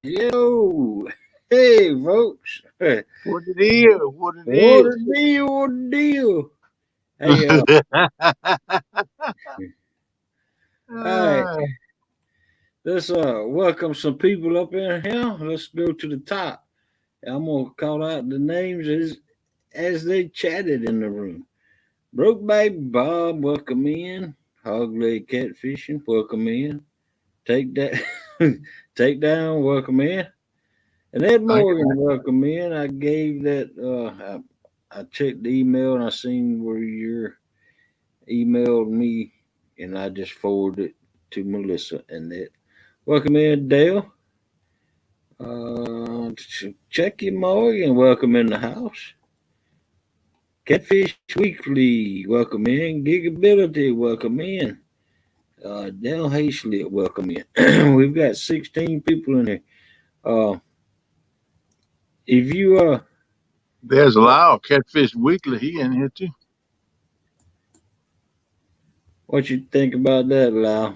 Yo, hey, folks. What it is? What it What is? a deal, what a deal. Hey, all right, Ah, let's welcome some people up in here. Let's go to the top. I'm gonna call out the names as they chatted in the room. Broke Baby Bob, welcome in. Hogleg Catfishing, welcome in. Take that, take down, welcome in. And Ed thank Morgan, you. welcome in. I gave that. I checked the email and I seen where you emailed me, and I just forwarded it to Melissa. And that. Welcome in, Dale. Chucky Morgan, welcome in the house. Catfish Weekly, welcome in. Gigability, welcome in. Dale Hastley, welcome in. We've got 16 people in here. Uh, if you There's Lyle, Catfish Weekly. He in here too. what you think about that, Lau?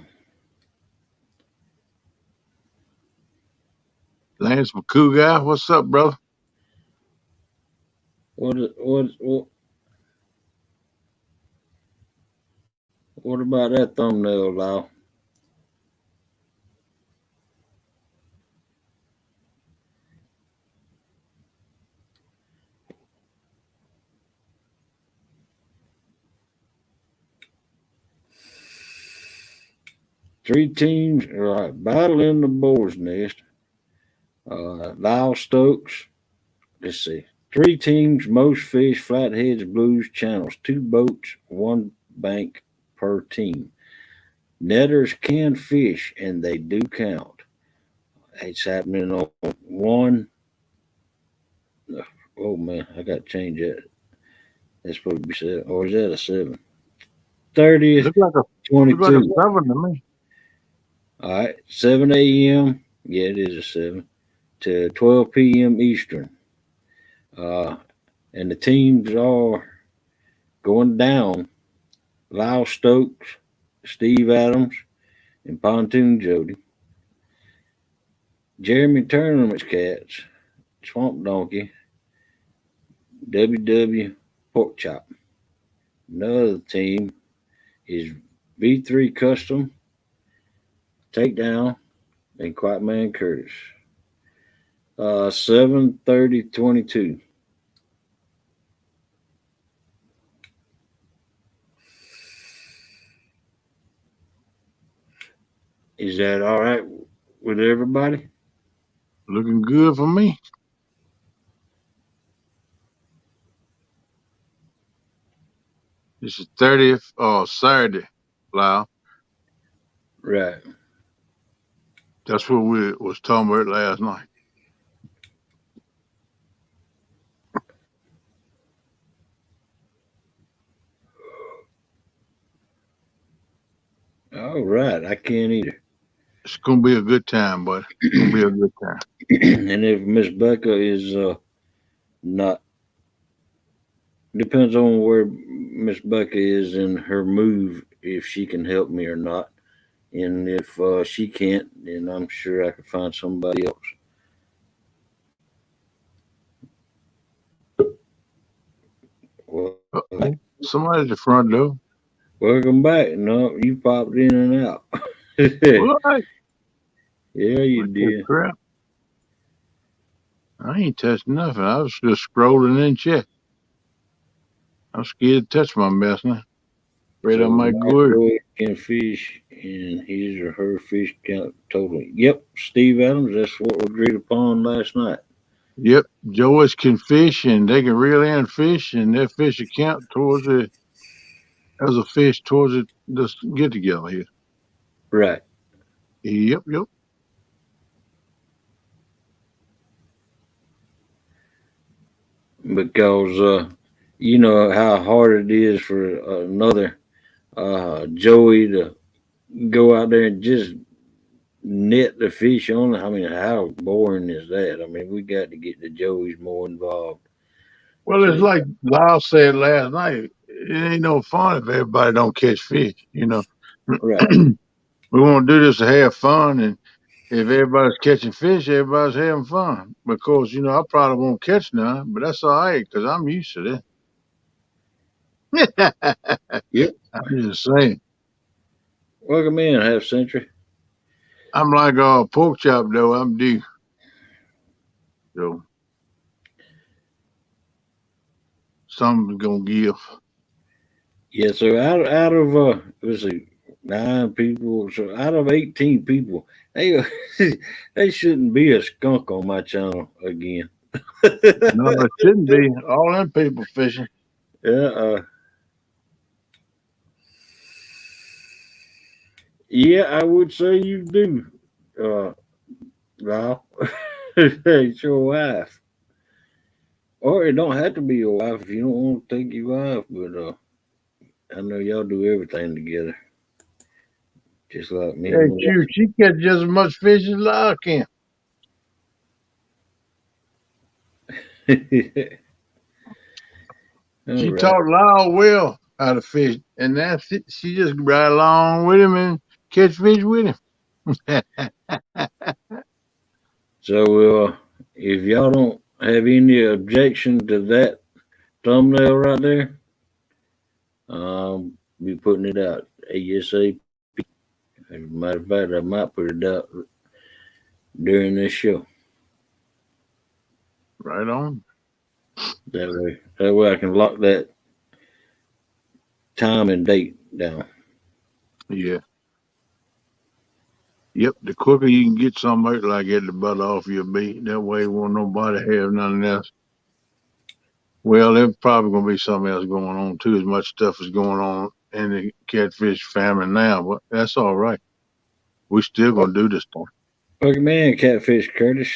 Lance McCoo guy. What's up, brother? What about that thumbnail, Lau? Three teams, all right, battle in the boar's nest. Lyle Stokes, let's see. Three teams, most fish, flatheads, blues, channels. Two boats, one bank per team. Netters can fish, and they do count. It's happening on one. Oh man, I got to change that. That's supposed to be 7, or is that a 7? 30th, Look like a look like a 22. seven to me. All right, 7 a.m. Yeah, it is a 7 to 12 p.m. Eastern. Uh, and the teams are going down. Lyle Stokes, Steve Adams, and Pontoon Jody. Jeremy Tournament's Cats, Swamp Donkey, WW Pork Chop. Another team is V3 Custom, Takedown, and Quiet Man Curtis. 7:30:22. Is that all right with everybody? Looking good for me. This is 30th Saturday, Lyle. Right. That's what we was talking about last night. All right. I can't either. It's gonna be a good time, buddy. It's gonna be a good time. And if Miss Becca is not, depends on where Miss Becca is in her move, if she can help me or not. And if she can't, then I'm sure I could find somebody else. Uh-oh. Somebody at the front door. Welcome back. No, you popped in and out. Yeah, What? you What the did. crap? I ain't touched nothing. I was just scrolling in chat. I'm scared to touch my mess now. Afraid I So might Matt go. Boyd can fish and his or her fish count totally. Yep, Steve Adams. That's what we agreed upon last night. Yep, Joey's can fish and they can reel in fish, and their fish account towards the as a fish towards it. This get together here. Right, Yep. because you know how hard it is for another Joey to go out there and just net the fish on. I mean, how boring is that? I mean, we got to get the Joeys more involved. Well, So it's like Lyle said last night. It ain't no fun if everybody don't catch fish. right, We want to do this to have fun, and if everybody's catching fish, everybody's having fun. Because, I probably won't catch none, but that's all right because I'm used to that. Yep. I'm just saying. Welcome in, half century. I'm like a pork chop, though. I'm due. So something's going to give. Yeah, so out of let's see, 9 people. So out of 18 people, they they shouldn't be a skunk on my channel again. No, it shouldn't be. All them people fishing. Yeah, yeah, I would say you do, Lyle. It's your wife, or it don't have to be your wife if you don't want to take your wife. But I know y'all do everything together, just like me Hey, and my shoot, she catch just as much fish as I can. wife. All She right. taught Lyle well how to fish, and that's it. She just ride along with him and catch fish with him. So if y'all don't have any objection to that thumbnail right there, be putting it out ASAP. As a matter of fact, I might put it out during this show. Right on. That way I can lock that time and date down. Yeah. Yep. The quicker you can get something out like get the butt off your bait, that way won't nobody have nothing else. Well, there's probably gonna be something else going on too. As much stuff is going on in the catfish family now, but that's all right. We still gonna do this thing. Welcome in, Catfish Curtis.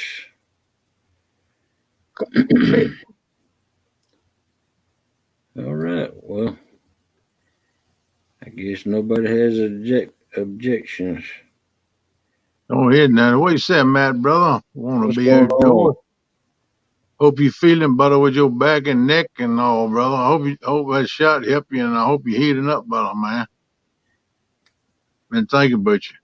All right. Well, I guess nobody has objections. Go ahead now. What you say, Matt, brother? Want to What's be going on? outdoors? Hope you feeling better with your back and neck and all, brother. I hope that shot helped you, and I hope you're heating up better, man. Been thinking about you.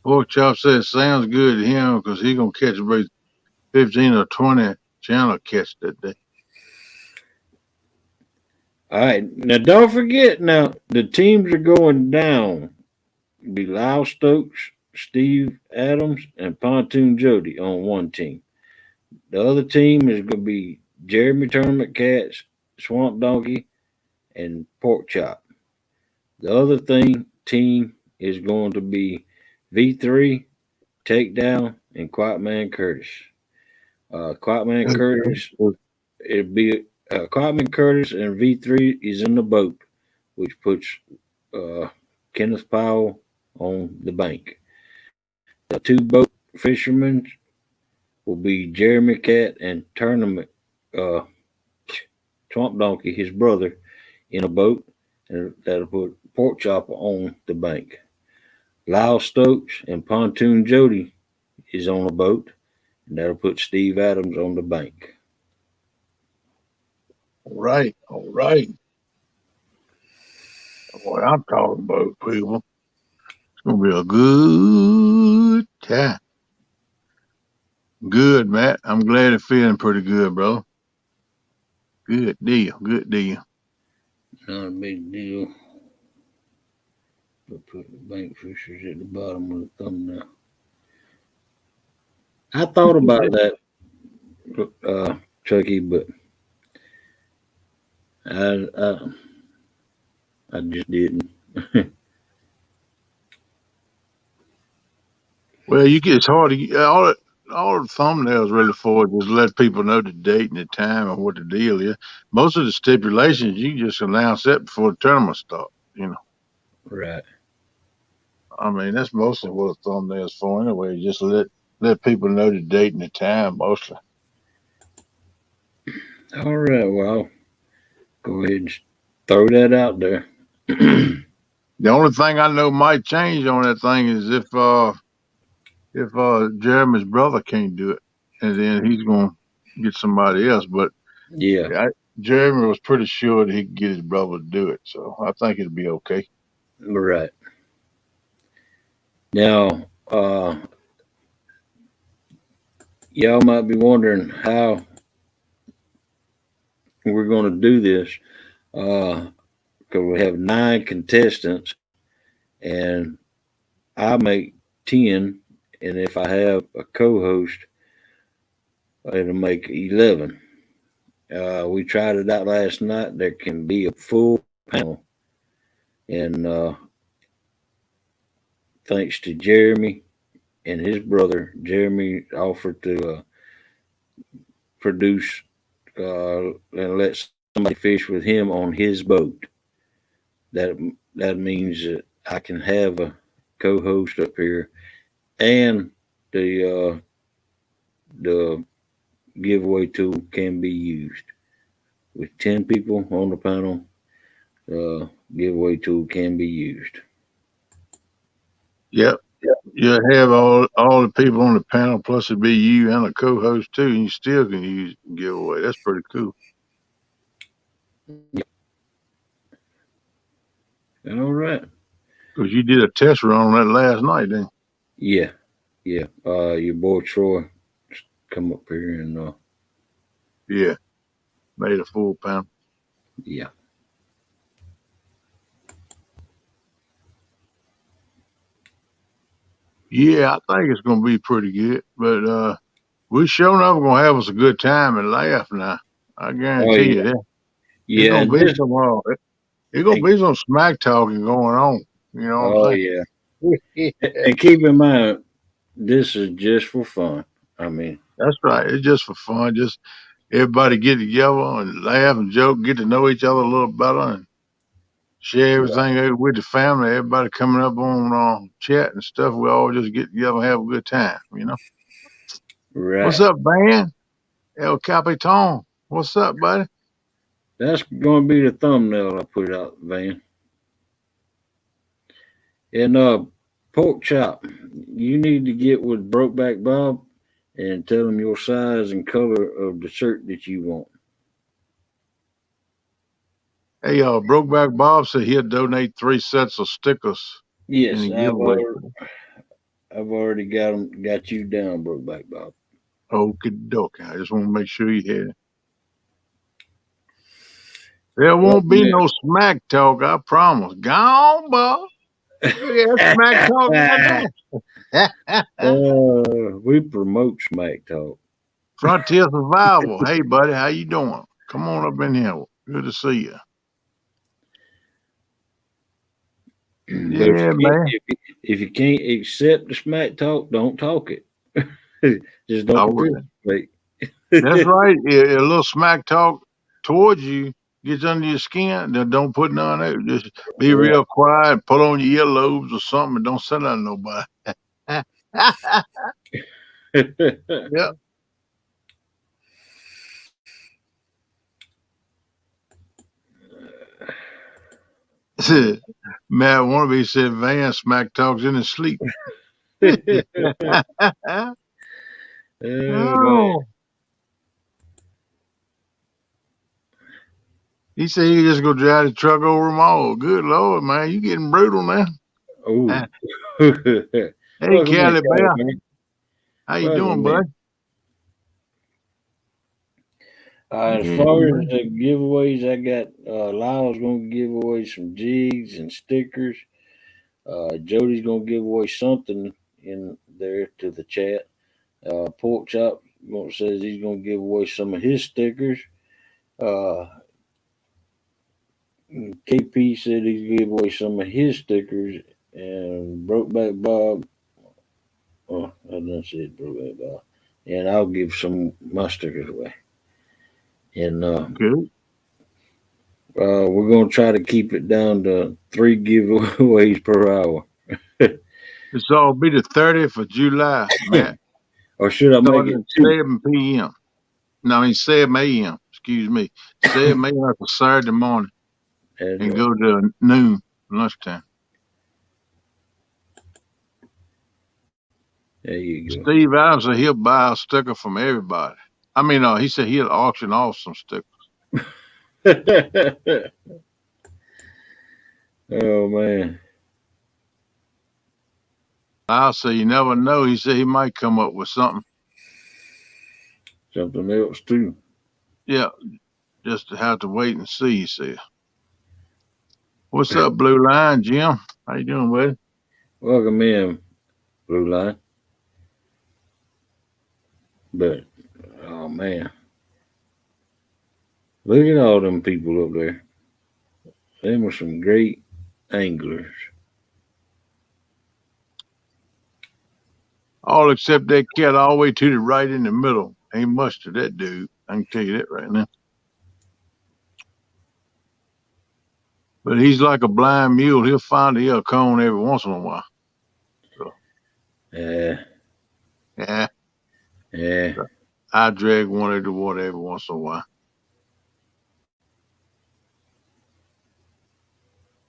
Pork chop says sounds good to him because he gonna catch about 15 or 20 channel catch that day. All right. Now, don't forget, now, the teams are going down. Be Lyle Stokes, Steve Adams, and Pontoon Jody on one team. The other team is going to be Jeremy Tournament Cats, Swamp Donkey, and Pork Chop. The other team is going to be V3, Takedown, and Quiet Man Curtis. Quiet Man Curtis, it'll be Quiet Man Curtis and V3 is in the boat, which puts uh, Kenneth Powell on the bank. The two boat fishermen will be Jeremy Cat and Tournament uh, Swamp Donkey, his brother, in a boat, and that'll put Pork Chopper on the bank. Lyle Stokes and Pontoon Jody is on a boat, and that'll put Steve Adams on the bank. All right, all right. What I'm talking about, people. It's gonna be a good time. Good, Matt. I'm glad you're feeling pretty good, bro. Good deal, good deal. Not a big deal. But put the bank fishers at the bottom of the thumbnail. I thought about that, Chucky, but I, I, I just didn't. Well, it's hard to get all the thumbnails really for just let people know the date and the time and what the deal is. Most of the stipulations you can just announce that before the tournament starts. Right. I mean that's mostly what a thumbnail's for anyway. Just let people know the date and the time mostly. All right. Well, go ahead and throw that out there. The only thing I know might change on that thing is if Jeremy's brother can't do it, and then he's gonna get somebody else. But Yeah. Jeremy was pretty sure that he could get his brother to do it, so I think it'll be okay. Right. Now, y'all might be wondering how we're going to do this. Because we have 9 contestants, and I make 10, and if I have a co-host, it'll make 11. We tried it out last night. There can be a full panel, and thanks to Jeremy and his brother, Jeremy offered to produce and let somebody fish with him on his boat. That that means that I can have a co-host up here, and the giveaway tool can be used. With 10 people on the panel, the giveaway tool can be used. Yep. You'll have all the people on the panel, plus it'll be you and a co-host too, and you still can use giveaway. That's pretty cool. All right. Because you did a test run on that last night, didn't Yeah, yeah. Your boy Troy come up here and you? Yeah. Made a full panel. yeah. Yeah, I think it's gonna be pretty good. But we sure enough gonna have us a good time and laugh now. I Oh guarantee yeah, you that. It's yeah. gonna And be this, some it's gonna be some smack talking going on. You know what oh I'm yeah. saying? And keep in mind, this is just for fun. I mean, That's right. It's just for fun. Just everybody get together and laugh and joke, get to know each other a little better, and share everything out with the family. Everybody coming up on chat and stuff. We all just get together and have a good time. You know. What's right. up, Van? El Capitan. What's up, buddy? That's going to be the thumbnail I put out, Van. And pork chop, you need to get with Brokeback Bob and tell him your size and color of the shirt that you want. Hey, Brokeback Bob said he'll donate 3 sets of stickers in Yes, the giveaway. I've already got you down, Brokeback Bob. Okie dokie. I just want to make sure you had it. There Well, won't be no smack talk, I promise. Gone, Bob. Look at that smack talk right there. we promote smack talk. Frontier Survival. Hey, buddy, how you doing? Come on up in here. Good to see you. But Yeah, man. if you can't accept the smack talk, don't talk it. Just I don't would. participate. That's right. A little smack talk towards you gets under your skin, then don't put none out. Just be Right. real quiet, pull on your earlobes or something, and don't say nothing to nobody. Yep. Matt Wannabe said Van smack talks in his sleep. Man. Oh. He said he just go drive the truck over them all. Good Lord, man, you getting brutal now. Oh. Hey, Welcome in, Cali Cali, Bear. man. How you doing, Welcome in. bud? As Yeah, far as man. the giveaways, I got Lyle's going to give away some jigs and stickers. Jody's going to give away something in there to the chat. Pork Chop says he's going to give away some of his stickers. Uh, KP said he's going to give away some of his stickers. And Brokeback Bob, I didn't say Brokeback Bob. And I'll give some of my stickers away. And Good. we're going to try to keep it down to 3 giveaways per hour. It's all be the 30th of July, Matt. Or should I make Starting it at 2? 7 p.m. No, I mean 7 a.m. Excuse me. 7 a.m. for Saturday morning That's and right. go to noon lunchtime. There you go. Steve Adams said he'll buy a sticker from everybody. I mean, he said he'll auction off some stickers. Oh man, I'll say you never know. He said he might come up with something. something else too. Yeah, just to have to wait and see, he said. What's up, Blue Line, Jim? How you doing, buddy? Welcome in, Blue Line. But oh man, look at all them people up there. Them were some great anglers. All except that cat all the way to the right in the middle. Ain't much to that dude. I can tell you that right now. But he's like a blind mule. He'll find the cone every once in a while. So, Yeah, yeah, yeah. I drag one into the water every once in a while.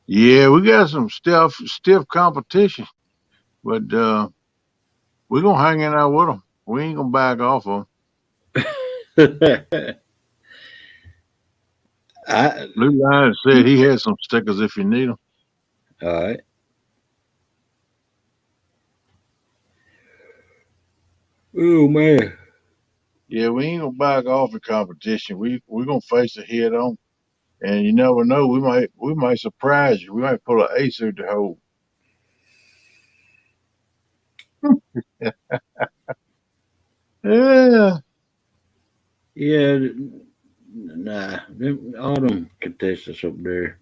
Yeah, we got some stiff competition, but we're gonna hang in there with them. We ain't gonna back off of them. I Blue Line said he has some stickers if you need them. all right. Oh man. Yeah, we ain't gonna back off the competition. We gonna face it head on, and you never know. We might surprise you. We might pull an ace through the hole. Yeah, Yeah, nah. All them contestants up there.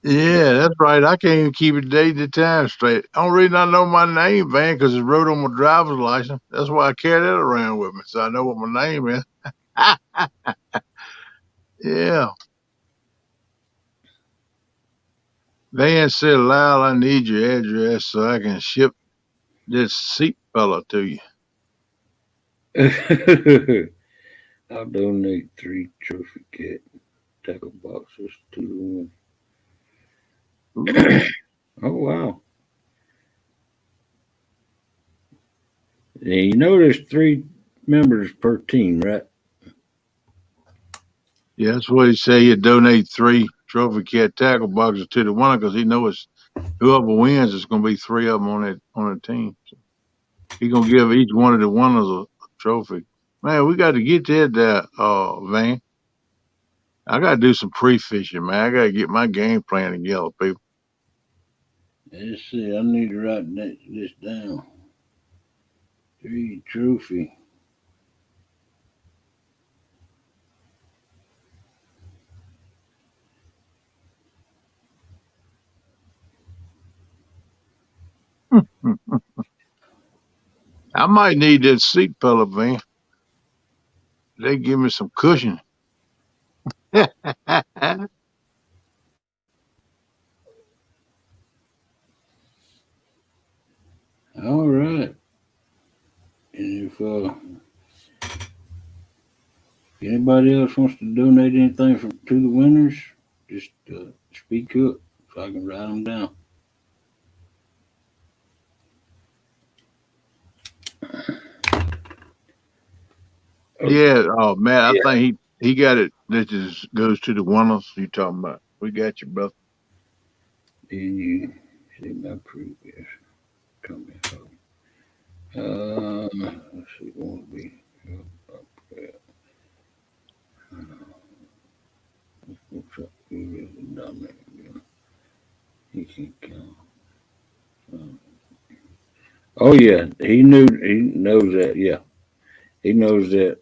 yeah, that's right. I can't even keep a date and time straight. Only reason I know my name, Van, because it's wrote on my driver's license. That's why I carry that around with me, so I know what my name is. Yeah. Van said, Lyle, I need your address so I can ship this seat fella to you. I'll donate 3 trophy cat tackle boxes to the Ooh. one. Oh wow! And you know there's 3 members per team, right? Yeah, that's what he said. He'd donate 3 trophy cat tackle boxes to the winner because he knows whoever wins is going to be 3 of them on the team. So he's going to give each one of the winners a trophy. Man, we got to get that, Van. I got to do some pre-fishing, man. I got to get my game plan together, people. Let's see. I need to write this down. 3 trophy. I might need that seat fella, Van. They give me some cushion. All right. And if anybody else wants to donate anything to the winners, just speak up so I can write them down. Oh, Yeah, Matt, I yeah. think he got it. That just goes to the winners you talking about. We got you, brother. Then you see my previous coming home. Let's see, won't be. Looks like he really done that again. He can't count. Oh yeah, he knew. He knows that. Yeah, he knows that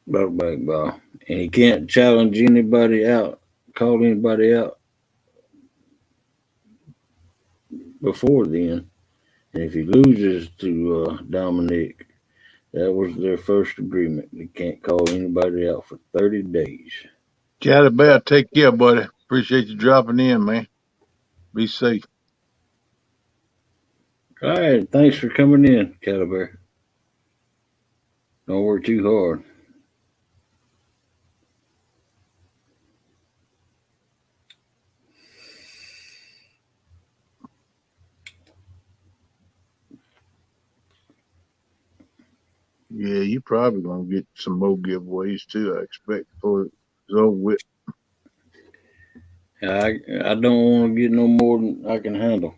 about basketball, and he can't challenge anybody out, call anybody out before then. And if he loses to Dominic, that was their first agreement. They can't call anybody out for 30 days. Got Bear, take care, buddy. Appreciate you dropping in, man. Be safe. All right, thanks for coming in, Caliber. Don't work too hard. Yeah, you probably gonna get some more giveaways too. I expect before it's over with. I don't want to get no more than I can handle.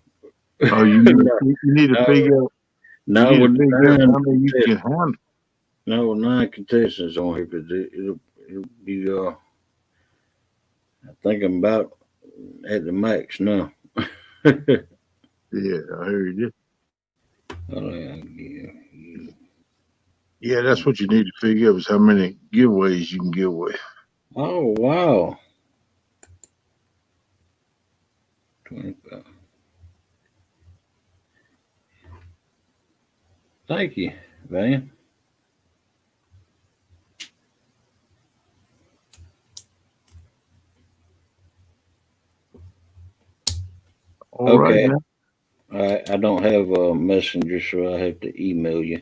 Oh, you need no, you need to no, figure out. You no, need to with figure out nine how many you can contestants. handle. No, with 9 contestants on here, because it'll be. I think I'm about at the max now. Yeah, I heard you. Yeah. Yeah, that's what you need to figure out is how many giveaways you can give away. Oh wow, 25. Thank you, Van. All right Okay, now. I don't have a messenger, so I have to email you.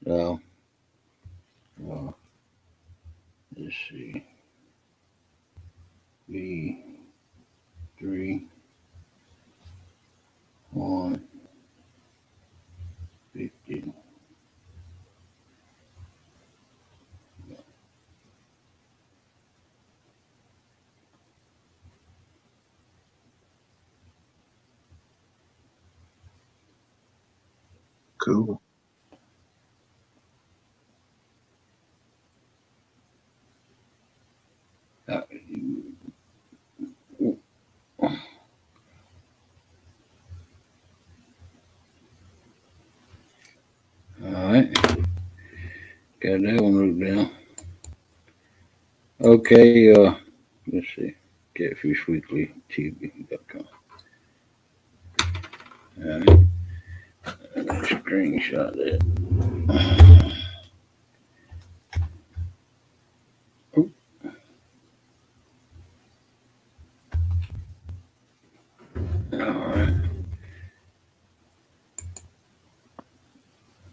Now, uh, let's see, B3150. Cool. Uh, all right, got that one wrote down. Okay, let's see, catfishweeklytv.com. All right, screenshot that. Oop, all right,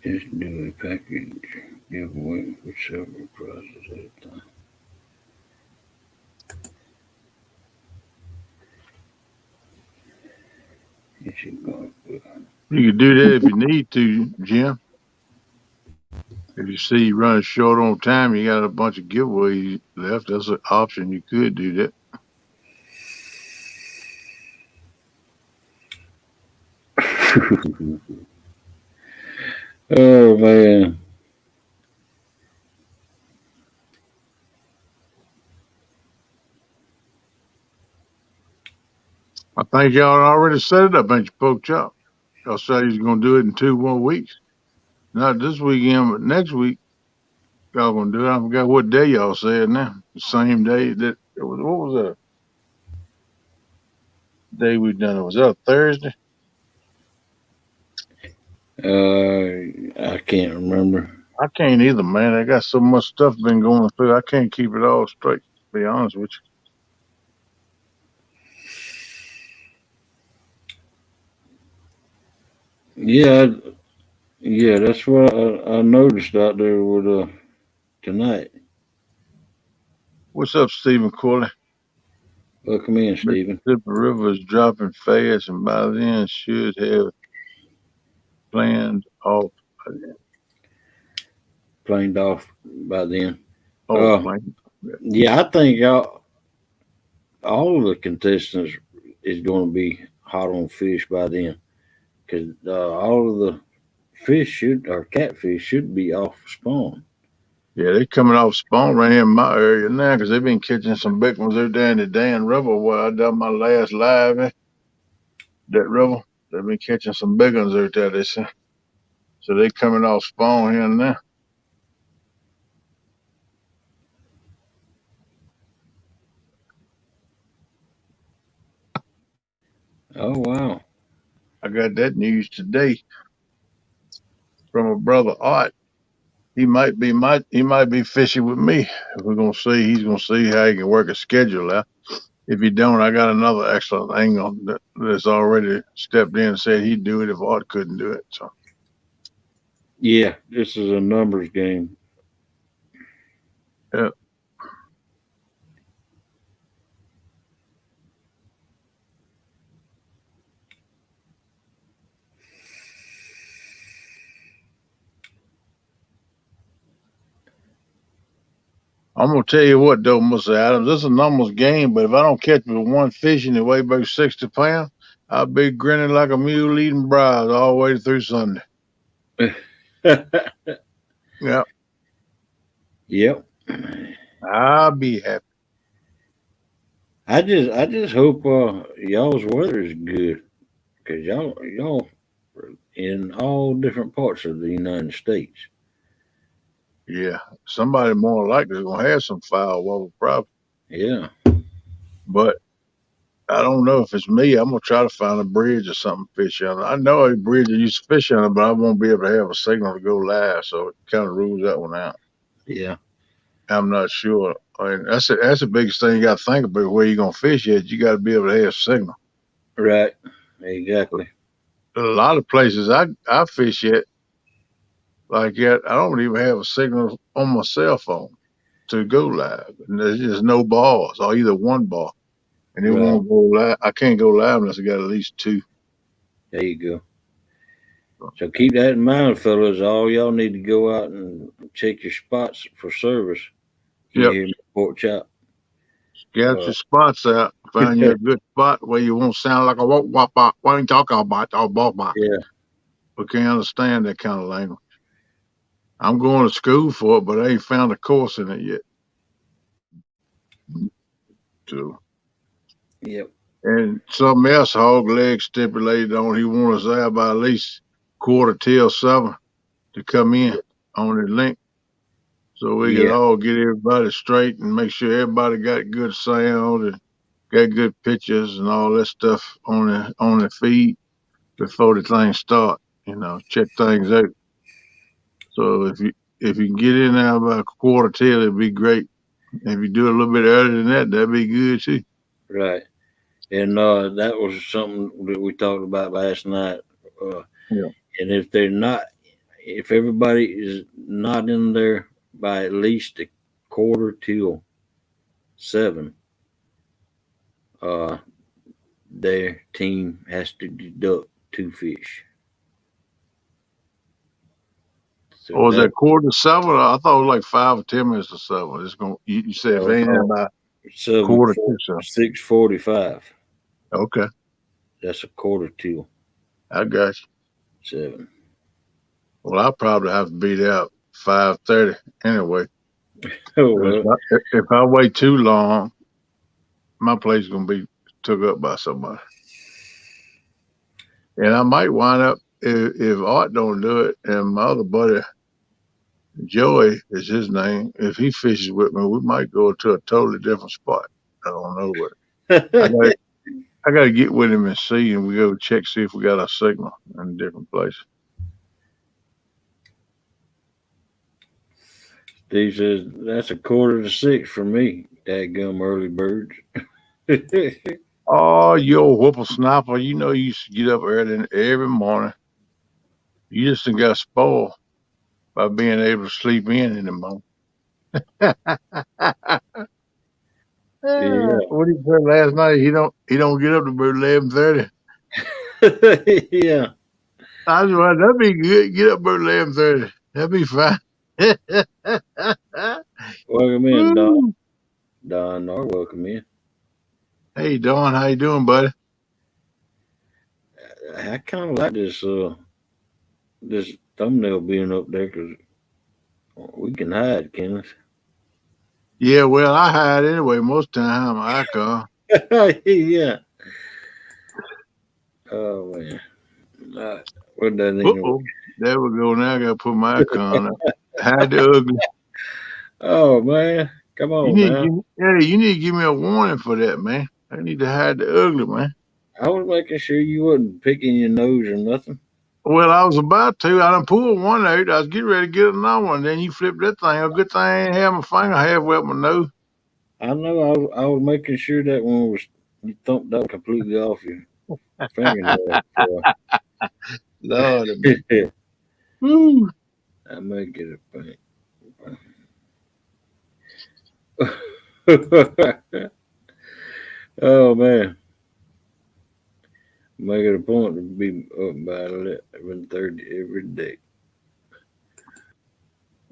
just do a package giveaway for several prizes at a time. You should go. You can do that if you need to, Jim. If you see you running short on time, you got a bunch of giveaways left. That's an option. You could do that. Oh man. I think y'all already set it up, ain't you, Poke Chop? Y'all said he's gonna do it in 2 more weeks. Not this weekend, but next week. Y'all gonna do it. I forgot what day y'all said now. The same day that it was. What was that day we done it? Was that a Thursday? I can't remember. I can't either, man. I got so much stuff been going through. I can't keep it all straight. To be honest with Yeah, yeah, that's what I noticed out there with tonight. you. What's up, Stephen Corley? Welcome in, Stephen. Mississippi River is dropping fast, and by then should have planned off. Planed off by then. Oh, Uh, man. yeah, I think all of the contestants is going to be hot on fish by then, because all of the fish should or catfish should be off spawn. Yeah, they coming off spawn right here in my area now because they've been catching some big ones. They're down in the Dan River where I done my last live at that river. They've been catching some big ones out there. They say. So they coming off spawn here now. Oh wow. I got that news today from a brother Art. He might be fishing with me. We're gonna see. He's gonna see how he can work a schedule out. If he don't, I got another excellent angle that's already stepped in and said he'd do it if Art couldn't do it. So Yeah, this is a numbers game. yeah. I'm gonna tell you what though, Mr. Adams, this is a numbers game, but if I don't catch me one fish and it weigh about 60 pounds, I'll be grinning like a mule eating browse all the way through Sunday. Yeah, Yep. I'll be happy. I just hope y'all's weather is good because y'all are in all different parts of the United States. Yeah, somebody more likely gonna have some foul weather problem, Yeah, but I don't know if it's me. I'm gonna try to find a bridge or something to fish on. I know a bridge that used to fish on it, but I won't be able to have a signal to go live, so it kind of rules that one out. yeah, I'm not sure. I mean, that's the biggest thing you got to think about where you're gonna fish at. You got to be able to have signal. right, exactly, A lot of places I fish at like that, I don't even have a signal on my cell phone to go live, and there's just no balls or either one ball, and it right. won't go live. I can't go live unless I got at least two. There you go. So keep that in mind, fellas. All y'all need to go out and check your spots for service. You Yep. hear me, pork chop? Get Uh, your spots out. Find you a good spot where you won't sound like a wop wop wop. What are you talking about? Oh, bop bop. yeah, We can't understand that kind of language. I'm going to school for it, but I ain't found a course in it yet. So, yep, and something else, Hog Leg stipulated on. He wanted us there by at least quarter till 7 to come in on the link, so we could yeah, all get everybody straight and make sure everybody got good sound and got good pictures and all that stuff on the feed before the thing start. Check things out. So if you can get in there about a quarter till, it'd be great. If you do it a little bit earlier than that, that'd be good too. right. And that was something that we talked about last night. Uh, Yeah. and if everybody is not in there by at least a quarter till 7, uh, their team has to deduct 2 fish. So Or was that that quarter to 7? I thought it was like 5 or 10 minutes to 7. It's going. You said if uh, it ain't in uh, by seven quarter four to 7. 6:45. Okay, That's a quarter till I got you. 7. Well, I'll probably have to be there at 5:30 anyway. Oh 'Cause well, if I wait too long, my place is gonna be took up by somebody, and I might wind up if Art don't do it, and my other buddy Joey is his name. If he fishes with me, we might go to a totally different spot. I don't know, but I got I got to get with him and see, and we go check see if we got a signal in a different place. Steve says that's a quarter to 6 for me. Dadgum early birds. Oh, you old whippersnapper! You know you used to get up early every morning. You just done got spoiled by being able to sleep in the morning. Yeah. What he said last night? He don't get up to about 11:30. Yeah. I was like, that'd be good. Get up about 11:30. That'd be fine. Welcome in, Don. Woo. Don Nar, welcome in. Hey Don, how you doing, buddy? I kind of like this thumbnail being up there because we can hide, Kenneth. Yeah, well, I hide anyway most of the time. I call. Yeah. Oh man. Uh, what that anyway? Uh-oh. There we go. Now I gotta put my icon up. Hide the ugly. Oh man, come You on need to now. give me, hey, you need to give me a warning for that, man. I need to hide the ugly, man. I was making sure you wasn't picking your nose or nothing. Well, I was about to. I done pulled one out. I was getting ready to get another one. Then you flipped that thing. A good thing I ain't have my finger halfway up my nose. I know. I was making sure that one was you thumped out completely off your fingernail. Before Lord, I woo. I may get a paint. Oh man, make it a point to be up by 11:30 every day.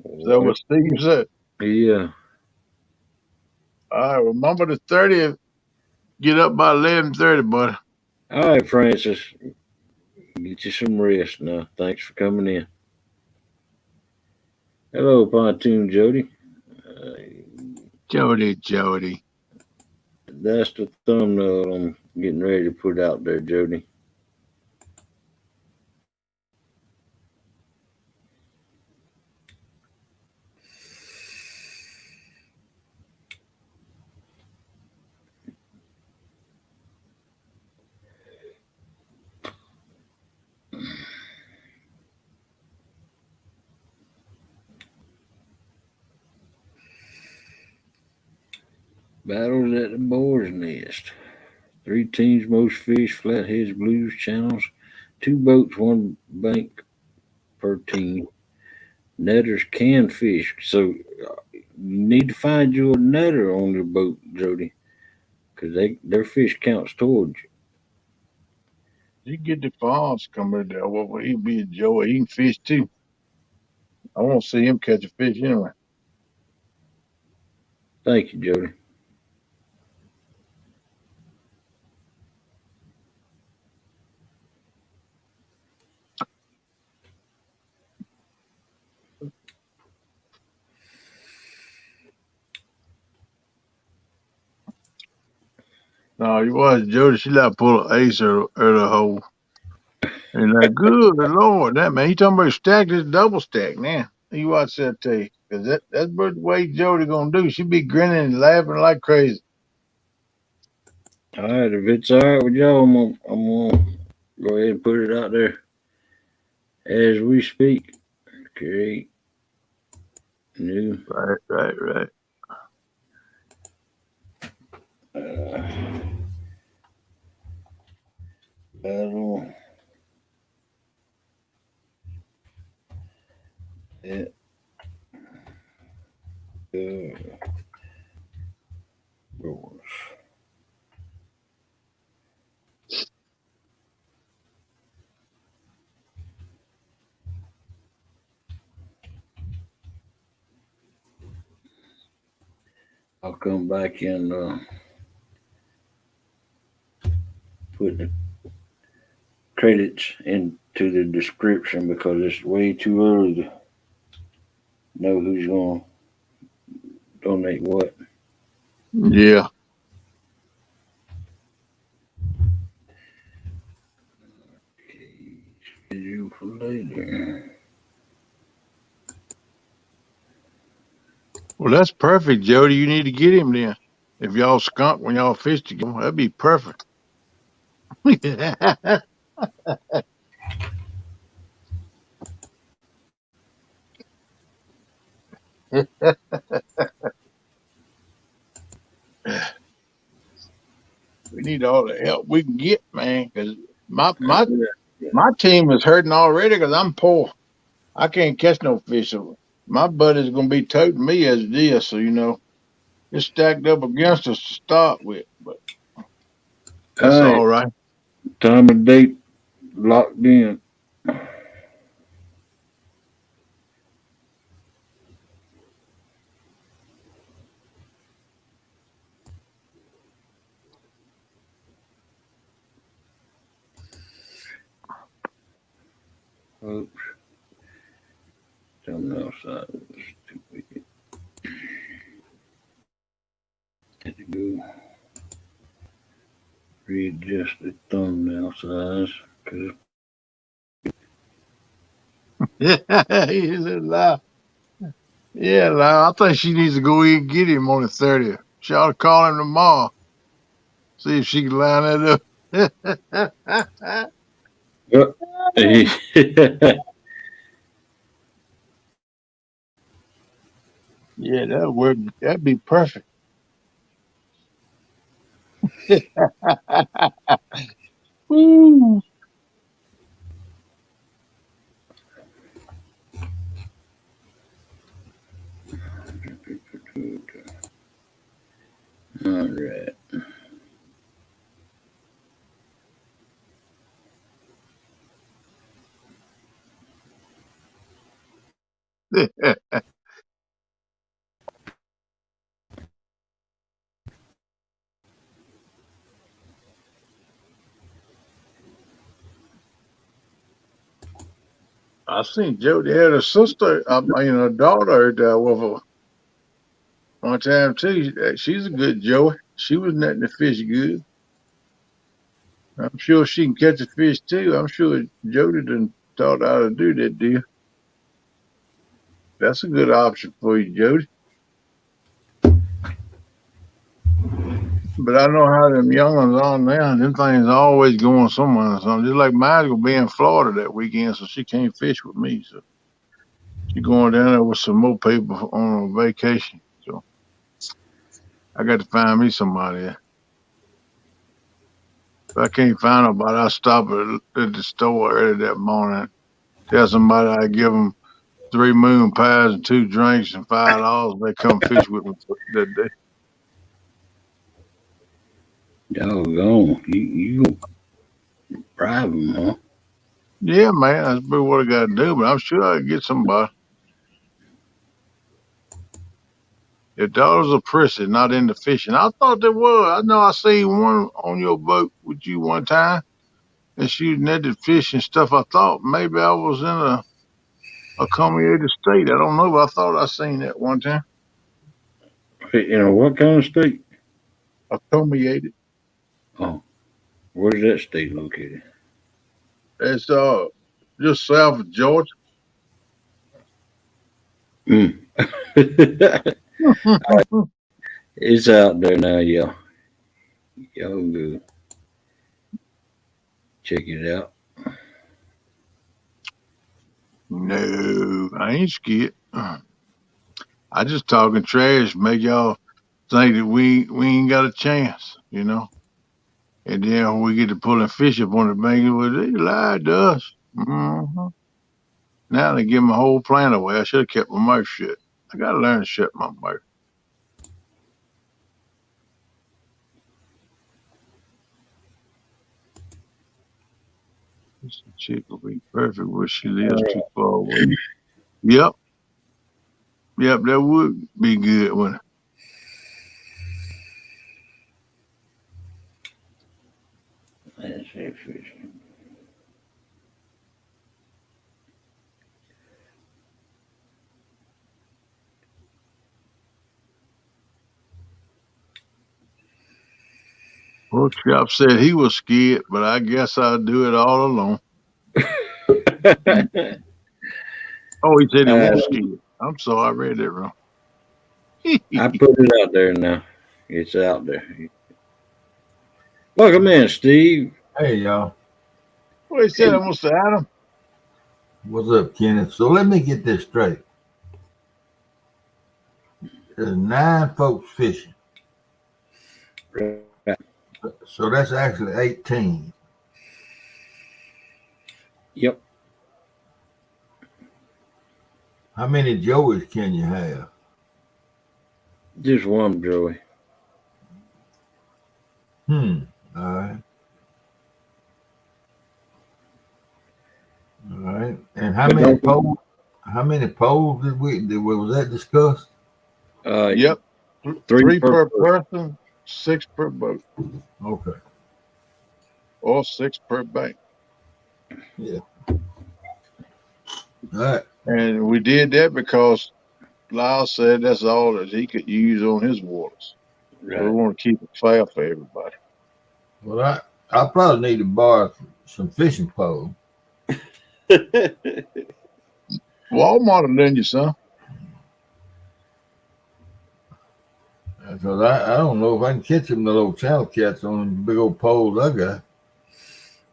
Is that Well, what Steve said? yeah, All right, remember the 30th. Get up by 11:30, buddy. All right, Francis, get you some rest now. Thanks for coming in. Hello, Pontoon Jody. Jody. That's the thumbnail I'm getting ready to put out there, Jody. Battles at the Boar's Nest. 3 teams, most fish, flatheads, blues, channels. 2 boats, 1 bank per team. Netters can fish. So you need to find you a netter on your boat, Jody, because their fish counts towards you. You get the Fonz coming there. Well, he be a Joey. He can fish too. I want to see him catch a fish anyway. Thank you, Jody. No, you watch Jody. She like pull an ace out of the hole. And like, good Lord, that man, he talking about stack this double stack now. You watch that tape. Cause that's what the way Jody gonna do. She be grinning and laughing like crazy. All right, if it's all right with y'all, I'm gonna go ahead and put it out there as we speak. Create new Right. uh, battle at the Boars. I'll come back and put the credits into the description because it's way too early to know who's going to donate what. Yeah. Okay, schedule for later. Well, that's perfect, Jody. You need to get him then. If y'all skunk when y'all fish together, that'd be perfect. We need all the help we can get, man, because my my my team is hurting already because I'm poor. I can't catch no fish. So my buddy's gonna be toting me as it is. So it's stacked up against us to start with, but All that's right, all right. time and date locked in. Oops, something else I had to go readjust the thumbnail size because Yeah, he's a lie. Yeah, lie. I think she needs to go in and get him on the 30th. She ought to call him tomorrow. See if she can line that up. yep. Yeah, that would that'd be perfect. Woo. All right. I seen Jody had a sister, a daughter there with her one time too. She's a good Joey. She was netting the fish good. I'm sure she can catch a fish too. I'm sure Jody done taught her how to do that deal. That's a good option for you, Jody. But I know how them young ones are now. Them things always going somewhere or something. Just like mine's gonna be in Florida that weekend, so she can't fish with me. So she going down there with some more people on a vacation. So I got to find me somebody. If I can't find nobody, I'll stop at the store early that morning. Tell somebody I give them 3 moon pies and 2 drinks and $5. They come fish with me for that day. Doggone. You gonna bribe them, huh? Yeah, man, that's about what I got to do. But I'm sure I can get somebody. Your daughter's a prissy, not into fishing. I thought there was. I know I seen one on your boat with you one time, and she netted fish and stuff. I thought maybe I was in a accommodated state. I don't know, but I thought I seen that one time. You know, what kind of state? Accommodated. Oh, where's that state located? It's just south of Georgia. Mm. It's out there now, y'all. Y'all go check it out. No, I ain't scared. I just talking trash, make y'all think that we ain't got a chance, you know. And then when we get to pulling fish up on the bank, well, they lied to us. Mm-hmm. Now they give my whole plan away. I should have kept my mouth shut. I gotta learn to shut my mouth. This chick will be perfect where she lives too far away. Yep, yep, that would be good when That's it, fishing. Pork Chop said he was scared, but I guess I'll do it all alone. Oh, he said he uh, won't scared. I'm sorry, I read that wrong. I put it out there now. It's out there. Welcome in, Steve. Hey, y'all. Well, he said I must have had him. What's up, Kenneth? So let me get this straight. There's 9 folks fishing. Right. So that's actually 18. Yep. How many Joeys can you have? Just one, Joey. All right. All right. And how many poles? How many poles was that discussed? Yep, 3 per person, 6 per boat, Okay. or 6 per bank. Yeah. All right. And we did that because Lyle said that's all that he could use on his waters. Right. So we want to keep it fair for everybody. Well, I probably need to borrow some fishing poles. Walmart will lend you some. Because I don't know if I can catch them, the little channel cats on them big old poles I got.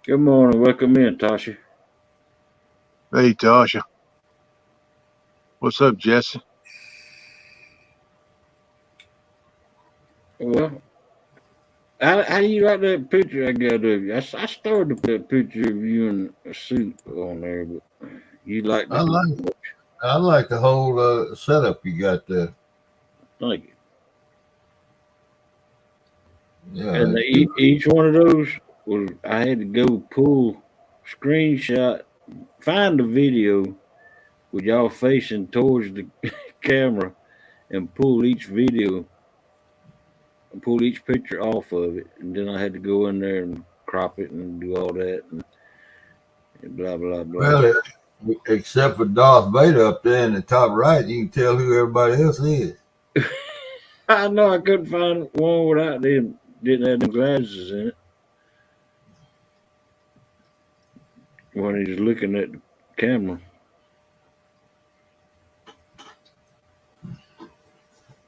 Good morning. Welcome in, Tasha. Hey, Tasha. What's up, Jesse? Well, how do you like that picture I got of you? I started to put that picture of you in a suit on there, but you like that? I like the whole setup you got there. Thank you. Yeah. And each one of those was I had to go pull screenshot, find the video with y'all facing towards the camera, and pull each video, pull each picture off of it, and then I had to go in there and crop it and do all that and blah blah blah. Except for Darth Vader up there in the top right, you can tell who everybody else is. I know I couldn't find one without them. Didn't have the glasses in it when he's looking at the camera.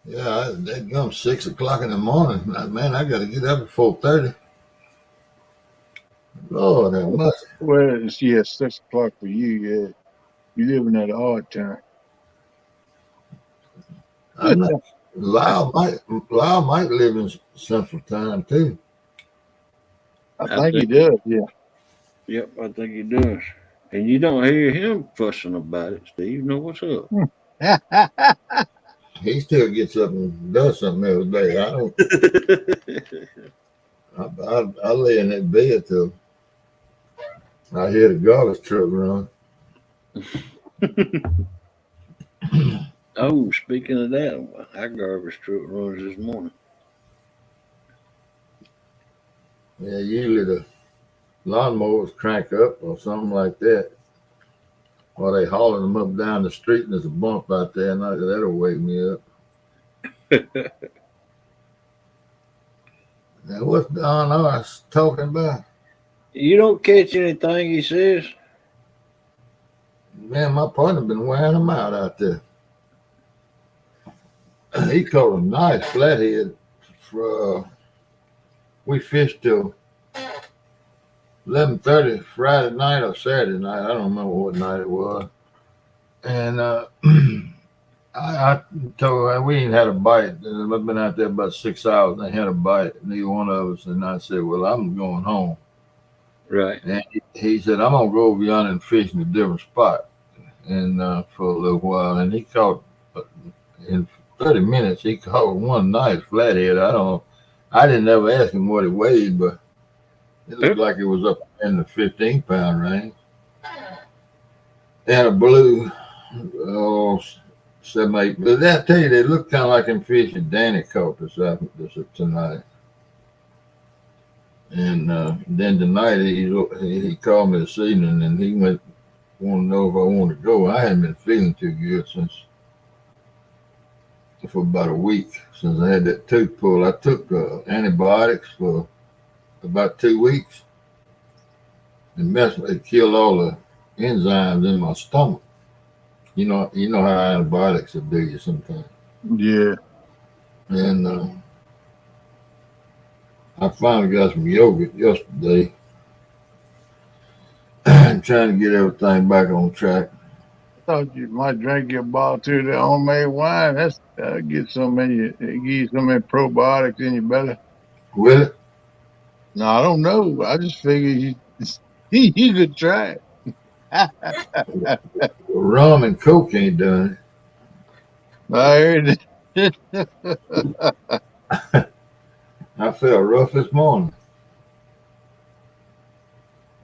Yeah, that comes 6 o'clock in the morning. Man, I got to get up at 4:30. Lord, that must. Well, it's 6 o'clock for you. Yeah, you living at an odd time. I'm not. Lyle might live in Central Time too. I think he does. Yeah. Yep, I think he does. And you don't hear him fussing about it, Steve. Know what's up? He still gets up and does something every day. I don't. I lay in that bed till I hear the garbage truck run. Oh, speaking of that, our garbage truck runs this morning. Yeah, usually the lawnmowers crank up or something like that. Or they hauling them up down the street and there's a bump out there and that'll wake me up. Now, what's Don Arce talking about? You don't catch anything he says? Man, my partner been wearing them out there. He caught a nice flathead. We fished till 11:30 Friday night or Saturday night. I don't remember what night it was. And I told her we ain't had a bite. I've been out there about 6 hours. And I had a bite, neither one of us. And I said, well, I'm going home. Right. And he said, I'm going to go over yonder and fish in a different spot. And for a little while. And he caught, in 30 minutes, he caught one nice flathead. I didn't ever ask him what it weighed, but it looked like it was up in the 15-pound range. And a blue, 7, 8. But I tell you, they look kind of like them fish that Danny caught this tonight. And then tonight he called me this evening and he wanted to know if I wanted to go. I hadn't been feeling too good for about a week since I had that tooth pulled. I took antibiotics for about 2 weeks and it killed all the enzymes in my stomach. You know how antibiotics will do you sometimes. Yeah. And I finally got some yogurt yesterday. I'm trying to get everything back on track. I thought you might drink your bottle to the homemade wine. That's get so many probiotics in your belly. Will it? No, I don't know. I just figured you could try it. Rum and Coke ain't done I heard it. I felt rough this morning.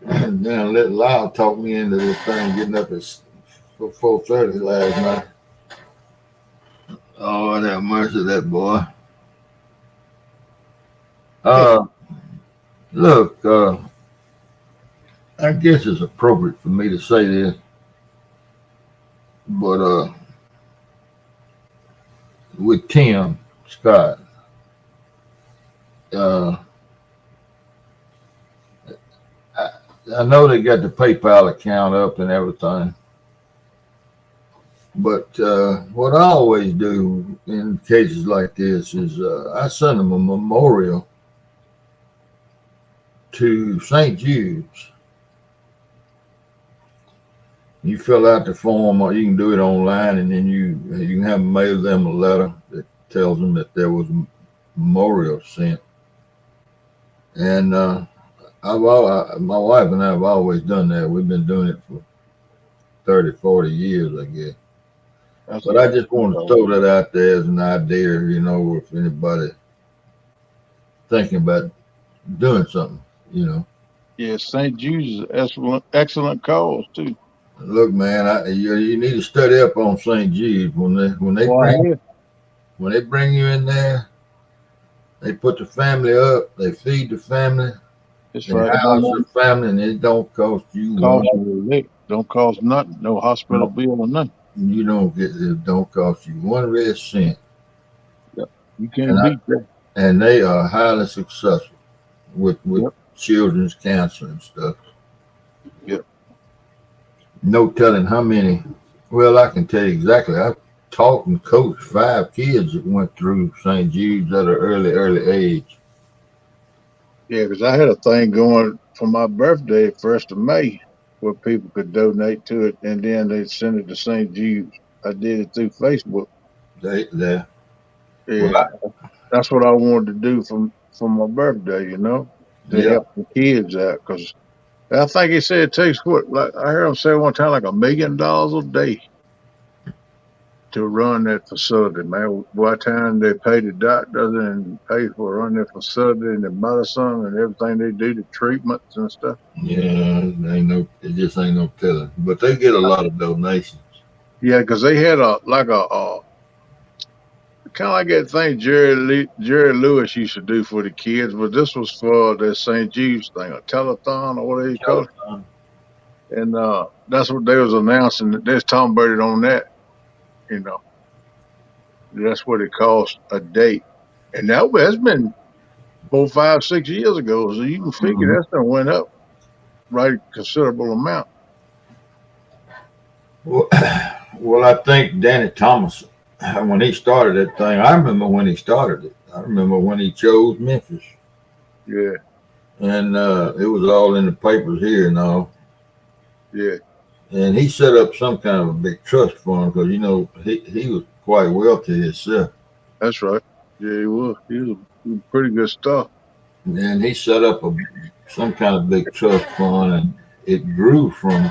And then let Lyle talk me into this thing getting up at 4:30 last night. Oh, have mercy, that boy. Look, I guess it's appropriate for me to say this, but with Tim Scott, I know they got the PayPal account up and everything, but what I always do in cases like this is I send them a memorial to St. Jude's. You fill out the form, or you can do it online, and then you can have them mail them a letter that tells them that there was a memorial sent. And my wife and I have always done that. We've been doing it for 30, 40 years, I guess. But I just want to throw that out there as an idea, if anybody thinking about doing something, Yeah, St. Jude's is excellent cause too. Look, man, you need to study up on St. Jude when they bring you in there. They put the family up. They feed the family. They house the family, and it don't cost you. Don't Don't cost nothing. No hospital bill or nothing. You don't get it. Don't cost you one red cent, Yep. You and can't beat that. they are highly successful with Yep. children's cancer and stuff. Yep. No telling how many. Well, I can tell you exactly. I taught and coached 5 kids that went through St. Jude's at an early age. Yeah, because I had a thing going for my birthday, 1st of May, where people could donate to it, and then they'd send it to St. Jude's. I did it through Facebook. They well, Yeah, that's what I wanted to do for my birthday, to yeah, help the kids out. Because I think he said it takes what, like I heard him say one time, like $1 million a day to run that facility, man. By the time they pay the doctors and pay for running that facility and the medicine and everything they do, the treatments and stuff. yeah. It just ain't no telling. But they get a lot of donations. Yeah, because they had a kind of like that thing Jerry Lewis used to do for the kids, but this was for the St. Jude's thing, a telethon or whatever you call it. And that's what they was announcing. There's talking about it on that. You know, that's what it costs a day, and that's been 4, 5, 6 years ago. So you can figure Mhm. that's done went up right considerable amount. Well, well, I think Danny Thomas, when he started that thing, I remember when he started it. I remember when he chose Memphis, Yeah, and it was all in the papers here and all. yeah, And he set up some kind of a big trust fund because he was quite wealthy himself. that's right. Yeah, he was. He was pretty good stuff. And he set up some kind of big trust fund, and it grew from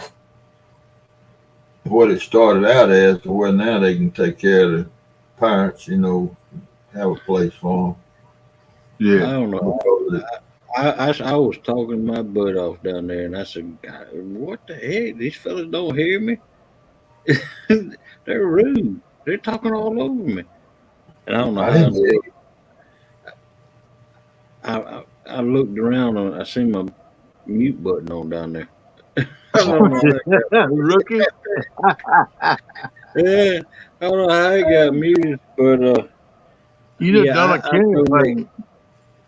what it started out as to where now they can take care of the parents, have a place for Yeah. I don't know. them. I was talking my butt off down there, and I said, "God, what the heck? These fellas don't hear me. They're rude. They're talking all over me." And I don't know I how in didn't the world. I looked around and I seen my mute button on down there. I don't know how it Rookie. yeah, I don't know how it got muted, but You just done yeah, a campaign.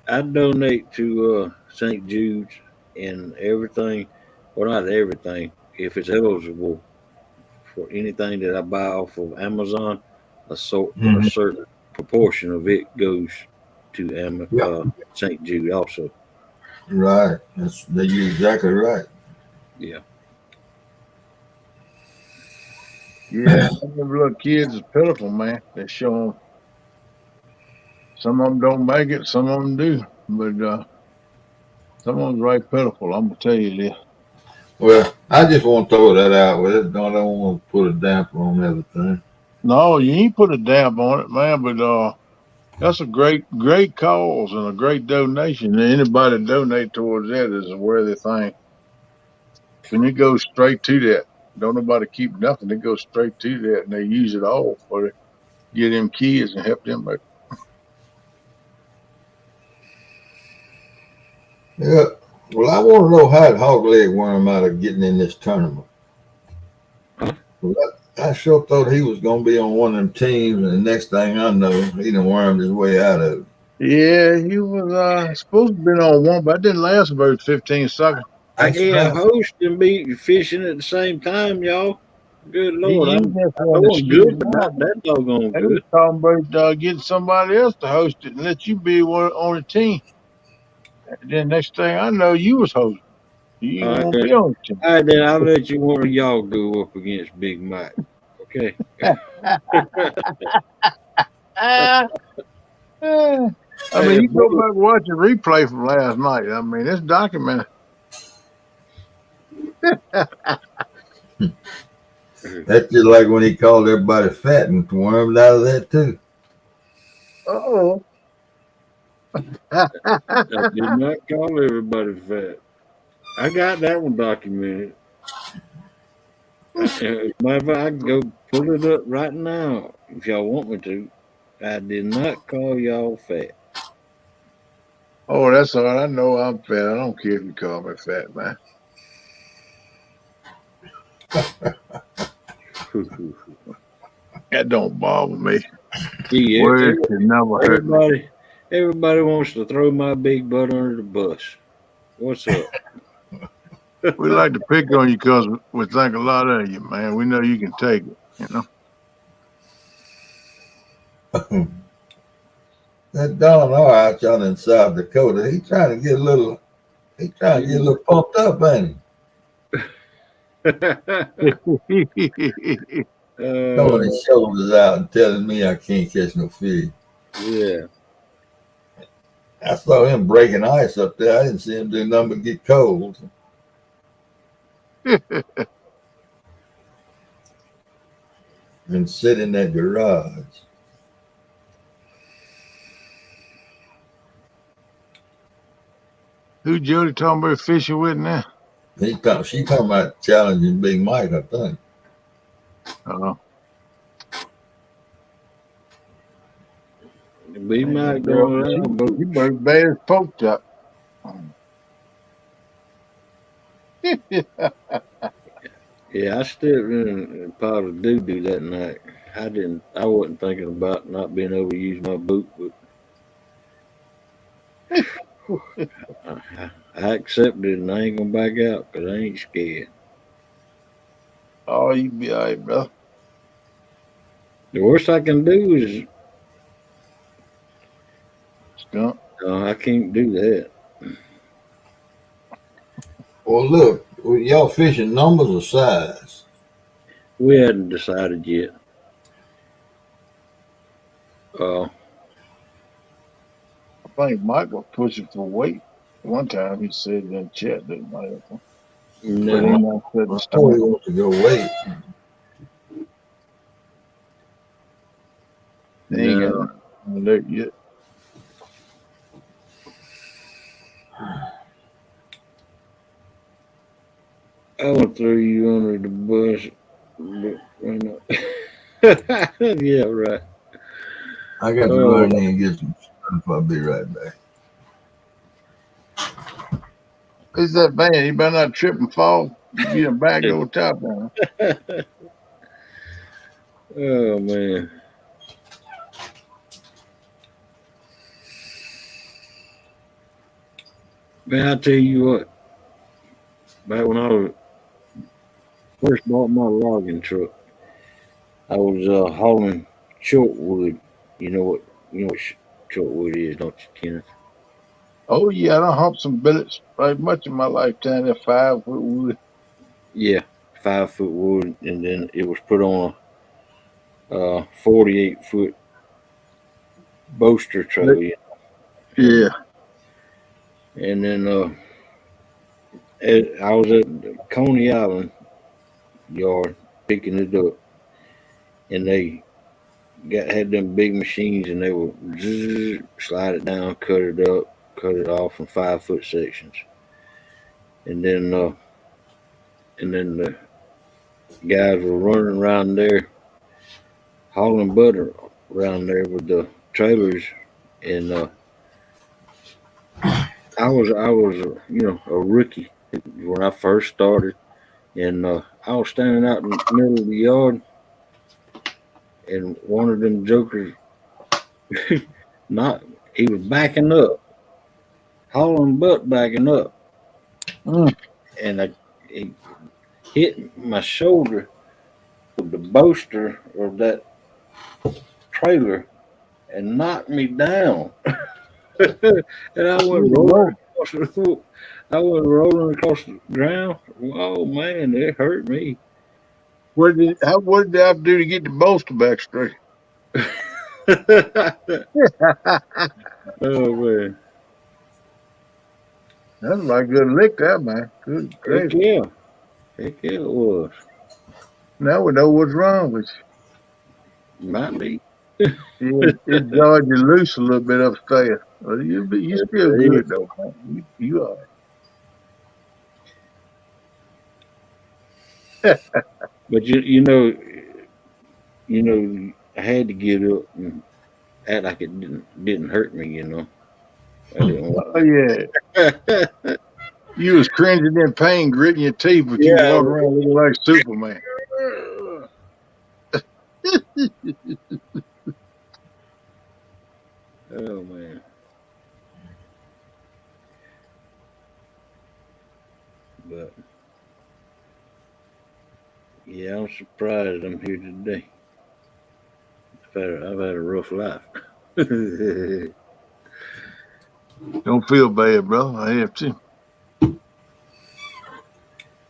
I donate to St. Jude's and everything. Well, not everything. If it's eligible for anything that I buy off of Amazon, a Mhm. certain proportion of it goes to Yeah, St. Jude also. right. You're exactly right. Yeah. Yeah, some of them little kids is pitiful, man. They show them. Some of them don't make it, some of them do. But some of them's right pitiful. I'm gonna tell you this. Well, I just want to throw that out with it. Don't want to put a damper on everything. No, you ain't put a damp on it, man. But that's a great cause and a great donation. And anybody that donate towards that is a worthy thing. And it goes straight to that. Don't nobody keep nothing. It goes straight to that, and they use it all for to get them kids and help them. Yeah. Well, I want to know how the hog leg worm out of getting in this tournament. Huh? Well, I sure thought he was going to be on one of them teams, and the next thing I know, he done wormed his way out of it. Yeah, he was supposed to be on one, but it didn't last about 15 seconds. I That's can't right. host and be fishing at the same time, y'all. Good He Lord, used that I for an know I'm excuse good, but now. not that doggone They was good. talking about getting somebody else to host it and let you be one on the team. And then next thing I know, you was hosting. You All ain't gonna right, be on the team. all right, then I'll let you one of y'all go up against Big Mike. Okay. Ah, ah. I Hey, mean, the you go boy, back and watch the replay from last night. I mean, it's documented. That's just like when he called everybody fat and wormed out of that, too. Oh. I did not call everybody fat. I got that one documented. Matter of fact, I can go pull it up right now if y'all want me to. I did not call y'all fat. Oh, that's all right. I know I'm fat. I don't care if you call me fat, man. That don't bother me. Yeah, Words can never hurt me. everybody wants to throw my big butt under the bus. What's up? We like to pick on you because we think a lot of you, man. We know you can take it, you know. That Don R out y'all in South Dakota, he trying to get a little pumped up, ain't he? Throwing his shoulders out and telling me I can't catch no fish. Yeah. I saw him breaking ice up there. I didn't see him do nothing but get cold. And sit in that garage. Who Jody talking about fishing with now? She talking about challenging Big Mike, I think. Big Mike doing that. You better bad as pork chop. Yeah, I stepped in and probably do that night. I wasn't thinking about not being able to use my boot, but I accepted it and I ain't gonna back out because I ain't scared. Oh, you be all right, bro. The worst I can do is Skunk. I can't do that. Well, look, y'all fishing numbers or size? We hadn't decided yet. I think Mike was pushing for weight. One time he said in chat that might have. But he No, not set in I know he stone. wants to go wait. They ain't got no. nothing on there yet. I won't throw you under the bus, but why not? Yeah, right. I got to run in there and get some stuff. I'll be right back. It's that van. He better not trip and fall. You get him back over top on him. Oh man. Man, I tell you what, back when I first bought my logging truck, I was hauling short wood. You know what short wood is, don't you, Kenneth? Oh yeah, I done humped some billets right much in my lifetime. That 5-foot wood. Yeah, 5 foot wood, and then it was put on a 48 foot boaster trailer. Yeah. And then I was at Coney Island yard picking it up, and they had them big machines, and they would slide it down, cut it up, cut it off in 5 foot sections, and then the guys were running around there hauling butter around there with the trailers, and I was a rookie when I first started, and I was standing out in the middle of the yard, and one of them jokers, not he was backing up, hauling butt backing up, Mm. and he hit my shoulder with the boaster of that trailer and knocked me down. And I went rolling across the I went rolling across the ground. Oh man, it hurt me. What did they have to do to get the bolster back straight? Oh man. That's like a good lick, that man. Good Heck gracious. yeah. Heck yeah it was. Now we know what's wrong with Might be. you. It jarred you loose a little bit upstairs. Well, you still good though, man. You are. But I had to get up and act like it didn't hurt me, I didn't want Oh yeah. You was cringing in pain, gritting your teeth, but you Yeah. walk around looking like Superman. Oh man. But yeah, I'm surprised I'm here today. I've had a rough life. Don't feel bad, bro. I have to.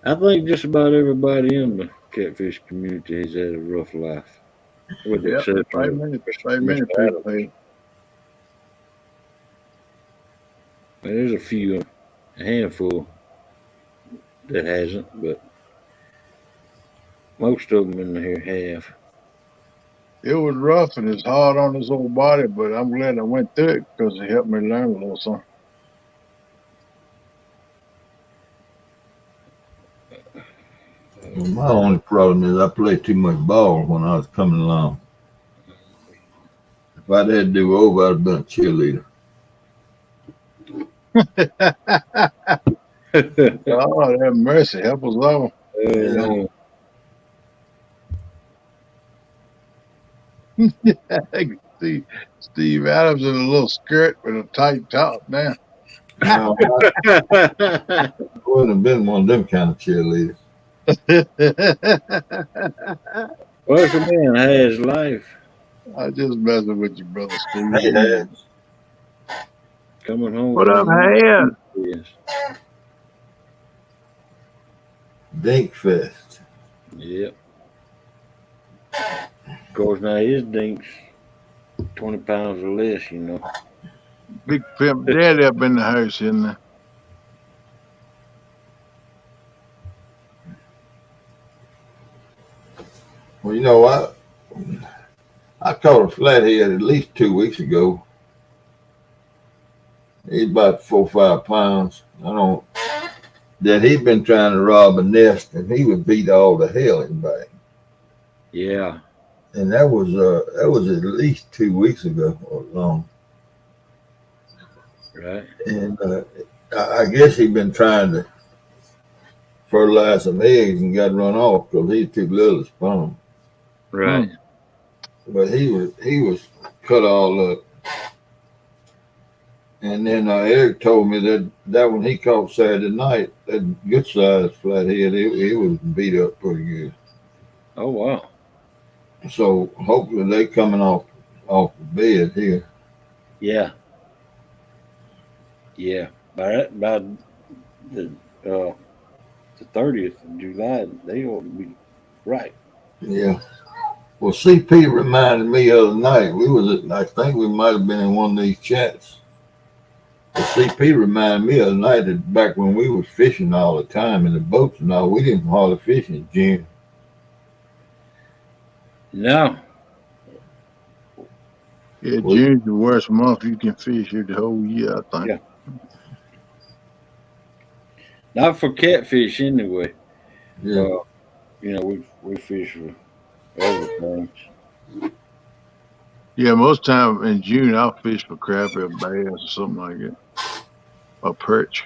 I think just about everybody in the catfish community has had a rough life, with the Yep. exception Right of many, right Mr. many people Adams. have. There's a few, a handful that hasn't, but most of them in here have. It was rough and it's hard on his old body, but I'm glad I went through it because it helped me learn a little something. Well, my only problem is I played too much ball when I was coming along. If I'd had to do over, I'd have been a cheerleader. God have mercy, help us all. Yeah. Steve, Steve Adams in a little skirt with a tight top now. No, I wouldn't have been one of them kind of cheerleaders. Welcome in, has life I just messing with you, brother Steve. Hey, Hans. coming home What from up, the Hand? yes. Dinkfest. Yep. Of course, now his dinks 20 pounds or less, you know. Big Pimp Daddy up in the house, isn't there? Well, you know what? I caught a flathead at least 2 weeks ago. He's about 4 or 5 pounds. I don't. That he'd been trying to rob a nest, and he would beat all the hell in back. Yeah. And that was at least 2 weeks ago or long. Right. And I guess he'd been trying to fertilize some eggs and got run off because he's too little to spawn. Right. But he was cut all up. And then Eric told me that when he caught Saturday night, that good sized flathead, it was beat up pretty good. Oh wow. So hopefully they coming off the bed here. Yeah. Yeah. By the uh the 30th of July, they ought to be right. Yeah. Well, CP reminded me the other night. I think we might have been in one of these chats. But CP reminded me the other night that back when we was fishing all the time in the boats and all, we didn't hardly fish in June. No. Yeah, June's the worst month you can fish here the whole year, I think. Yeah. Not for catfish anyway. Yeah. You know, we fish for other things. Yeah, most time in June I'll fish for crappie or bass or something like that. Or perch.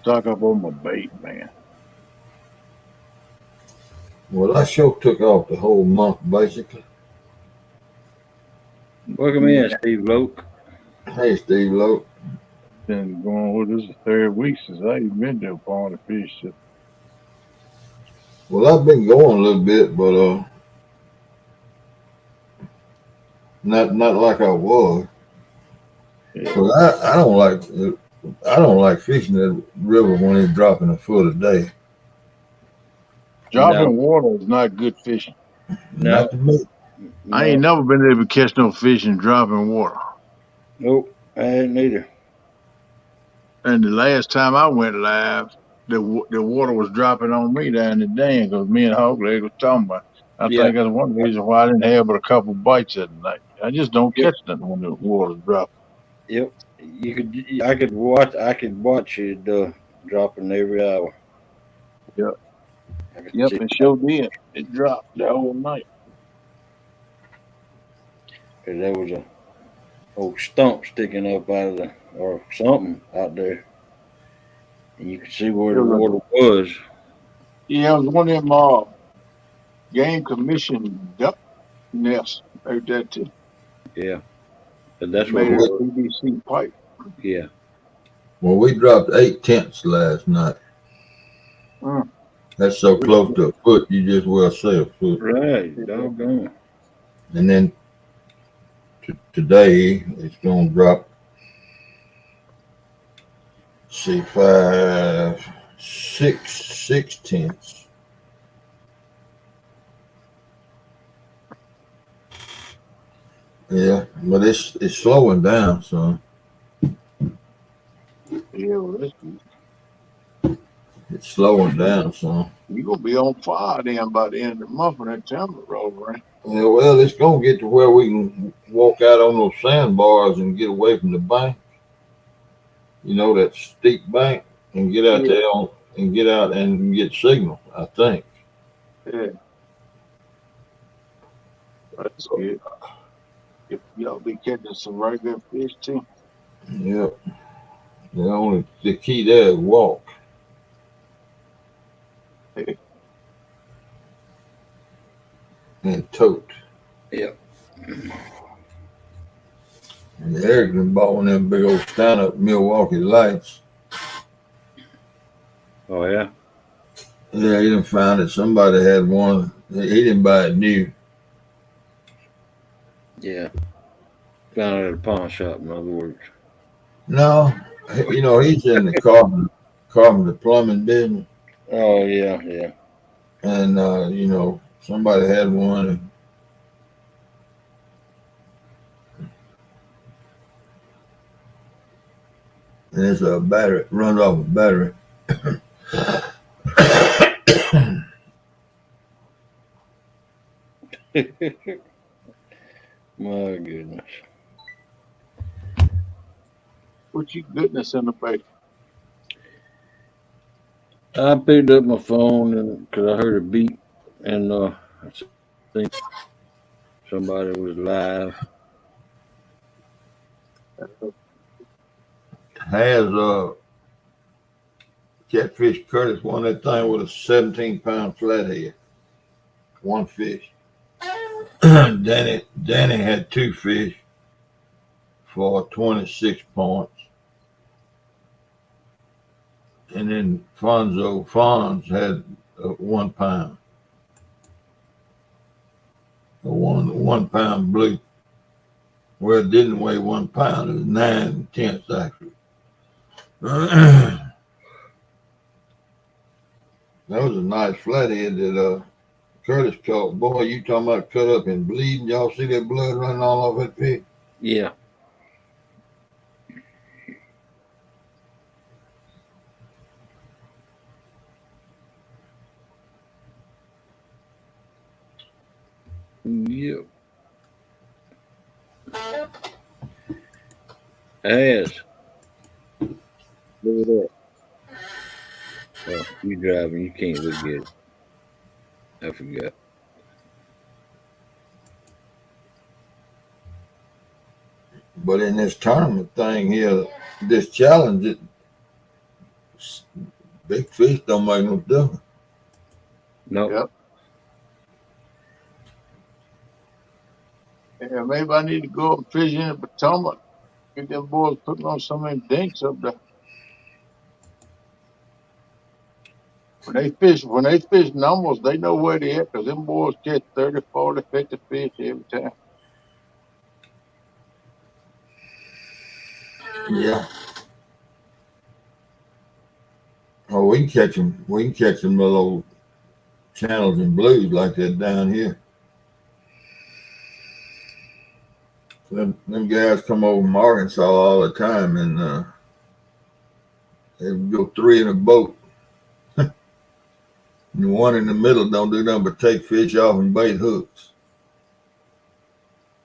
Stock up on my bait, man. Well, I sure took off the whole month basically. Welcome in, Steve Loke. Hey, Steve Lowe. Been going with this is the third week since I even been to a pond to fish. So Well, I've been going a little bit, but not like I was. yeah. Well, I don't like fishing the river when it's dropping a foot a day. No. Dropping water is not good fishing. No. Not to me. I No. ain't never been able to catch no fish in dropping water. Nope. I ain't either. And the last time I went live, the water was dropping on me down the dam because me and Hogleg was talking about it. I Yeah. think that's one reason why I didn't have but a couple bites that night. I just don't Yep. catch nothing when the water's dropping. Yep. I could watch it dropping every hour. Yep. I could Yep, see. it sure did. It dropped the whole night. Cause there was old stump sticking up out of the or something out there, and you could see where the water was. Yeah, it was one of them game commission duck nests out there too. Yeah, but It that's what made it a was. PVC pipe. Yeah, Well, we dropped 8 tents last night. Mm. That's so close to a foot, you just well say a foot. right. Doggone. And then today it's going to drop, see, 6 tents. Yeah, but it's slowing down, so Yeah, well, that's good. it's slowing down, so. You gonna be on fire then by the end of the month when that timber roll around. Yeah, well, it's gonna get to where we can walk out on those sandbars and get away from the bank. You know, that steep bank, and get out Yeah, there and get out and get signal. I think. yeah, that's good. If y'all be catching some regular fish too. Yeah. The key there is walk Hey, and tote. Yeah. And Eric done bought one of them big old stand up Milwaukee lights. Oh yeah. Yeah, he done found that somebody had one. He didn't buy it new. Yeah. Found it at a pawn shop. In other words. No, he's in the carpenter plumbing business. Oh yeah. Yeah. And somebody had one, and it's a battery. It runs off a battery. My goodness. put your goodness in the face. I picked up my phone and because I heard a beep, and I think somebody was live. Has Catfish Curtis won that thing with a 17-pound flathead. One fish. Danny had 2 fish for 26 points. And then Fonz had 1 pound. A 1 pound blue. Well, it didn't weigh 1 pound. It was 9/10 actually. That was a nice flathead that Curtis caught. Boy, you talking about cut up and bleeding. Y'all see that blood running all over that fish? Yeah. Yep. As. Look at that. Oh, you driving, you can't look at it. I forgot. But in this tournament thing here, this challenge, big fish don't make no difference. No. Yep. Yeah, maybe I need to go up and fish in the Potomac. Get them boys putting on some of them dinks up there. When they fish numbers, they know where they at because them boys catch 30, 40, 50 fish every time. Yeah. Oh, we can catch them. We can catch them little old channels and blues like that down here. Them guys come over from Arkansas all the time, and they go 3 in a boat. And the one in the middle don't do nothing but take fish off and bait hooks.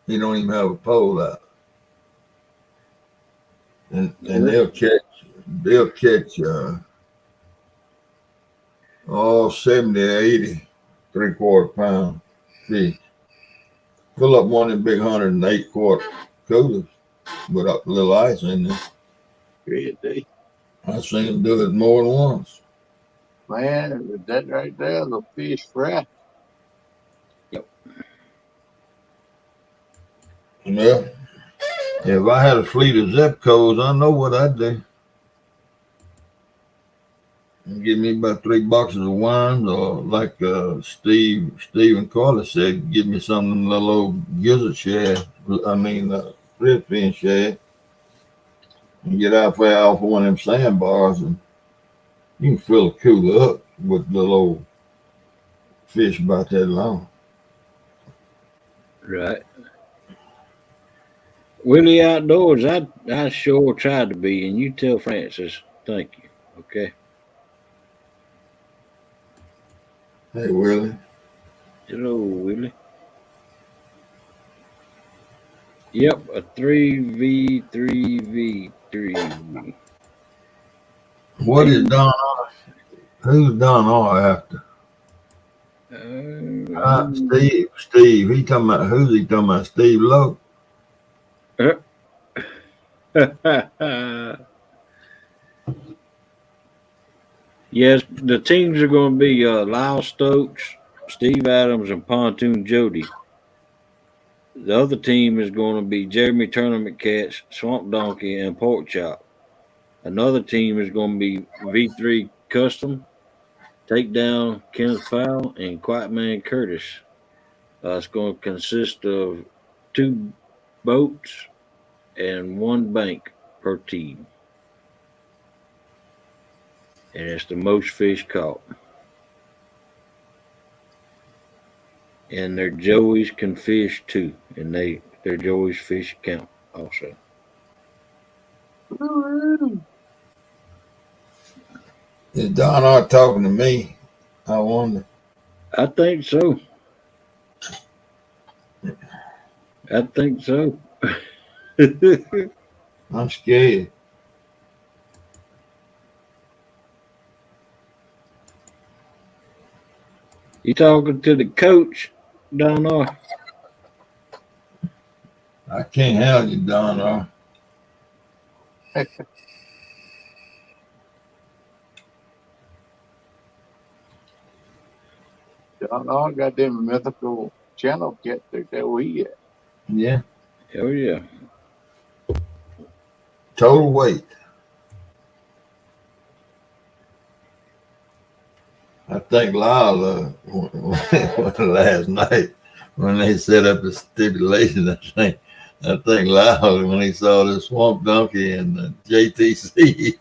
He don't even have a pole out. And they'll catch all 70 or 80 3/4 pound fish. Fill up one of them big 108 quart coolers. with a little ice in there. Really? I've seen them do it more than once. Man, that right there is a fish fry. Well, if I had a fleet of Zepcos, I know what I'd do. Give me about 3 boxes of wines, or like Stephen Carter said, give me some of them little old gizzard shad. Redfin shad, and get out there off one of them sandbars, and you can fill a cooler up with little old fish about that long. Right. Willie Outdoors, I sure tried to be, and you tell Francis, thank you. Okay. Hey, Willie. Hello, Willie. Yep, a 3V, 3V, 3V. What is Don R? Who's Don R after? Steve. He talking about, who's he talking about? Steve Lowe? Yes, the teams are going to be Lyle Stokes, Steve Adams, and Pontoon Jody. The other team is going to be Jeremy Tournament Cats, Swamp Donkey, and Pork Chop. Another team is going to be V3 Custom, Takedown, Kenneth Powell, and Quiet Man Curtis. It's going to consist of 2 boats and 1 bank per team. And it's the most fish caught. And their Joeys can fish too. And their Joeys fish count also. Is Don R talking to me? I wonder. I think so. I think so. I'm scared. You talking to the coach, Don R? I can't help you, Don R. Y'all got them mythical channel cat there where he at. Yeah. Oh yeah. Total weight. I think Lyle, last night when they set up the stipulation, I think Lyle, when he saw the Swamp Donkey and the JTC,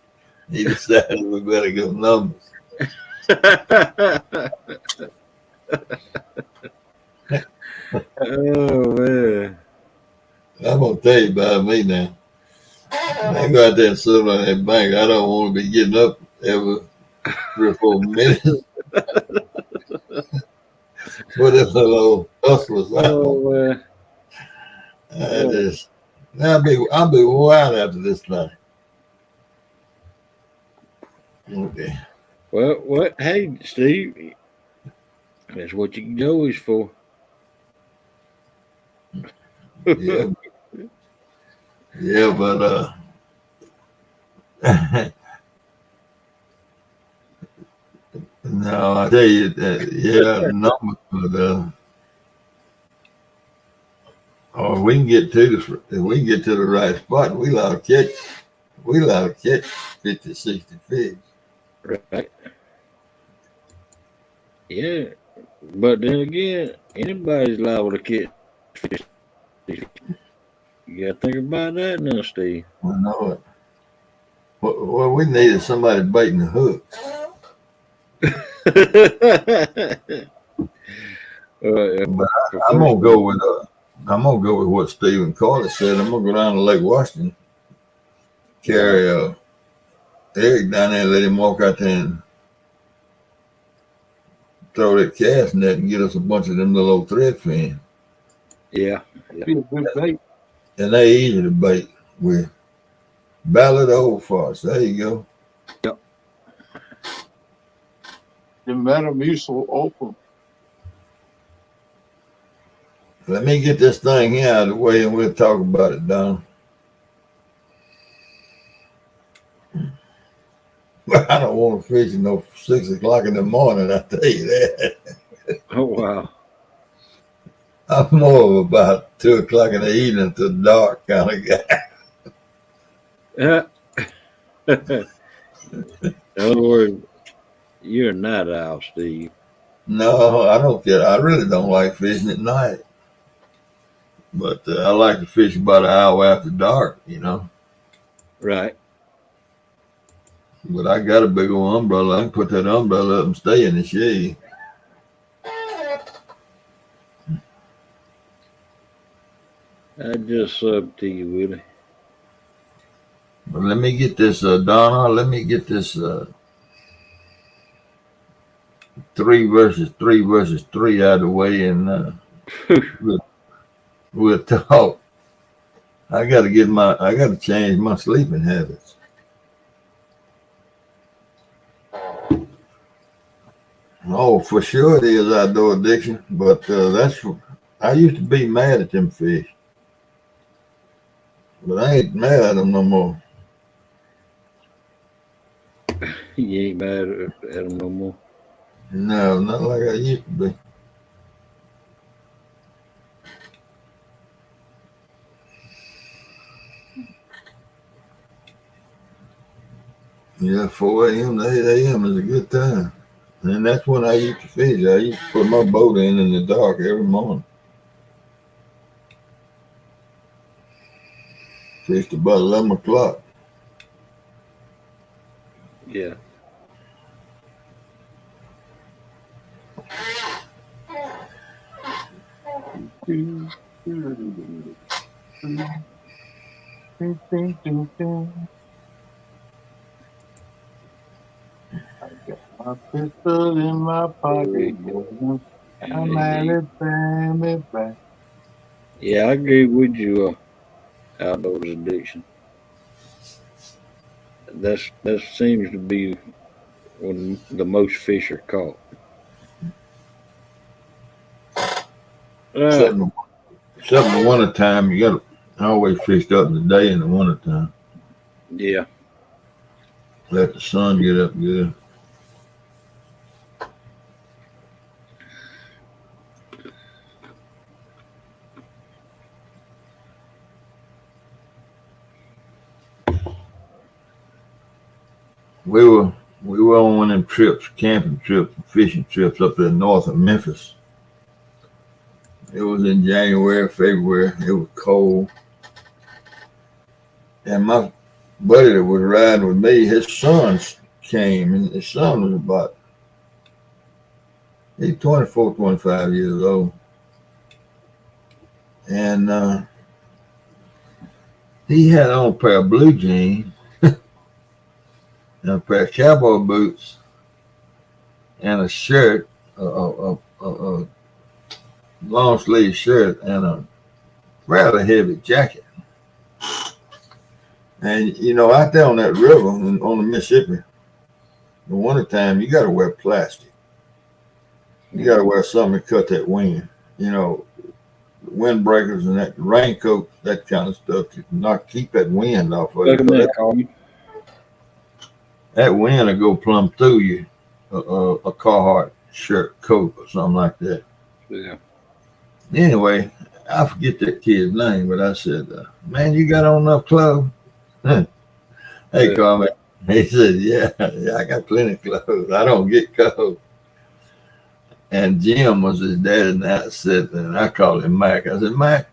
he decided we better go numbers. Oh man. I'm gonna tell you about me now. I go out there and sit on that bank. I don't want to be getting up every 3 or 4 minutes. What if the little hustlers out? Oh man. I'll be wild after this night. Okay. Well, what? Hey, Steve, that's what you can always for. Yeah. Yeah, but no, I tell you that, yeah, the numbers, but or we can get to the right spot, we allowed to catch 50, 60 fish. Right. Yeah. But then again, anybody's liable to catch fish. You gotta think about that now, Steve. I know it. What we need is somebody baiting the hook. But I'm gonna go with what Stephen Carter said. I'm gonna go down to Lake Washington, carry Eric down there, and let him walk out there and throw that cast net and get us a bunch of them little old thread fins. Yeah. Be a good bait. And they easy to bait with. Ballard Old Farts. There you go. Yep. The Metamucil open. Let me get this thing here out of the way and we'll talk about it, Don. I don't want to fish at no 6 o'clock in the morning, I tell you that. Oh wow. I'm more of about 2 o'clock in the evening to dark kind of guy. In other words, you're a night owl, Steve. No, I don't care. I really don't like fishing at night. But I like to fish about an hour after dark, you know. Right. But I got a big old umbrella. I can put that umbrella up and stay in the shade. I just sub to you, Willie. But let me get this, Donna. Let me get this 3 versus 3 out of the way, and we'll talk. I got to change my sleeping habits. Oh, for sure it is outdoor addiction, but I used to be mad at them fish, but I ain't mad at them no more. You ain't mad at them no more. No, not like I used to be. Yeah, 4 a.m. to 8 a.m. is a good time. And that's when I used to fish. I used to put my boat in the dark every morning. Fished about 11 o'clock. Yeah. My pistol in my pocket. I'm at it, back. Yeah, I agree with you. Outdoors addiction. That seems to be when the most fish are caught. Except in the wintertime, you got to always fish up in the day in the wintertime. Yeah. Let the sun get up good. We were on one of them trips, camping trips, fishing trips up there north of Memphis. It was in January, February. It was cold. And my buddy that was riding with me, his son came, and his son was about, he's 24, 25 years old. And he had on a pair of blue jeans and a pair of cowboy boots and a shirt, a long sleeve shirt, and a rather heavy jacket. And you know, out there on that river on the Mississippi, in the wintertime, you got to wear plastic. You got to wear something to cut that wind. You know, windbreakers and that raincoat, that kind of stuff to not keep that wind off of Look at you. that, Colin. That wind will go plumb through you, a Carhartt shirt, coat, or something like that. Yeah. Anyway, I forget that kid's name, but I said, man, you got on enough clothes? Hey, Yeah. Carmen. He said, yeah, I got plenty of clothes. I don't get cold. And Jim was his dad, and I said, and I called him Mac. I said, Mac,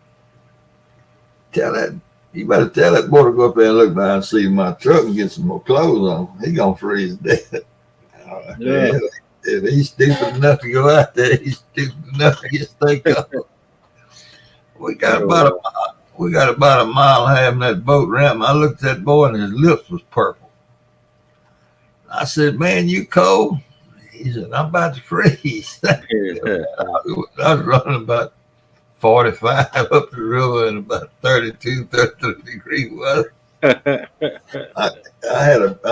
you better tell that boy to go up there and look behind and see my truck and get some more clothes on. He gonna freeze to death. Yeah. If he's stupid enough to go out there, he's stupid enough to get stay cold. We got about a mile and a half in that boat ramp. I looked at that boy and his lips was purple. I said, man, you cold? He said, I'm about to freeze. I was running about 45 up the river in about 32, 33 degree weather. I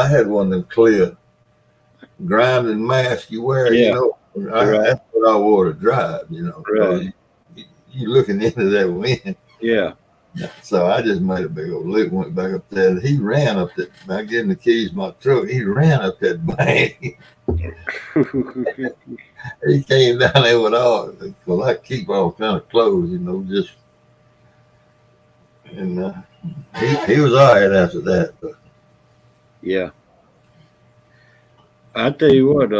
had one of them clear grinding masks you wear, Yeah. you know. That's what I wore to drive, you know. Right. You looking into that wind. Yeah. So I just made a big old lick, went back up there. He ran up that. I gave him the keys to my truck. He ran up that bank. He came down there with all, because I keep all kind of clothes, just, and he was all right after that. But Yeah. I tell you what,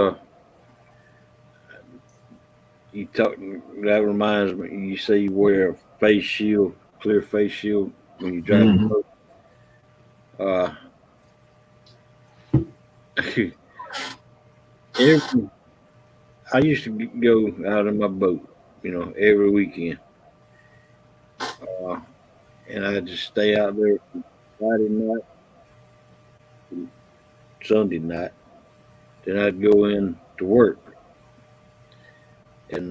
you talk that reminds me. You say you wear a face shield, clear face shield when you drive the boat. Every I used to go out in my boat, every weekend, uh, and I just stay out there from Friday night to Sunday night. Then I'd go in to work, and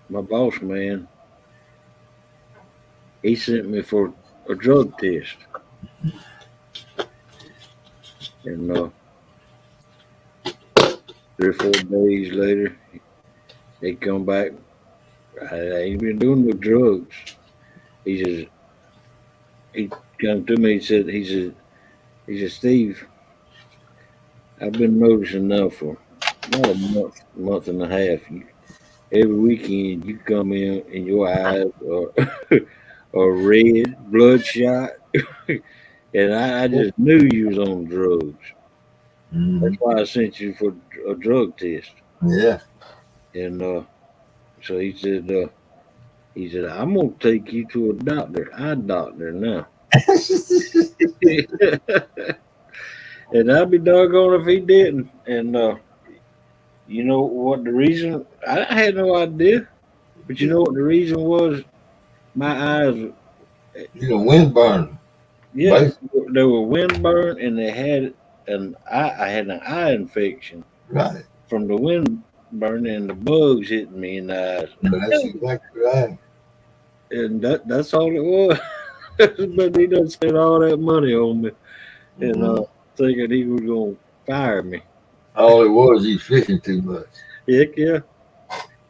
my boss man, he sent me for a drug test, and 3 or 4 days later, they come back. I ain't been doing no drugs. He says he come to me. He said, Steve, I've been noticing now for about a month and a half. Every weekend you come in and your eyes are red, bloodshot, and I just knew you was on drugs. That's why I sent you for a drug test. yeah, And so he said, I'm gonna take you to a doctor, eye doctor now. And I'd be doggone if he didn't. And you know what the reason? I had no idea, but you know what the reason was? My eyes, wind burn, yeah, basically, they were windburned, and they had I had an eye infection right? from the wind burning and the bugs hitting me in the That's eyes, exactly right. and that's all it was. But he done spent all that money on me, and Mhm. thinking he was gonna fire me. All it was, he's fishing too much. Heck yeah,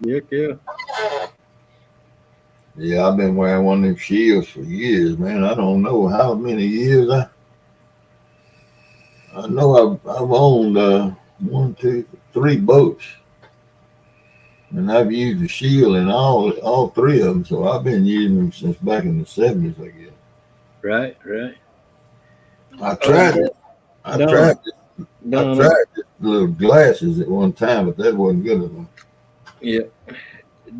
heck yeah. Yeah, I've been wearing one of them shields for years, man. I don't know how many years. I know I've owned one, two, three boats, and I've used the shield in all three of them. So I've been using them since back in the '70s, I guess. Right, right. I tried it. I Don, tried it. I Don, tried the little glasses at one time, but that wasn't good enough. yeah,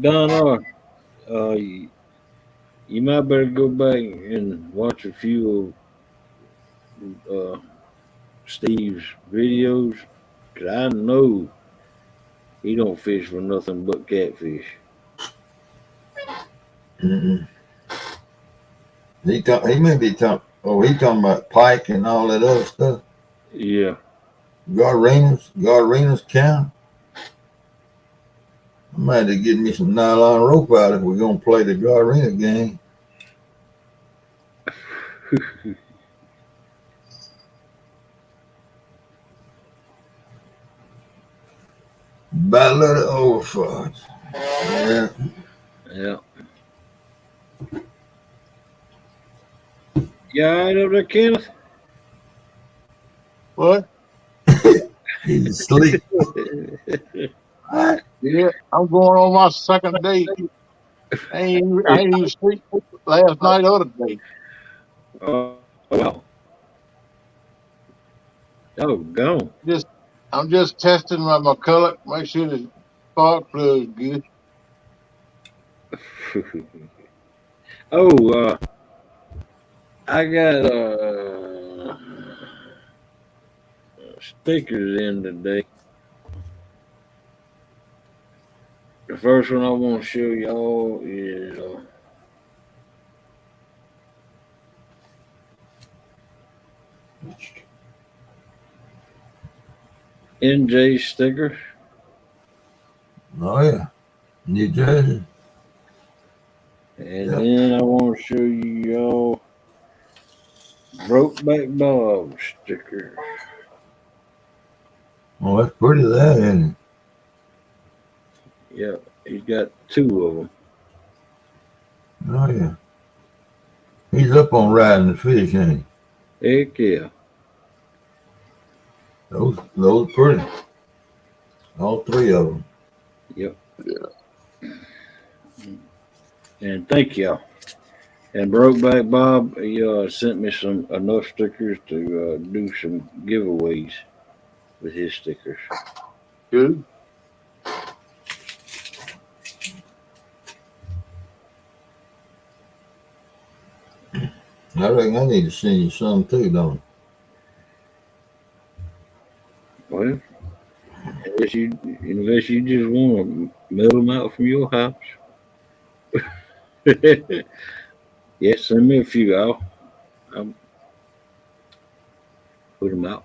Don you might better go back and watch a few of Steve's videos, 'cause I know he don't fish for nothing but catfish. Mm-mm. He may be talking. Oh, he talking about pike and all that other stuff. Yeah. Garrinas count. I might have to get me some nylon rope out if we're gonna play the Garrina game. Battle of the Old Forts. Yeah. Yeah. Yeah, I know that, Kenneth. What? He's asleep. What? Yeah, I'm going on my second day. I ain't even sleep last night or today. Wow. Oh, gone. Just I'm just testing my color, make sure the spark plug is good. Oh, I got stickers in today. The first one I want to show y'all is NJ sticker. Oh yeah. New Jersey. And Yeah. then I want to show y'all Brokeback Bob stickers. Oh, that's pretty there, isn't it? Yeah, he's got two of them. Oh yeah. He's up on riding the fish, ain't he? Heck yeah. Those are pretty. All three of them. Yep. Yeah. And thank y'all. And Brokeback Bob, he sent me enough stickers to do some giveaways with his stickers. Good. I reckon I need to send you some too, don't I? Well, unless you just want to mail them out from your house. Yes, send me a few. I'll put them out.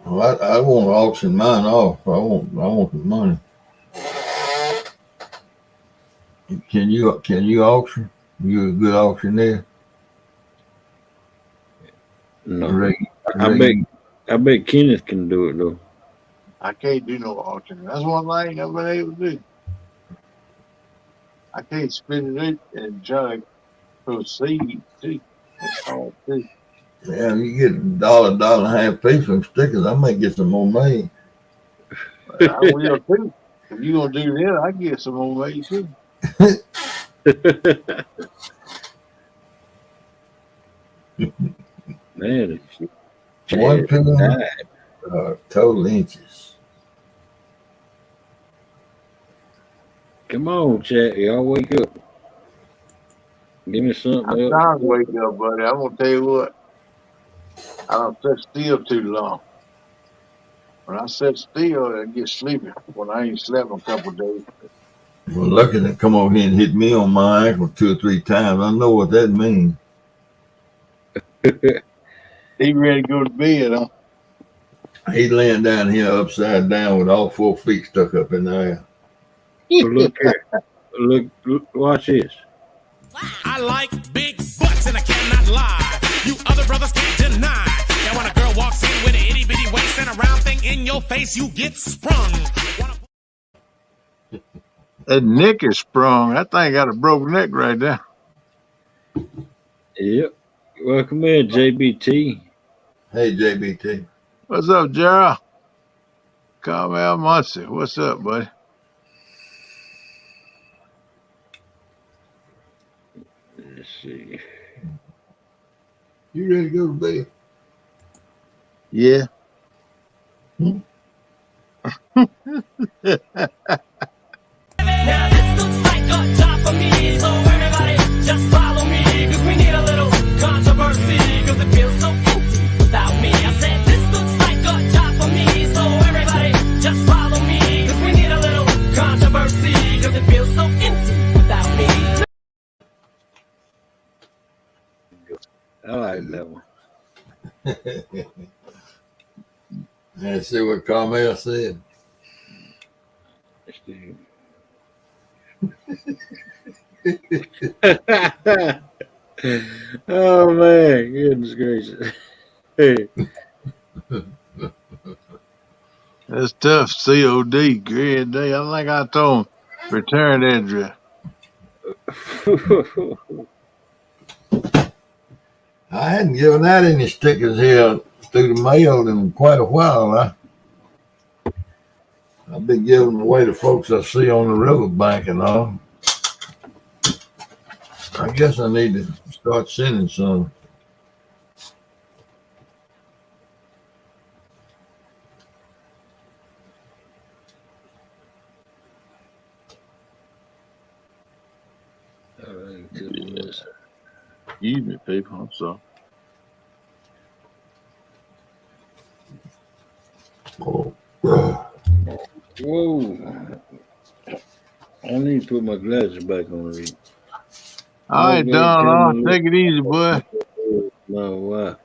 Well, I want to auction mine off. I want the money. Can you auction? You a good auctioneer? No, I bet Kenneth can do it though. I can't do no auction. That's one thing I've been able to do. I can't spin it and try to proceed too. That's hard too. Yeah, you get $1, $1.50 piece from stickers. I might get some more made. But I will too. If you gonna do that, I get some more made too. Man, One penny, total inches. Come on, chat. Y'all wake up. Give me something I'm else. trying to wake up, buddy. I'm gonna tell you what. I don't sit still too long. When I sit still, I get sleepy. When I ain't slept in a couple of days. Well, lucky to come over here and hit me on my ankle 2 or 3 times. I know what that means. He ready to go to bed, huh? He's laying down here upside down with all 4 feet stuck up in the air. Look here. Look, watch this. I like big butts and I cannot lie. You other brothers can't deny. Now when a girl walks in with an itty bitty waist and a round thing in your face, you get sprung. That neck is sprung. That thing got a broken neck right there. Yep. Welcome in, JBT. Hey, JBT. What's up, Gerald? Carmel Muncie. What's up, buddy? Let's see. You ready to go to bed? Yeah. Now this looks like a job for me, so everybody just follow me, cause we need a little controversy, cause it feels so empty without me. I said this looks like a job for me, so everybody just follow me, cause we need a little controversy, cause it feels so empty without me. I like that one. Let's see what Carmel said. Let's do. Oh man, goodness gracious. Hey. That's tough. COD, great day. I think I told him return address. I hadn't given out any stickers here through the mail in quite a while. I've been giving them away to folks I see on the riverbank and all. I guess I need to start sending some. All right, goodness. Excuse me, people. I'm sorry. Whoa. I need to put my glasses back on to read. All right, Don. Take it easy, boy. No, why?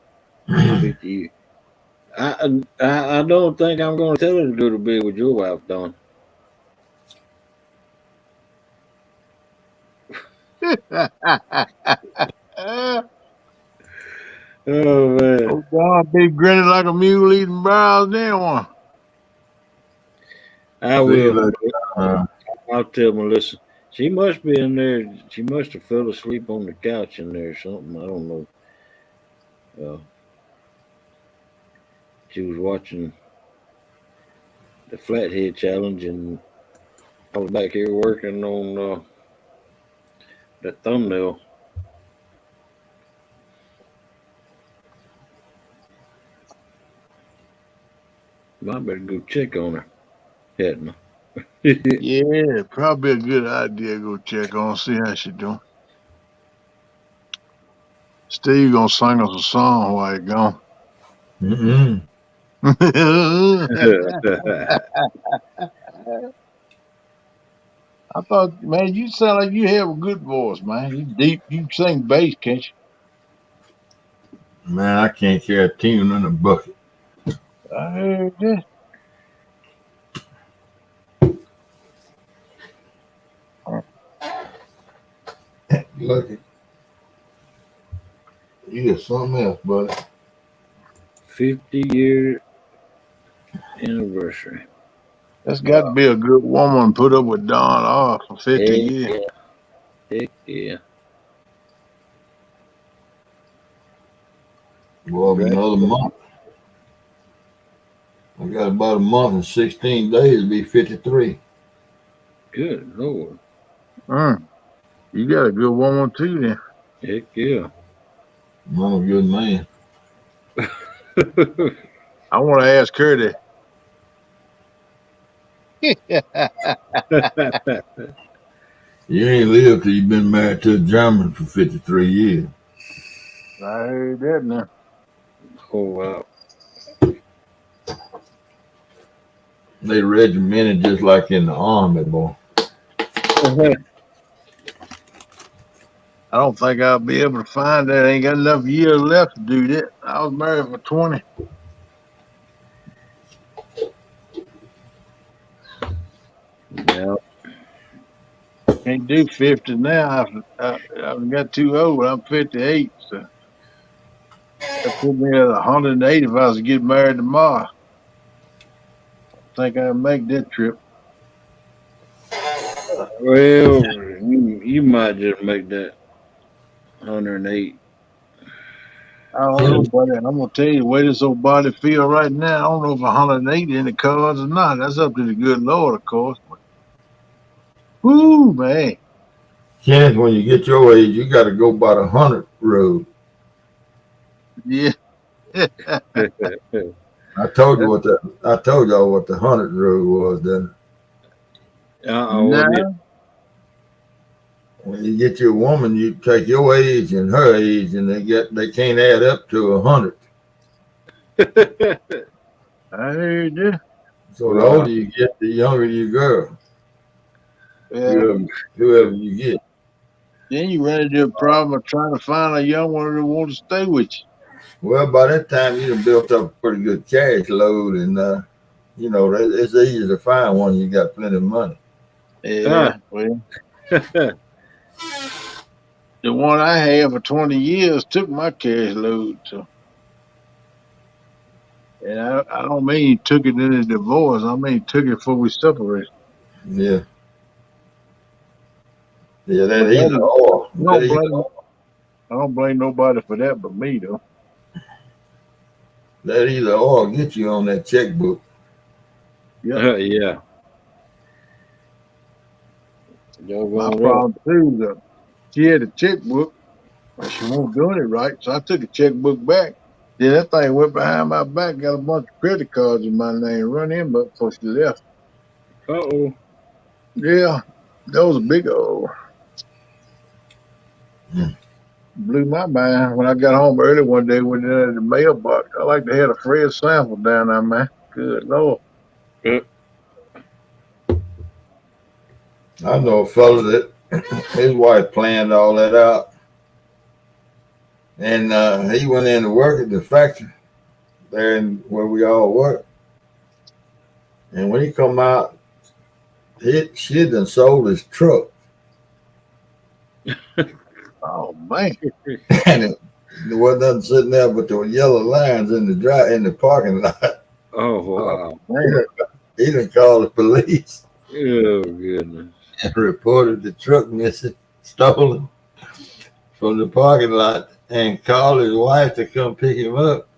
I don't think I'm going to tell her to go to bed with your wife, Don. Oh man! Oh God, be grinning like a mule eating browse. Then one. I will. I'll tell Melissa. She must be in there. She must have fell asleep on the couch in there or something. I don't know. She was watching the Flathead Challenge, and I was back here working on that thumbnail. I better go check on her, hadn't I? Yeah, probably a good idea to go check on, see how she doing. Steve gonna sing us a song while you gone. Mm-mm. I thought, man, you sound like you have a good voice, man. You deep, you sing bass, can't Man, I can't carry a tune in a bucket. you? I heard that. Look, you got something else, buddy. 50-year anniversary. That's got to be a good woman put up with Don R for 50 Heck years. yeah. Heck yeah. Well, another month. I got about a month and 16 days to be 53. Good Lord. You got a good woman too, then. Heck yeah. I'm a good man. I want to ask her that. You ain't lived till you've been married to a German for 53 years. I heard that now. Oh, wow. They regimented just like in the army, boy. I don't think I'll be able to find that. I ain't got enough years left to do that. I was married for 20. Yeah. Can't do 50 now. I've got too old. I'm 58, so that put me at 108 if I was to get married tomorrow. I think I'd make that trip. Well, you might just make that 108. I don't know, buddy. I'm gonna tell you the way this old body feel right now. I don't know if 180 in the cards or not. That's up to the good Lord, of course. But, whoo, man. Kenneth, when you get your age, you got to go by the 100 road. Yeah. I told y'all what the 100 road was. Then Nah. when you get your woman, you take your age and her age, and they can't add up to 100. I heard that. So the older you get, the younger you go. Yeah. Whoever you get. Then you run into a problem of trying to find a young one that wants to stay with you. Well, by that time, you done built up a pretty good cash load, and it's easy to find one. You got plenty of money. Yeah, well, the one I had for 20 years took my cash load. So, and I don't mean he took it in a divorce. I mean he took it before we separated. Yeah. Yeah, that either or. I don't blame nobody for that but me, though. That either or get you on that checkbook. Yeah. My problem too is she had a checkbook, but she wasn't doing it right. So I took a checkbook back. Then that thing went behind my back, got a bunch of credit cards in my name, run him up before she left. Uh-oh. Yeah, that was a big old. Blew my mind when I got home early one day, went in the mailbox. I like to have a fresh sample down there, man. Good Lord. I know a fellow that his wife planned all that out. And he went in to work at the factory there where we all work. And when he come out, she had done sold his truck. Oh, man. And there wasn't nothing sitting there but the yellow lines in the parking lot. Oh, wow. Man. He done called the police. Oh, goodness. reported the truck missing, stolen from the parking lot, and called his wife to come pick him up,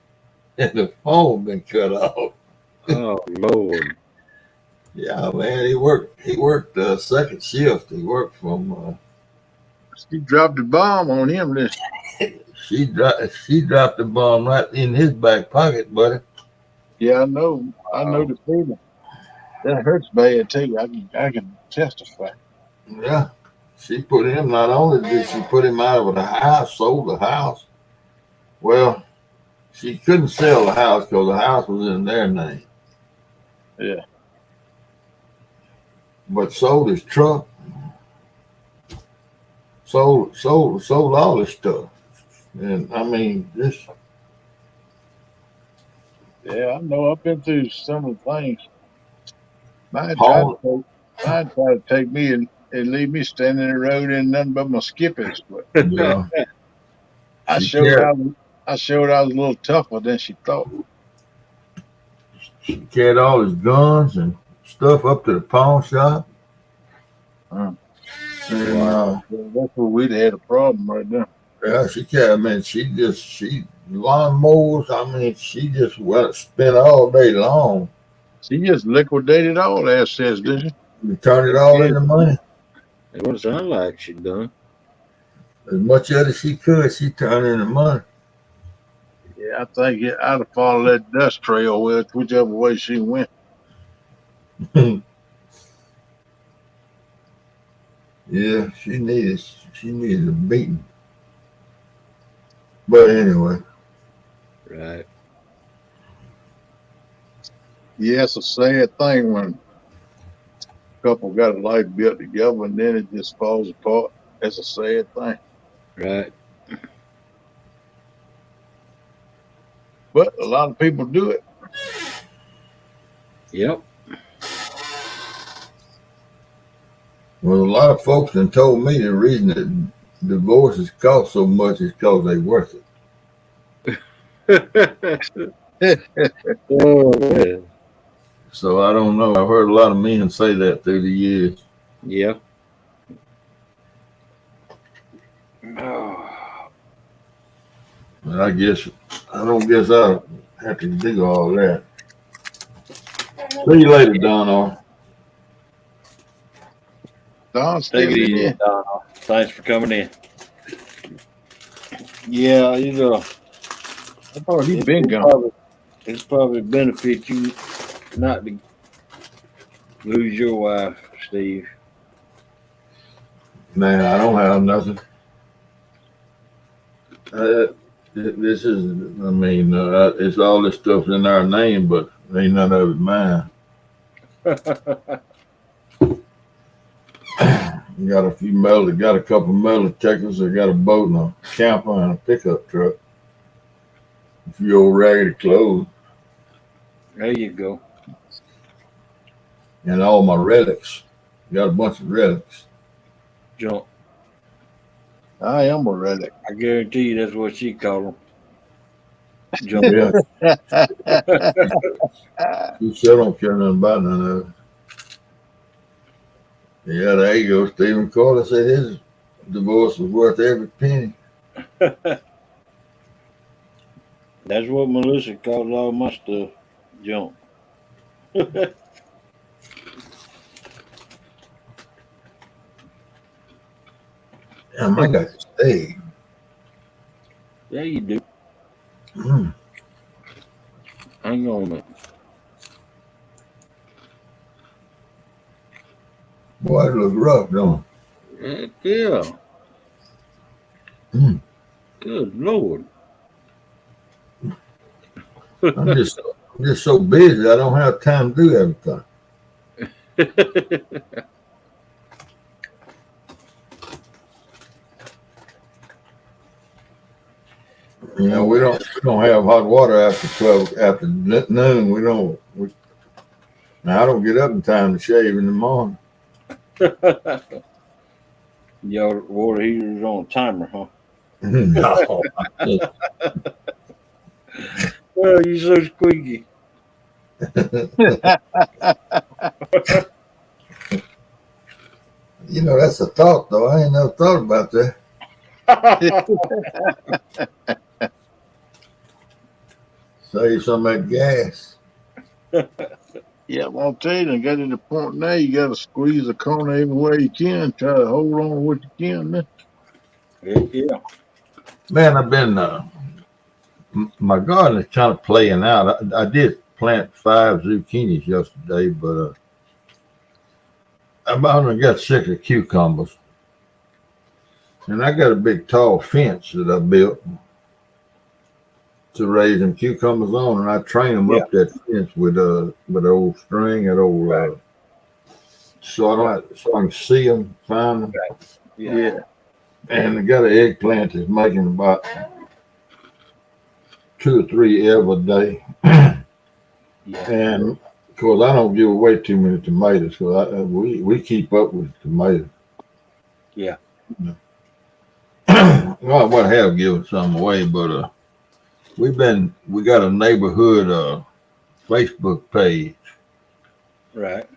and the phone been cut off. Oh Lord. Yeah, man, he worked second shift. He worked from She dropped the bomb on him. Then she dropped the bomb right in his back pocket, buddy. yeah, I know. I know the feeling. That hurts bad too. I can testify. Yeah. She put him, not only did she put him out of the house, sold the house. Well, she couldn't sell the house because the house was in their name. Yeah. But sold his truck, sold all his stuff. And I mean, this Yeah, I know. I've been through some of the things. Mine tried home, to take me and leave me standing in the road in nothing but my skippers. But yeah, I she showed carried I showed I was a little tougher than she thought. she carried all his guns and stuff up to the pawn shop. Mm. And That's where we'd had a problem right there. yeah, she carried. I mean, she lawnmowers. I mean, she just spent all day long. She just liquidated all assets, didn't she? We turned it all Yeah. into money. It would sound like she done. As much of it she could, she turned into money. Yeah, I think I'd have followed that dust trail with whichever way she went. Yeah, she needed a beating. But anyway, Right. Yeah, it's a sad thing when a couple got a life built together and then it just falls apart. That's a sad thing. Right. But a lot of people do it. Yep. well, a lot of folks have told me the reason that divorces cost so much is because they worth it. Oh man. So I don't know. I've heard a lot of men say that through the years. Yeah. Oh. And I don't guess I'll have to do all that. See you later, Don. Don's Take still it in easy, there. Don. Thanks for coming in. Yeah, you know, I thought he'd been gone. It's probably benefit you not to lose your wife, Steve. Man, I don't have nothing. This is, I mean, it's all this stuff's in our name, but ain't none of it mine. Got a couple metal detectors. I got a boat and a camper and a pickup truck. A few old raggedy clothes There you go. and all my relics. Got a bunch of relics. Jump. I am a relic. I guarantee you that's what she called them. Jump. Yeah, she sure don't care nothing about none of it. Yeah, there you go. Stephen Carter said his divorce was worth every penny. That's what Melissa calls all my stuff. Jump. Damn, I got to stay. Yeah, you do. Mm. Hang on a minute. Boy, it looks rough, don't Heck yeah. Mm. Good Lord. it? I'm just so busy. I don't have time to do everything. You know, we don't have hot water after noon. Now I don't get up in time to shave in the morning. Your water heater's on a timer, huh? No. Well, you're so squeaky. You know, that's a thought, though. I ain't never thought about that. Save some of that gas. Yeah, I'll tell you, I got to the point now you got to squeeze a corner everywhere you can, try to hold on to what you can. Man. Yeah. Man, I've been, my garden is kind of playing out. I did plant 5 zucchinis yesterday, but I about got sick of cucumbers. And I got a big tall fence that I built to raise them cucumbers on, and I train them up that fence with old string and old so I can see them, find them. Yeah. And I got an eggplant that's making about 2 or 3 every day. And of course, I don't give away too many tomatoes because we keep up with tomatoes. Yeah. Well, I have given some away, but we got a neighborhood Facebook page. Right.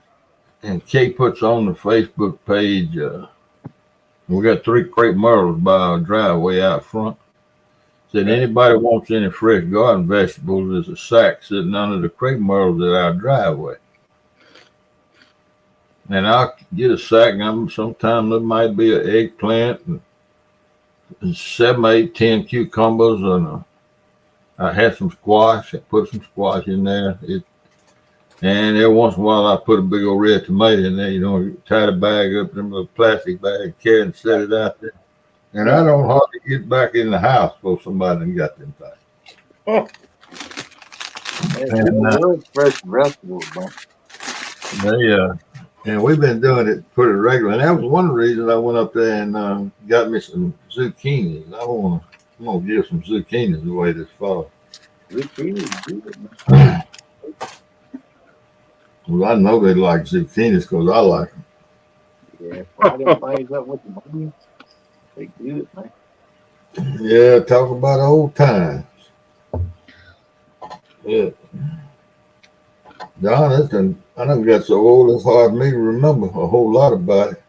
And Kay puts on the Facebook page, we got 3 crepe myrtles by our driveway out front. Said anybody wants any fresh garden vegetables, there's a sack sitting under the crepe myrtles at our driveway. And I'll get a sack, and sometimes there might be an eggplant, and 7, 8, 10 cucumbers, and I had some squash. I put some squash in there. And every once in a while, I put a big old red tomato in there. You know, tie the bag up in a little plastic bag, carry and set it out there. And I don't hardly get back in the house before somebody done got them things. Oh. And fresh vegetables, man. And we've been doing it pretty regular. And that was one reason I went up there and got me some zucchinis. I'm gonna give some zucchinis away this fall. Zucchini good, man. Well, I know they like zucchinis because I like them. Yeah, fry them things up with the onions. They good, man. Yeah, talk about old times. Yeah. John, I done got so old it's hard for me to remember a whole lot about it.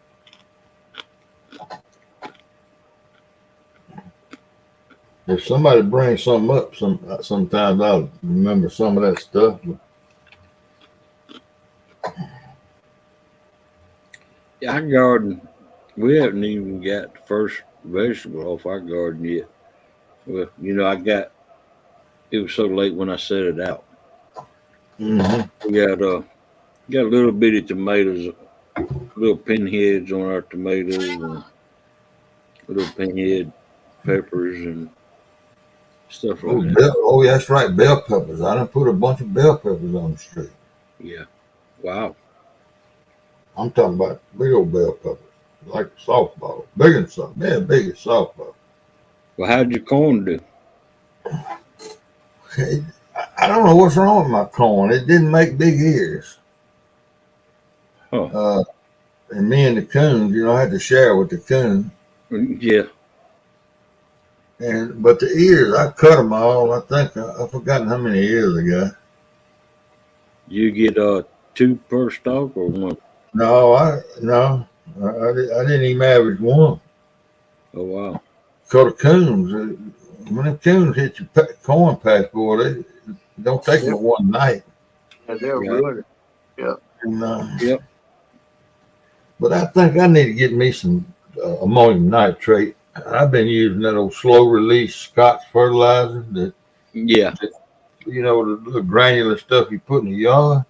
If somebody brings something up, sometimes I'll remember some of that stuff. Yeah, our garden, we haven't even got the first vegetable off our garden yet. Well, you know, it was so late when I set it out. Mm-hmm. We got a little bitty tomatoes, little pinheads on our tomatoes, and little pinhead peppers and stuff like that. That's right, bell peppers. I done put a bunch of bell peppers on the street. Yeah. Wow. I'm talking about big old bell peppers, like a softball, bigger than something. Yeah, big as softball. Well, how'd your corn do? I don't know what's wrong with my corn. It didn't make big ears. Huh. And me and the coons, you know, I had to share with the coon. Yeah. But the ears, I cut them all. I think I've forgotten how many ears I got. You get 2 per stalk or 1? No, I didn't even average 1. Oh wow. So the coons, when the coons hit your corn patch, boy, they don't take them one night. Yeah, they're good. Yeah. And, Yep. But I think I need to get me some ammonium nitrate. I've been using that old slow release Scott's fertilizer that you know, the little granular stuff you put in the yard.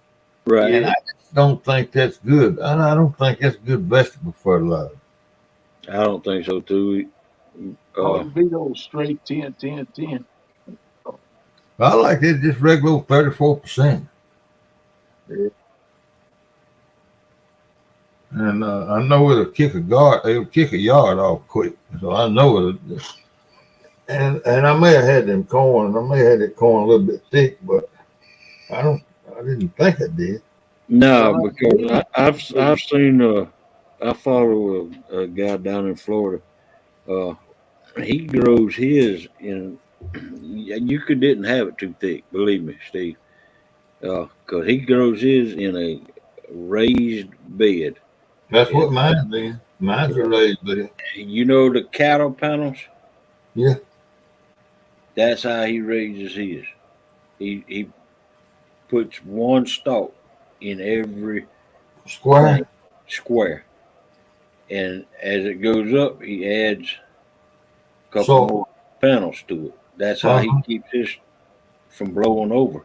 Right. And I just don't think that's good. And I don't think that's good vegetable fertilizer. I don't think so too. Big old straight 10, 10, 10. I like it just regular 34%. Yeah. And I know it'll kick a yard off quick. So I know it. And I may have had them corn. I may have had that corn a little bit thick, but I didn't think I did. No, because I've seen I follow a guy down in Florida. He grows his in. You didn't have it too thick, believe me, Steve. Because he grows his in a raised bed. That's what mine did. Mine's a raised bed. You know the cattle panels? Yeah. That's how he raises his. He puts one stalk in every thing, Square. square. And as it goes up, he adds a couple So, more panels to it. That's how he uh-huh. keeps his from blowing over.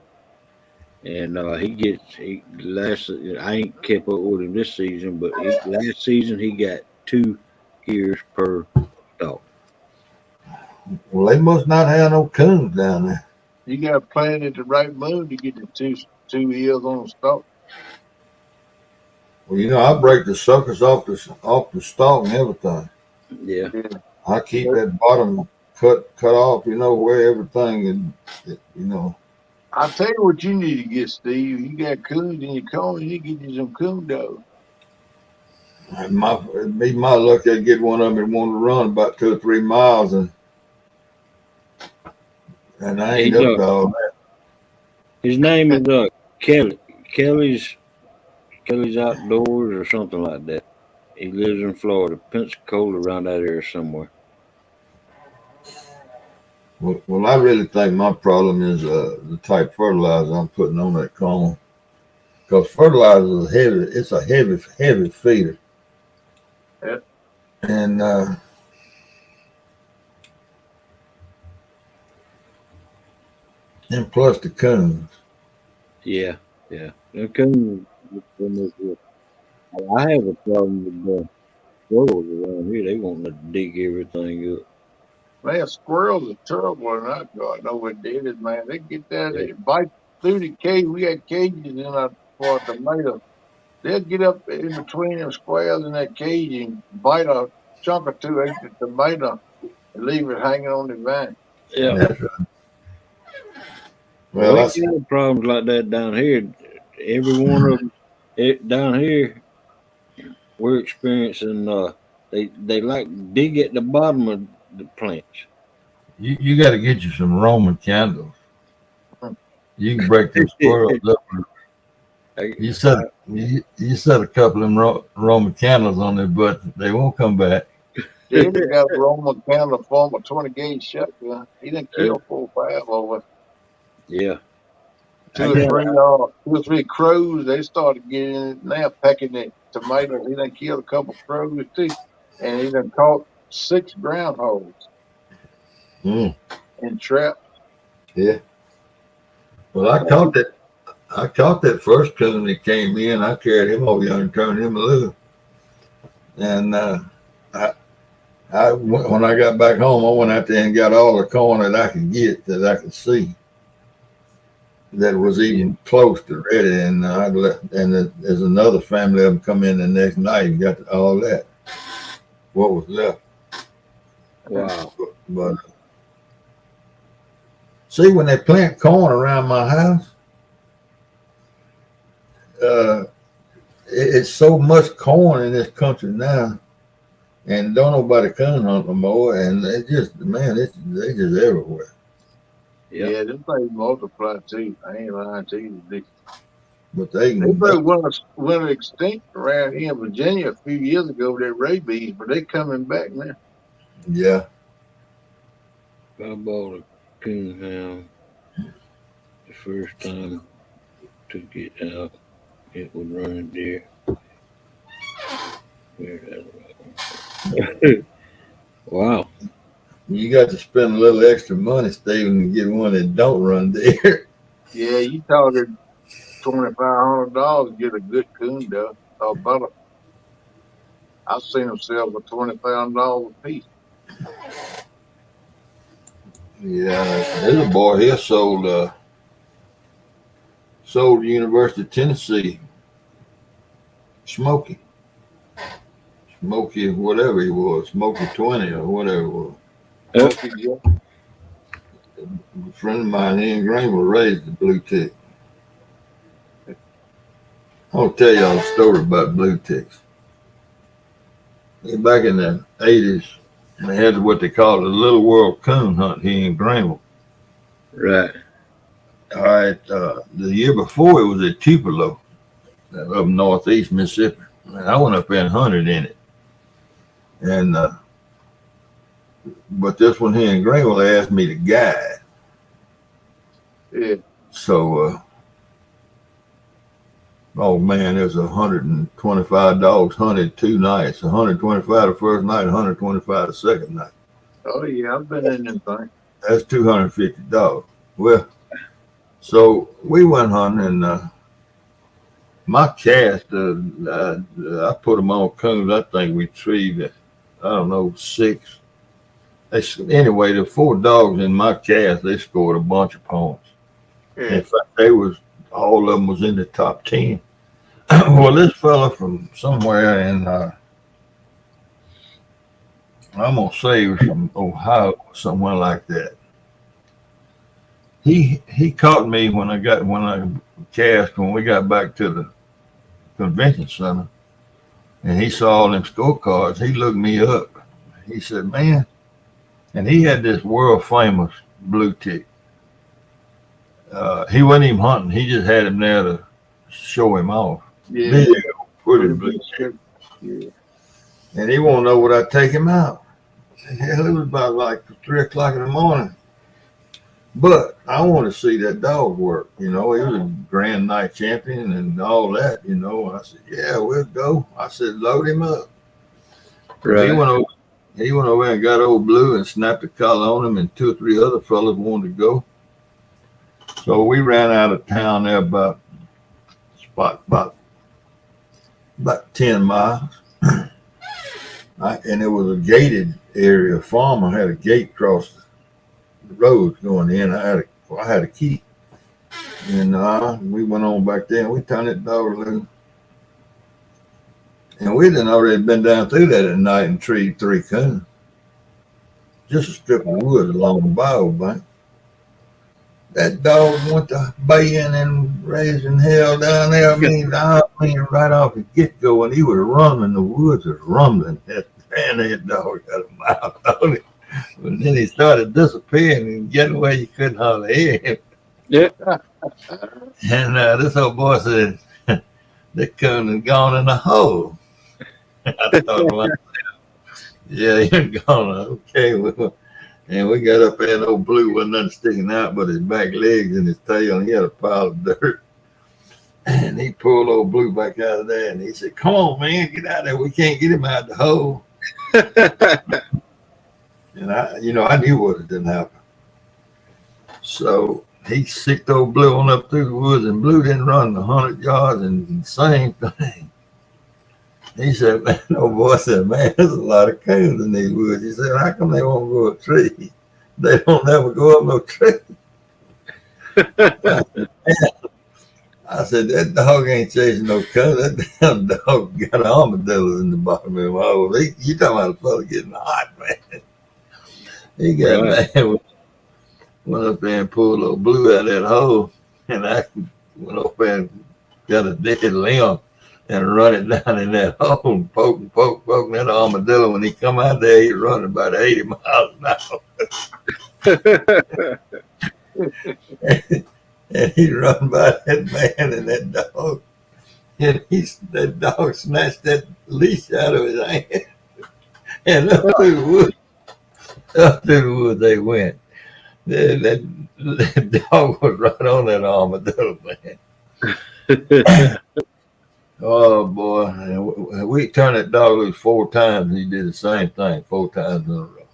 And he last. I ain't kept up with him this season, but last season he got 2 ears per stalk. Well, they must not have no coons down there. You got to plant at the right moon to get the two ears on the stalk. Well, I break the suckers off the stalk and everything. Yeah, Yeah. I keep that bottom cut off, where everything I'll tell you what you need to get, Steve. You got coons in your corn, you need to get you some coon dogs. it'd be my luck I'd get one of them and want to run about 2 or 3 miles and I ain't he's up to all that. his name is Kelly. Kelly's Outdoors or something like that. He lives in Florida, Pensacola, around that area somewhere. Well, I really think my problem is the type of fertilizer I'm putting on that corn. Because fertilizer is heavy. It's a heavy feeder. Yeah. And plus the coons. Yeah. Okay. I have a problem with the squirrels around here. They want to dig everything up. Man, squirrels are terrible in our garden over there, man. They get that, Yeah. they bite through the cage. We had cages in our for tomatoes. They'll get up in between them squares in that cage and bite a chunk or two out the tomato and leave it hanging on the vine. Yeah. That's right. Well, Well, we that's got problems like that down here. Every one of them down here, we're experiencing. They like dig at the bottom of the plants. you got to get you some Roman candles. You can break them squirrels up. I, You set a couple of them Roman candles on their butt, they won't come back. David got a Roman candle form of 20 gauge shotgun. He done killed 4 or 5 over yeah, I two or got. three crows. They started getting it now, pecking the tomatoes. He done killed a couple crows too, and he done caught 6 groundhogs Mm, in traps. yeah. Well, I caught that first coon that came in. I carried him over here and turned him loose. And when I got back home, I went out there and got all the corn that I could get that I could see that was even close to ready. And there's another family of them come in the next night and got all that. What was left? Wow. But see, when they plant corn around my house, it's so much corn in this country now, and don't nobody coon hunt no more. And they just everywhere. Yep. Yeah, them things multiply too. I ain't lying to you. But they They can. went extinct around here in Virginia a few years ago. They're rabies, but they coming back now. Yeah. I bought a coonhound the first time took it out. It was running deer. Wow. You got to spend a little extra money, Stephen, to get one that don't run deer. Yeah, you talking $2,500 to get a good coon dog or better. I've seen them sell for $20,000 a piece. Yeah, there's a boy here sold University of Tennessee Smokey, whatever he was, Smokey 20 or whatever it was. A friend of mine here in Greenville raised the blue tick. I'll tell y'all a story about blue ticks. Back in the 80s, they had what they called a Little World Coon Hunt here in Greenville. Right. All right, the year before it was at Tupelo, up northeast Mississippi. And I went up there and hunted in it. And but this one here in Greenville asked me to guide. Yeah. So oh man, there's 125 dogs hunted 2 nights. 125 the first night, 125 the second night. Oh yeah, I've been in them things. That's 250 dogs. Well, so we went hunting, and my cast, I put them on coons. I think we retrieved, I don't know, 6. Anyway, the 4 dogs in my cast, they scored a bunch of points. Yeah. In fact, all of them was in the top 10. Well, this fella from somewhere in, I'm gonna say he was from Ohio, somewhere like that. He caught me when we got back to the convention center, and he saw all them scorecards. He looked me up. He said, "Man," and he had this world famous blue tick. He wasn't even hunting. He just had him there to show him off. Yeah. Pretty blue tick. Yeah. And he won't know what I'd take him out. Hell, it was about like 3 o'clock in the morning. But I want to see that dog work. You know, he was a Grand Night champion and all that, you know. And I said, yeah, we'll go. I said, load him up. Right. He went over and got old Blue and snapped the collar on him, and 2 or 3 other fellas wanted to go. So we ran out of town there about 10 miles. And it was a gated area. A farmer had a gate across the road going in. I had a key. And we went on back there and we turned that dog loose. And we didn't already been down through that at night and treated 3 coons. Just a strip of wood along the bio bank. That dog went to baying and raising hell down there. I mean, right off the get-go, and he was running. The woods was rumbling. And that dog got a mouth on it. But then he started disappearing and getting away. You couldn't hardly hear him. Yeah. And this old boy said, that coon had gone in the hole. I thought, well, yeah, you're gone. Okay, well. And we got up there, and old Blue wasn't nothing sticking out but his back legs and his tail, and he had a pile of dirt. And he pulled old Blue back out of there, and he said, come on, man, get out of there. We can't get him out of the hole. And I knew what it didn't happen. So he sicked old Blue on up through the woods, and Blue didn't run 100 yards, and same thing. He said, man, old boy said, man, there's a lot of coons in these woods. He said, how come they won't go up a tree? They don't ever go up no tree. I said, that dog ain't chasing no coons. That damn dog got armadillos in the bottom of him. Oh, you talking about a fella getting hot, man. He got mad. Went up there and pulled old Blue out of that hole. And I went up there and got a dead limb and run it down in that hole and poking that armadillo. When he come out there, he running about 80 miles an hour. And he run by that man and that dog. And that dog snatched that leash out of his hand. And up through the woods they went. That dog was right on that armadillo, man. Oh boy, and we turned that dog loose 4 times. He did the same thing 4 times in a row.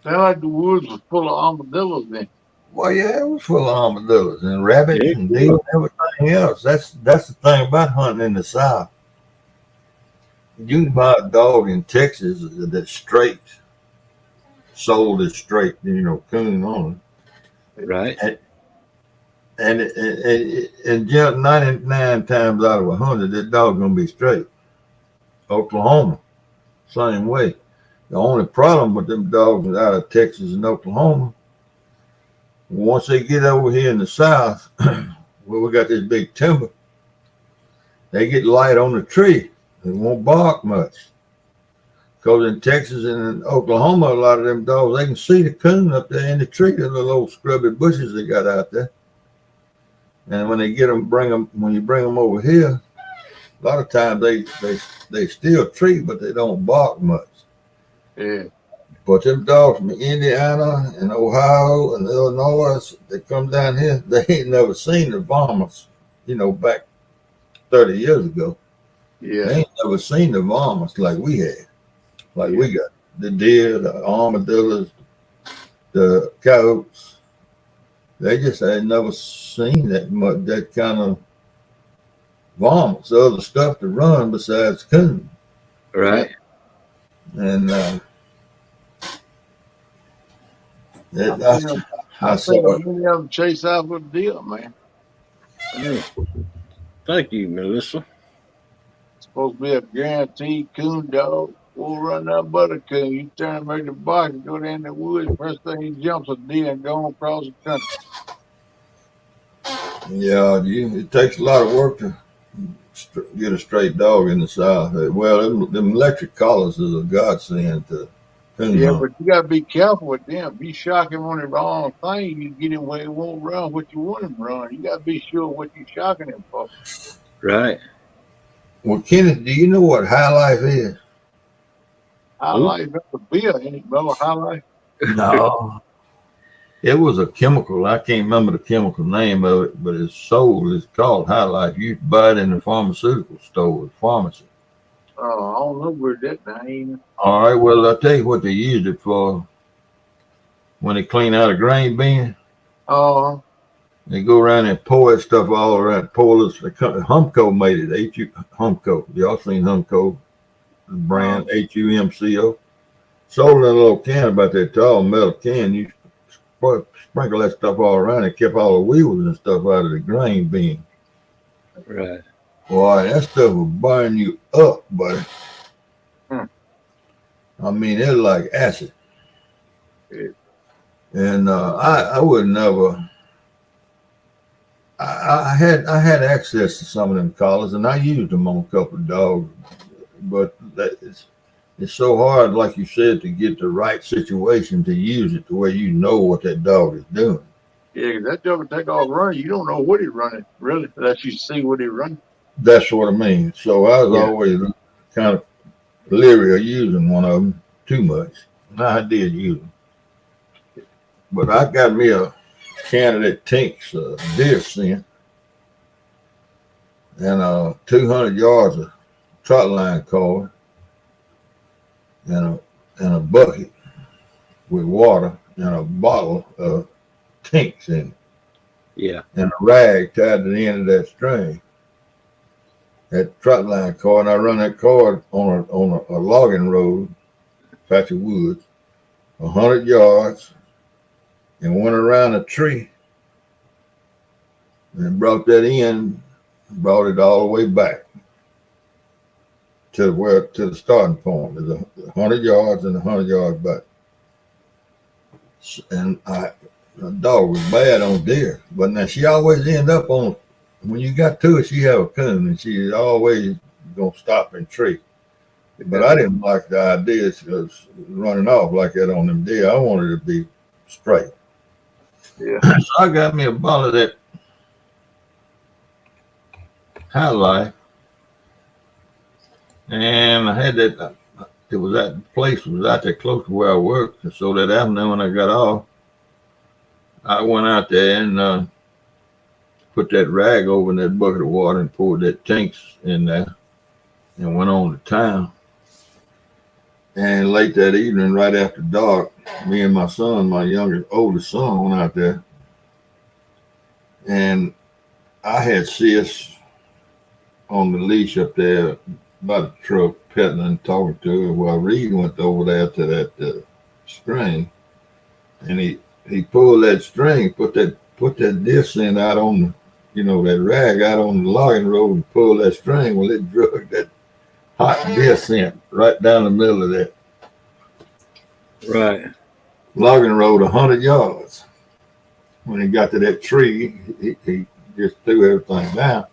Sound like the woods was full of armadillos then. Well, yeah, it was full of armadillos and rabbits and deer and everything else. That's the thing about hunting in the South. You can buy a dog in Texas that's straight, sold as straight, coon on it. Right. And 99 times out of 100, that dog's gonna be straight. Oklahoma, same way. The only problem with them dogs out of Texas and Oklahoma, once they get over here in the South, where we got this big timber, they get light on the tree. They won't bark much. Because in Texas and in Oklahoma, a lot of them dogs, they can see the coon up there in the tree, the little old scrubby bushes they got out there. And when you bring them over here, A lot of times they still treat, but they don't bark much. Yeah. But them dogs from Indiana and Ohio and Illinois, they come down here, they ain't never seen the varmints, back 30 years ago. Yeah. They ain't never seen the varmints like we had. Like we got the deer, the armadillos, the coyotes. They just had never seen that kind of varmints, other stuff to run besides coon. Right. And I saw many of them chase out with deer, man. Oh, thank you, Melissa. It's supposed to be a guaranteed coon dog. We'll run nothing but a coon. You turn him over the box and go down in the woods. First thing he jumps a deer and go across the country. Yeah, it takes a lot of work to get a straight dog in the South. Well, them electric collars is a godsend to coon Yeah, hunt. but you got to be careful with them. If you shock him on the wrong thing, you get him where he won't run what you want him to run. You got to be sure what you're shocking him for. Right. Well, Kenneth, do you know what high life is? High life is a beer, ain't it, brother? High life. No. It was a chemical. I can't remember the chemical name of it, but it's called High Life. You buy it in the pharmaceutical store, pharmacy. Oh, I don't know where that name. All right, well, I'll tell you what they used it for. When they clean out a grain bin, they go around and pour that stuff all around. Humco made it. Humco. Y'all seen Humco? The brand, HUMCO. Sold in a little can, about that tall metal can. You sprinkle that stuff all around and kept all the wheels and stuff out of the grain bin. Right. Boy, that stuff will burn you up, buddy. I mean, it's like acid. And I would never. I had access to some of them collars, and I used them on a couple of dogs. But it's so hard, like you said, to get the right situation to use it to where you know what that dog is doing. Yeah, because that dog will take off running. You don't know what he's running, really, unless you see what he's running. That's what I mean. So I was always kind of leery of using one of them too much. And I did use them. But I got me a candidate Tinks deer scent and 200 yards of trot line cord and a bucket with water and a bottle of Tinks in it. Yeah. And a rag tied to the end of that string. That trot line cord, and I run that cord on a logging road, patch of woods, 100 yards, and went around a tree and brought that in, brought it all the way back to the starting point. There's 100 yards and 100 yards back. And the dog was bad on deer, but now she always end up on, when you got to it, she have a coon, and she always gonna stop in tree. But I didn't like the idea of running off like that on them deer. I wanted it to be straight. Yeah. So I got me a bottle of that High Life, and I had that. It was at the place was out there close to where I worked, and so that afternoon when I got off, I went out there and put that rag over in that bucket of water and poured that Tinks in there, and went on to town. And late that evening, right after dark, me and my son, my oldest son, went out there. And I had Sis on the leash up there by the truck, petting and talking to her, while Reed went over there to that string. And he pulled that string, put that deer scent out on that rag out on the logging road and pulled that string. Well, it drug that hot deer scent right down the middle of that logging road 100 yards. When he got to that tree, he just threw everything down,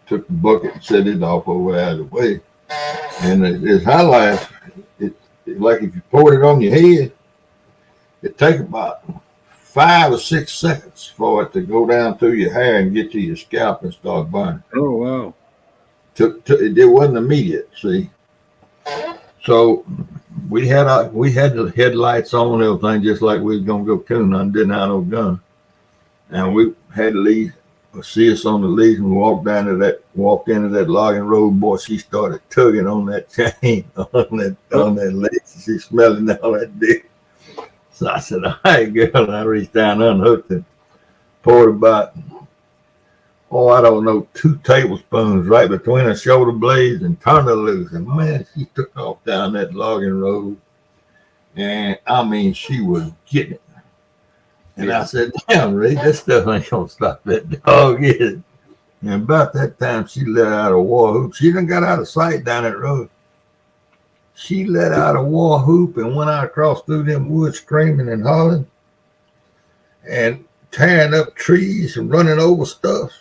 took the bucket and set it off over out of the way. And his High Life, it's like if you poured it on your head, it take about 5 or 6 seconds for it to go down through your hair and get to your scalp and start burning. Oh, wow. It wasn't immediate. See, so we had the headlights on and everything, just like we was gonna go coon hunting. Didn't have no gun, and we had Lee see us on the leash and walked into that logging road. Boy, she started tugging on that chain on that leash. She smelling all that dick. So I said, "All right, girl." And I reached down, unhooked it, poured about, I don't know, 2 tablespoons right between her shoulder blades and turned her loose. And man, she took off down that logging road. And I mean, she was getting it. And I said, "Damn, Ray, that stuff ain't gonna stop that dog, is it?" And about that time, she let out a war whoop. She done got out of sight down that road. She let out a war whoop and went out across through them woods screaming and hollering and tearing up trees and running over stuff,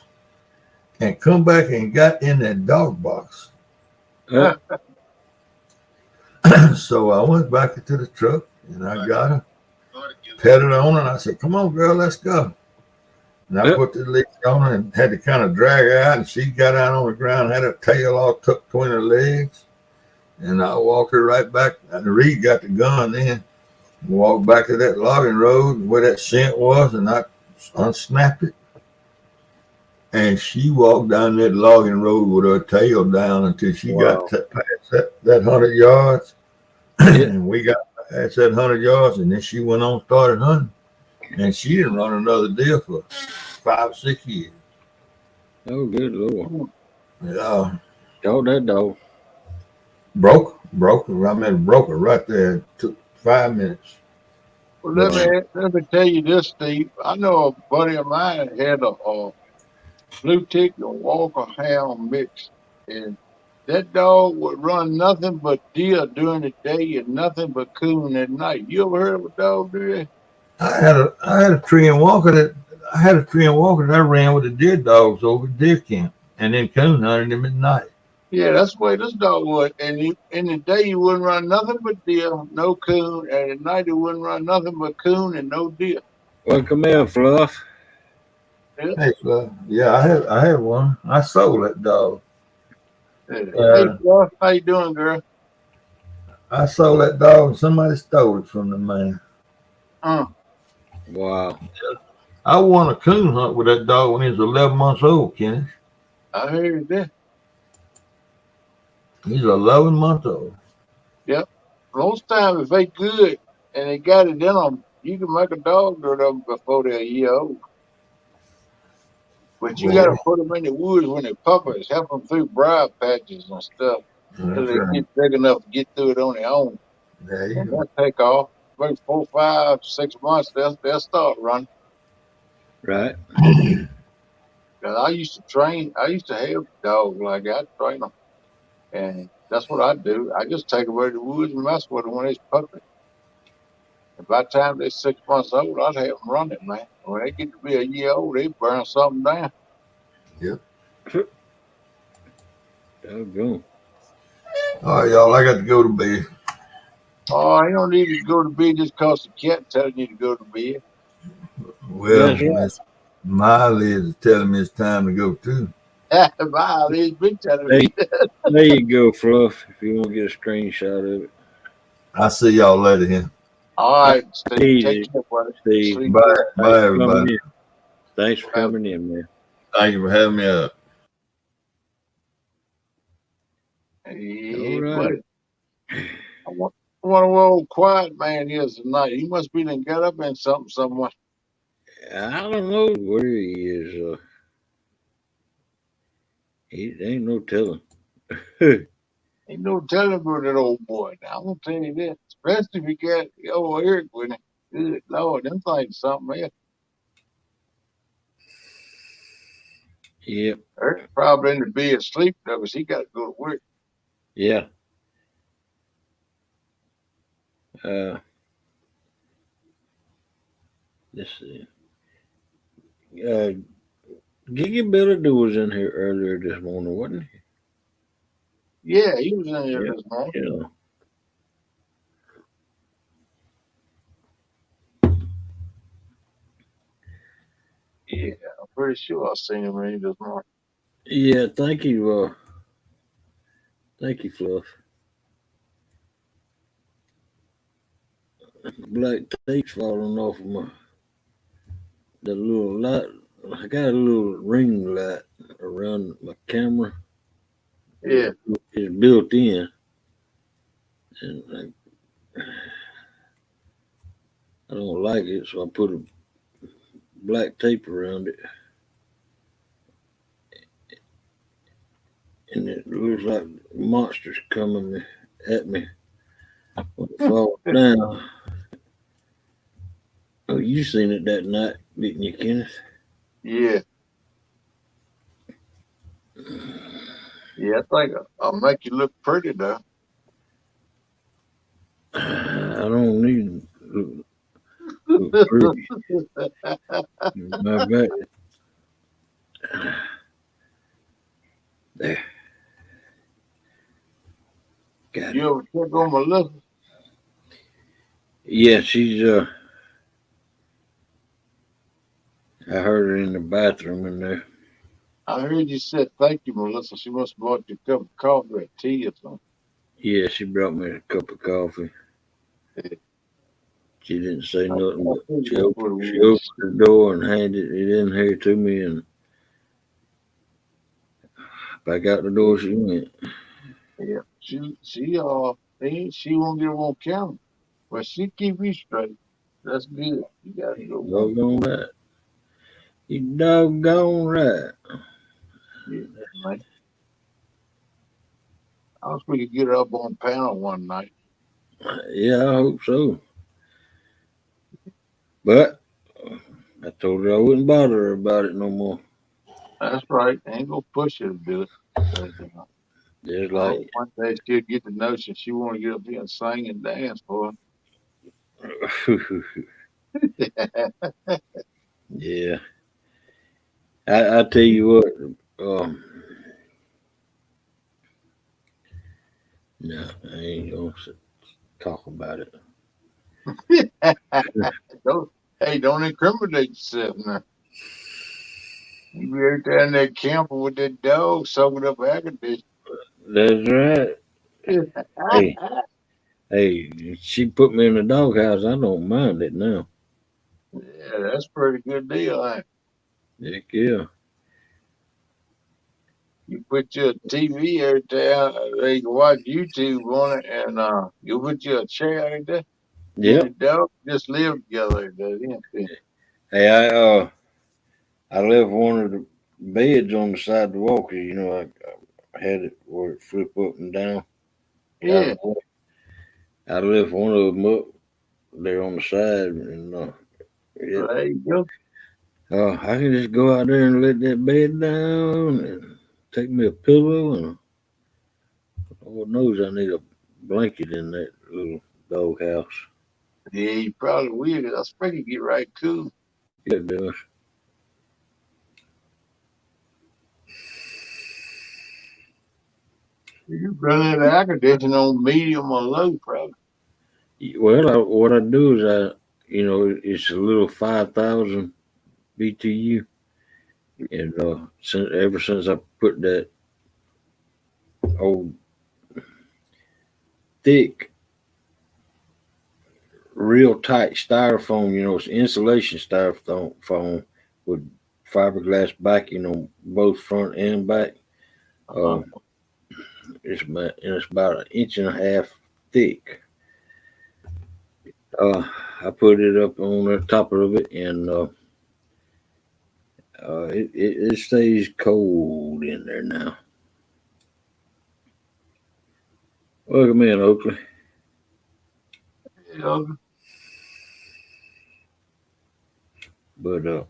and come back and got in that dog box. So I went back into the truck and I got her, petted her on her, and I said, "Come on, girl, let's go." And I put the leash on her and had to kind of drag her out, and she got out on the ground, had her tail all tucked between her legs. And I walked her right back. And Reed got the gun then. Walked back to that logging road where that scent was, and I unsnapped it. And she walked down that logging road with her tail down until she got past that 100 yards. And we got past that 100 yards, and then she went on, started hunting. And she didn't run another deer for 5 or 6 years. Oh, good Lord. Yeah. Dog that dog. Broke her. I mean, broke her right there. It took 5 minutes. Well, let me tell you this, Steve. I know a buddy of mine had a blue tick and Walker Hound mix, and that dog would run nothing but deer during the day and nothing but coon at night. You ever heard of a dog do that? I had a tree and walker that I ran with the deer dogs over at deer camp, and then coon hunted them at night. Yeah, that's the way this dog would. And in the day, he wouldn't run nothing but deer, no coon. And at night, he wouldn't run nothing but coon and no deer. Well, come here, Fluff. Yeah. Hey, yeah, I had one. I sold that dog. Hey, Fluff, how you doing, girl? I sold that dog, and somebody stole it from the man. Wow. I won a coon hunt with that dog when he was 11 months old, Kenny. I heard that. He's 11 months old. Yep. Most times, if they good and they got it in them, you can make a dog do them before they're a year old. But you got to put them in the woods when they're puppies, help them through briar patches and stuff until they get big enough to get through it on their own. And they'll take off. Maybe 4, 5, 6 months, they'll start running. Right. I used to have dogs like that. I train them. And that's what I do. I just take them over to the woods and mess with them when they're puppies. And by the time they're 6 months old, I'd have them running, man. When they get to be a year old, they burn something down. Yep. Doggone. All right, y'all, I got to go to bed. Oh, you don't need to go to bed just because the cat telling you to go to bed. Well, Miley is telling me it's time to go too. Miley's been telling me. There you go, Fluff, if you want to get a screenshot of it. I'll see y'all later here. All right, Steve. Take care, buddy. Steve. Bye, everybody. Thanks for coming in, man. Thank you for having me up. Yeah, All right. buddy. I wonder where old quiet man is tonight. He must be done got up in something somewhere. I don't know where he is. He ain't no telling. Ain't no telling about that old boy. Now, I'm going to tell you that. Especially if you got old Eric with him. Good Lord, them things something else. Yep. Eric's probably in the bed asleep though, because he got to go to work. Yeah. Let's see. Gigability was in here earlier this morning, wasn't he? Yeah, he was in here this morning. Yeah. Yeah, I'm pretty sure I seen him in here this morning. Yeah, thank you, Thank you, Fluff. Black tape's falling off of the little light. I got a little ring light around my camera. Yeah. It's built in, and I don't like it, so I put a black tape around it, and it looks like monsters coming at me when it falls down. Oh, you seen it that night, didn't you, Kenneth? Yeah. Yeah, I think I'll make you look pretty though. I don't need to look pretty. My back. There. Got You it. ever check on Melissa? Yeah, she's I heard her in the bathroom in there. I heard you said thank you, Melissa. She must have bought you a cup of coffee or tea or something. Yeah, she brought me a cup of coffee. Yeah. She didn't say I nothing, but think she that's opened, what it she was. opened the door and handed it in here to me, and back out the door she went. Yeah. She won't get on camera. But she keep you straight. That's good. You got a good one. Doggone right. You doggone right. Yeah, man. I was we could get her up on panel one night. Yeah, I hope so. But I told her I wouldn't bother her about it no more. That's right. Ain't gonna push her to do it. But, Just I like, hope one day she'll get the notion she want to get up here and sing and dance for her. yeah. I tell you what, no, I ain't gonna talk about it. Don't incriminate yourself now. You be out there in that camper with that dog soaking up air conditioning. That's right. Hey, hey, she put me in the doghouse. I don't mind it now. Yeah, that's a pretty good deal, ain't it? Heck yeah. You put your TV out there, they can watch YouTube on it, and you put your chair out there. You and the Yep. dog just live together out there. Yeah. Hey, I left one of the beds on the side of the wall because I had it where it flip up and down. Out of Yeah, the way. I left one of them up there on the side, and there you go. I can just go out there and let that bed down and take me a pillow, and Lord knows I need a blanket in that little doghouse. Yeah, you probably will. I expect you get right cool. Yeah, it does. You run that air conditioning on medium or low, probably. Well, what I do is it's a little 5,000 BTU, and ever since I put that old thick, real tight styrofoam, it's insulation styrofoam with fiberglass backing on both front and back. Uh-huh. Uh, it's about an inch and a half thick. Uh, I put it up on the top of it, and it stays cold in there now. Welcome in, Oakley. Yeah, But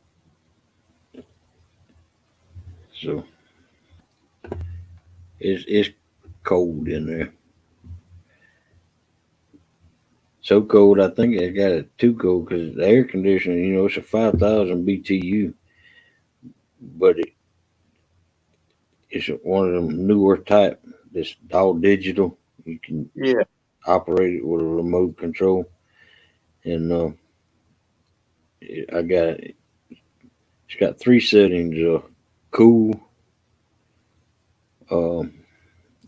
so it's cold in there. So cold, I think I got it too cold because the air conditioning, it's a 5,000 BTU, but it's one of them newer type that's all digital. You can yeah. operate it with a remote control, and I got it. It's got three settings: cool, um,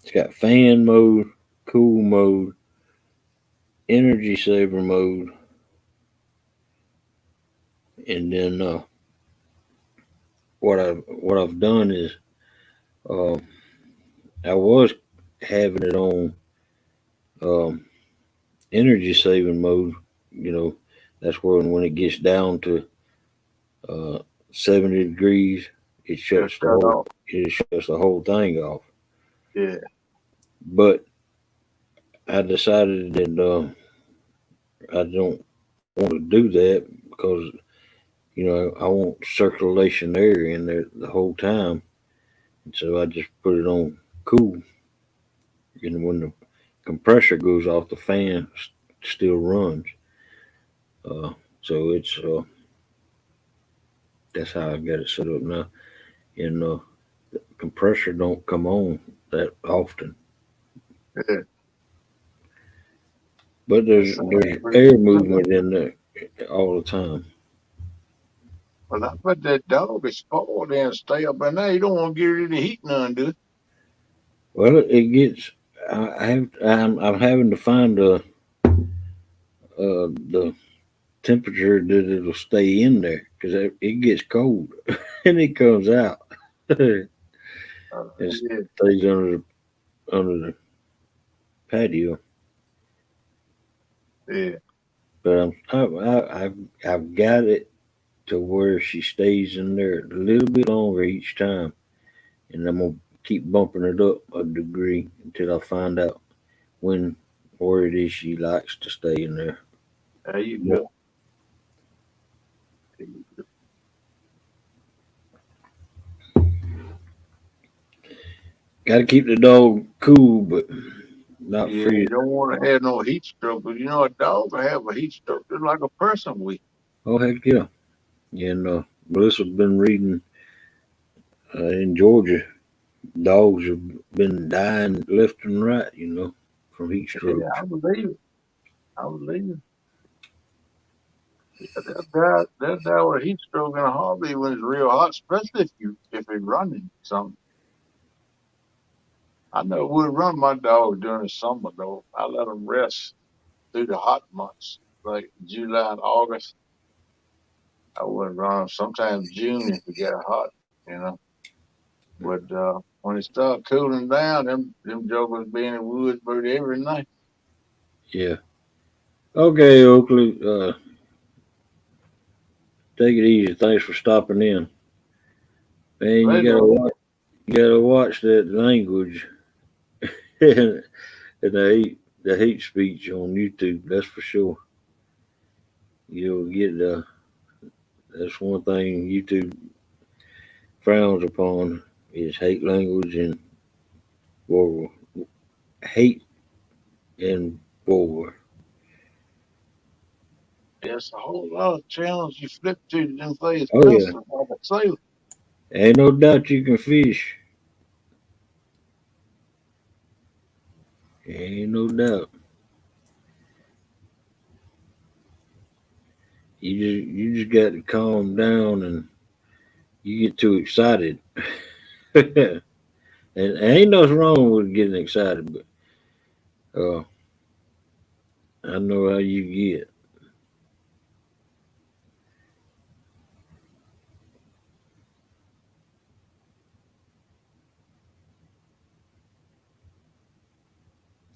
It's got fan mode, cool mode, energy saver mode, and then what I've done is uh, I was having it on um, energy saving mode. You know, that's where when it gets down to uh, 70 degrees, it It'll shuts the shut whole off. it shuts the whole thing off. Yeah. But I decided that I don't want to do that because I want circulation air in there the whole time, and so I just put it on cool. And when the compressor goes off, the fan still runs. Uh, so it's that's how I got it set up now. And compressor don't come on that often, Yeah. but That there's sounds pretty air good. movement in there all the time. Well, I bet that dog is spoiled and stay up in there. You don't want to get rid of the heat none, do you? Well, it gets. I'm having to find the temperature that it'll stay in there because it gets cold and it comes out. It Yeah. stays under the patio. Yeah. But I've got it to where she stays in there a little bit longer each time, and I'm gonna keep bumping it up a degree until I find out when where it is she likes to stay in there. There you go. Got to keep the dog cool, but not Yeah, you freeze. don't want to have no heat stroke, but you know a dog will have a heat stroke just like a person will. Oh heck yeah! And Melissa's been reading in Georgia. Dogs have been dying left and right, from heat Yeah, strokes. I believe it. I believe it. Yeah, they'll die with a heat stroke in a heartbeat when it's real hot, especially if it's running something. I know we run my dog during the summer though. I let them rest through the hot months, like July and August. I wouldn't run 'em. Sometimes June if it got hot, you know. But when it start cooling down, them jokers be in the woods bird every night. Yeah. Okay, Oakley. Take it easy. Thanks for stopping in. Man, Later, you gotta watch that language and the hate speech on YouTube. That's for sure. You'll get that's one thing YouTube frowns upon is hate language and war, hate and war. there's a whole lot of channels you flip to. Them things Oh yeah, cussing like a sailor. ain't no doubt you can fish. Ain't no doubt. You just got to calm down and you get too excited. And ain't nothing wrong with getting excited, but I know how you get.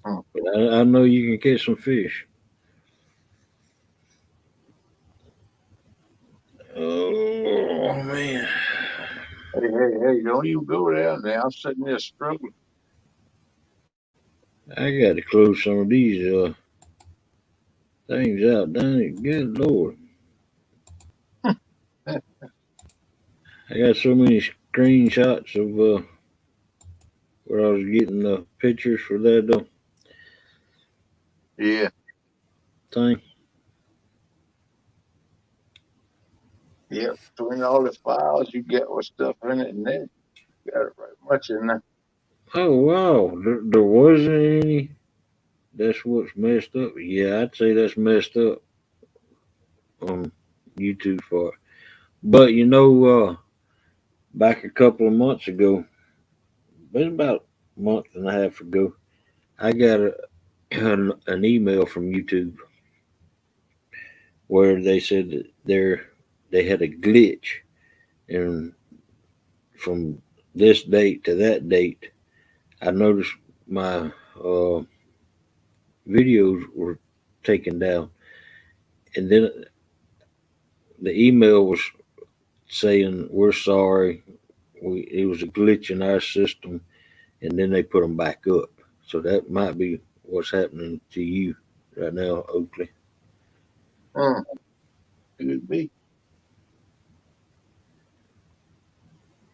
Hmm. But I know you can catch some fish. Oh man, Hey, don't even go there now. I'm sitting there struggling. I got to close some of these things out. Dang it, good lord! I got so many screenshots of where I was getting the pictures for that Yeah, thing. yeah. Between all the files you get with stuff in it and then you got it right much in there. Oh wow, there wasn't any. That's what's messed up. Yeah, I'd say that's messed up on YouTube for it. But back a couple of months ago, it's about month and a half ago, I got an email from YouTube where they said that they had a glitch, and from this date to that date, I noticed my videos were taken down, and then the email was saying we're sorry, it was a glitch in our system, and then they put them back up. So that might be what's happening to you right now, Oakley. Could be.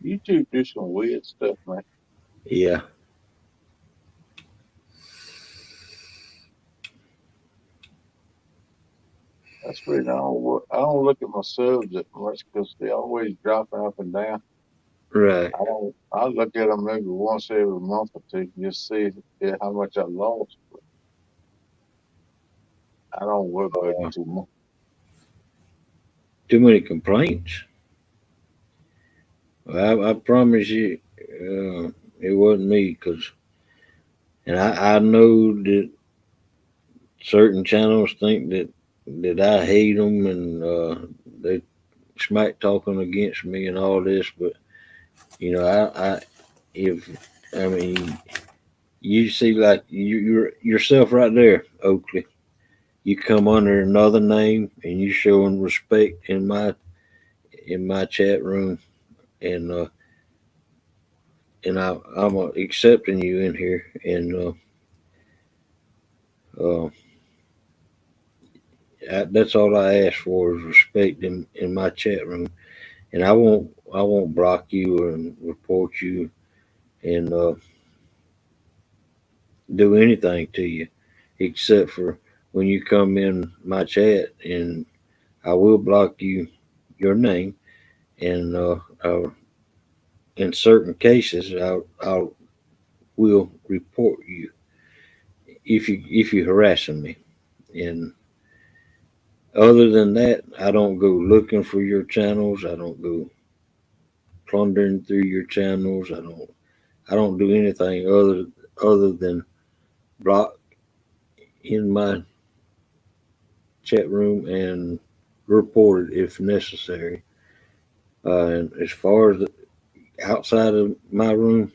YouTube do some weird stuff, man. Yeah, That's the reason I don't look at my subs that much because they always dropping up and down. right. I look at them maybe once every month or two just see how much I lost. I don't worry about it too much. Too many complaints. I promise you, it wasn't me, and I know that certain channels think that I hate them, and they smack talking against me and all this, but I if I mean, you see, like you're yourself right there, Oakley. You come under another name and you showing respect in my chat room, and I'm accepting you in here, and that's all I ask for is respect in my chat room, and I won't block you and report you and do anything to you except for when you come in my chat, and I will block your name, and in certain cases I will report you if you harassing me. And other than that, I don't go looking for your channels. I don't go plundering through your channels. I don't do anything other than block in my chat room and report it if necessary. And as far as outside of my room,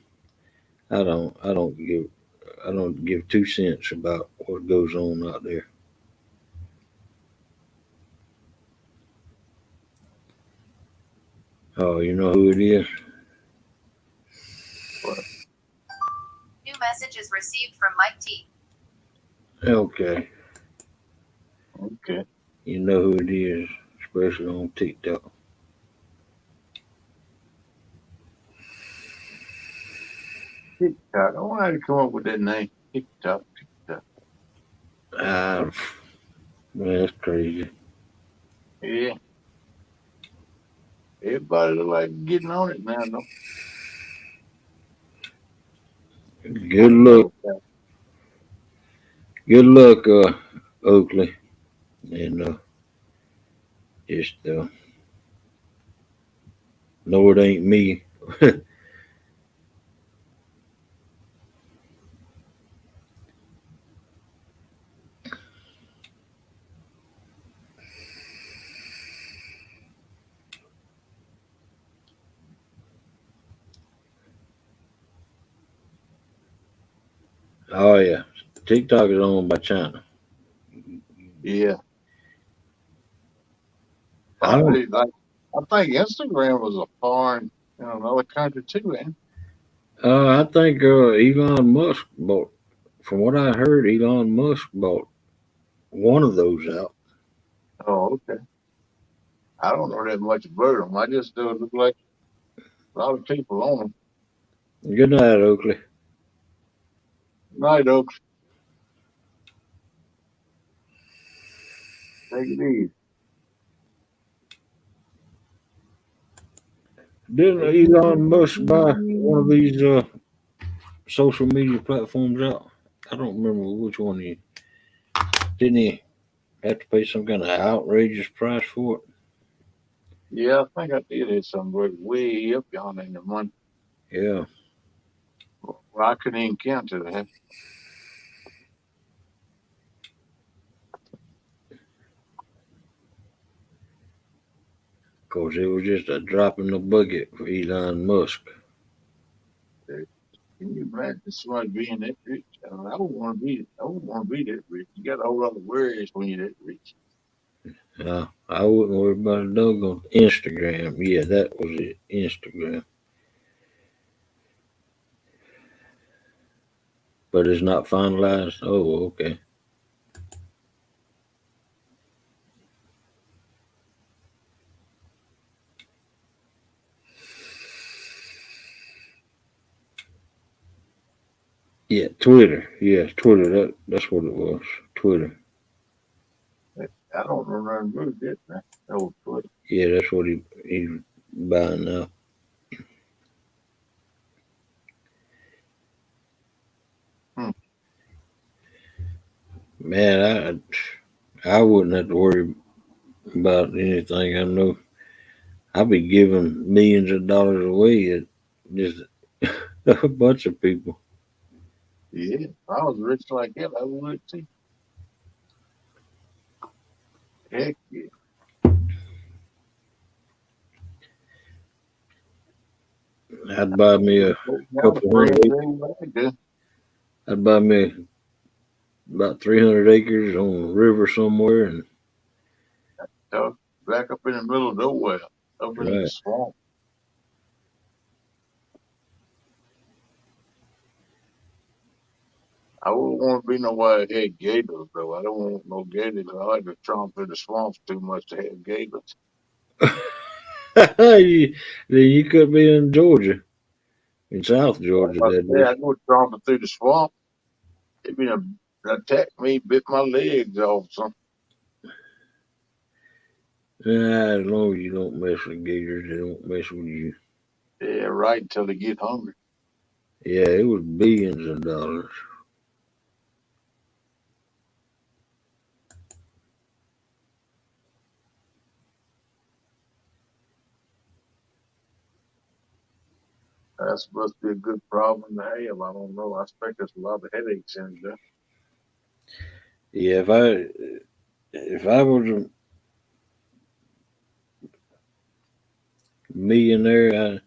I don't give 2 cents about what goes on out there. Oh, you know who it is? But New messages received from Mike T. Okay, okay. you know who it is, especially on TikTok. TikTok. I want how to come up with that name. TikTok. Ah, man, that's crazy. Yeah. Everybody look like getting on it now, though. Good luck, Oakley, and just know it ain't me. Oh yeah, TikTok is owned by China. Yeah. I don't. Probably like I think Instagram was a foreign in another country too, man. I think Elon Musk bought. From what I heard, Elon Musk bought one of those out. Oh, okay. I don't know that much about them. I just do look like a lot of people on them. Good night, Oakley. Night Oaks, take it easy. Didn't Elon Musk buy one of these social media platforms out? I don't remember which one he didn't. He have to pay some kind of outrageous price for it? Yeah, I think I did hit something way up yonder in the money. Yeah. Well, I couldn't even count to that. Of course, it was just a drop in the bucket for Elon Musk. Can you imagine somebody being that rich? I wouldn't want to be. I wouldn't want to be that rich. You got a whole lot of worries when you're that rich. I wouldn't worry about a doggone Instagram. Yeah, that was it. Instagram. But it's not finalized. Oh, okay. Yeah, Twitter. Yes, Twitter. That's what it was. Twitter. I don't know nothing about that now. That was funny. Yeah, that's what he's buying now. Hmm. Man, I wouldn't have to worry about anything. I know I'd be giving millions of dollars away at just a bunch of people. Yeah, if I was rich like that, I would too. Heck yeah. I'd buy me a Now, couple hundred. friends, anyway, I do. I'd buy me about 300 acres on a river somewhere, and So, back up in the middle of nowhere, up in the right. swamp. I wouldn't want to be nowhere that had gators, though. I don't want no gators. I like to tromp through the swamps too much to have gators. Then you could be in Georgia, in South Georgia, But that yeah, is. I go tromping through the swamp. It been attack me, bit my legs off. Something. Nah, as long as you don't mess with gators, they don't mess with you. Yeah, right until they get hungry. Yeah, it was billions of dollars. That must be a good problem to have. I don't know. I expect there's a lot of headaches in there. Yeah, if I was a millionaire,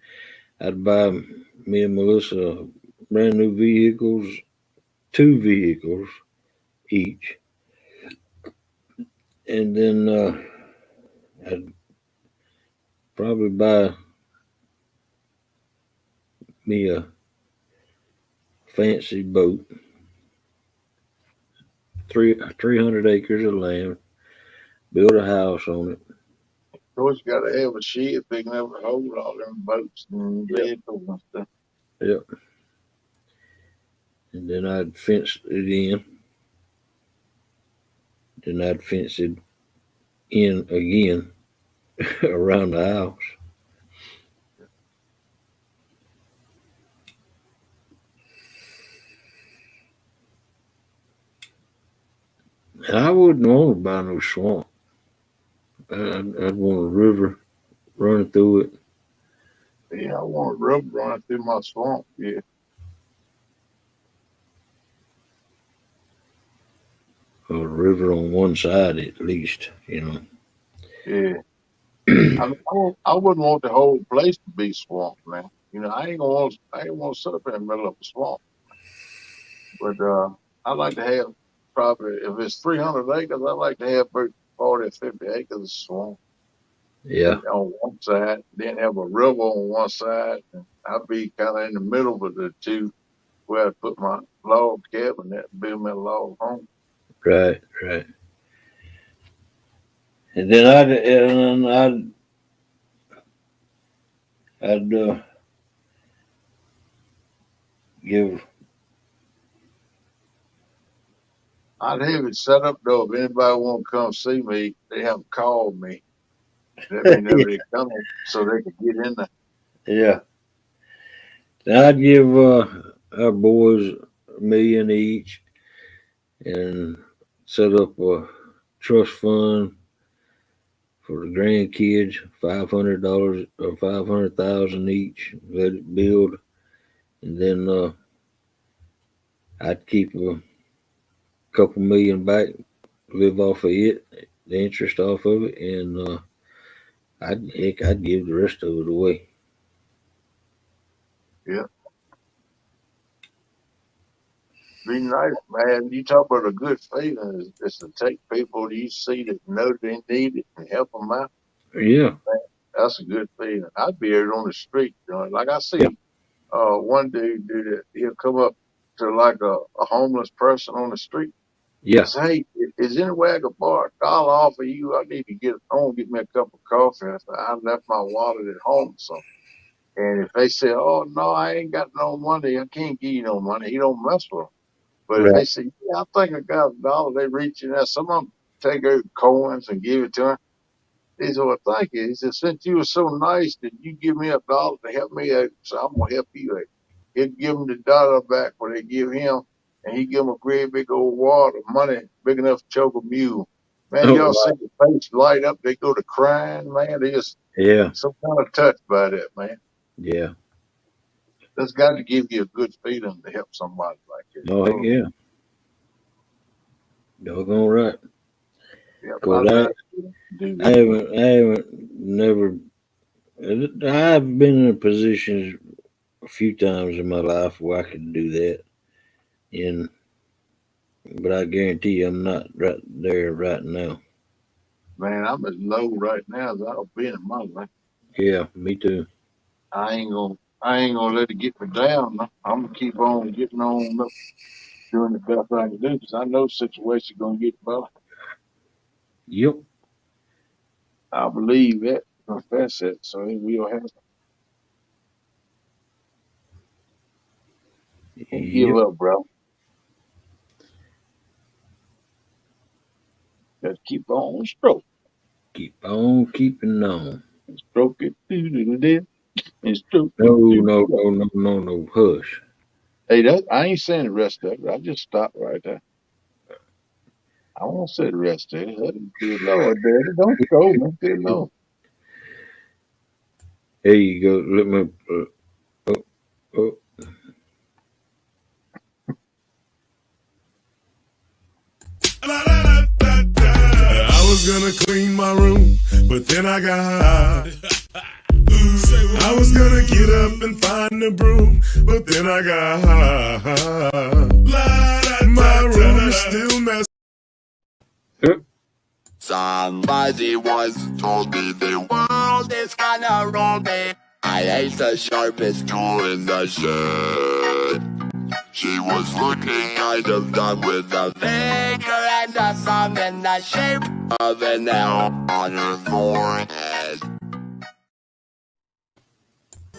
I'd buy me and Melissa brand new vehicles, two vehicles each, and then I'd probably buy me a fancy boat, 300 acres of land, build a house on it. Of course, you got to have a shed big enough to hold all them boats and Yep. vehicles and stuff. Yep. And then I'd fence it in. Then I'd fence it in again around the house. And I wouldn't want to buy no swamp. I'd want a river running through it, Yeah, I want a rubber running through my swamp. Yeah, or a river on one side at least, you know. yeah. I mean, I wouldn't want the whole place to be swamp, man. You know, I ain't want to sit up in the middle of a swamp. But I like to have probably if it's 300 acres, I like to have about 40 or 50 acres of swamp Yeah, on one side, then have a river on one side, and I'd be kind of in the middle of the two where I'd put my log cabin that build me a log home. right, right. And then I'd give. I'd have it set up though. If anybody want to come see me, they have to call me. Let me know they coming so they can get in there. Yeah, I'd give our boys a million each and set up a trust fund for the grandkids, $500 or 500,000 each. Let it build, and then I'd keep a couple million back, live off of it, the interest off of it, and I'd give the rest of it away. Yeah. Be nice, man. You talk about a good feeling is to take people you see that know they need it and help them out. Yeah, That's a good feeling. I'd be out on the street, you know. Like I yeah, see one dude do that. He'll come up to like a homeless person on the street and yeah. say, "Hey, is there any way I could borrow $1 off of you? I need to get home, get me a cup of coffee. I left my wallet at home or something." And if they say, "Oh no, I ain't got no money. I can't give you no money," he don't mess with them. But if they Right. say, "Yeah, I think I got $1," they reach in there. Some of them take out coins and give it to him. He said, "Well, thank you." He said, "Since you were so nice that you give me $1 to help me out, so I'm gonna help you out." He'd give him the dollar back when they give him, and he give him a great big old wad of money, big enough to choke a mule. Man, Oh, y'all see wow. the face light up? They go to crying, man. They just Yeah, some kind of touched by that, man. yeah. That's got to give you a good feeling to help somebody like that. Oh, heck Oh, yeah. Doggone right. yeah, Cause do I that. haven't never. I've been in positions a few times in my life where I could do that, and but I guarantee you, I'm not right there right now. Man, I'm as low right now as I've been in my life. Yeah, me too. I ain't gonna let it get me down. I'm gonna keep on getting on up, doing the best I can do because I know situation's gonna get better. Yep. I believe that, confess it, so it will happen. Don't give Yep. up, bro. Just keep on stroke. Keep on keeping on. Stroke it, do and stroke No, it, do. no, no, no, no, no. Hush. Hey, that I ain't saying the rest of it. I just stopped right there. I won't say the rest of it. Good Lord, Daddy, don't scold me. Good Lord. There you go. Let me. Oh, oh. I was gonna clean my room, but then I got high. I was gonna get up and find the broom, but then I got high. My room is still messy. Somebody once told me the world is kinda rolling. I ain't the sharpest tool in the shed. She was looking kind of dumb with a finger and a thumb in the shape of an L on her forehead.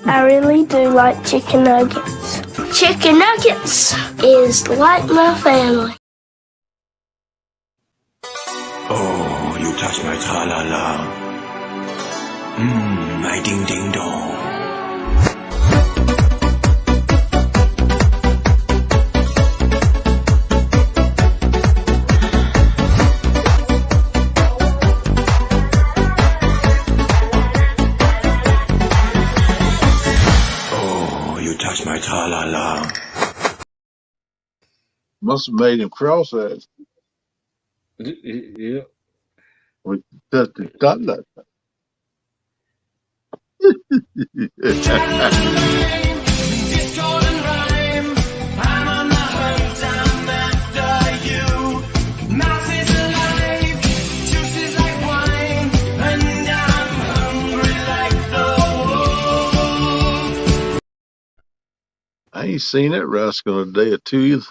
I really do like chicken nuggets. Chicken nuggets is like my family. Oh, you touch my tra-la-la. My ding-ding-dong. Oh, you touch my tra-la-la. Must have made him cross-eyed Yeah. with the dollar. Discord and rhyme. I'm on the hunt, I'm after you. Mouth is alive, juice is like wine, and I'm hungry like the wolf. I ain't seen that rascal in a day or two either.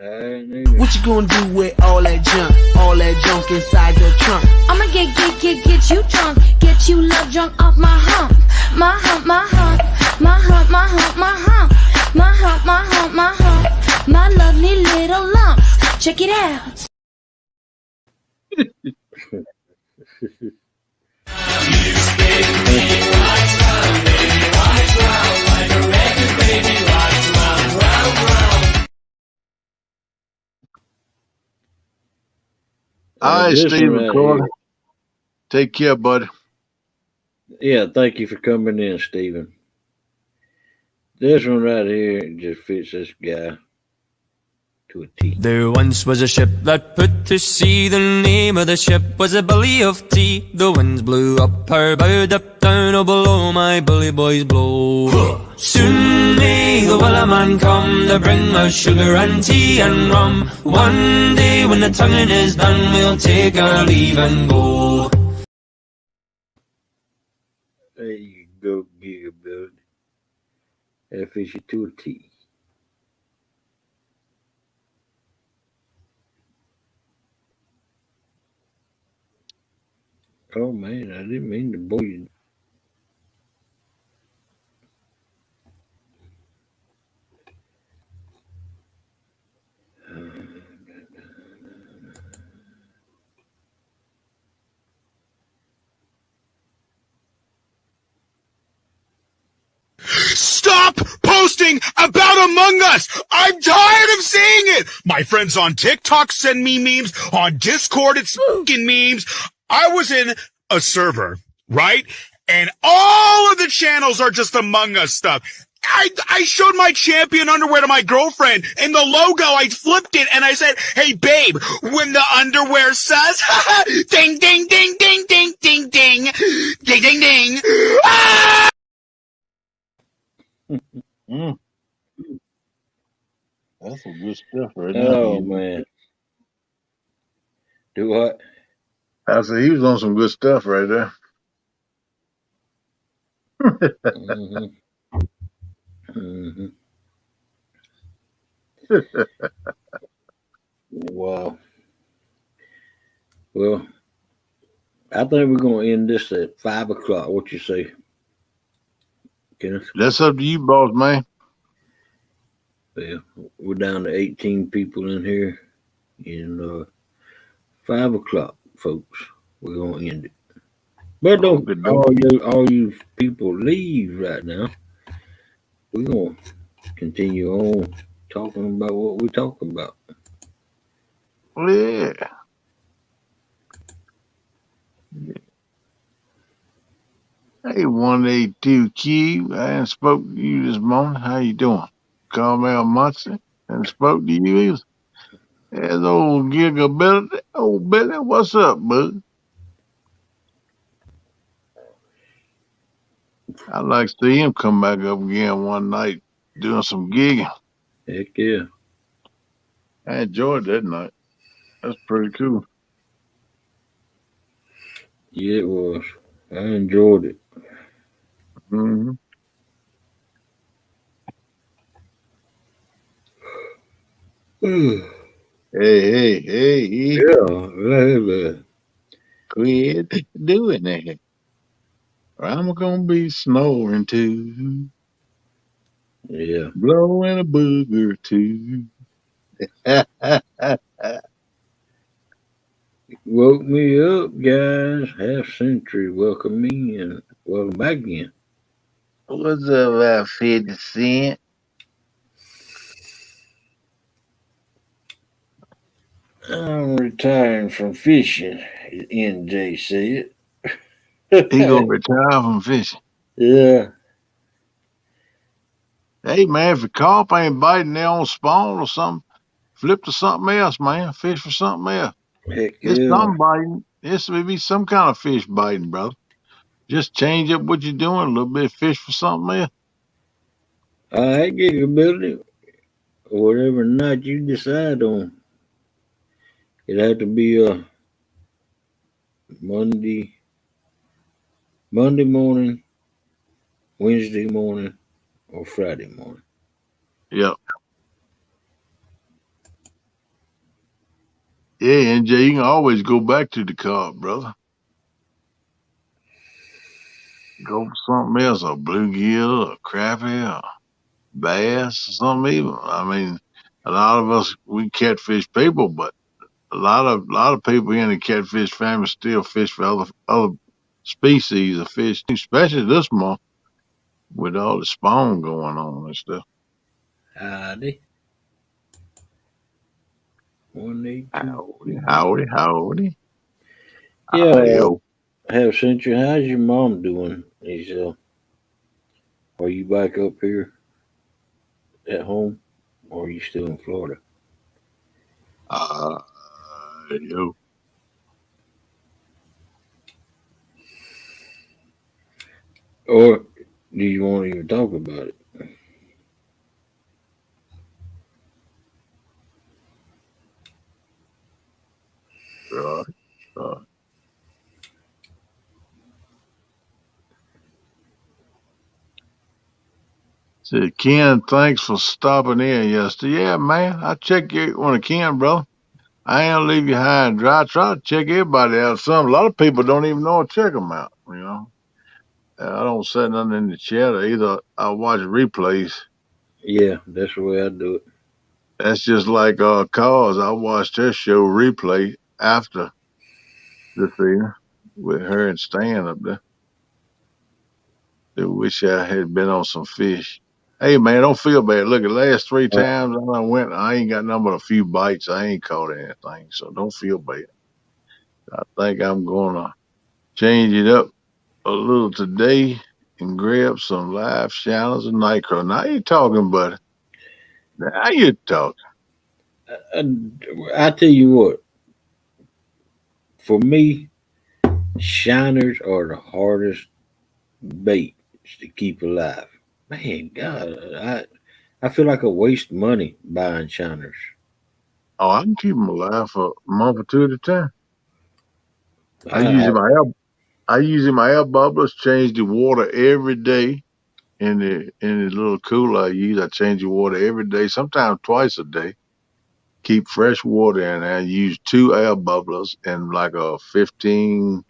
I knew it. What you gonna do with all that junk inside the trunk? I'ma get you drunk, get you love drunk off my hump. My hump, my hump, my hump, my hump, my hump. My hump, my hump, my hump. My lovely little lumps. Check it out. All right, This one Stephen right Carter. here. Take care, buddy. Yeah, thank you for coming in, Stephen. This one right here just fits this guy. to a T. There once was a ship that put to sea. The name of the ship was a Billy of Tea. The winds blew up her bow, up down, oh below my bully boys blow. Soon may the Wellerman come to bring us sugar and tea and rum. One day when the tonguing is done, we'll take our leave and go. There you go, Gigability. Catfish it to a T. Oh man, I didn't mean to bore you. Stop posting about Among Us! I'm tired of seeing it! My friends on TikTok send me memes. On Discord, it's fucking memes. I was in a server, right? And all of the channels are just Among Us stuff. I showed my champion underwear to my girlfriend, and the logo, I flipped it, and I said, hey, babe, when the underwear says, ding, ding, ding, ding, ding, ding, ding, ding, ding, ding, ah! That's some good stuff right now. Oh man. Do what? I said he was on some good stuff right there. Mm-hmm. Mm-hmm. Wow. Well, I think we're gonna end this at 5 o'clock. What you say, Kenneth? That's up to you, boss man. Well, we're down to 18 people in here, and 5 o'clock, folks. We're gonna end it. But don't all you people leave right now. We're gonna continue on talking about what we're talking about. Yeah. Hey, 182Q, I ain't spoke to you this morning. How you doing? Carmel Munson, and spoke to you either. There's old Gigability. Old Billy, what's up, bud? I'd like to see him come back up again one night doing some gigging. Heck yeah. I enjoyed that night. That's pretty cool. Yeah, it was. I enjoyed it. Mm-hmm. Hey. Yeah. Quit doing that. Or I'm gonna be snoring too. Yeah. Blowing a booger too. Woke me up, guys. Half century. Welcome me and welcome back again. What's up, about 50 Cent? I'm retiring from fishing, NJ said. He gonna retire from fishing. Yeah. Hey man, if a carp ain't biting, they on spawn or something. Flip to something else, man. Fish for something else. Heck It's yeah. some biting. This may be some kind of fish biting, brother. Just change up what you're doing a little bit. Fish for something else. All right, Gigability. Whatever night you decide on. It had to be Monday morning, Wednesday morning, or Friday morning. Yep. Yeah, NJ, you can always go back to the carp, brother. Go for something else, a bluegill, a crappie, or bass, or something even. I mean, a lot of us we catfish people, but a lot of people in the catfish family still fish for other species of fish, especially this month with all the spawn going on and stuff. Howdy. 182. Howdy. Yeah. Half century. How's your mom doing? Are you back up here at home, or are you still in Florida? Yo. Or do you want to even talk about it? Said Ken, thanks for stopping in yesterday. Yeah, man, I check you on a Ken, bro. I ain't gonna leave you high and dry. I try to check everybody out. A lot of people don't even know I check them out. You know, I don't say nothing in the chat. Either I watch replays. Yeah, that's the way I do it. That's just like Cause. I watched her show replay after the thing with her and Stan up there. I wish I had been on some fish. Hey man, don't feel bad. Look, the last 3 times I went, I ain't got nothing but a few bites. I ain't caught anything, so don't feel bad. I think I'm gonna change it up a little today and grab some live shallows and nitro. Now you talking, buddy. Now you talking. I tell you what, for me, shiners are the hardest bait to keep alive. Man, God, I feel like I waste money buying shiners. Oh, I can keep them alive for a month or 2 at a time. I use my air bubblers, change the water every day. In the little cooler I use, I change the water every day, sometimes twice a day. Keep fresh water in there. Use 2 air bubblers and like a 10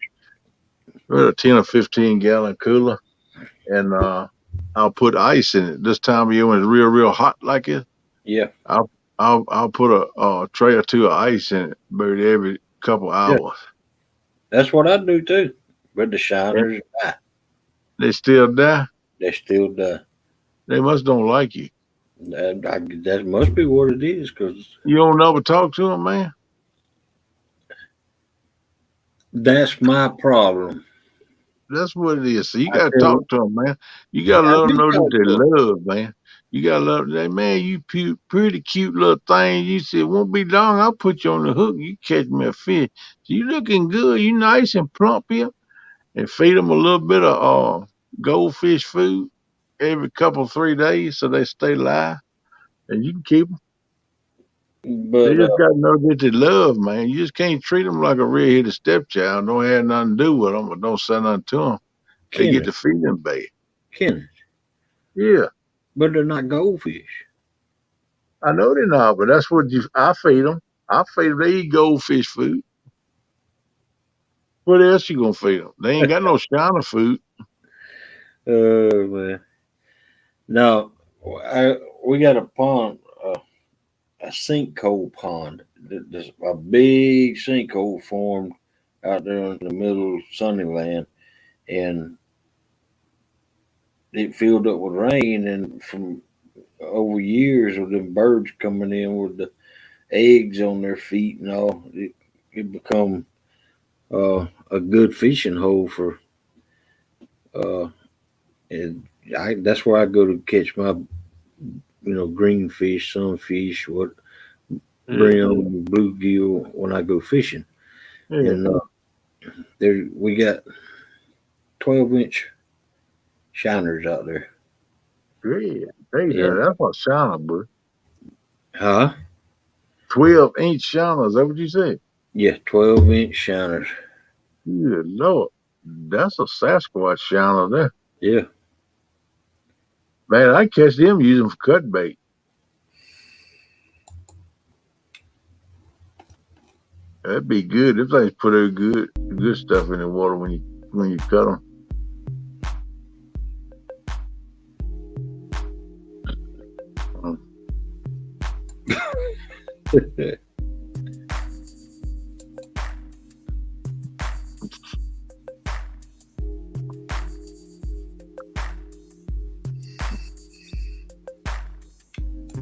or 15 gallon cooler, and I'll put ice in it. This time of year when it's real hot like it, Yeah, I'll put a tray or 2 of ice in it, about every couple hours. that's what I do too. But the shiners, They still die. they still die. They must don't like you. That must be what it is, because You don't ever talk to them, man. that's my problem. That's what it is. So you gotta talk to them, man. You gotta let them know that they love, man. You gotta love them. Man, you pretty cute little thing. You said, won't be long, I'll put you on the hook. You catch me a fish. So you looking good. You nice and plump here. And feed them a little bit of goldfish food every couple 3 days so they stay alive. And you can keep them. But They just gotta know that they love, man. You just can't treat them like a red-headed stepchild. Don't have nothing to do with them, or don't say nothing to them. They get to feeding bait. Kenneth, Yeah, but they're not goldfish. I know they're not, but that's what I feed them. I feed them. They eat goldfish food. What else you gonna feed them? They ain't got no shiner food. Oh man. No, we got a pond, a sinkhole pond. There's a big sinkhole formed out there in the middle of Sunnyland, and it filled up with rain. And from over years of them birds coming in with the eggs on their feet and all, it become a good fishing hole for. And that's where I go to catch my, greenfish, sunfish, brim, bluegill when I go fishing. Yeah. And we got 12-inch shiners out there. Yeah, that's what shiner, bro. Huh? 12-inch shiner. Is that what you said? Yeah, 12-inch shiners. Good Lord, that's a Sasquatch shiner there. Yeah. Man, I catch them using for cut bait. That'd be good. Them things put out good stuff in the water when you cut them.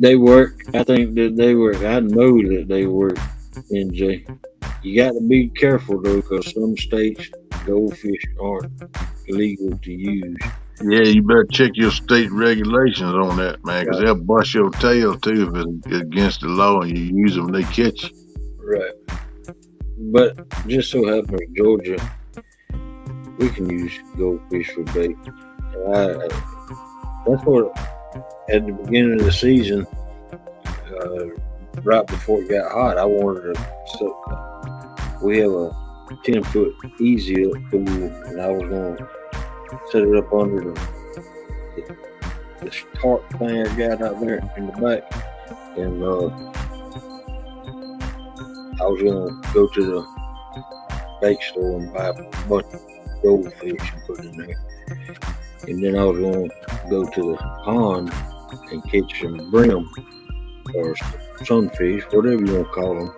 They work. I think that they work. I know that they work, NJ. You got to be careful, though, because some states, goldfish aren't legal to use. Yeah, you better check your state regulations on that, man, because they'll bust your tail, too, if it's against the law and you use them, they catch you. Right. But just so happens Georgia, we can use goldfish for bait. That's what at the beginning of the season, right before it got hot, I wanted to. We have a 10-foot easy up pool, and I was going to set it up under the tarp thing I got out there in the back, and I was going to go to the bait store and buy a bunch of goldfish and put it in there, and then I was going to go to the pond and catch some brim or sunfish, whatever you want to call them,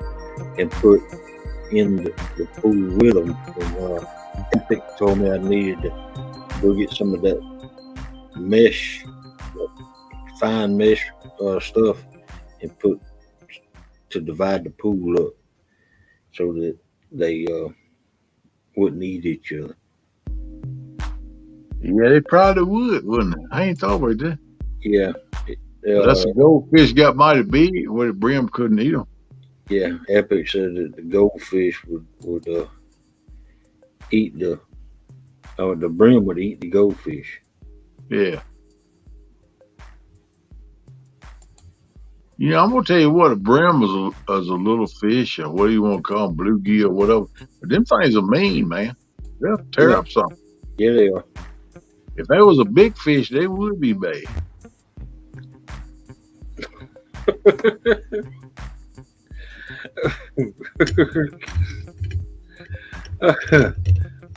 and put in the pool with them. And Epic told me I needed to go get some of that mesh, fine mesh stuff, and put to divide the pool up so that they wouldn't eat each other. Yeah, they probably would, wouldn't they? I ain't thought about that. Yeah. That's a goldfish got mighty big where the brim couldn't eat them. Yeah, Epic said that the goldfish would eat the brim would eat the goldfish. Yeah. You know, I'm gonna tell you what, a brim is a little fish, or what do you want to call them, bluegill or whatever. But them things are mean, man. They'll tear up something. Yeah, they are. If they was a big fish, they would be bad.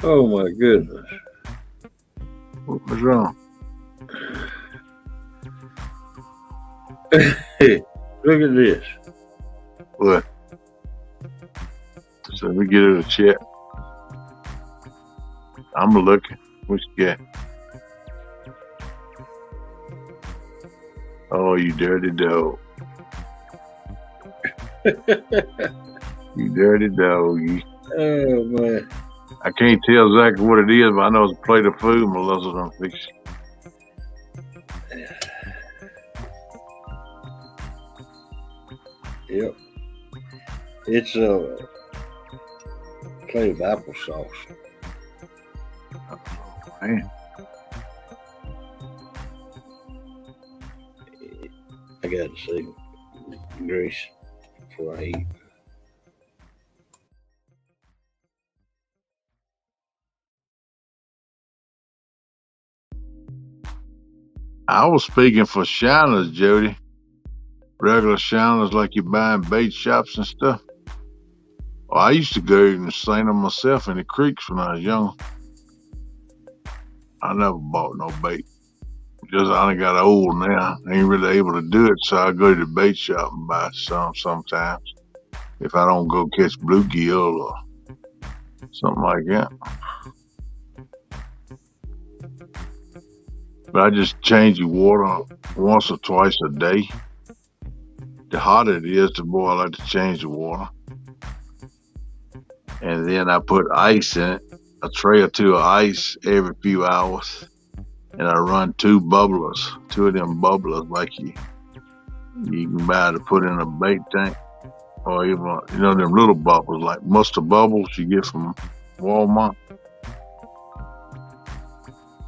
Oh my goodness. What was wrong? Hey, look at this. What? So let me get it a check. I'm looking. What you got? Oh, you dirty dog. You dirty dog. Oh man. I can't tell exactly what it is, but I know it's a plate of food Melissa done fixed. Yep. It's a plate of applesauce. Oh, man. I gotta see Grace before I eat. I was speaking for shiners, Jody. Regular shiners like you buy in bait shops and stuff. Well, I used to go and seine them myself in the creeks when I was young. I never bought no bait. Just I done got old now. I ain't really able to do it, so I go to the bait shop and buy some sometimes. If I don't go catch bluegill or something like that. But I just change the water once or twice a day. The hotter it is, the more I like to change the water. And then I put ice in it, a tray or two of ice every few hours. And I run two of them bubblers like you can buy to put in a bait tank. Or even, them little bubbles, like mustard bubbles you get from Walmart.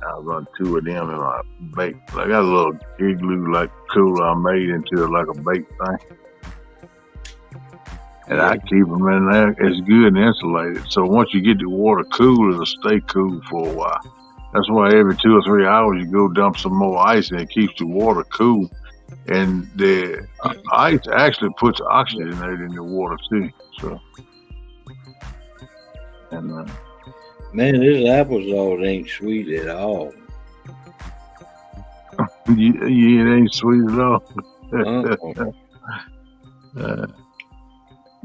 I run two of them in my bait. I got a little igloo like cooler I made into it like a bait thing. And I keep them in there. It's good and insulated. So once you get the water cool, it'll stay cool for a while. That's why every 2 or 3 hours you go dump some more ice and it keeps the water cool. And the ice actually puts oxygen in the water too. So, and man, this applesauce ain't sweet at all. Yeah, it ain't sweet at all.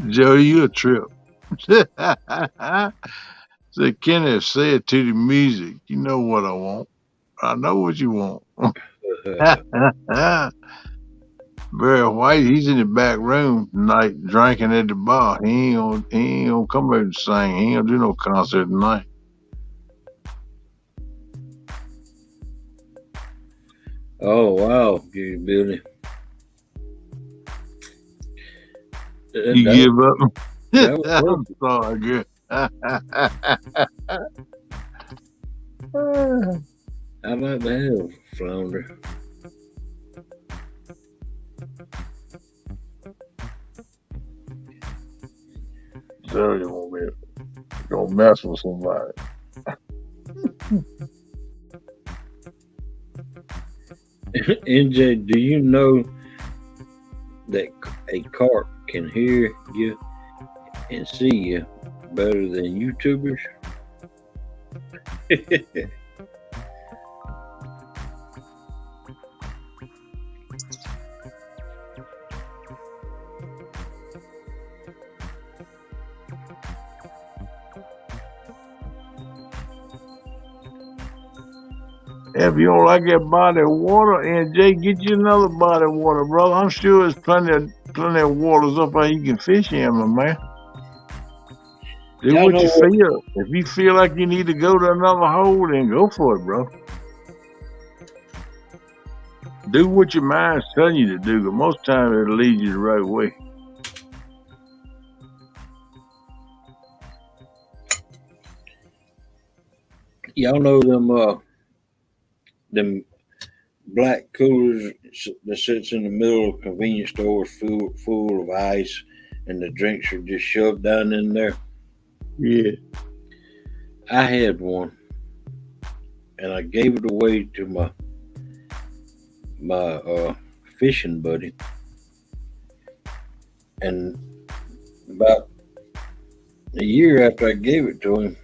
Joe, you a trip. So Kenneth said to the music, you know what I want. I know what you want. Barry White, he's in the back room tonight drinking at the bar. He ain't gonna come out and sing. He ain't gonna do no concert tonight. Oh wow, Gigability. You That, give up? that was I'm perfect. sorry, girl. I'd like to have flounder. Jerry won't be gonna mess with somebody. NJ, do you know that a carp can hear you and see you better than YouTubers? If you don't like that body of water, and Jay, get you another body of water, brother. I'm sure there's plenty of waters up there you can fish in, my man. Do Y'all what know you what? feel. If you feel like you need to go to another hole, then go for it, bro. Do what your mind's telling you to do, but most times it'll lead you the right way. Y'all know them black coolers that sits in the middle of convenience stores full of ice, and the drinks are just shoved down in there. Yeah. I had one, and I gave it away to my fishing buddy, and about a year after I gave it to him,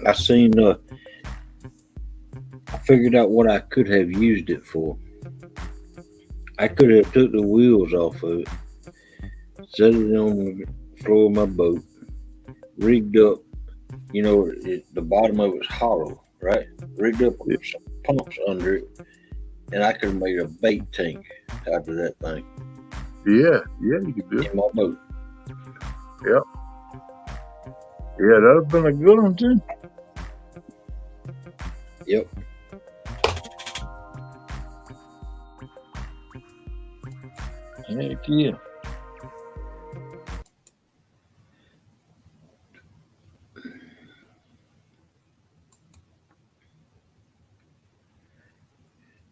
I seen I figured out what I could have used it for. I could have took the wheels off of it, set it on the floor of my boat, rigged up. You know, the bottom of it's hollow, right? Rigged up some pumps under it, and I could have made a bait tank out of that thing. Yeah, you could do it. In my boat. Yep. Yeah, that'd have been a good one too. Yep. Heck yeah.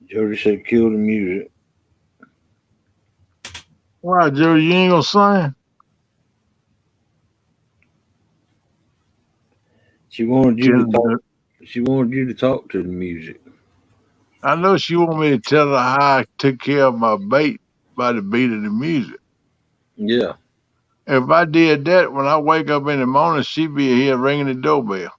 Jody said, "Kill the music." Why, Joe? You ain't gonna sing? She wanted you to talk. She wanted you to talk to the music. I know she want me to tell her how I took care of my bait by the beat of the music. Yeah. If I did that, when I wake up in the morning, she'd be here ringing the doorbell.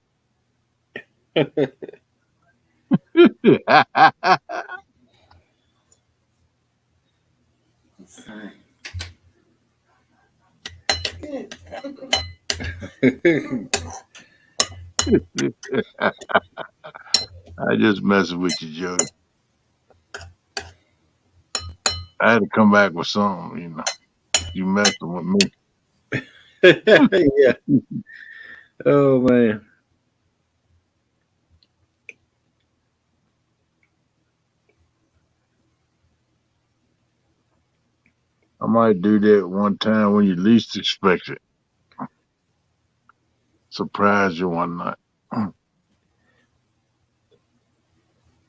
I just messing with you, Joey. I had to come back with something, you know. You messing with me. Yeah. Oh man. I might do that one time when you least expect it. Surprise you one night.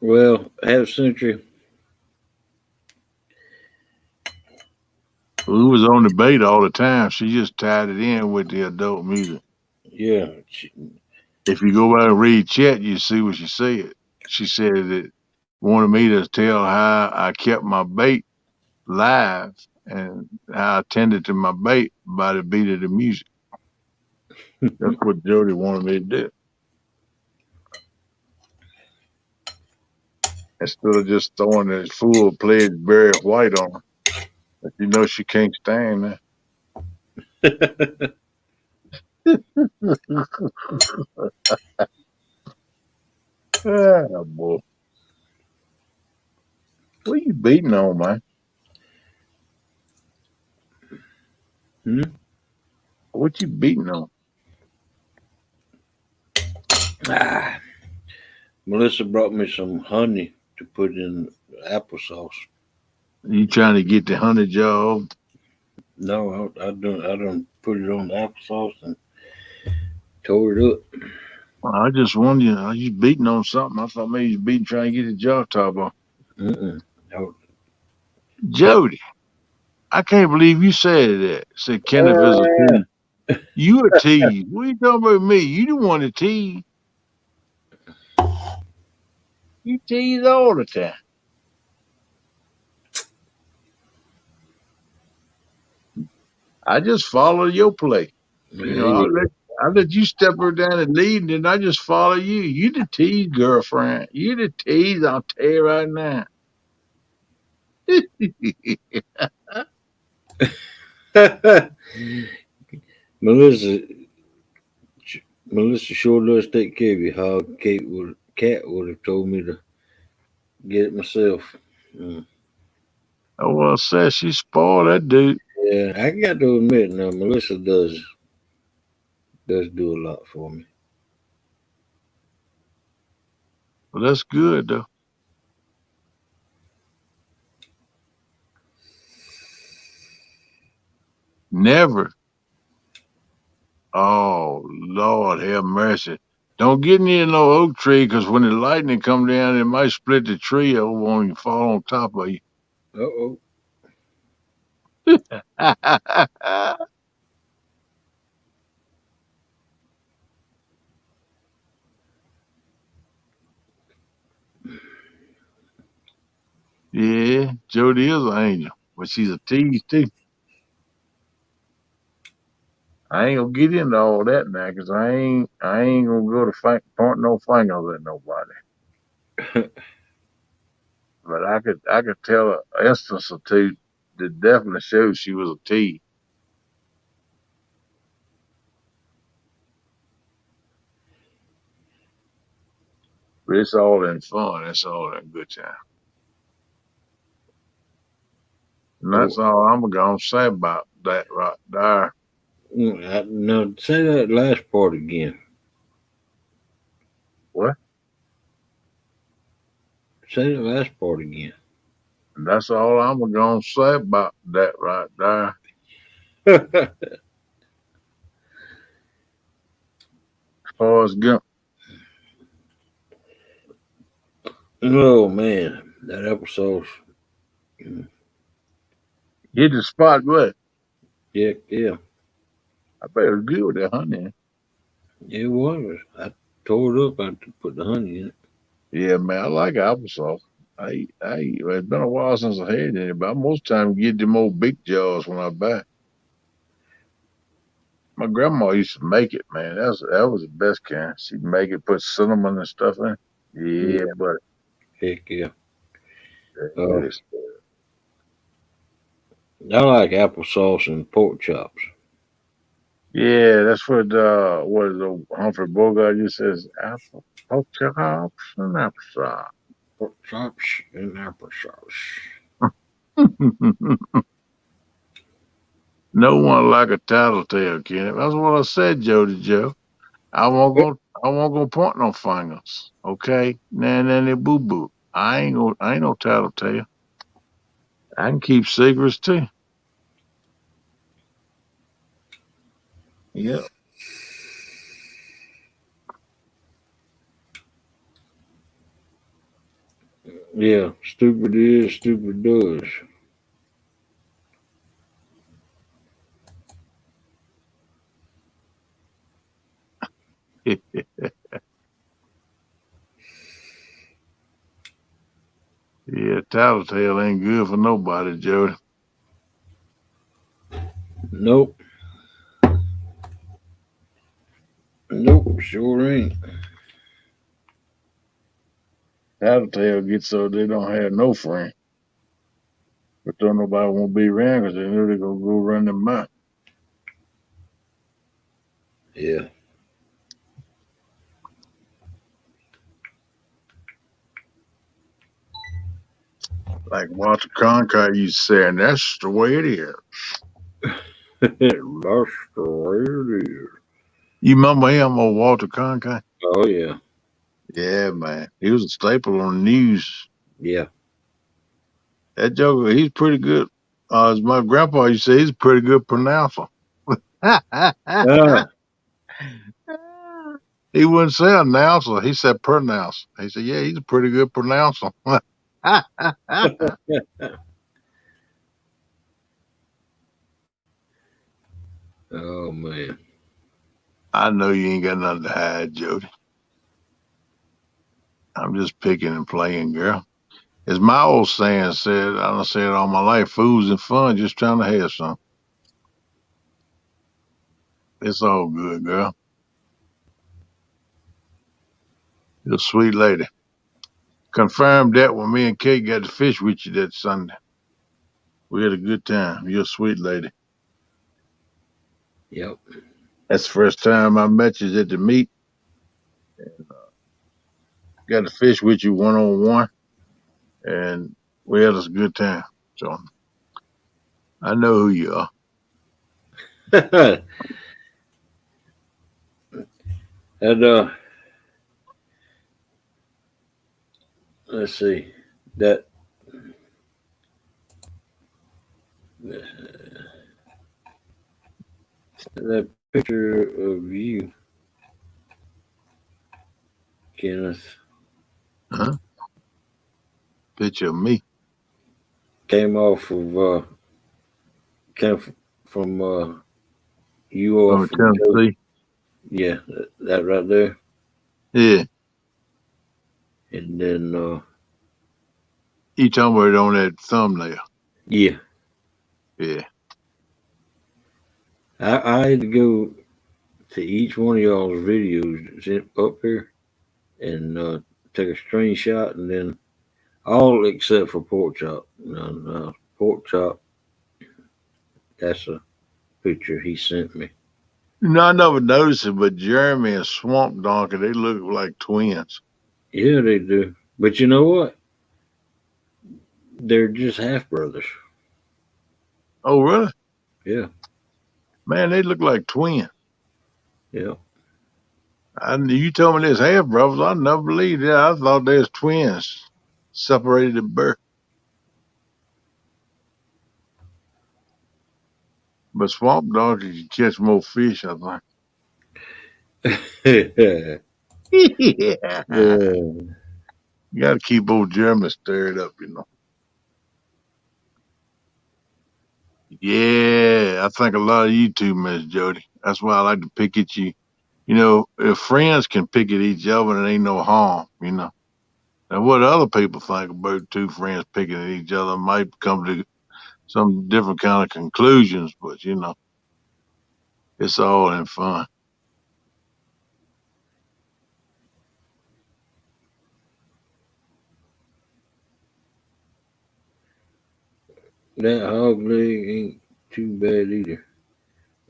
Well, half century. We was on the bait all the time. She just tied it in with the adult music. Yeah. If you go back and read chat, you see what she said. She said that wanted me to tell how I kept my bait live and how I tended to my bait by the beat of the music. That's what Jody wanted me to do. Instead of just throwing this full pledge Barry White on her. But you know she can't stand that. Ah, boy. What you beating on, man? What you beating on? Melissa brought me some honey to put in applesauce. You trying to get the honey jar off? No, I done put it on the applesauce and tore it up. Well, I just wondered, are you beating on something? I thought maybe you was beating trying to get the jaw top off. Mm-mm. No. Jody, I can't believe you said that. Said Kenneth is a tease. You a tease. What you talking about me? You the one to tease. You tease all the time. I just follow your play. You know, Yeah, I'll let you step her down and lead, and then I just follow you. You the tease, girlfriend. You the tease, I'll tell you right now. yeah. Melissa, Melissa sure does take care of you. How Cat would have told me to get it myself. Mm. Oh, well, said she spoiled that dude. Yeah, I got to admit now, Melissa does do a lot for me. Well, that's good, though. Never. Oh, Lord, have mercy. Don't get near no oak tree, 'cause when the lightning come down, it might split the tree over on you and fall on top of you. Uh-oh. Yeah, Jody is an angel, but she's a tease, too. I ain't gonna get into all that now, 'cause I ain't gonna go to point no fingers at nobody. But I could tell an instance or two that definitely shows she was a tease. But it's all in fun. It's all in good time. And that's Oh, all I'm gonna say about that right there. now say that last part again. What? Say the last part again. And that's all I'm gonna say about that right there. As far as Gump, Oh man, that episode. hit the spot good. Yeah, yeah, I bet it was good with that honey. it was. I tore it up. I put the honey in it. Yeah, man, I like applesauce. It's been a while since I had any, but I most time get them old big jars when I buy it. My grandma used to make it, man. That was the best kind. She'd make it, put cinnamon and stuff in. Yeah, Yeah, but heck yeah. that Uh, is, I like applesauce and pork chops. yeah, that's what is the Humphrey Bogart just says apple chops and applesauce. Pork chops and applesauce. No one like a tattletale, Kenny. That's what I said, Jody Joe. I won't go point no fingers. Okay? Nanny boo boo. I ain't no tattletale. I can keep secrets too. Yep. Yeah, stupid is, stupid does. Yeah, tattletale ain't good for nobody, Jody. Nope, nope, sure ain't. Tattletale gets so they don't have no friend. But don't nobody want to be around 'cause they know they're gonna go run their mouth. Yeah, Like Walter Cronkite used to say, and that's the way it is. that's the way it is. You remember him, old Walter Cronkite? Oh yeah, Yeah, man. He was a staple on the news. yeah. That joker, he's pretty good As my grandpa used to say, he's a pretty good pronouncer. Ah, He wouldn't say announcer. He said pronounce. He said, yeah, he's a pretty good pronouncer. oh man. I know you ain't got nothing to hide, Jody. I'm just picking and playing, girl. As my old saying said, I done said all my life, fools and fun, just trying to have some. It's all good, girl. You're a sweet lady. Confirmed that when me and Kate got to fish with you that Sunday. We had a good time. You're a sweet lady. Yep. That's the first time I met you at the meet. Got to fish with you one on one, and we had us a good time. So I know who you are. And let's see that that picture of you, Kenneth, Huh? Picture of me. came off of from you off From from Joe. Tennessee. Yeah, that right there. Yeah. And then You talking about it on that thumbnail. yeah, Yeah. I had to go to each one of y'all's videos that's up here and take a screenshot, and then all except for pork chop. No, pork chop. That's a picture he sent me. You know, I never noticed it, but Jeremy and Swamp Donkey, they look like twins. Yeah, they do. But you know what? They're just half brothers. Oh, really? Yeah, Man, they look like twins. yeah. You told me there's half brothers. I never believed that. I thought there's twins separated at birth. But Swamp Donkey can catch more fish, I yeah. think. Yeah. You got to keep old Jeremy stirred up, you know. Yeah, I think a lot of you too, Miss Jody. That's why I like to pick at you. You know, if friends can pick at each other, it ain't no harm, you know. And what other people think about two friends picking at each other might come to some different kind of conclusions, but you know, it's all in fun. That hog leg ain't too bad either.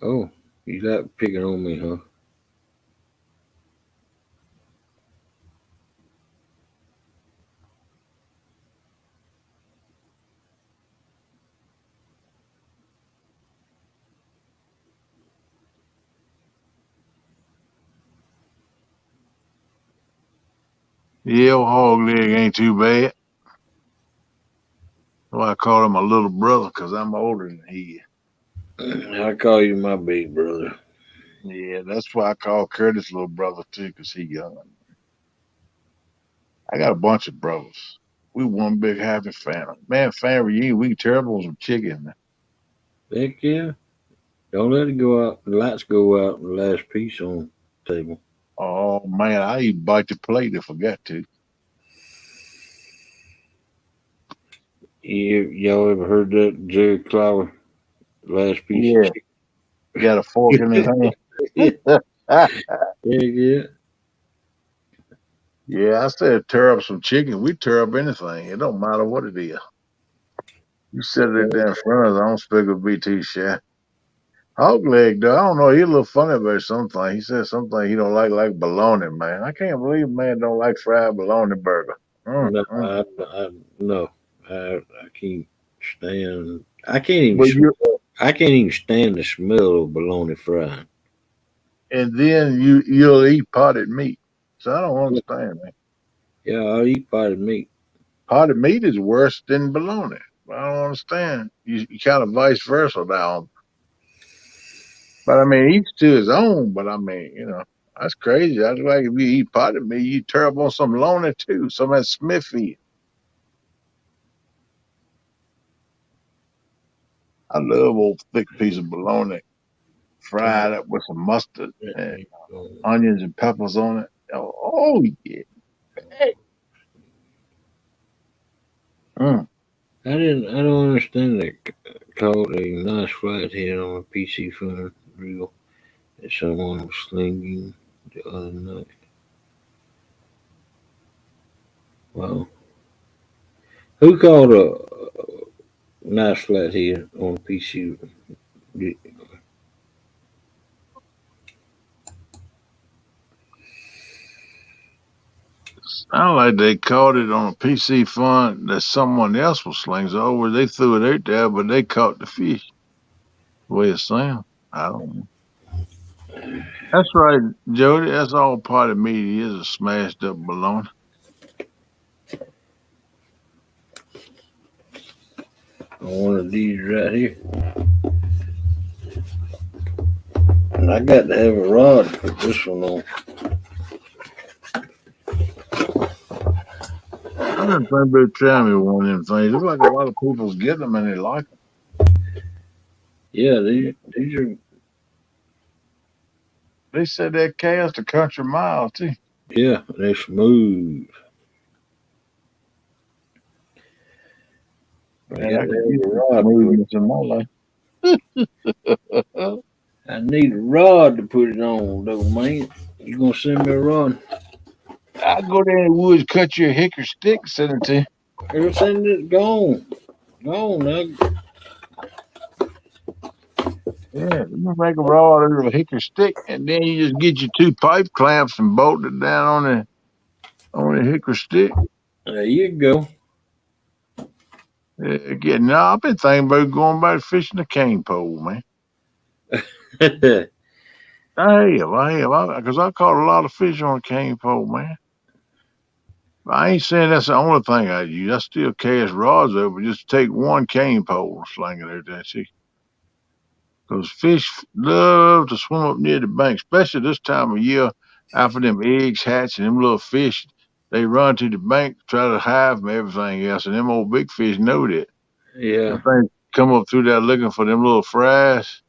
Oh, you like picking on me, huh? Yeah, old hog leg ain't too bad. Well, I call him my little brother because I'm older than he is. I call you my big brother. Yeah, that's why I call Curtis little brother too, because he young. I got a bunch of brothers. We one big happy family. Man, family reunion, we can tear up on some chicken. Heck yeah. Don't let it go out. The lights go out. The last piece on the table. Oh man, I even bite the plate if I got to. Y'all ever heard that Jerry Clower? Last piece of Yeah, got a fork in his chicken. hand. Heck yeah. Yeah, I said tear up some chicken. We tear up anything. It don't matter what it is. You set it there in front of us, I don't expect it to be too shy. Hog leg, though, I don't know. He's a little funny about something. He said something he don't like bologna, man. I can't believe a man don't like fried bologna burger. No, Mm. no. I can't stand. I can't even. But you, I can't even stand the smell of bologna frying. and then you'll eat potted meat. So I don't understand, man. Yeah, I'll eat potted meat. Potted meat is worse than bologna. I don't understand. You kind of vice versa now. But I mean, each to his own. But I mean, that's crazy. I'd like if you eat potted meat, you tear up on some loner too, some of that Smithfield. I love old thick piece of bologna, fried up with some mustard and onions and peppers on it. Oh yeah. Hey. Mm. I don't understand that caught a nice flathead on a PC fun reel that someone was slinging the other night. Wow. Who caught a nice flathead on a PC? Sound like they caught it on a PC fun that someone else was slinging over. They threw it out there, but they caught the fish. The way it sounds. I don't know. That's right, Jody. That's all part of meat is a smashed up bologna. On one of these right here. And I got to have a rod to put this one on. I didn't think about trying me one of them things. Looks like a lot of people's getting them and they like them. Yeah, these are. They said that cast a country mile too. Yeah, they're smooth. Man, I could use some smoothness in my life. I need a rod to put it on, though, man. You gonna send me a rod? I'll go down in the woods, cut you a hickory stick, send it to you. It'll send it gone. Gone now. Yeah, you make a rod out of a hickory stick, and then you just get your 2 pipe clamps and bolt it down on the hickory stick. There you go. Yeah, again, no, I've been thinking about going back fishing the cane pole, man. I have, because I caught a lot of fish on a cane pole, man. I ain't saying that's the only thing I use. I still cast rods over, just take one cane pole and sling it out there, see. Because fish love to swim up near the bank, especially this time of year after them eggs hatch and them little fish, they run to the bank, try to hide from everything else, and them old big fish know that. Yeah. Them things come up through there looking for them little fries.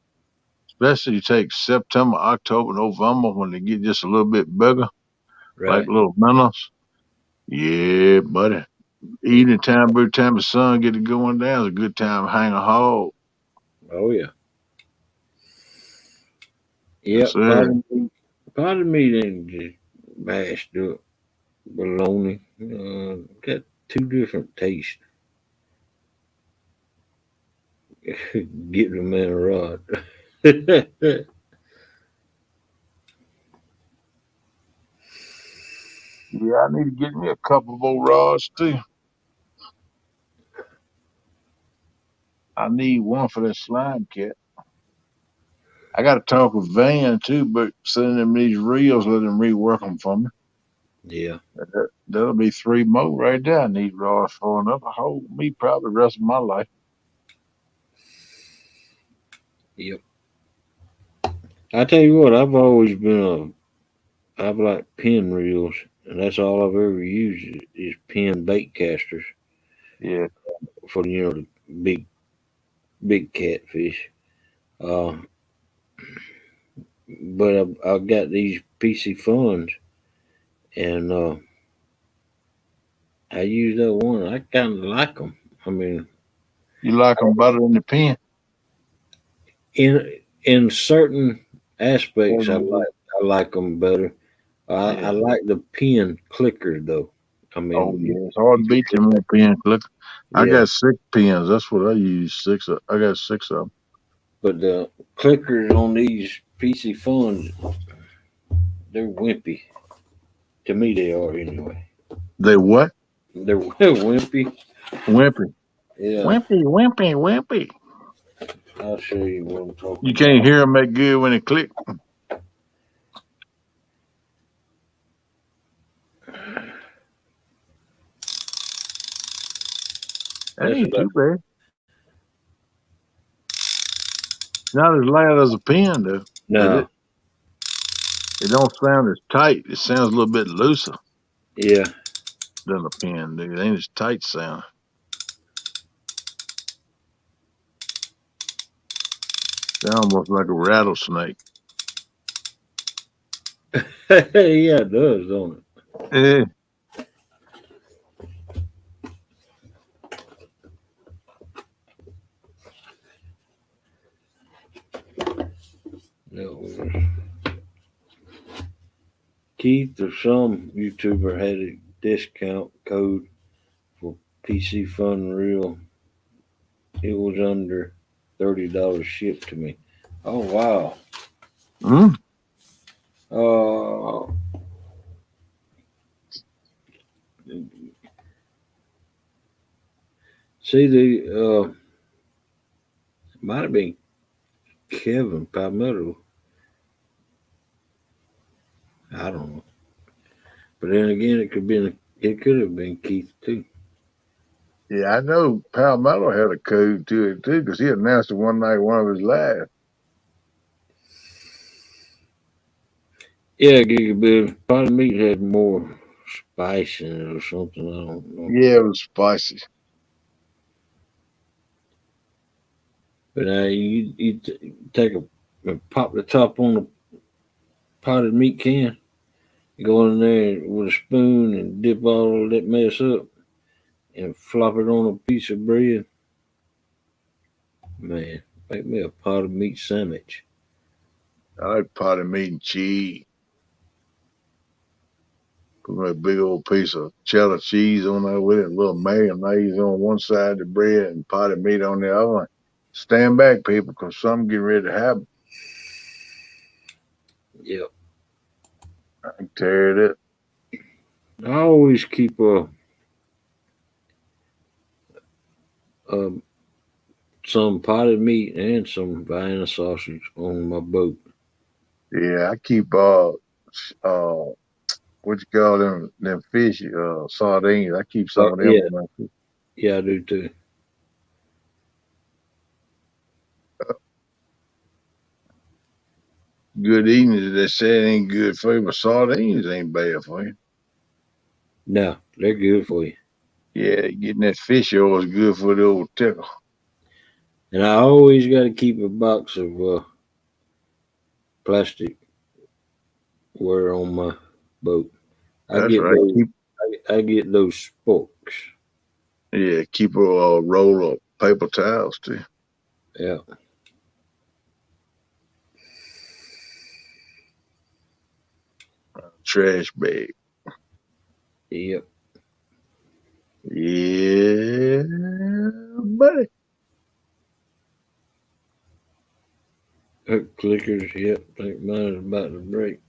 Especially you take September, October, November when they get just a little bit bigger, like Right. little minnows. Yeah, buddy. Evening time, by the time the sun get it going down, is a good time to hang a hog. Oh yeah. Yes, Yep. sir. Part of me then just mashed up bologna. Got 2 different tastes. Get the man a rod. Yeah, I need to get me a couple more rods too. I need one for that slime cat. I got to talk with Van too, but sending them these reels, let them rework them for me. Yeah. That'll be 3 more right there. I need rods for enough to hold me probably the rest of my life. Yep. I tell you what, I've like pin reels, and that's all I've ever used is pin bait casters Yeah. for the big catfish. Uh, but I've got these PC funds, and I use that one. I kind of like them. I mean, You like them better than the pen? in certain aspects, I like them better. Yeah. I like the pin clickers though. I Oh mean, yeah, it's hard to beat them on pen click. I yeah, got 6 pins. That's what I use. I got 6 of them. but the clickers on these PC funds, they're wimpy. To me, they are anyway. They what? They're wimpy. Wimpy. Yeah, Wimpy. I'll show you what I'm talking You can't about. hear them make good when they click. That That's ain't about too bad. Not as loud as a pen, though. No. It don't sound as tight. It sounds a little bit looser Yeah. than a pen, dude. It ain't as tight sound. Sound almost like a rattlesnake. Yeah, it does, don't it? Yeah. No. Keith or some YouTuber had a discount code for PC Fun Reel. It was under $30 shipped to me. Oh wow. Mm. See the might have been Kevin Palmetto. I don't know. But then again, it could have been Keith too. Yeah, I know Palmetto had a code to it, too, because he announced it one night, one of his lives. Yeah, Gigability. Pot of meat had more spice in it or something. I don't know. Yeah, it was spicy. But you take pop the top on the potted meat can, go in there with a spoon and dip all that mess up and flop it on a piece of bread. Man, make me a potted meat sandwich. I like potted meat and cheese. Put a big old piece of cheddar cheese on there with it, a little mayonnaise on one side of the bread and potted meat on the other one. Stand back, people, because something getting ready to happen. Yep. I can tear it up. I always keep some potted meat and some Vienna sausage on my boat. Yeah, I keep what you call them fish, sardines. I keep some of them Yeah, on there too. yeah, I do too. Good eating, they say it ain't good for you, but sardines ain't bad for you. No, they're good for you. Yeah, getting that fish oil is good for the old tickle. And I always got to keep a box of plastic ware on my boat. I That's get right. those. I get those spokes. Keep a roll of paper towels too. Yeah. Trash bag. Yep. Yeah, buddy. Hook clickers. Yep. I think mine is about to break.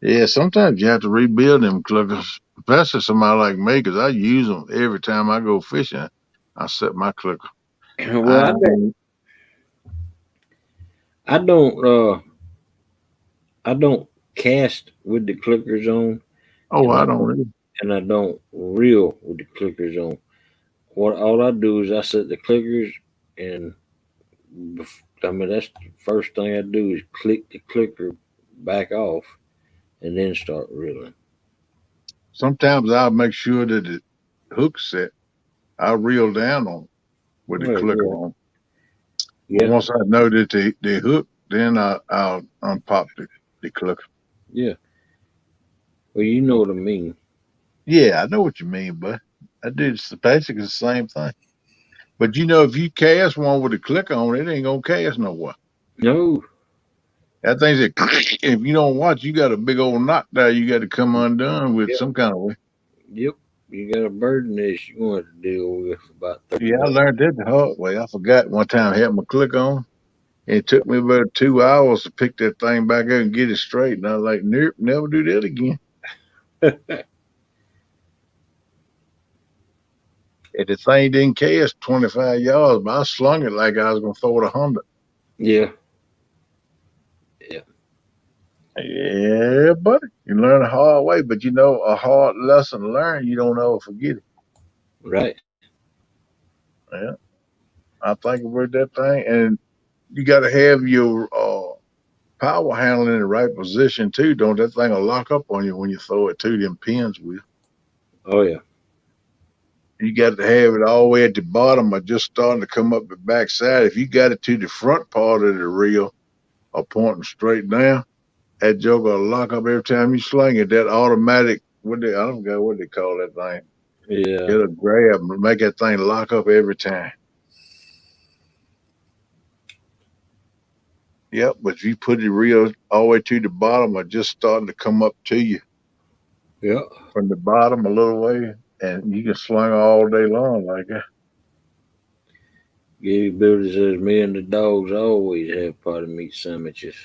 Yeah, sometimes you have to rebuild them clickers, especially somebody like me, because I use them every time I go fishing. I set my clicker. Well, I don't cast with the clickers on, Oh, and I don't really. I don't reel with the clickers on. What all I do is I set the clickers, and I mean that's the first thing I do is click the clicker back off, and then start reeling. Sometimes I'll make sure that the hook's set. I'll reel down on with the Well, clicker yeah, on. But yeah, once I know that they hook, then I'll unpop the clicker. yeah. Well, you know what I mean. Yeah, I know what you mean, but I do. It's basically the same thing. But if you cast one with a clicker on it, ain't gonna cast nowhere. No. That thing's a if you don't watch, you got a big old knot there you got to come undone with Yep. some kind of way. Yep. You got a bird nest you want to deal with about 30 Yeah, I bucks. learned that the hard way. I forgot one time I had my click on. It took me about 2 hours to pick that thing back up and get it straight. And I was like, nope, never do that again. And the thing didn't cast 25 yards, but I slung it like I was going to throw it 100. Yeah. Yeah. Yeah, buddy. You learn the hard way, but a hard lesson learned, you don't ever forget it. Right. Yeah, I think about that thing, and you got to have your power handle in the right position too. Don't that thing will lock up on you when you throw it to them pins with. Oh yeah. You got to have it all the way at the bottom or just starting to come up the backside. If you got it to the front part of the reel or pointing straight down, that joker will lock up every time you sling it. That automatic, I don't know what they call that thing. Yeah. It'll grab and make that thing lock up every time. Yep, but if you put the reel all the way to the bottom or just starting to come up to you Yeah. from the bottom a little way, and you can sling all day long like that. Gigability says me and the dogs always have potted meat sandwiches.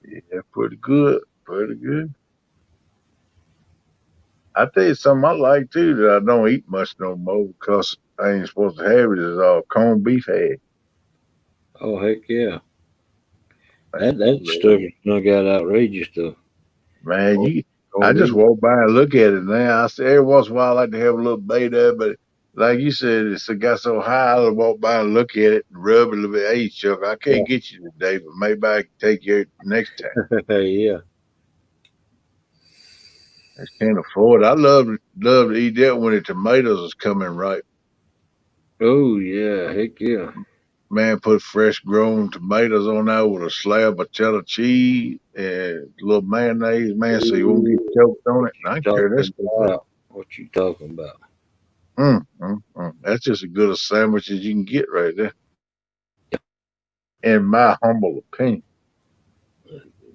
Yeah, pretty good. Pretty good. I tell you something I like too that I don't eat much no more because I ain't supposed to have it is corned beef head. Oh heck yeah. Man, That stuff is not got outrageous though. man, Corned I just beef. walk by and look at it now. I say every once in a while I like to have a little bait of it, but like you said, it's got so high I walk by and look at it and rub it a little bit. Hey Chuck, I can't get you today, but maybe I can take you next time. Yeah. I just can't afford it. I love to eat that when the tomatoes is coming right. Oh yeah, heck yeah. Man, put fresh grown tomatoes on there with a slab of cheddar cheese and a little mayonnaise, man, so you won't get Ooh, choked on what it. And I you carry that talking stuff up. about? What you talking about? That's just as good a sandwich as you can get right there, in my humble opinion.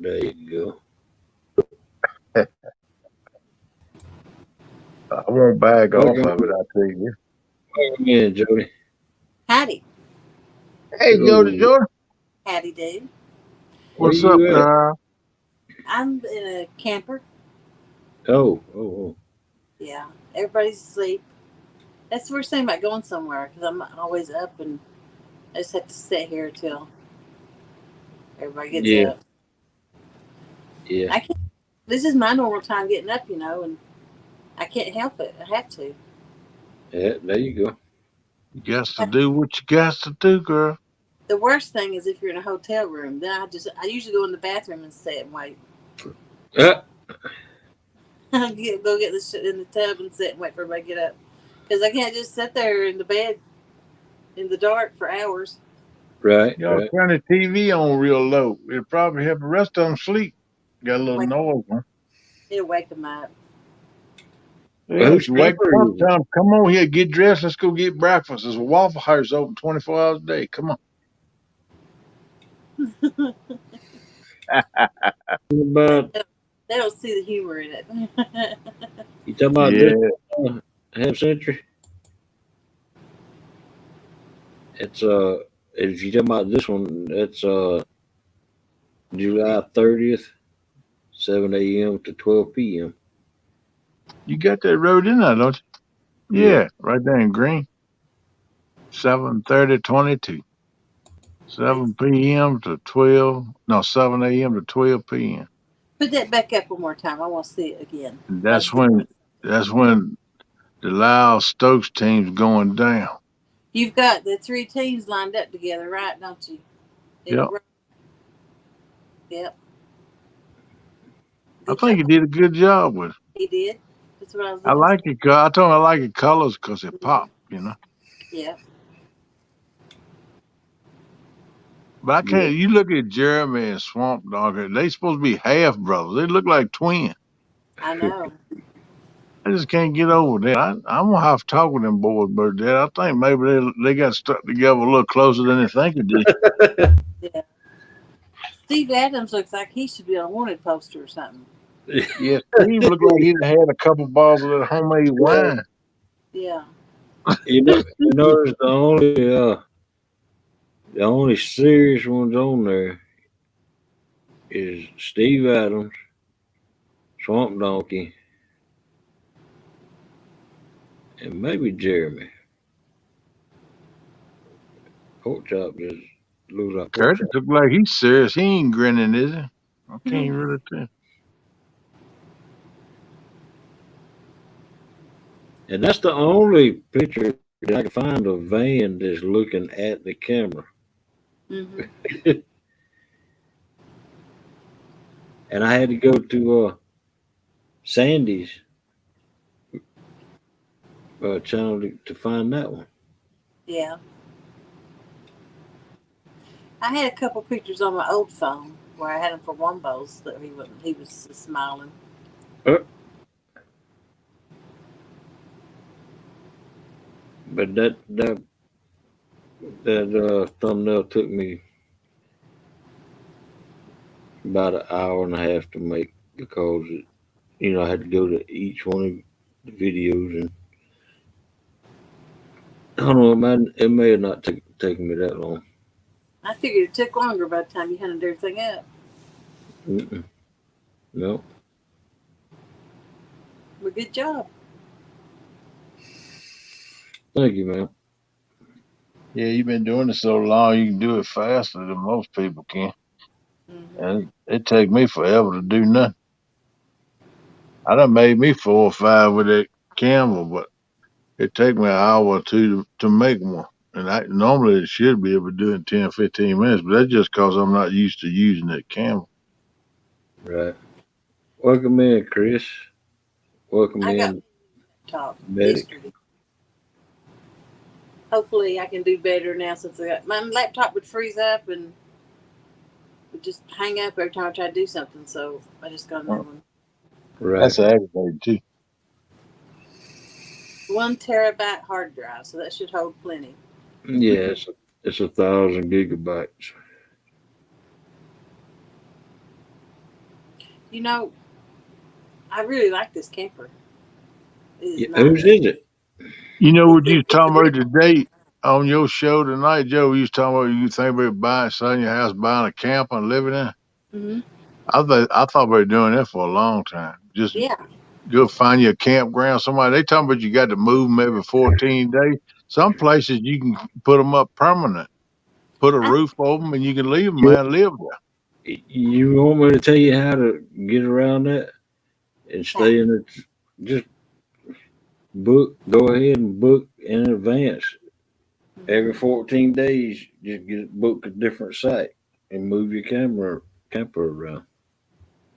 There you go. I won't bag off Welcome, of it, I tell you. welcome in, Jody. Howdy. Hey, Jody, Yo, Jody, Howdy, dude. where what's up, you at? girl? I'm in a camper. Oh. Yeah. Everybody's asleep. That's the worst thing about going somewhere because I'm always up and I just have to sit here till everybody gets Yeah, up. yeah. I can't. This is my normal time getting up, and I can't help it. I have to. Yeah, there you go. You got to do what you got to do, girl. The worst thing is if you're in a hotel room. Then I usually go in the bathroom and sit and wait. Uh, Go get the shit in the tub and sit and wait for everybody to get up because I can't just sit there in the bed in the dark for hours. right. Y'all turn the TV on real low. It'll probably help the rest of them sleep. Got a little noise, huh? It'll wake them up. Yeah, Whose if you wake camper them up, is it? tell them, come on here, get dressed, let's go get breakfast. There's a Waffle House open 24 hours a day. Come on. About They don't see the humor in it. you talking about Yeah, this half century? It's if you talking about this one, it's July 30th, 7 a.m. to 12 p.m. you got that road in there, don't you? Yeah. Yeah, right there in green. 7:30:22. 7 p.m. to 12. No, 7 a.m. to 12 p.m. Put that back up one more time. I want to see it again. And I that's was doing when it. the Lyle Stokes team's going down. You've got the three teams lined up together, right? Don't you? Yep. Yep. I Good think job. he did a good job with it. He did. That's what I was I looking for. like it. I told him I like the colors because it pop, you know. Yeah. But I Yeah. can't. You look at Jeremy and Swamp Dog. They supposed to be half brothers. They look like twins. I know. I just can't get over that. I'm gonna have to talk with them boys about that. I think maybe they got stuck together a little closer than they think it did. Yeah. Steve Adams looks like he should be on a wanted poster or something. Yeah, Steve looked like he'd had a couple bottles of that homemade wine. Yeah. You notice the only serious ones on there is Steve Adams, Swamp Donkey, and maybe Jeremy. Pork chop just looks like pork Curtis chop. looked like he's serious. He ain't grinning, is he? I can't really tell. And that's the only picture that I can find of Van that's looking at the camera. Mm-hmm. And I had to go to Sandy's channel to find that one. Yeah. I had a couple pictures on my old phone where I had him for wombos that he was smiling. But that thumbnail took me about an hour and a half to make because I had to go to each one of the videos, and I don't know, it may have not taken me that long. I figured it took longer by the time you hunted everything up. No. Well, good job. Thank you, man. Yeah, you've been doing it so long, you can do it faster than most people can. Mm-hmm. And it take me forever to do nothing. I done made me 4 or 5 with that camera, but it take me an hour or two to make one. And I normally should be able to do it in 10, 15 minutes, but that's just because I'm not used to using that camera. Right. Welcome in, Chris. Welcome I got in, top Medic. yesterday. Hopefully I can do better now since my laptop would freeze up and would just hang up every time I try to do something. So I just got another one. Right. That's aggravating too. 1 terabyte hard drive, so that should hold plenty. Yeah, it's 1,000 gigabytes. I really like this camper. Yeah, whose is it? You know what you was talking about today on your show tonight, Joe? You was talking about you think about selling your house, buying a camper and living in. Mm-hmm. I thought we were doing that for a long time. Just go find you a campground. They talking about you got to move them every 14 days. Some places you can put them up permanent, put a roof over them, and you can leave them there and live there. You want me to tell you how to get around that and stay in it? Just go ahead and book in advance. Every 14 days, just book a different site and move your camper around.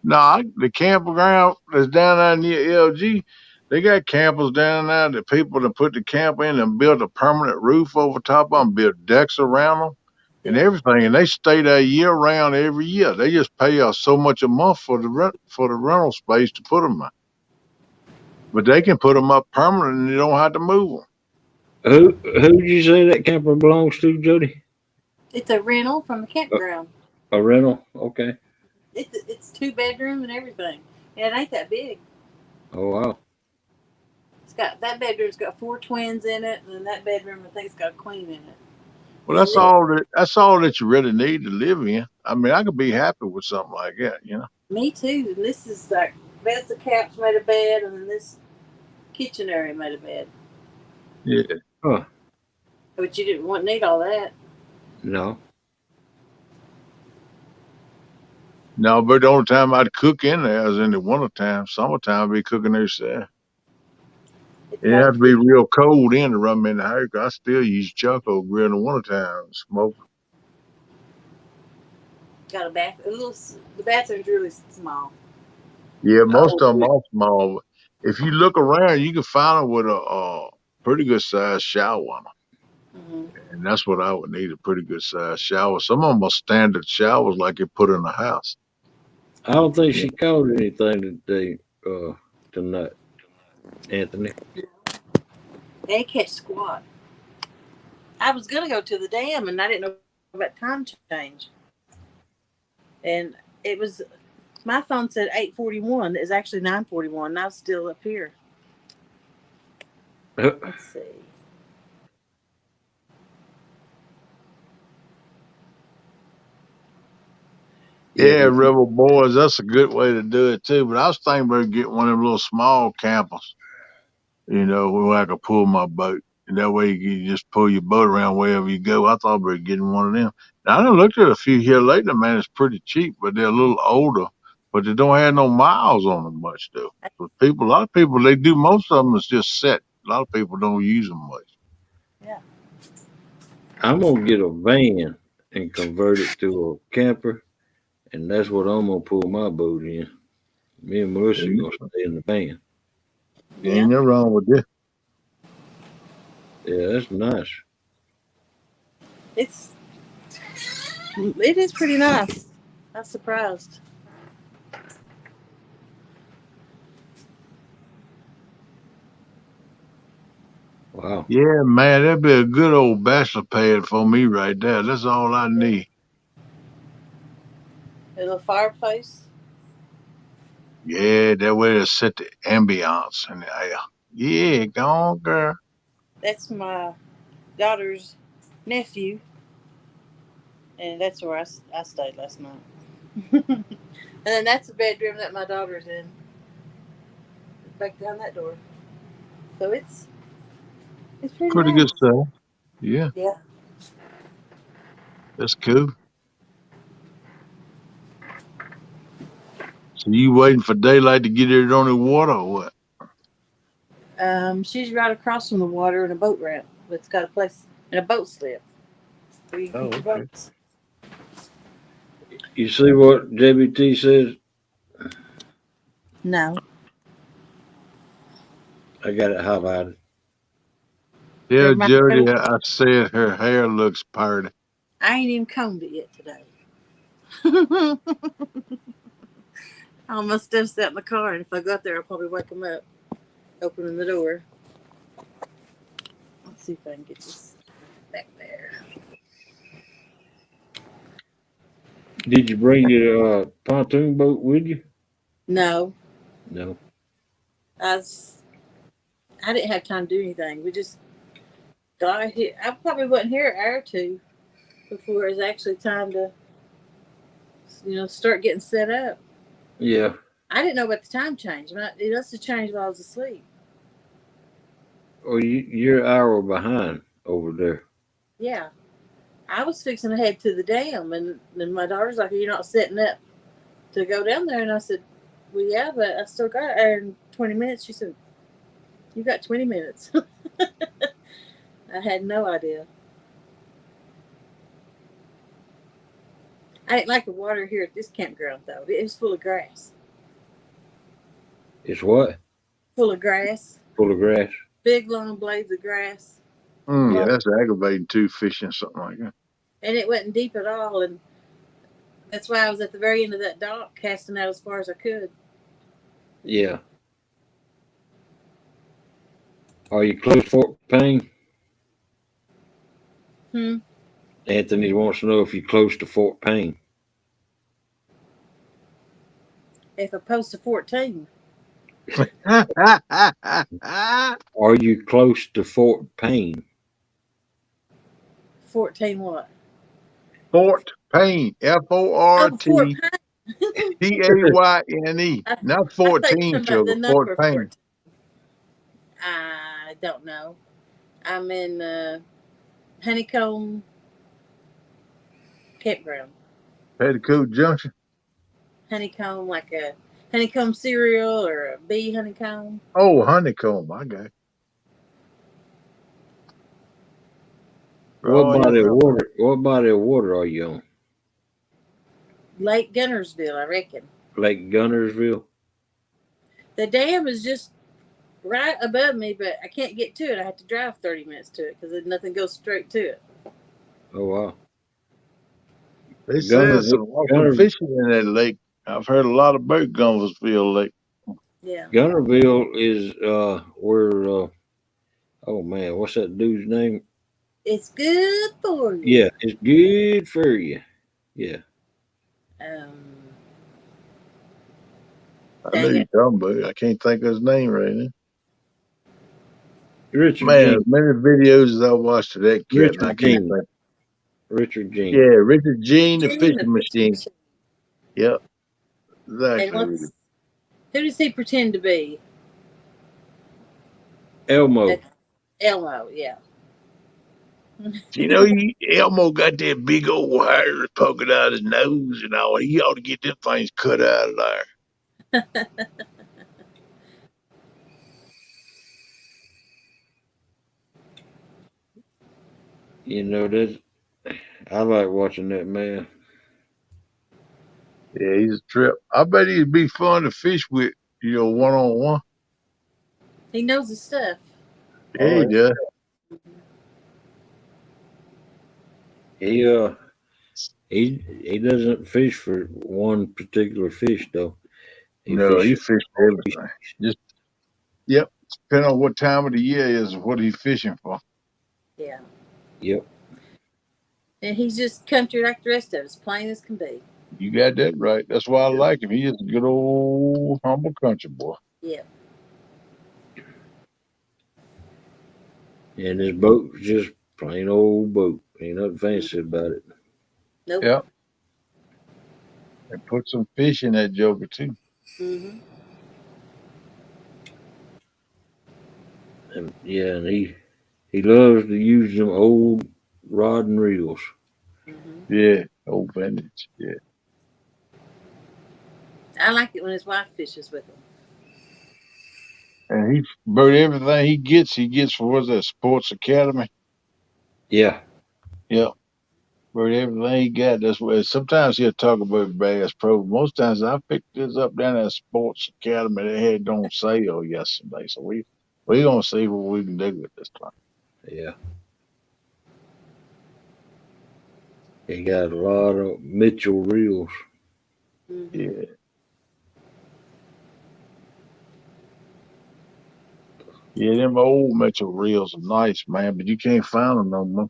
No, the campground that's down there near LG, they got campers down there that people that put the camp in and build a permanent roof over top of them, build decks around them and everything, and they stay there year round every year. They just pay us so much a month for the rental space to put them in. But they can put them up permanent and you don't have to move them. Who did you say that camper belongs to, Jody? It's a rental from the campground. A rental? Okay. It's 2 bedroom and everything. And it ain't that big. Oh, wow. That bedroom's got 4 twins in it, and then that bedroom I think's got a queen in it. Well, that's all that you really need to live in. I mean, I could be happy with something like that, Me too. And this is like that's the couch made a bed, and then this kitchen area made a bed. Yeah. Huh. But you didn't need all that. No. No, but the only time I'd cook in there is in the wintertime. Summertime, I'd be cooking there. It had to be real cold in to run me in the house. I still use charcoal grill in the wintertime, smoke. Got a bath. The bathroom's really small. Yeah, most of them are small. If you look around, you can find them with a pretty good sized shower on them. Mm-hmm. And that's what I would need, a pretty good sized shower. Some of them are standard showers like you put in the house. I don't think she caught anything today, tonight, Anthony. They catch squat. I was going to go to the dam, and I didn't know about time change. And it was, my phone said 8:41. It's actually 9:41, and I was still up here. Let's see. Yeah, Rebel Boys, that's a good way to do it too. But I was thinking about getting one of them little small campers, where I could pull my boat. And that way you can just pull your boat around wherever you go. I thought about getting one of them. Now, I done looked at a few here lately, man. It's pretty cheap, but they're a little older. But they don't have no miles on them much, though. But a lot of people, they do, most of them is just set A lot of people don't use them much. Yeah. I'm gonna get a van and convert it to a camper, and that's what I'm gonna pull my boat in. Me and Melissa are gonna stay in the van. Ain't nothing wrong with this. Yeah, that's nice. It is pretty nice. I'm surprised. Wow. Yeah, man, that'd be a good old bachelor pad for me right there. That's all I need. A little fireplace. Yeah, that way to set the ambiance in the air. Yeah, go on, girl. That's my daughter's nephew, and that's where I stayed last night. And then that's the bedroom that my daughter's in. Back down that door. So it's Pretty nice. good stuff. Yeah, Yeah. that's cool. So you waiting for daylight to get it on the water or what? She's right across from the water in a boat ramp. It's got a place in a boat slip where you can keep your boats. You see what JBT says? No. I got it highlighted. Yeah, Everybody Jody, ready? I said her hair looks pretty. I ain't even combed it yet today. All my stuff's sat in the car, and if I got there, I'll probably wake them up, opening the door. Let's see if I can get this back there. Did you bring your pontoon boat with you? No, No. I didn't have time to do anything. We just got here. I probably wasn't here an hour or two before it was actually time to, start getting set up. Yeah. I didn't know about the time change. It must have changed while I was asleep. Oh, you're an hour behind over there. Yeah. I was fixing to head to the dam, and then my daughter's like, "You're not setting up to go down there?" And I said, "Well, yeah, but I still got an hour and 20 minutes." She said, "You got 20 minutes." I had no idea. I didn't like the water here at this campground, though. It was full of grass. It's what? Full of grass. Full of grass. Big, long blades of grass. Yeah, that's aggravating too, fishing something like that. And it wasn't deep at all. And that's why I was at the very end of that dock, casting out as far as I could. Yeah. Are you close to Fort Payne? Anthony wants to know if you're close to Fort Payne. If I post to 14. Are you close to Fort Payne? 14 what? Fort Payne. Oh, Fort FORT Payne. PAYNE. Not I thought you were 14 talking about sugar. the Fort number Payne. 14. I don't know. I'm in Honeycomb Campground. Petticoat Junction. Honeycomb, like a honeycomb cereal or a bee honeycomb. Oh, honeycomb. I got it. What body of water? What body of water are you on? Lake Gunnersville, I reckon. Lake Gunnersville. The dam is just right above me, but I can't get to it. I have to drive 30 minutes to it because nothing goes straight to it. Oh wow. They say there's some awesome fishing in that lake. I've heard a lot about Gunnersville Lake. Yeah. Gunnersville is where oh man, what's that dude's name? It's good for you. Yeah, it's good for you. Yeah. I know you're talking about. I can't think of his name right now. Richard Man, Jean. as many videos as I watched of that cat, Richard and I can't Jean. think. Richard Jean. Yeah, Richard Jean, the fishing machine. Yep. Exactly. Who does he pretend to be? Elmo. Elmo, yeah. You know, Elmo got that big old hair poking out his nose and all. He ought to get them things cut out of there. You know that I like watching that man. Yeah, he's a trip. I bet he'd be fun to fish with, one on one. He knows his stuff. Yeah, he does. He doesn't fish for one particular fish though. He No, he fishes fished all everything. Just yep. Depending on what time of the year is, what he's fishing for. Yeah. Yep. And he's just country like the rest of us, plain as can be. You got that right. That's why I like him. He's just a good old humble country boy. Yeah. And his boat's just plain old boat. Ain't nothing fancy about it. Nope. Yep. And put some fish in that joker too. Mm-hmm. And yeah, and he loves to use them old rod and reels. Mm-hmm. Yeah, old vintage. Yeah. I like it when his wife fishes with him. And but everything he gets for what's that, Sports Academy? Yeah. Yep. But everything he got, that's what sometimes he'll talk about Bass Pro. Most times I picked this up down at Sports Academy. They had it on sale yesterday. So we gonna see what we can do with this time. Yeah. He got a lot of Mitchell reels. Mm-hmm. Yeah. Yeah, them old Mitchell reels are nice, man, but you can't find them no more.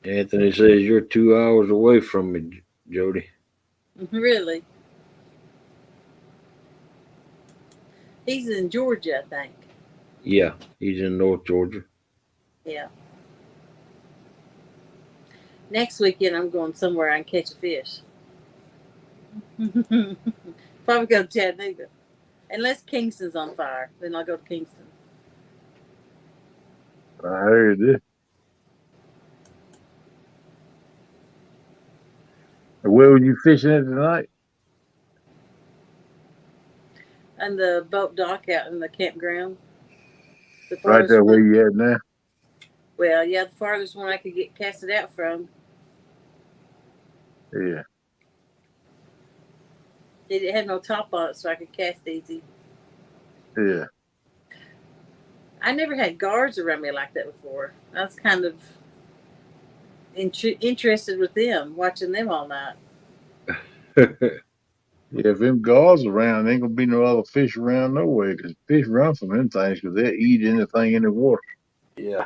Anthony says you're 2 hours away from me, Jody. Really? He's in Georgia, I think. Yeah, he's in North Georgia. Yeah. Next weekend, I'm going somewhere I can catch a fish. Probably go to Chattanooga. Unless Kingston's on fire, then I'll go to Kingston. I heard it. Where were you fishing at tonight? And the boat dock out in the campground. The Right there where one, you at now? well, yeah, the farthest one I could get cast it out from. Yeah. It had no top on it, so I could cast easy. Yeah. I never had guards around me like that before. I was kind of interested with them, watching them all night. Yeah, if them guards around, ain't gonna be no other fish around no way, because fish run from them things because they'll eat anything in the water. Yeah.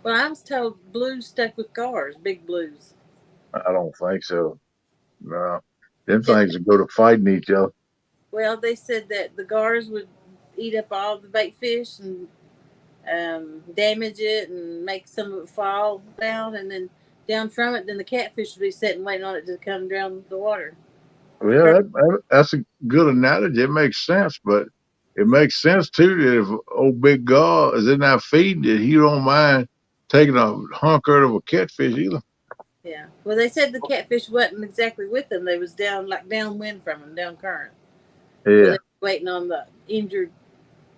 Well, I was told blues stuck with guards, big blues. I don't think so. No. Them things will go to fighting each other. Well, they said that the guards would eat up all the bait fish and damage it and make some of it fall down, and then down from it, then the catfish would be sitting waiting on it to come down the water. Well, that's a good analogy. It makes sense, but it makes sense too that if old big guard is in that feed, that he don't mind taking a hunk out of a catfish either. Yeah. Well, they said the catfish wasn't exactly with them. They was downwind from them, down current. Yeah. So they were waiting on the injured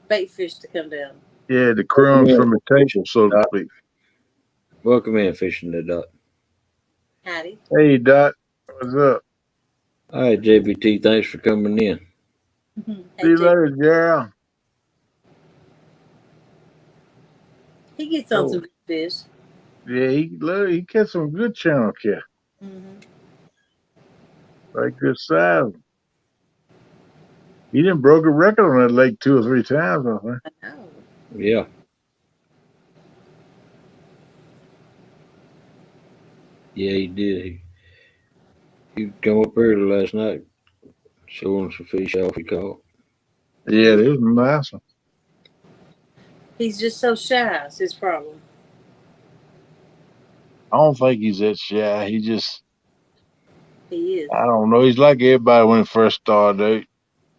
bait fish to come down. Yeah, the crumbs from the table, so to speak. Welcome in, Fishing the Dot. Howdy. Hey, Dot. What's up? All right, JBT, thanks for coming in. Hey, See you later, Gerald. He gets on some good fish. Yeah, he catch some good channel cat. Mm-hmm. Like good size. He done broke a record on that lake 2 or 3 times, I think. I know. Yeah. Yeah, he did. He come up early last night, showing some fish off he caught. Yeah, it was nice. He's just so shy. It's his problem. I don't think he's that shy. He is. I don't know. He's like everybody when he first started out.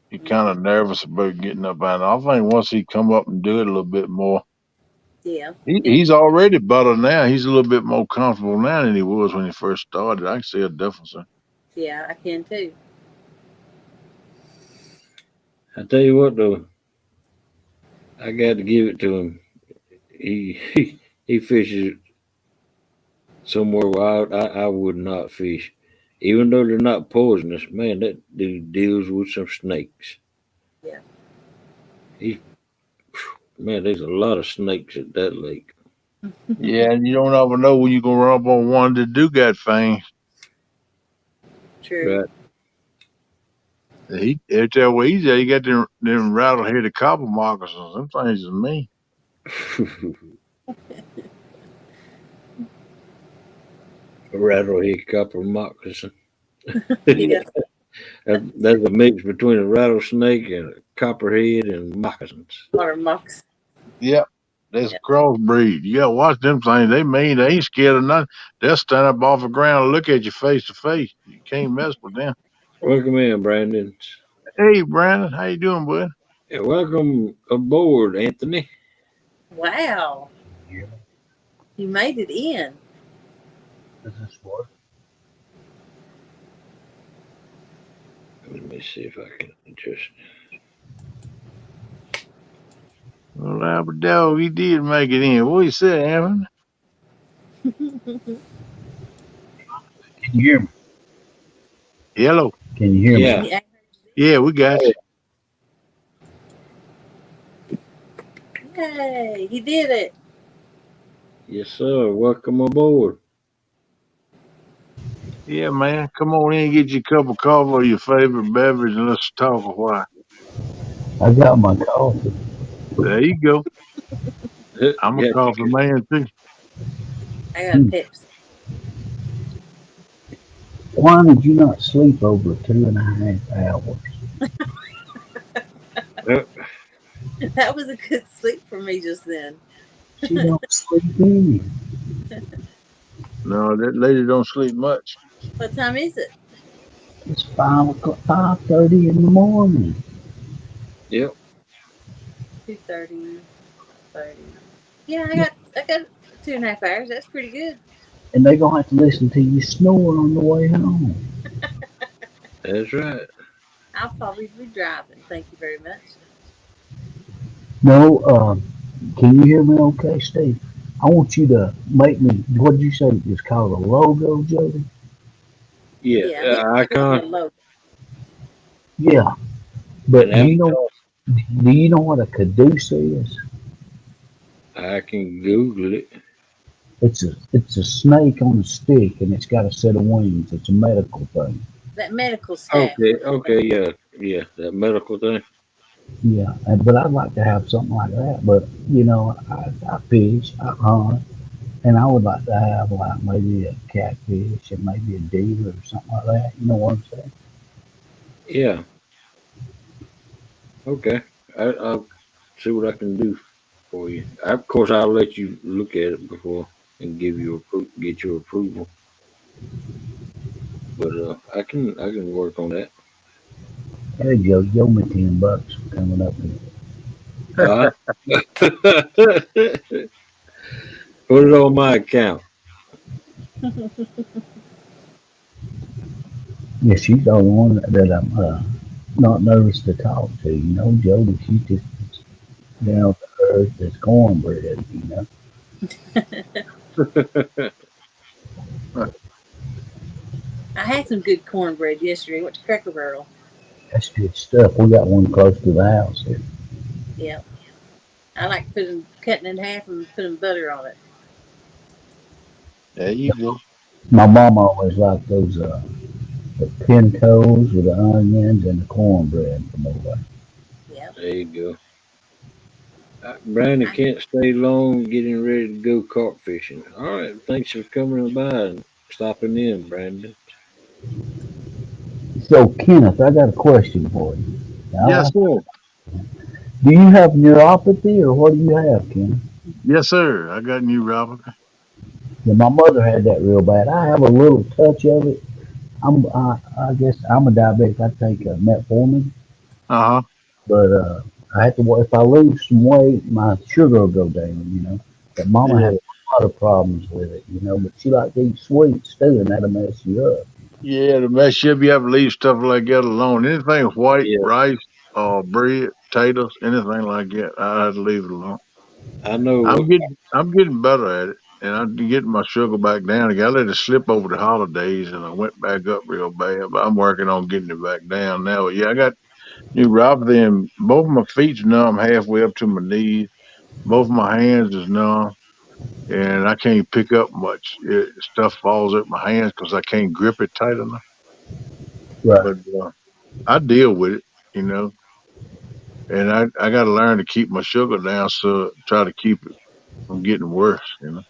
He kind of nervous about getting up. And I think once he come up and do it a little bit more. Yeah. He's already better now. He's a little bit more comfortable now than he was when he first started. I can see a difference. Yeah, I can too. I tell you what, though, I got to give it to him. He fishes somewhere wild, I would not fish. Even though they're not poisonous, man, that dude deals with some snakes. Yeah. He, man, there's a lot of snakes at that lake. Yeah, and you don't ever know when you're gonna run up on one that do got fangs. True. Right. He tell where he's at, he got them rattle-headed copper moccasins. Them things is mean. Rattlehead copper moccasin. Yeah. That's a mix between a rattlesnake and a copperhead and moccasins. Or mucks. Yep. That's Yeah. a crossbreed. You gotta watch them things. They mean. They ain't scared of nothing. They'll stand up off the ground and look at you face to face. You can't mess with them. Welcome in, Brandon. Hey, Brandon, how you doing, bud? Yeah, welcome aboard, Anthony. Wow. You made it in. Does this work? Let me see if I can adjust. Well, Albert he did make it in. What you say, Evan? Can you hear me? Hello. Can you hear me? Yeah. Yeah. Yeah, we got you. Hey, he did it. Yes, sir. Welcome aboard. Yeah, man. Come on in, get your cup of coffee or your favorite beverage, and let's talk a while. I got my coffee. There you go. I'm a Yeah, coffee man too. I got a Pepsi. Why did you not sleep over 2.5 hours? That was a good sleep for me just then. She don't sleep any. No, that lady don't sleep much. What time is it? It's 5:30 in the morning. Yep. 2:30. 30. Yeah, I got 2.5 hours. That's pretty good. And they're gonna have to listen to you snore on the way home. That's right. I'll probably be driving. Thank you very much. No, can you hear me okay, Steve? I want you to make me, what did you say it's called, a logo, Jody? Yeah. Yeah, Icon. low. Yeah. But And do you know what a caduce is? I can Google it. It's a snake on a stick and it's got a set of wings. It's a medical thing. That medical staff. Okay, yeah, that medical thing. Yeah, but I'd like to have something like that. But I fish, I hunt, and I would like to have like maybe a catfish and maybe a dealer or something like that. You know what I'm saying? Yeah. Okay. I'll see what I can do for you. Of course, I'll let you look at it before and get your approval. But I can work on that. There you go. You owe me $10 for coming up here. All right. Put it on my account. Yeah, she's the only one that I'm not nervous to talk to. You know, Jody, she's just down to earth as cornbread. You know. I had some good cornbread yesterday. Went to Cracker Barrel. That's good stuff. We got one close to the house here. Yeah. I like cutting it in half and putting butter on it. There you go. My mom always liked those the pintos with the onions and the cornbread from over there. Yeah. There you go. Brandon can't stay long getting ready to go carp fishing. All right. Thanks for coming by and stopping in, Brandon. So, Kenneth, I got a question for you. Now, Yes, sir. do you have neuropathy or what do you have, Kenneth? Yes, sir. I got neuropathy. Yeah, my mother had that real bad. I have a little touch of it. I guess I'm a diabetic. I take metformin, Uh huh. but I have to. If I lose some weight, my sugar will go down. You know, but Mama Yeah. had a lot of problems with it. You know, but she liked to eat sweets too, and that'll mess you up. Yeah, the mess you have to leave stuff like that alone. Anything white, Yeah. rice, bread, potatoes, anything like that, I have to leave it alone. I know. I'm getting better at it. and I get my sugar back down again. I let it slip over the holidays, and I went back up real bad. But I'm working on getting it back down now. But yeah, I got neuropathy, and both of my feet's numb halfway up to my knees. Both of my hands is numb, and I can't pick up much. Stuff falls out my hands because I can't grip it tight enough. Right. But I deal with it, you know. And I got to learn to keep my sugar down, so try to keep it from getting worse, you know.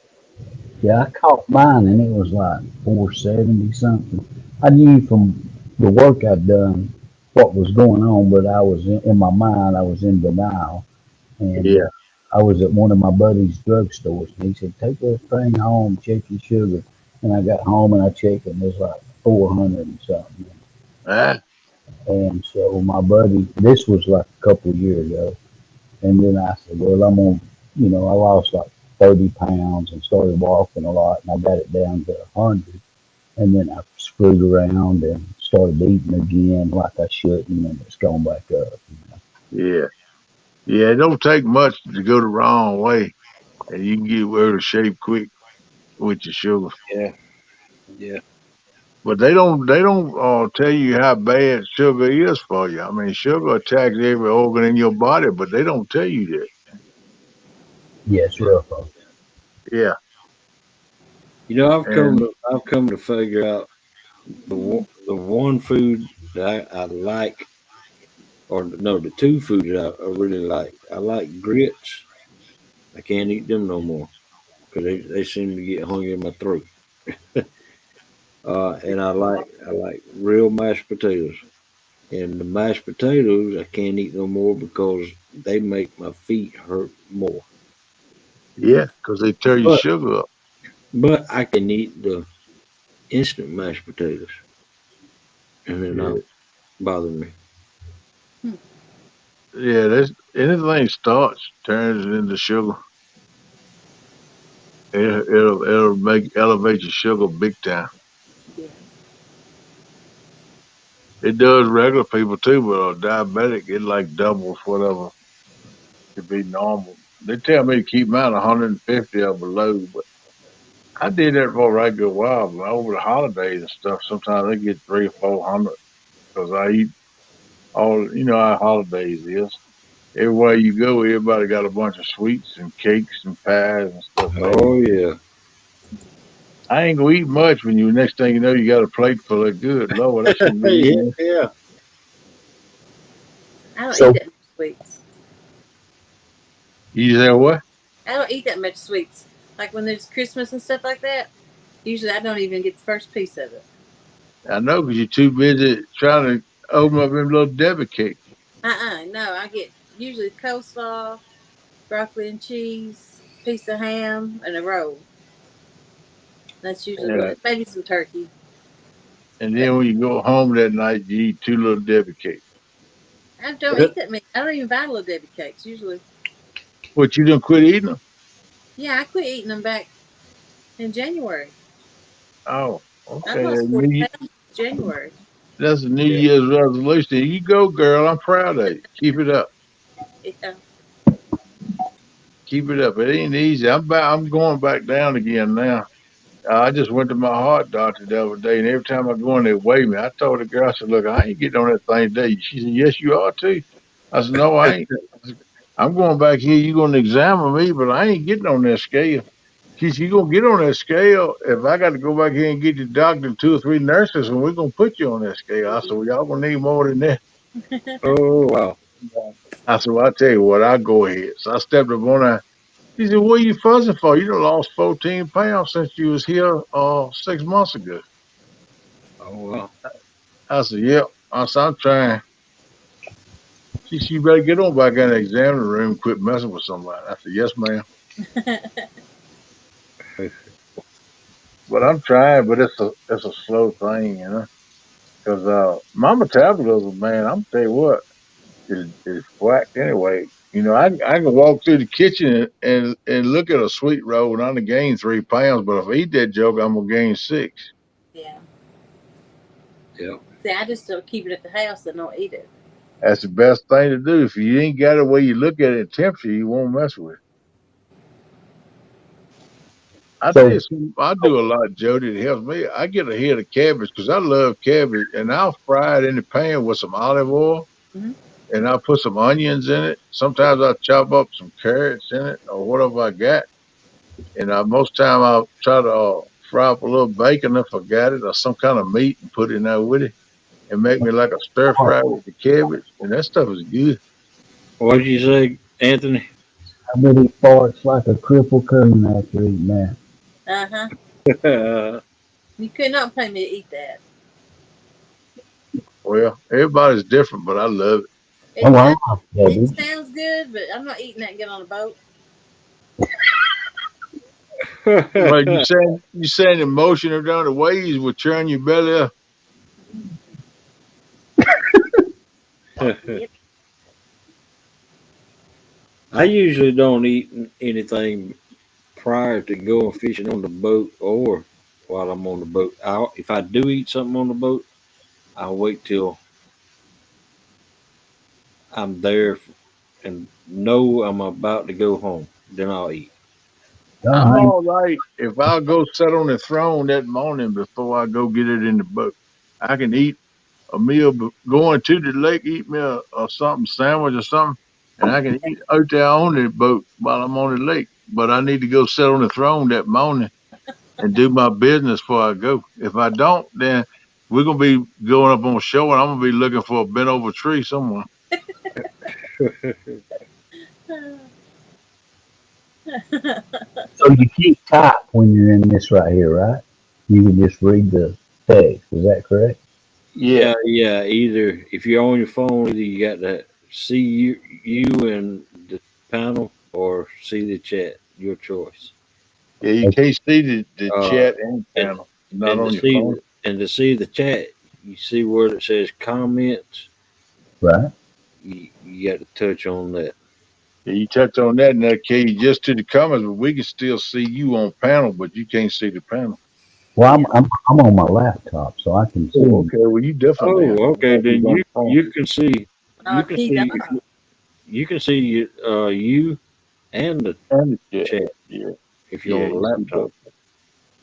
Yeah, I caught mine and it was like 470 something. I knew from the work I'd done what was going on, but I was in my mind, I was in denial. And Yeah, I was at one of my buddy's drugstores and he said, take that thing home, check your sugar. And I got home and I checked and it was like 400 and something. ah, And so my buddy, this was like a couple of years ago. And then I said, well, I'm going to, I lost like 30 pounds and started walking a lot and I got it down to 100. And then I screwed around and started eating again like I shouldn't and it's gone back up. yeah, yeah. It don't take much to go the wrong way, and you can get out of shape quick with your sugar. Yeah, yeah. But they don't tell you how bad sugar is for you. I mean, sugar attacks every organ in your body, but they don't tell you that. Yeah, it's rough. Yeah, You know, and I've come to figure out the one food that I like, or no, the two foods that I really like. I like grits. I can't eat them no more because they seem to get hung in my throat. And I like real mashed potatoes. And the mashed potatoes I can't eat no more because they make my feet hurt more. yeah, because they tear your But sugar up. but I can eat the instant mashed potatoes, and they're not Yeah, bother me. yeah. That's anything starch turns it into sugar. It'll make elevate your sugar big time. Yeah. It does regular people too, but a diabetic it like doubles whatever to be normal. They tell me to keep mine 150 or below, but I did that for a right good while. But over the holidays and stuff, sometimes I get 300 or 400 because I eat all. You know how holidays is. Everywhere you go, everybody got a bunch of sweets and cakes and pies and stuff they Oh eat. yeah, I ain't gonna eat much when you next thing you know you got a plate full of good. Lord, I shouldn't be yeah, eating this. yeah. I don't eat So, that much sweets. You say what? I don't eat that much sweets. Like when there's Christmas and stuff like that, usually I don't even get the first piece of it. I know because you're too busy trying to open up them little Debbie cakes. No, I get usually coleslaw, broccoli and cheese, piece of ham, and a roll. That's usually Yeah. what. Maybe some turkey. And But then when you go home that night, you eat two little Debbie cakes. I don't eat that many. I don't even buy little Debbie cakes usually. What, you done quit eating them? Yeah, I quit eating them back in January. Oh, I okay. lost 40 pounds in January. That's a New Yeah. Year's resolution. You go, girl. I'm proud of you. Keep it up. Yeah. Keep it up. It ain't easy. I'm going back down again now. I just went to my heart doctor the other day, and every time I go in, they weigh me. I told the girl, I said, "Look, I ain't getting on that thing today." She said, "Yes, you are too." I said, "No, I ain't. I'm going back here. You're going to examine me, but I ain't getting on that scale." She said, "You gonna get on that scale if I got to go back here and get the doctor and two or three nurses, and we're gonna put you on that scale." I said, "Well, y'all gonna need more than that." Oh wow. I said, "Well, I tell you what, I'll go ahead." So I stepped up on her. She said, "What are you fussing for? You done lost 14 pounds since you was here 6 months ago." Oh wow. I said, "Yep." I said, "I'm trying." She said, "You better get on back in the examining room and quit messing with somebody." I said, "Yes, ma'am." But I'm trying, but it's a slow thing, you know. Because my metabolism, man, I'm tell you what, is whacked anyway. I can walk through the kitchen and look at a sweet roll and I'm gonna gain 3 pounds, but if I eat that joke, I'm gonna gain 6. Yeah. Yeah. See, I just don't keep it at the house and don't eat it. That's the best thing to do. If you ain't got it where you look at it in temperature, you won't mess with it. I So, tell you something, I do a lot, Jody, that helps me. I get a head of cabbage because I love cabbage, and I'll fry it in the pan with some olive oil, Mhm. and I'll put some onions in it. Sometimes I'll chop up some carrots in it or whatever I got. And most time I'll try to fry up a little bacon if I got it or some kind of meat and put it in there with it and make me like a stir fry with the cabbage. And that stuff is good. What did you say, Anthony? I bet he farts like a crippled coon after eating that. Uh-huh. Uh, You could not pay me to eat that. Well, everybody's different, but I love it. It, Oh, I uh, love it cabbage. sounds good, but I'm not eating that and get on a boat. Well, you saying the motion of down the waves will churn your belly up. Yep. I usually don't eat anything prior to going fishing on the boat or while I'm on the boat. If I do eat something on the boat, I'll wait till I'm there and know I'm about to go home. Then I'll eat. Don't I'm hang. all right if I'll go sit on the throne that morning before I go get it in the boat. I can eat a meal going to the lake, eat me a something sandwich or something, and I can eat out there on the boat while I'm on the lake. But I need to go sit on the throne that morning and do my business before I go. If I don't, then we're gonna be going up on shore, and I'm gonna be looking for a bent over tree somewhere. So you keep type when you're in this right here, right? You can just read the text. Is that correct? Yeah, Yeah. Either if you're on your phone, either you got to see you and the panel or see the chat. Your choice. yeah. You can't see the Uh, chat and and panel, not and to on your see phone. the chat, you see where it says comments. Right. You got to touch on that. Yeah, you touch on that, and that key just to the comments, but we can still see you on panel, but you can't see the panel. Well, Yeah. I'm on my laptop, so I can Oh, see. okay. Well, you different then. Oh, I okay. thought you Then was on the phone. you I'll can keep see on. you can see you and the And the chat. chat Yeah, if you're yeah. on the You see laptop. both.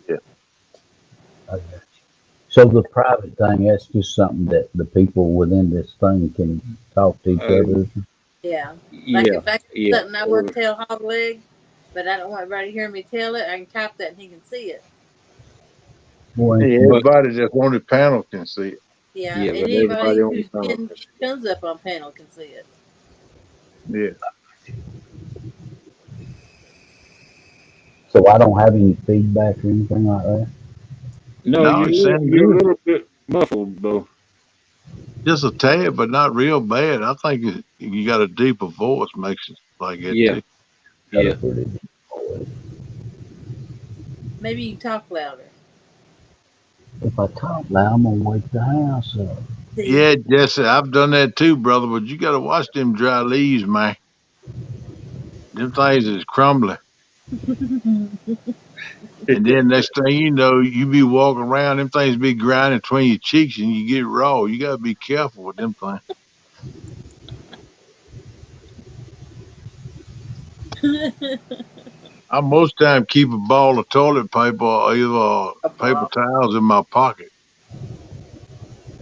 Yeah. Okay. So the private thing, that's just something that the people within this thing can talk to each Uh, other. Yeah. Like yeah, if I got yeah. something I want to tell Hog Leg, but I don't want everybody to hear me tell it, I can type that and he can see it. Boy, Hey, But everybody that's on the panel can see it. Yeah. yeah, And but everybody anybody on the whose panel pin can see it. comes up on panel can see it. Yeah. so I don't have any feedback or anything like that. No, No, it sounds you're a good. little bit muffled though. Just a tad, but not real bad. I think you got a deeper voice makes it like that Yeah, too. Got a yeah. pretty good voice. Maybe you can talk louder. If I talk loud, I'm gonna wake the house up. See? Yeah, Jesse, I've done that too, brother. But you got to watch them dry leaves, man. Them things is crumbling. And then next thing you know, you be walking around, them things be grinding between your cheeks and you get raw. You gotta be careful with them things. I most time keep a ball of toilet paper or either A paper ball. towels in my pocket.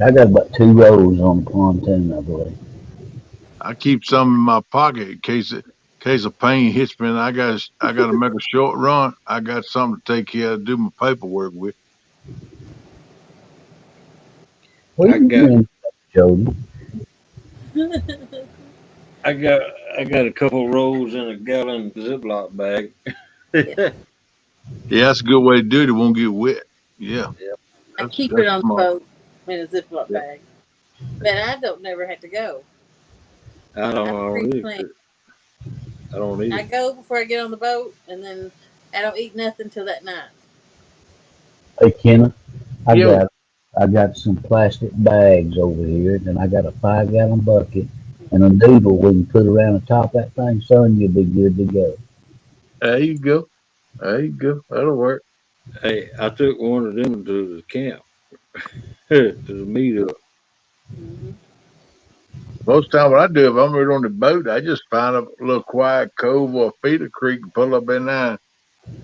I got about 2 rows on the pontoon, I believe. I keep some in my pocket in case a pain hits me and I gotta make a short run. I got something to take care of, do my paperwork with. What I are you got doing, Jody? I got I got a couple rolls in a gallon Ziploc bag. Yeah. Yeah, that's a good way to do it. It won't get wet. Yeah, I keep that's it on the smart. boat in a Ziploc Yeah. bag. But I don't never have to go. I don't, I I'm don't pre need planned. it. I don't need I it. go before I get on the boat and then I don't eat nothing till that night. Hey, Kenna, I Yo, got I got some plastic bags over here, and I got a 5 gallon bucket and a noodle we can put around the top of that thing, son. You'll be good to go. there you go. There you go. That'll work. Hey, I took one of them to the camp to the meetup. Mm-hmm. Most time what I do if I'm right on the boat, I just find a little quiet cove or a feeder creek and pull up in there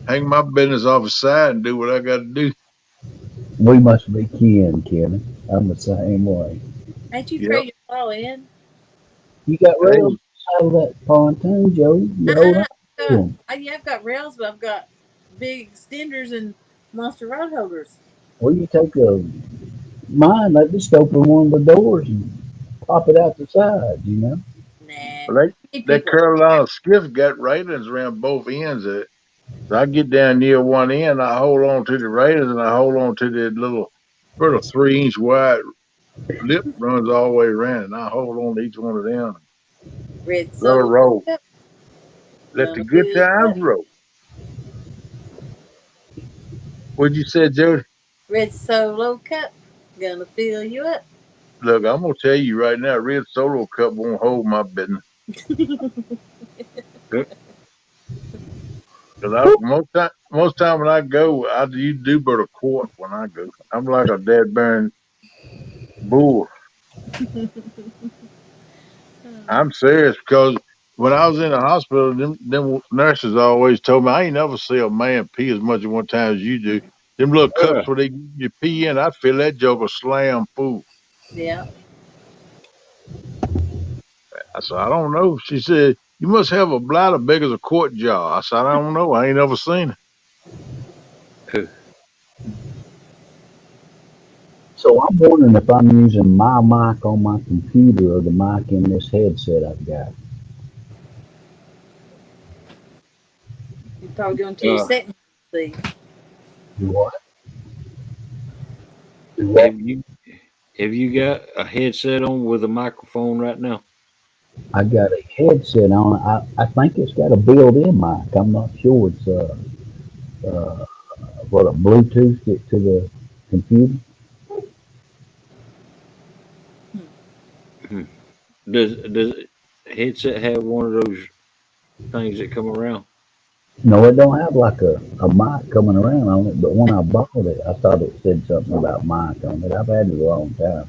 hang my business off the side and do what I got to do. We must be kin, Kenny. I'm the same way. Ain't you Yep. afraid you'll fall in? You got rails Hey, out of that pontoon, Joe. You hold on to them. Yeah, I've got rails, but I've got big extenders and monster rod holders. Well, you take mine, they just open one of the doors and pop it out the side, you know. Nah. well, Need that people. Carolina skiff got railings around both ends of it. So I get down near one end, I hold on to the railings, and I hold on to the little 3-inch wide lip runs all the way around, and I hold on to each one of them. Red Let her Solo roll. Cup. Let the Gonna good fill you times up. roll. What'd you say, Jody? Red Solo Cup. Gonna fill you up. Look, I'm gonna tell you right now, Red Solo Cup won't hold my business. Cause most time when I go, I do but a quart when I go. I'm like a dead burn bull. I'm serious because when I was in the hospital, them nurses always told me I ain't never see a man pee as much at one time as you do. Them little cups where you pee in, I feel that joker slam full. Yeah. I said, I don't know. She said, you must have a bladder big as a quart jar. I said, I don't know. I ain't never seen it. So I'm wondering if I'm using my mic on my computer or the mic in this headset I've got. You're probably going to your settings. See. Do what? Do what? Have you got a headset on with a microphone right now? I got a headset on. I think it's got a built-in mic. I'm not sure. It's uh, what a Bluetooth it to the computer. Hmm. Does headset have one of those things that come around? No, it don't have like a mic coming around on it. But when I bought it, I thought it said something about mic on it. I've had it a long time.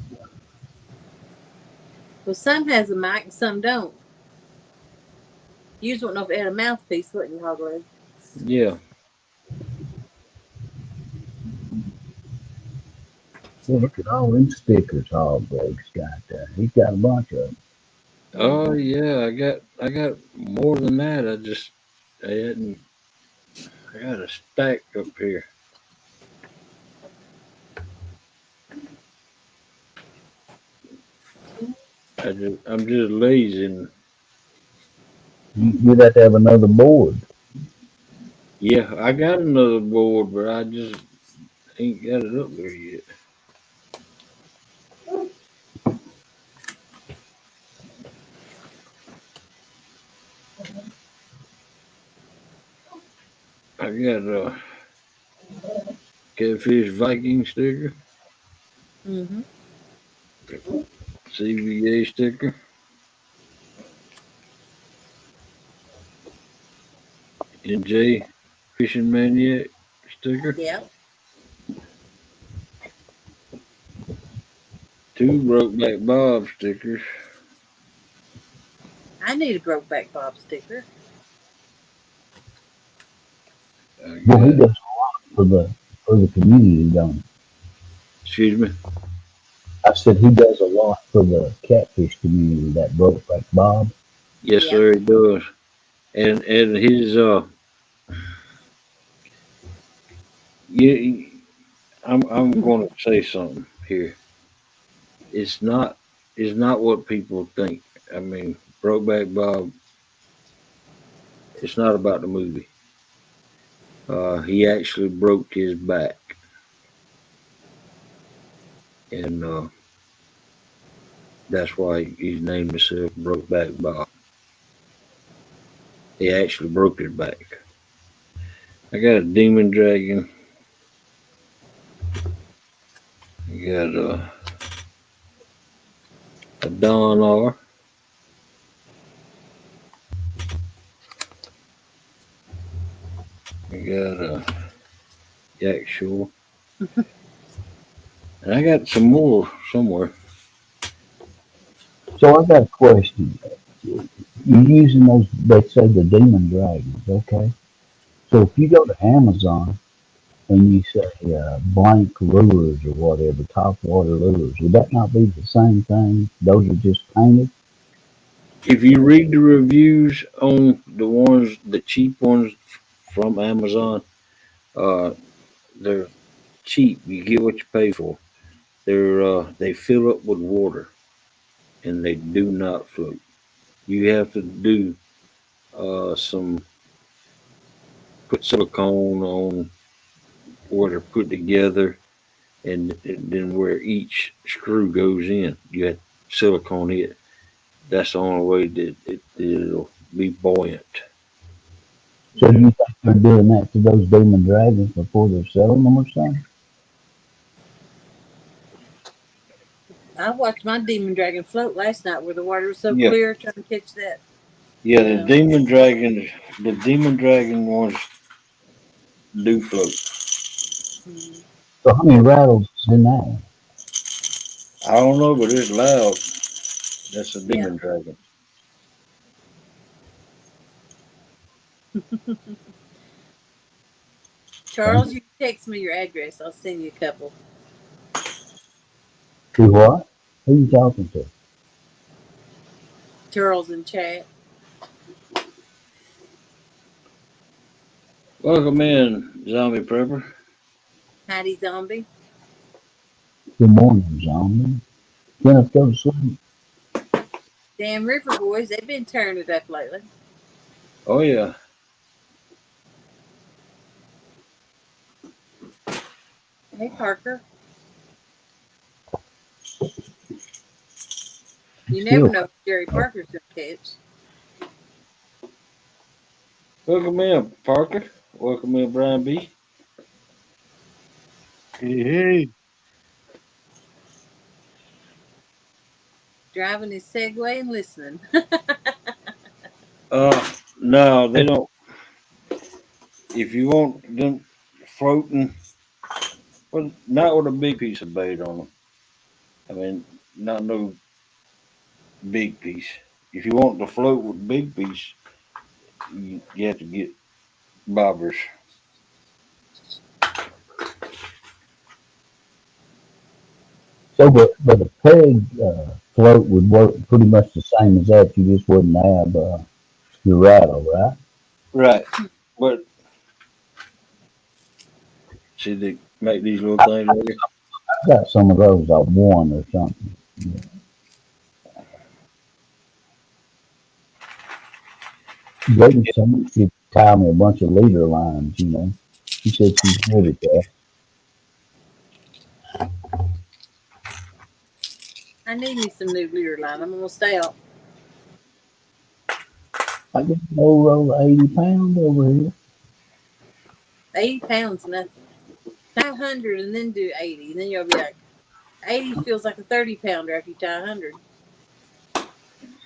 Well, some has a mic and some don't. You just wouldn't know if it had a mouthpiece, wouldn't you, Hogland? Yeah. Well, look at all them stickers Hogleg's got there. He's got a bunch of them. Oh yeah, I got more than that. I hadn't. I got a stack up here. I'm just lazy. And, You'd have to have another board. yeah, I got another board, but I just ain't got it up there yet. I got a Catfish Viking sticker, Mm-hmm. CVA sticker, NJ Fishing Maniac sticker, Yeah. 2 Brokeback Bob stickers. I need a Brokeback Bob sticker. I Well, he got, does a lot for the community, don't he? excuse me. I said he does a lot for the catfish community. That Brokeback Bob. Yes, Yeah. sir, it does. And his you, I'm going to say something here. It's not what people think. I mean, Brokeback Bob. It's not about the movie. He actually broke his back, and that's why he's named himself Brokeback Bob. He actually broke his back. I got a Demon Dragon. I got a Don R. I got a Jack Shore. And I got some more somewhere. So I got a question. You're using those? They say the demon dragons, okay? So if you go to Amazon and you say blank lures or whatever, top water lures, would that not be the same thing? Those are just painted? If you read the reviews on the cheap ones from Amazon, uh, they're cheap. You get what you pay for. They fill up with water and they do not float. You have to do some put silicone on where they're put together, and then where each screw goes in, you have silicone it. That's the only way that it'll be buoyant. So do you think they're doing that to those demon dragons before they're selling them or something? I watched my demon dragon float last night where the water was so Yeah, clear trying to catch that. yeah. Uh, The demon dragon ones do float. mm, So how many rattles is in that? I don't know, but it's loud. That's a yeah. demon dragon. Charles, you text me your address. I'll send you a couple. Do what? Who you talking to? Charles in chat. Welcome in, zombie prepper. Heidi Zombie. Good morning, zombie. Kenneth, go to sleep. Damn River Boys, they've been tearing it up lately. Oh yeah. Hey, Parker. You never Still, know if Jerry Parker's going to catch. Welcome in, Parker. Welcome in, Brian B. Hey, hey. Driving his Segway and listening. No, they don't. If you want them floating, well, not with a big piece of bait on them. I mean, not no big piece. If you want to float with big piece, you have to get bobbers. so but a peg float would work pretty much the same as that. You just wouldn't have your rattle, right? Right. But see, they make these little things right here. I got some of those I won or something. Jayden said she'd tie me a bunch of leader lines, you know. She said she's good at that. I need me some new leader line. I'm going to stay out. I got an old roll of 80 pounds over here. 80 pounds, nothing. 500 and then do 80. And then you'll be like, 80 feels like a 30 pounder after you tie 100.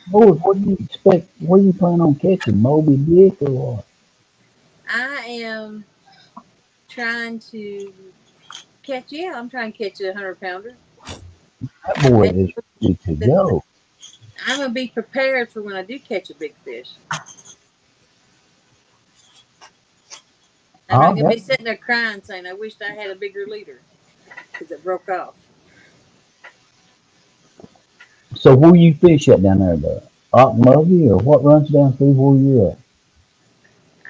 Boy, what do you expect? What are you planning on catching? Moby Dick or what? I am trying to catch, I'm trying to catch a 100 pounder. That boy And is ready to go. I'm going to be prepared for when I do catch a big fish. I'm not going to be sitting there crying saying, I wished I had a bigger leader because it broke off. So where you fish at down there? The Ocmulgee or what runs down through where you at?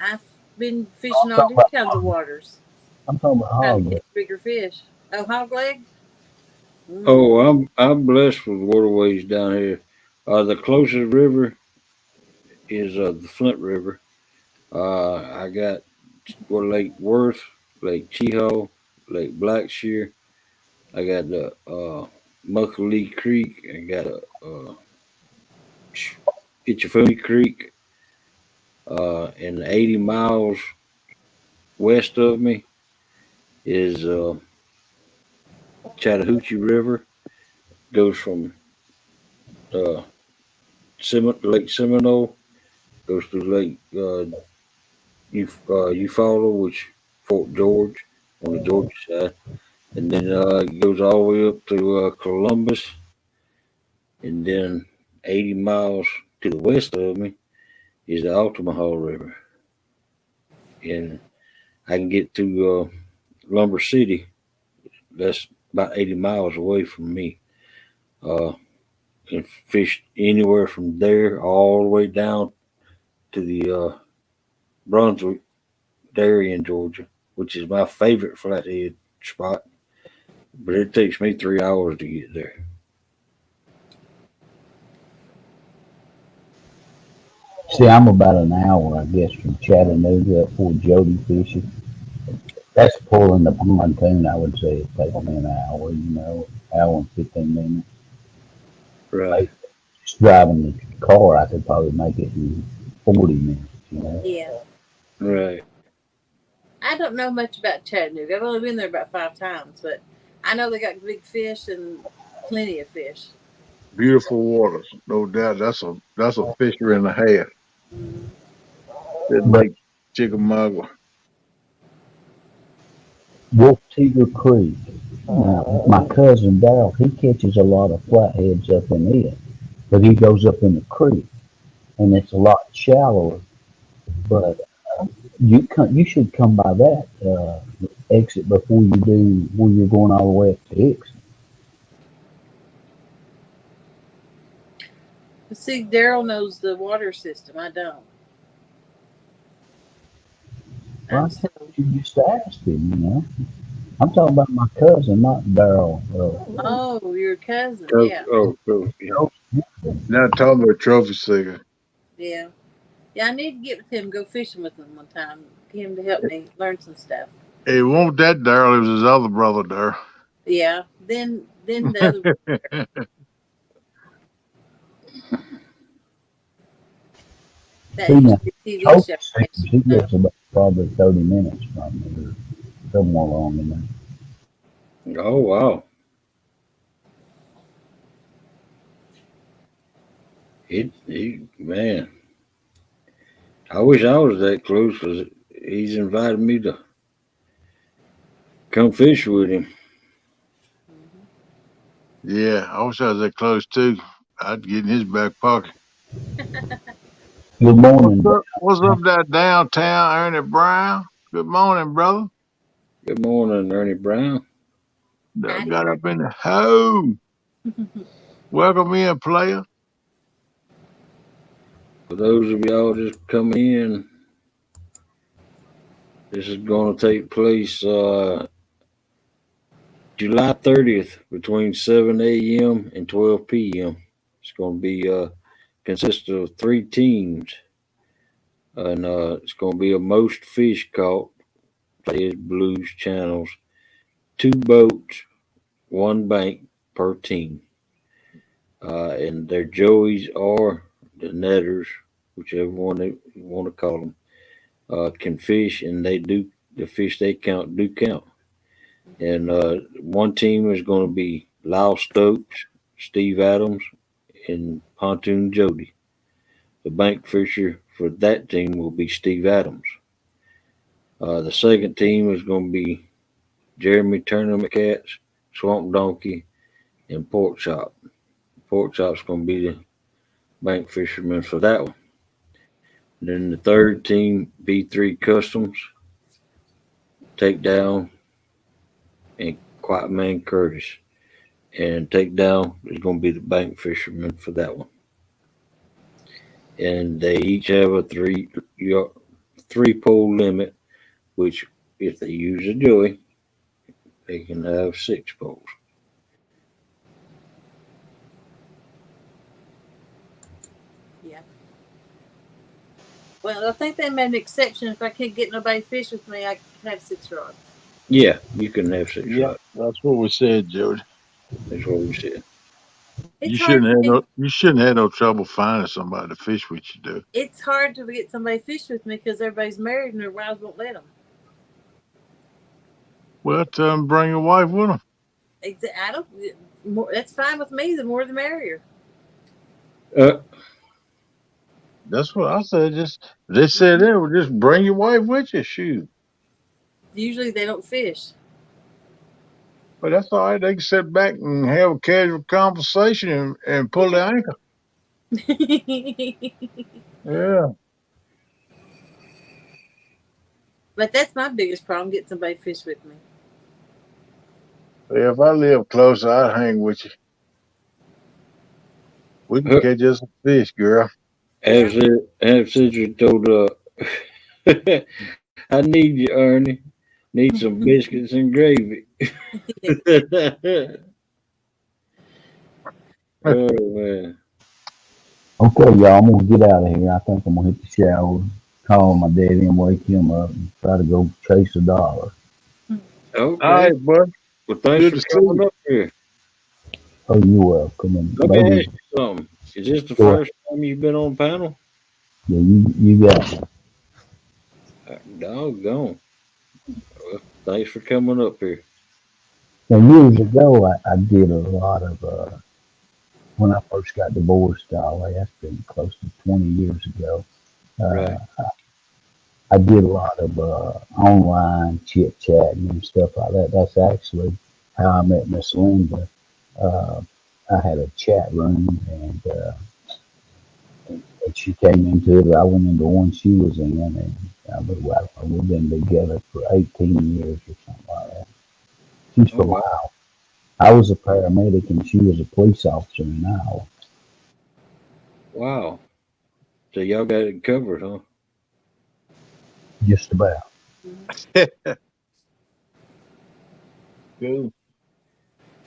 I've been fishing all different kinds of waters. I'm talking about Trying to hog. catch bigger fish. Oh, hog leg? Oh, I'm blessed with waterways down here. The closest river is the Flint River. I got Lake Worth, Lake Cheeho, Lake Blackshear. I got the Muckalee Creek. I got a Itchafumi Creek. And 80 miles west of me is Chattahoochee River. Goes from uh, Lake Seminole, goes to Lake Eufaula, which Fort George on the Georgia side, and then it goes all the way up to Columbus, and then 80 miles to the west of me is the Altamaha River. and I can get to Lumber City. That's about 80 miles away from me. Uh, and fish anywhere from there all the way down to the Brunswick Dairy in Georgia, which is my favorite flathead spot. But it takes me 3 hours to get there. See, I'm about an hour, I guess, from Chattanooga up Fort Jody fishing. That's pulling the pontoon, I would say. It takes me an hour, hour and 15 minutes. Right. Like, just driving the car, I could probably make it in 40 minutes. Yeah. Right. I don't know much about Chattanooga. I've only been there about 5 times, but I know they got big fish and plenty of fish. Beautiful waters, no doubt. That's a fishery and a half. Mm. That But Lake Chickamauga. Wolf Tiger Creek, my cousin Darrell, he catches a lot of flatheads up in it, but he goes up in the creek, and it's a lot shallower. But you should come by that exit before you do where you're going all the way up to Hicks. But see, Daryl knows the water system. I don't. Well, I think you just asked him. I'm talking about my cousin, not Darrell. Oh, your cousin. Yeah. Not talking about trophy seeker. Yeah. Yeah, I need to get with him, go fishing with him one time. Get him to help me learn some stuff. It won't that Daryl. It was his other brother there. Yeah. Then the other that used to be TV show. He lives about probably 30 minutes from me, or somewhere along in there. Oh, wow. Man, I wish I was that close because he's invited me to come fish with him. Yeah, I wish I was that close too. I'd get in his back pocket. Good morning. What's up that downtown, Ernie Brown? Good morning, brother. Good morning, Ernie Brown. Got up in the home. Welcome in, player. For those of y'all just coming in, this is going to take place July 30th between 7 a.m. and 12 p.m. It's going to be consist of 3 teams, and it's going to be a most fish caught, flatheads, blues, channels, 2 boats, 1 bank per team, and their joeys are the netters, whichever one they want to call them. Can fish, and the fish they count do count. And one team is going to be Lyle Stokes, Steve Adams, and Pontoon Jody. The bank fisher for that team will be Steve Adams. The second team is going to be Jeremy Tournament Cats, Swamp Donkey, and Pork Chop. Pork Chop's going to be the bank fisherman for that one. Then the third team, B3 Customs, Takedown, and Quiet Man Curtis. And Takedown is going to be the bank fisherman for that one. And they each have a three pole limit, which if they use a joey, they can have 6 poles. Yeah. Well, I think they made an exception. If I can't get nobody to fish with me, I can have 6 rods. Yeah, you can have 6 rods. That's what we said, Jody. That's what we said. You shouldn't have no trouble finding somebody to fish with you, dude. It's hard to get somebody to fish with me because everybody's married and their wives won't let them. Well, tell them bring your wife with them. I don't. That's fine with me. The more, the merrier. That's what I said. They said they would just bring your wife with you. Shoot. Usually they don't fish. But that's all right. They can sit back and have a casual conversation and pull the anchor. Yeah. But that's my biggest problem: get somebody to fish with me. If I live closer, I'd hang with you. We can catch us some fish, girl. Have Citrus told I need you, Ernie. Need some biscuits and gravy. Oh man. Okay, y'all, I'm gonna get out of here. I think I'm gonna hit the shower, call my daddy and wake him up and try to go chase a dollar. All Okay. right, bud. Well, thanks Good for to see coming you. up here. Oh, you're welcome. And Let me baby, ask you something. Is this the go ahead. first time you've been on panel? Yeah, you got it. Doggone. Well, thanks for coming up here. Now, years ago, I did a lot of, when I first got divorced, golly, that's been close to 20 years ago. Right. Uh, I did a lot of online chit chatting and stuff like that. That's actually how I met Miss Linda. Uh, I had a chat room and she came into it. I went into one she was in, and we've been together for 18 years or something like that. She's Oh from wow. Iowa. I was a paramedic and she was a police officer in Iowa. Wow. So y'all got it covered, huh? Just about. Cool.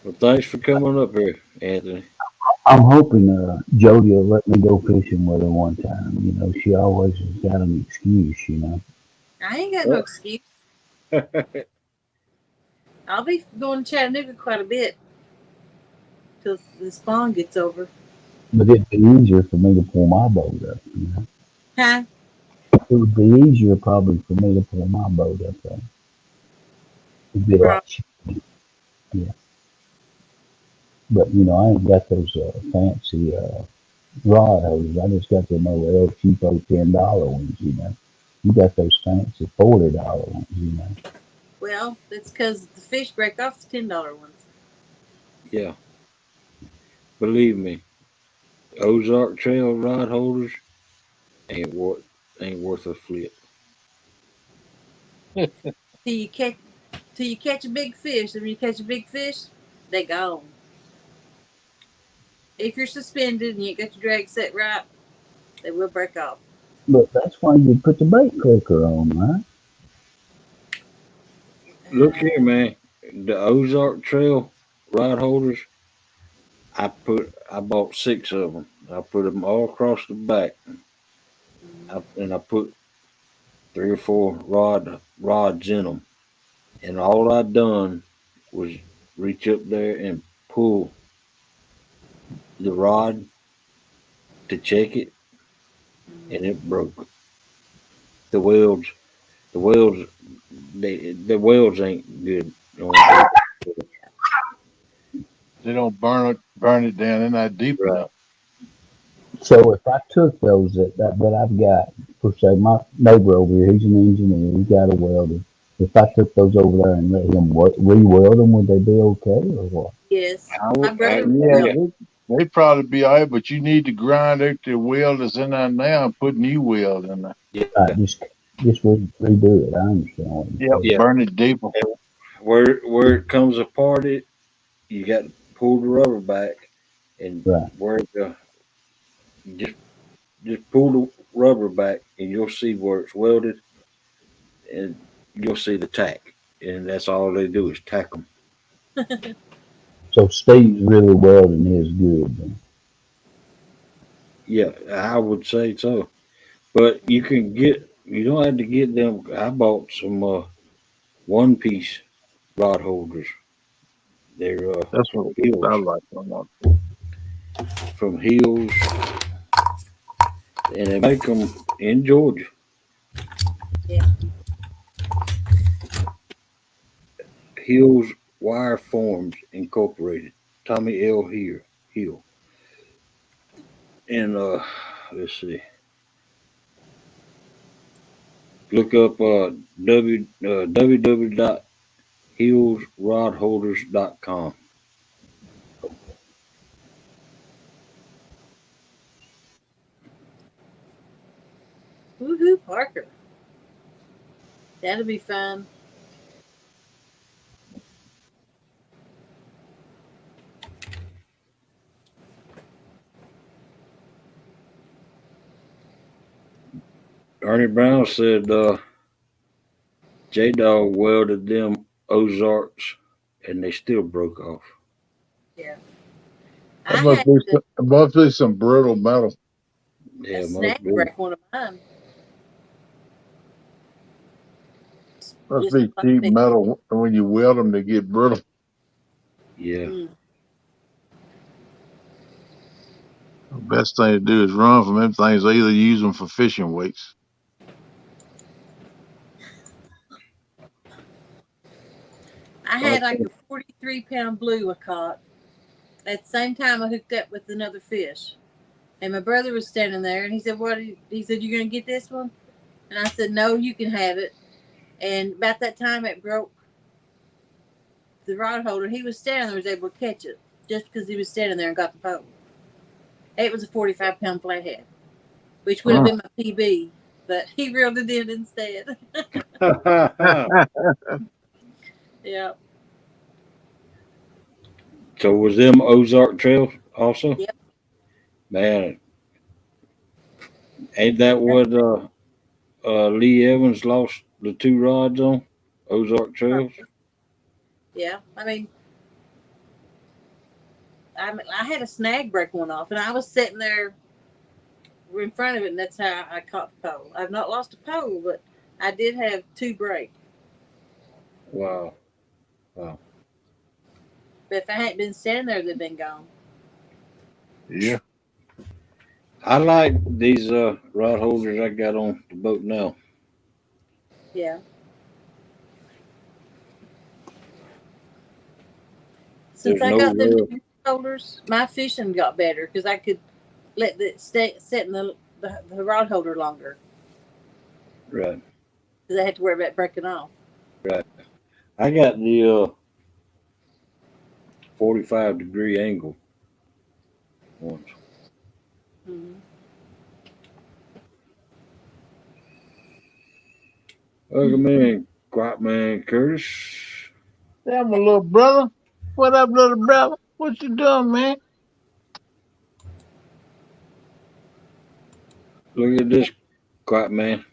Well, thanks for coming up here, Anthony. I'm hoping Jody will let me go fishing with her one time. You know, she always has got an excuse, you know. I ain't got no excuse. I'll be going to Chattanooga quite a bit till the spawn gets over. But it'd be easier for me to pull my boat up, you know. Huh? It would be easier probably for me to pull my boat up there. It'd be a lot cheaper. Yeah. But, you know, I ain't got those fancy rod hoses. I just got them little cheapo $10 ones, you know. You got those fancy $40 ones, you know. Well, it's because the fish break off the $10 ones. Yeah. Believe me, Ozark Trail rod holders ain't worth ain't worth a flip. Till you catch, till you catch a big fish. And when you catch a big fish, they gone. If you're suspended and you ain't got your drag set right, they will break off. But that's why you put the bait clicker on, right? Look here, man. The Ozark Trail rod holders, I bought 6 of them. I put them all across the back, and I put 3 or 4 rods in them. And all I done was reach up there and pull the rod to check it, and it broke. The welds, the welds, the welds ain't good. They don't burn it down. They're not deep Right. enough. So if I took those that I've got, per se, my neighbor over here, he's an engineer, he got a welder. If I took those over there and let him re-weld them, would they be okay or what? Yes. I My would, brother Yeah, will. yeah, they probably be all right, but you need to grind out the weld that's in there now and put new weld in there. yeah, Just redo it. I understand what you're Yep, saying. yeah. burn it deeper. And where it comes apart, you got to pull the rubber back, and Right. where the just just pull the rubber back, and you'll see where it's welded, and you'll see the tack, and that's all they do is tack them. So Steve's really welding his good. Then. Yeah, I would say so. But you don't have to get them. I bought some one piece rod holders. They're That's from what I Hills, like. I'm like, from Hills, and they make them in Georgia. Yeah. Hills Wire Forms Incorporated. Tommy L. Hill. And let's see. Look up www.hillsrodholders.com. Woohoo, Parker. That'll be fun. Ernie Brown said J Dog welded them Ozarks and they still broke off. Yeah. That must be some brittle metal. Yeah, a snag break one of mine. Must Just be cheap metal. When you weld them, they get brittle. Yeah. The best thing to do is run from them things. Or either use them for fishing weights. I had like a 43-pound blue I caught. At the same time, I hooked up with another fish. And my brother was standing there, and he said, he said, you going to get this one? And I said, no, you can have it. And about that time, it broke the rod holder. He was standing there, was able to catch it just because he was standing there and got the pole. It was a 45-pound flathead, which would have been my PB, but he reeled it in instead. Yeah. So was them Ozark Trails also? Yep. Man, ain't that what Lee Evans lost the 2 rods on? Ozark Trails? Yeah. I mean, I had a snag break one off, and I was sitting there in front of it, and that's how I caught the pole. I've not lost a pole, but I did have 2 break. Wow. Wow. But if I hadn't been standing there, they'd been gone. Yeah. I like these rod holders I got on the boat now. Yeah. Since I got the new holders, my fishing got better because I could let it sit in the rod holder longer. Right. Because I had to worry about breaking off. Right. I got the 45-degree angle ones. Mm-hmm. Welcome in, Quack Man Curtis. Yeah, my little brother. What up, little brother? What you doing, man? Look at this, Quack Man.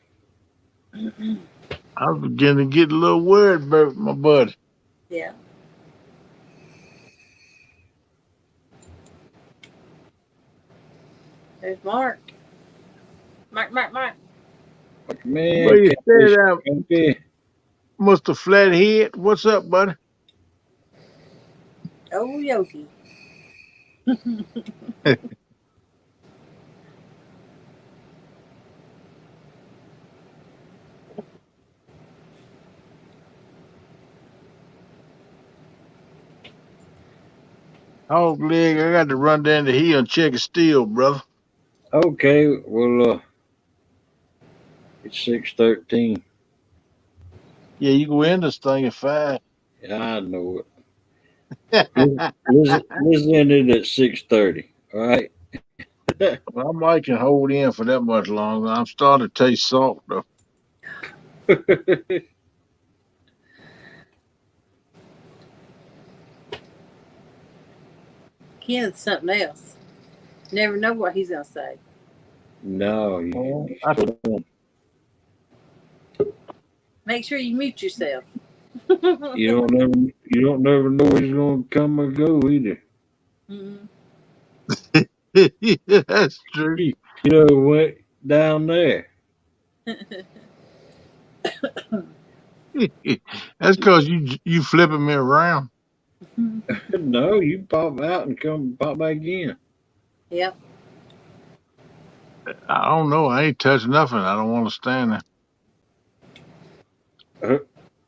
I was beginning to get a little worried about my buddy. Yeah. There's Mark. Mark. Man, Where you stayed out, Mr. Flathead? What's up, buddy? Oh, Yoki. Hog leg, I got to run down the hill and check it still, brother. Okay, well, it's 6:13. Yeah, you go in this thing at 5. Yeah, I know it. Let's end it at 6:30. All right. Well, I might can hold in for that much longer. I'm starting to taste salt, though. Ken's something else. Never know what he's going to say. No, Make sure you mute yourself. you don't never know when he's gonna come or go either. Mm-hmm. Yeah, that's true. You know what? Down there. That's because you flipping me around. No, you pop out and come pop back in. Yep. I don't know. I ain't touched nothing. I don't want to stand there.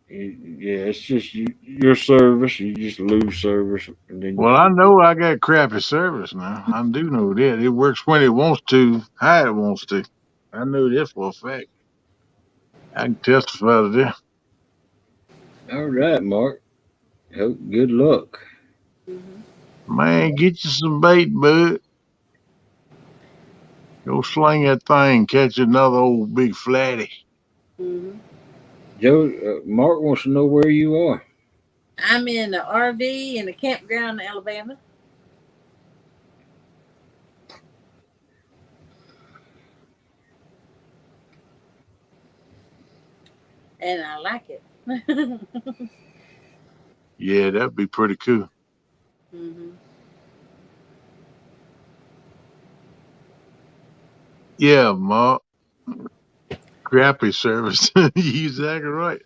Yeah, it's just your service. You just lose service, and then. Well, I know I got crappy service now. I do know that. It works when it wants to, how it wants to. I know this for a fact. I can testify to this. All right, Mark. Good luck. Mm-hmm. Man, get you some bait, bud. Go sling that thing, catch another old big flatty. Mm-hmm. Joe, Mark wants to know where you are. I'm in the RV in a campground in Alabama. And I like it. Yeah, that'd be pretty cool. Mm-hmm. Yeah, Mark. Crappy service. You exactly right.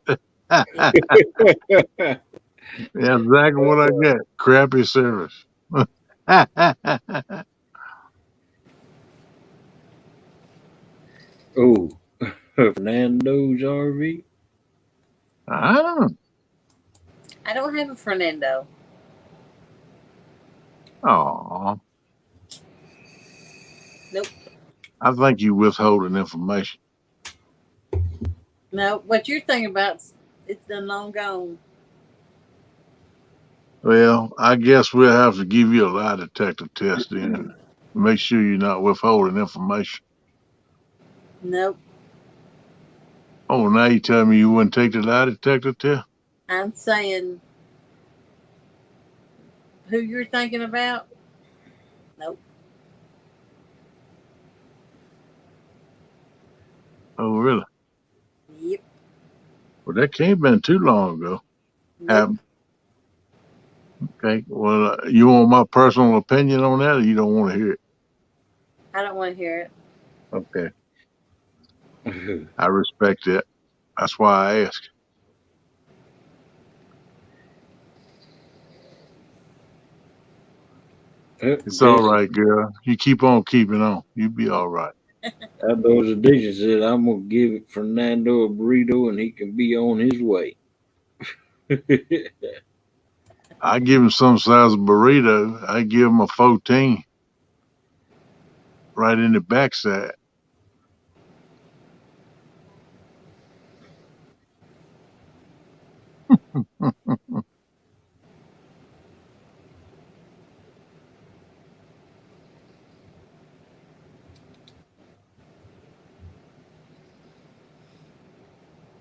That's exactly what I get. Crappy service. Oh, Fernando's RV. Ah, I don't have a Fernando. oh, Nope. I think you withholding information. No, what you're thinking about, it's done long gone. Well, I guess we'll have to give you a lie detector test then. Make sure you're not withholding information. Nope. Oh, now you tell me you wouldn't take the lie detector test? I'm saying who you're thinking about. Nope. Oh, really? Yep. Well, that can't have been too long ago. Nope. Okay. Well, you want my personal opinion on that, or you don't want to hear it? I don't want to hear it. Okay. I respect that. That's why I ask. It's all right, girl. You keep on keeping on. You'll be all right. Outdoors Edition said, I'm going to give Fernando a burrito and he can be on his way. I give him some size of burrito. I give him a 14 right in the backside.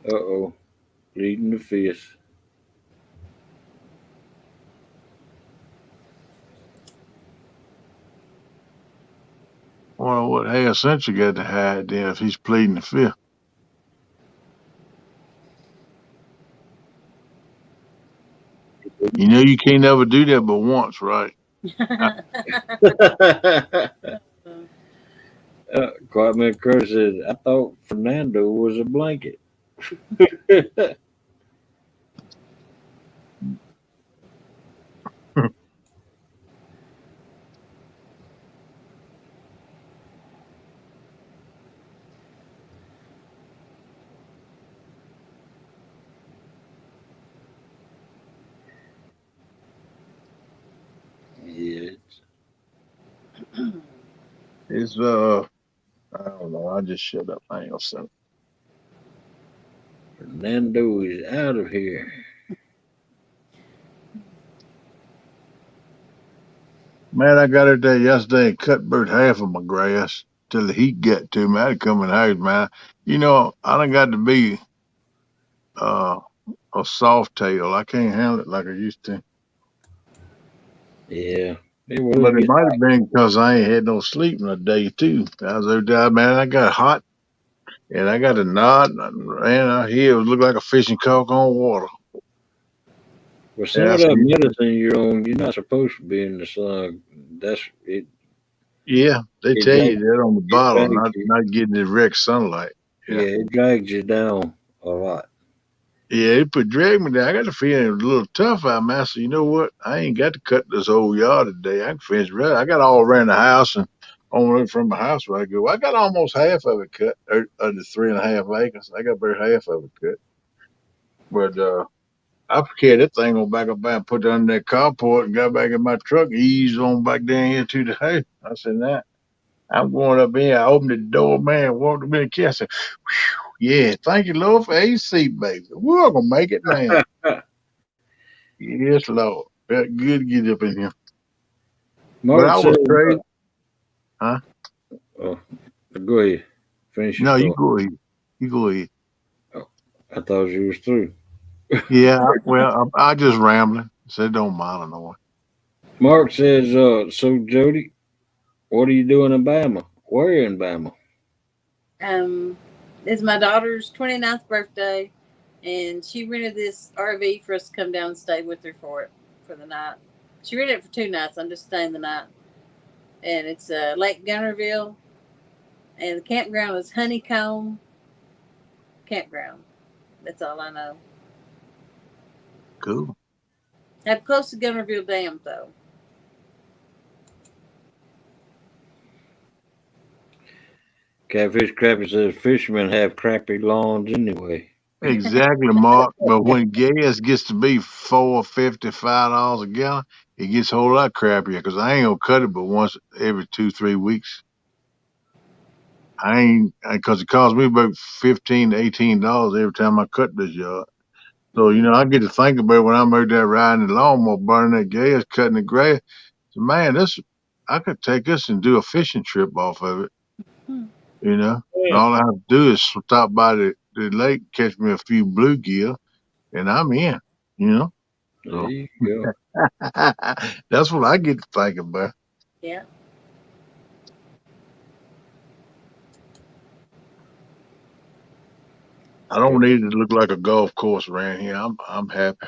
Uh-oh. Pleading the fifth. Well, what half cent you got to hide then if he's pleading the fifth? You know you can't ever do that but once, right? Quiet Curtis said, I thought Fernando was a blanket. Yeah. It's I don't know. I just shut up. I ain't gonna say. Fernando is out of here. Man, I got out there yesterday and cut about half of my grass till the heat got to me. I had to come in the house, man. You know, I done got to be uh, a soft tail. I can't handle it like I used to. Yeah. But it might have been because I ain't had no sleep in a day too. I was over there, man. I got hot and I got a knot, and ran out here. It looked like a fishing cock on water. Well, some And I of said, that medicine you're on, you're not supposed to be in the sun. That's it. yeah, they It tell you drags, that on the it bottle, drags you. not getting direct sunlight. Yeah, Yeah. it drags you down a lot. Yeah, it put drag me down. I got the feeling it was a little tough out, master. You know what? I ain't got to cut this whole yard today. I can finish it. I got all around the house and on from the house where I go. I got almost half of it cut, of the 3.5 acres. I got about half of it cut. But I carried that thing on back up there and put it under that carport and got back in my truck, eased on back down here to the house. I said, nah, I'm going up in. I opened the door, man, walked up in the kitchen. I said, yeah, thank you, Lord, for AC, baby. We're going to make it now. Yes, Lord. Felt good to get up in here. But Mark I said, was crazy. Huh? oh, go ahead. Finish your No, you thought. go ahead. You go ahead. Oh, I thought you was through. Yeah, well, I just rambling. So it don't matter no more. Mark says, so Jody, what are you doing in Bama? Where in Bama? It's my daughter's 29th birthday, and she rented this RV for us to come down and stay with her for the night. She rented it for 2 nights. I'm just staying the night, and it's Lake Gunnerville, and the campground is Honeycomb Campground. That's all I know. Cool. I'm close to Gunnerville Dam, though. Catfish Crappie says fishermen have crappy lawns anyway. Exactly, Mark. But when gas gets to be $4.50, $5 a gallon, it gets a whole lot crappier because I ain't gonna cut it but once every 2-3 weeks. I ain't because it costs me about $15 to $18 every time I cut this yard. So I get to think about it when I'm out there riding the lawnmower, burning that gas, cutting the grass. So, man, I could take this and do a fishing trip off of it. And all I have to do is stop by the lake, catch me a few bluegill, and I'm in. There So you go. that's what I get to think about. Yeah. I don't need it to look like a golf course around here. I'm happy.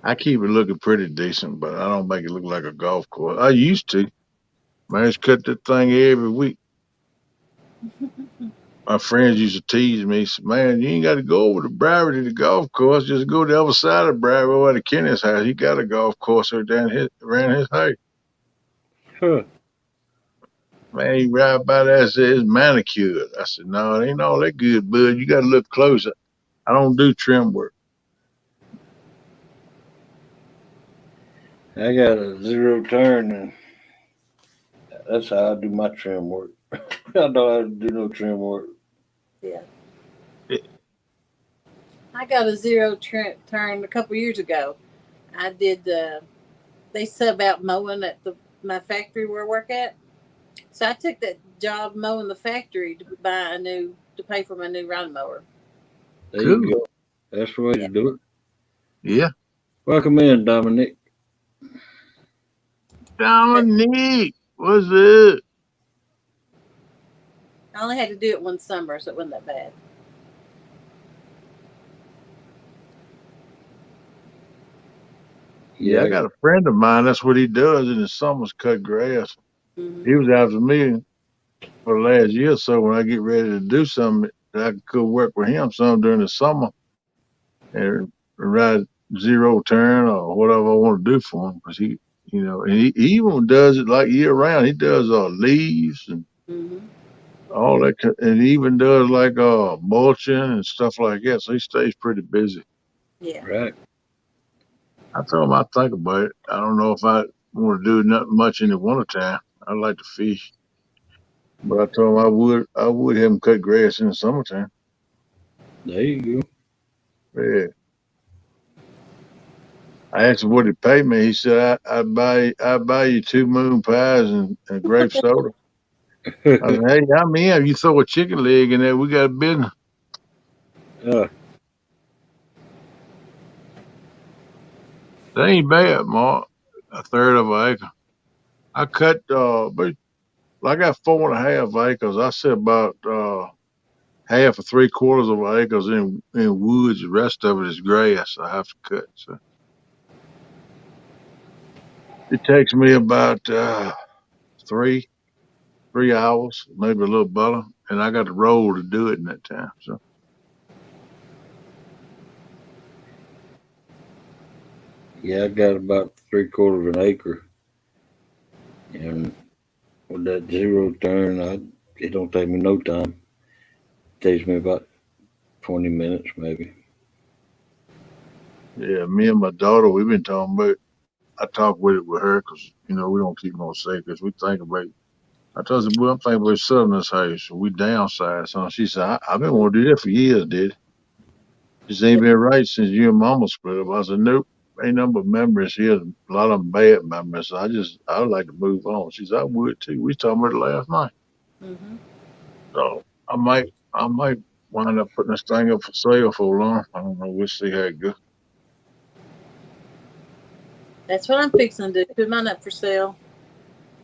I keep it looking pretty decent, but I don't make it look like a golf course. I used to. Man, I just cut that thing every week. My friends used to tease me, said, man, you ain't got to go over to Broward to the golf course. Just go to the other side of Broward over to Kenny's house. He got a golf course around his house. Huh. Man, he ride by there and said it's manicured. I said, no, it ain't all that good, bud. You got to look closer. I don't do trim work. I got a zero turn, and that's how I do my trim work. I don't know how to do no trim work. Yeah. I got a zero turn a couple years ago. I did. They sub out mowing at my factory where I work at. So I took that job mowing the factory to pay for my new lawn mower. There you go. That's the way to do it. Yeah. Welcome in, Dominic. Dominique, what's up? I only had to do it one summer, so it wasn't that bad. Yeah, I got a friend of mine. That's what he does in the summers, cut grass. Mm-hmm. He was after me for the last year or so when I get ready to do something that I could work with him some during the summer and ride zero turn or whatever I want to do for him. Because he even does it like year round. He does leaves and all that, and he even does like mulching and stuff like that. So he stays pretty busy. Yeah. Right. I told him I'd think about it. I don't know if I want to do nothing much in the wintertime. I like to fish. But I told him I would have him cut grass in the summertime. There you go. Yeah. I asked him what he'd pay me. He said I'd buy you 2 moon pies and grape soda. I said, hey, I'm in. If you throw a chicken leg in there, we got a business. That ain't bad, Mark. 1/3 of an acre. I cut but I got 4.5 acres. I said about half or 3/4 of an acres in woods. The rest of it is grass. I have to cut. So it takes me about 3 hours, maybe a little better, and I got to roll to do it in that time. So yeah, I got about 3/4 of an acre, and with that zero turn, it don't take me no time. It takes me about 20 minutes, maybe. Yeah, me and my daughter, we've been talking about. I talk with her because we don't keep no secrets. We think about. I told her, well, I'm thinking about selling this house. We downsize. So she said, I've been wanting to do that for years, Dad. Just ain't been right since you and Mama split up. I said, nope, ain't nothing but memories here. A lot of them bad memories. So I would like to move on. She said, I would too. We talking about it last night. Mm-hmm. So I might wind up putting this thing up for sale for long. I don't know. We'll see how it goes. That's what I'm fixing to do. Put mine up for sale.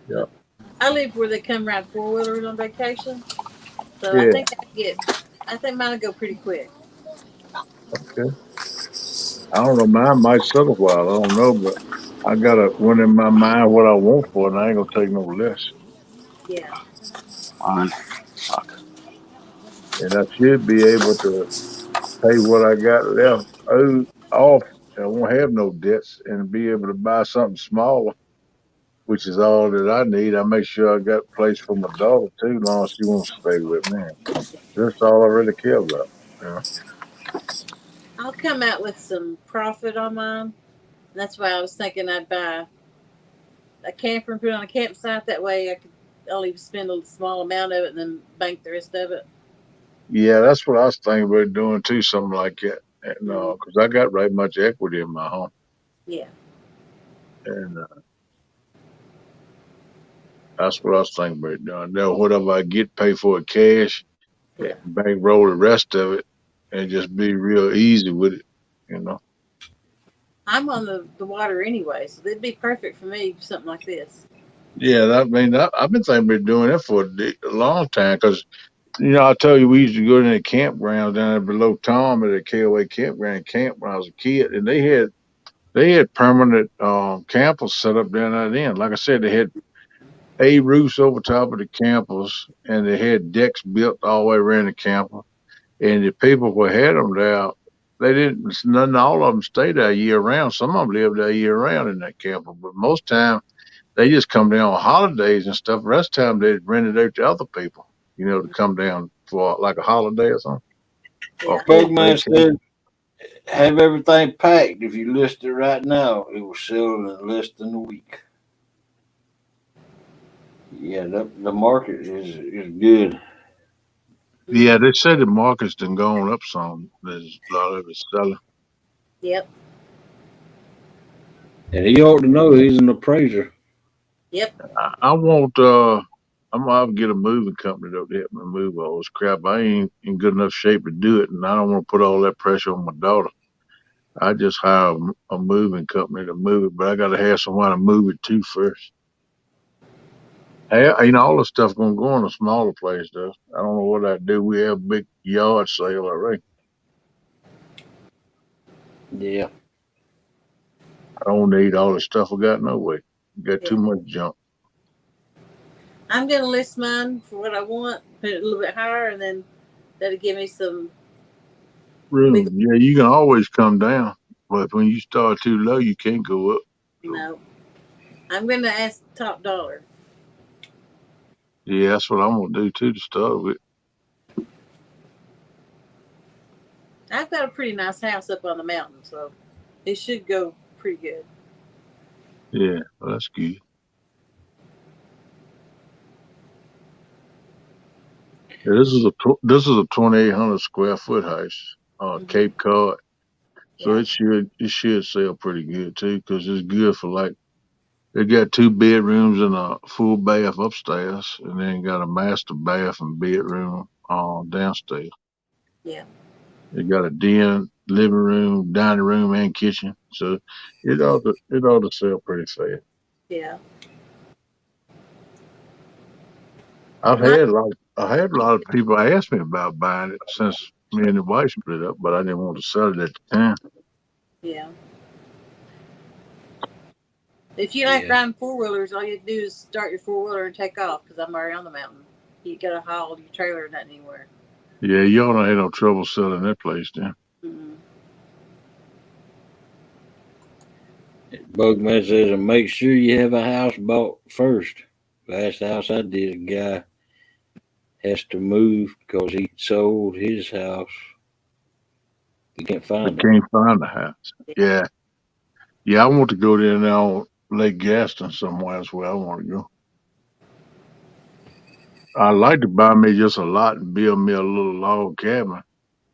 Yeah. I live where they come ride 4-wheelers on vacation, so Yeah. I think mine will go pretty quick. Okay. I don't know. Mine might sit a while. I don't know, but I got one in my mind what I want for it, and I ain't gonna take no less. Yeah. Mine suck. And I should be able to pay what I got left off. I won't have no debts and be able to buy something smaller, which is all that I need. I make sure I got a place for my daughter too, as long as she wants to stay with me. That's all I really care about. Yeah. I'll come out with some profit on mine. That's why I was thinking I'd buy a camper and put it on a campsite. That way I could only spend a small amount of it and then bank the rest of it. Yeah, that's what I was thinking about doing too, something like that. And because I got right much equity in my home, Yeah. and that's what I was thinking about doing. Now, whatever I get, pay for it cash, Yeah. and bankroll the rest of it, and just be real easy with it. You know. I'm on the water anyway, so it'd be perfect for me, something like this. Yeah, I've been thinking about doing that for a long time because, I tell you, we used to go to the campground down there below Tom at the KOA campground camp when I was a kid, and they had permanent campers set up down there then. Like I said, they had A roofs over top of the campers, and they had decks built all the way around the camper. And the people who had them there, they didn't. None, all of them stayed there year round. Some of them lived there year round in that camper, but most time they just come down on holidays and stuff. The rest of the time they rent it out to other people, to come down for like a holiday or something. Or Yeah. for a Bugman vacation. said, have everything packed. If you list it right now, it will sell in less than a week. Yeah, the market is good. Yeah, they said the market's done gone up some. There's a lot of it selling. Yep. And he ought to know he's an appraiser. Yep. I want I'm gonna have to get a moving company to help me move all this crap. I ain't in good enough shape to do it, and I don't want to put all that pressure on my daughter. I just hire a moving company to move it, but I got to have someone to move it to first. Hey, all the stuff gonna go in a smaller place though. I don't know what I do. We have a big yard sale already. Yeah. I don't need all the stuff I got no way. Got too Yeah. much junk. I'm gonna list mine for what I want, put it a little bit higher, and then that'll give me some Room. Yeah, you can always come down, but when you start too low, you can't go up. No. I'm gonna ask top dollar. Yeah, that's what I'm gonna do too to start with. I've got a pretty nice house up on the mountain, so it should go pretty good. Yeah, well, that's good. Yeah, this is a 2,800 square foot house, Cape Cod. So Yeah. it should sell pretty good too, because it's good for like they got 2 bedrooms and a full bath upstairs, and then got a master bath and bedroom downstairs. Yeah. It got a den, living room, dining room, and kitchen. So it ought to sell pretty fast. Yeah. I've had a lot of people ask me about buying it since me and the wife split up, but I didn't want to sell it at the time. Yeah. If you like riding 4-wheelers, all you do is start your 4-wheeler and take off, because I'm already on the mountain. You gotta haul your trailer not anywhere. Yeah, y'all don't have no trouble selling that place then. Mm-hmm. Bugman says, and make sure you have a house bought first. Last house I did, a guy has to move because he sold his house. He can't find it. Can't find the house. Yeah. Yeah, I want to go there now, Lake Gaston somewhere. That's where I want to go. I'd like to buy me just a lot and build me a little log cabin.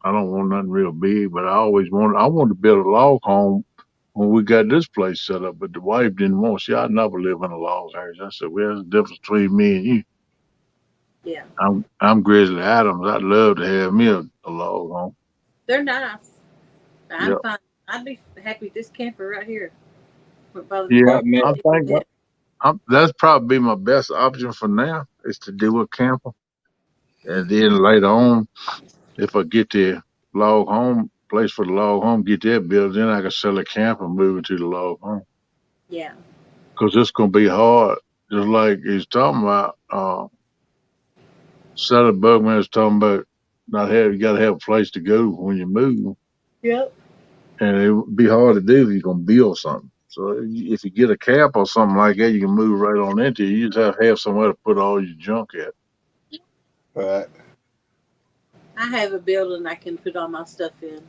I don't want nothing real big, but I want to build a log home when we got this place set up, but the wife didn't want. See, I never live in a log house. I said, well, there's a difference between me and you. Yeah. I'm Grizzly Adams. I'd love to have me a a log home. They're nice. I'm Yep. fine. I'd be happy with this camper right here. Yeah, man. I'm thinking that's probably my best option for now is to do a camper. And then later on, if I get the log home, place for the log home, get that built, then I can sell a camper and move it to the log home. Yeah. Because it's going to be hard. Just like he's talking about, Sally Bugman was talking about you got to have a place to go when you move. Yep. And it would be hard to do if you're going to build something. So if you get a camp or something like that, you can move right on into it. You just have to have somewhere to put all your junk at. Right. I have a building I can put all my stuff in.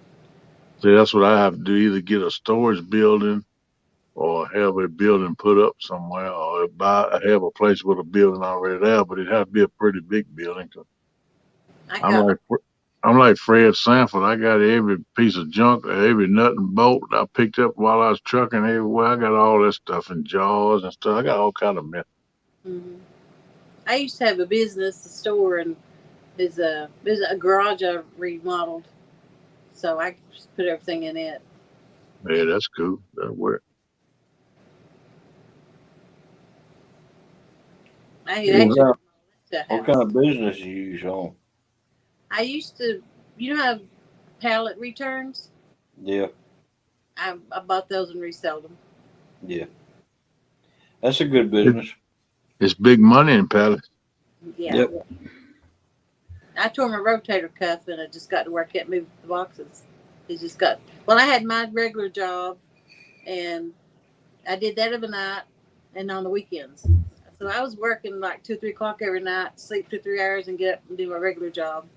See, that's what I have to do, either get a storage building or have a building put up somewhere, or have a place with a building already there, but it has to be a pretty big building. I'm like Fred Sanford. I got every piece of junk, every nut and bolt I picked up while I was trucking everywhere. I got all that stuff in jars and stuff. I got all kind of mess. Mm-hmm. I used to have a business, a store, and there's a garage I remodeled, so I just put everything in it. Yeah, that's cool. That'll work. What kind of business you use on? I used to, have pallet returns? Yeah. I bought those and resold them. Yeah. That's a good business. It's big money in pallets. Yeah. Yep. I tore my rotator cuff and I just got to where I can't move the boxes. I had my regular job and I did that every night and on the weekends. So I was working like 2 or 3 o'clock every night, sleep 2 or 3 hours and get up and do my regular job.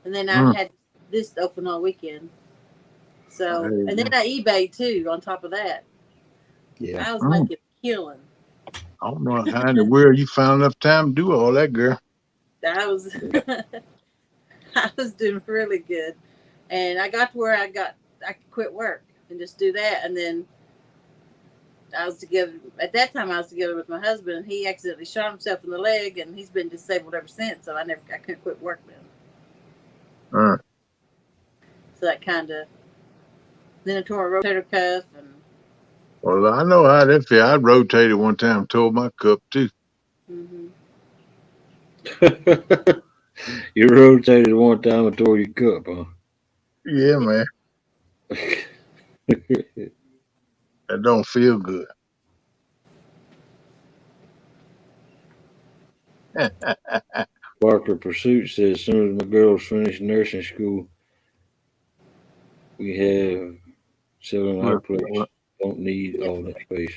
And then I had this open all weekend. So, and then I eBay too on top of that. Yeah. I was making a killing. I don't know how in the world you found enough time to do all that, girl. I was doing really good. And I got to where I could quit work and just do that. And then at that time I was together with my husband, and he accidentally shot himself in the leg, and he's been disabled ever since. So I couldn't quit work then. So that then I tore my rotator cuff. And well, I know how that feel. I rotated one time, tore my cup too. Mm-hmm. You rotated one time and tore your cup, huh? Yeah, man. That don't feel good. Parker Pursuit says, as soon as my girls finish nursing school, we have selling our place. Don't need all that space.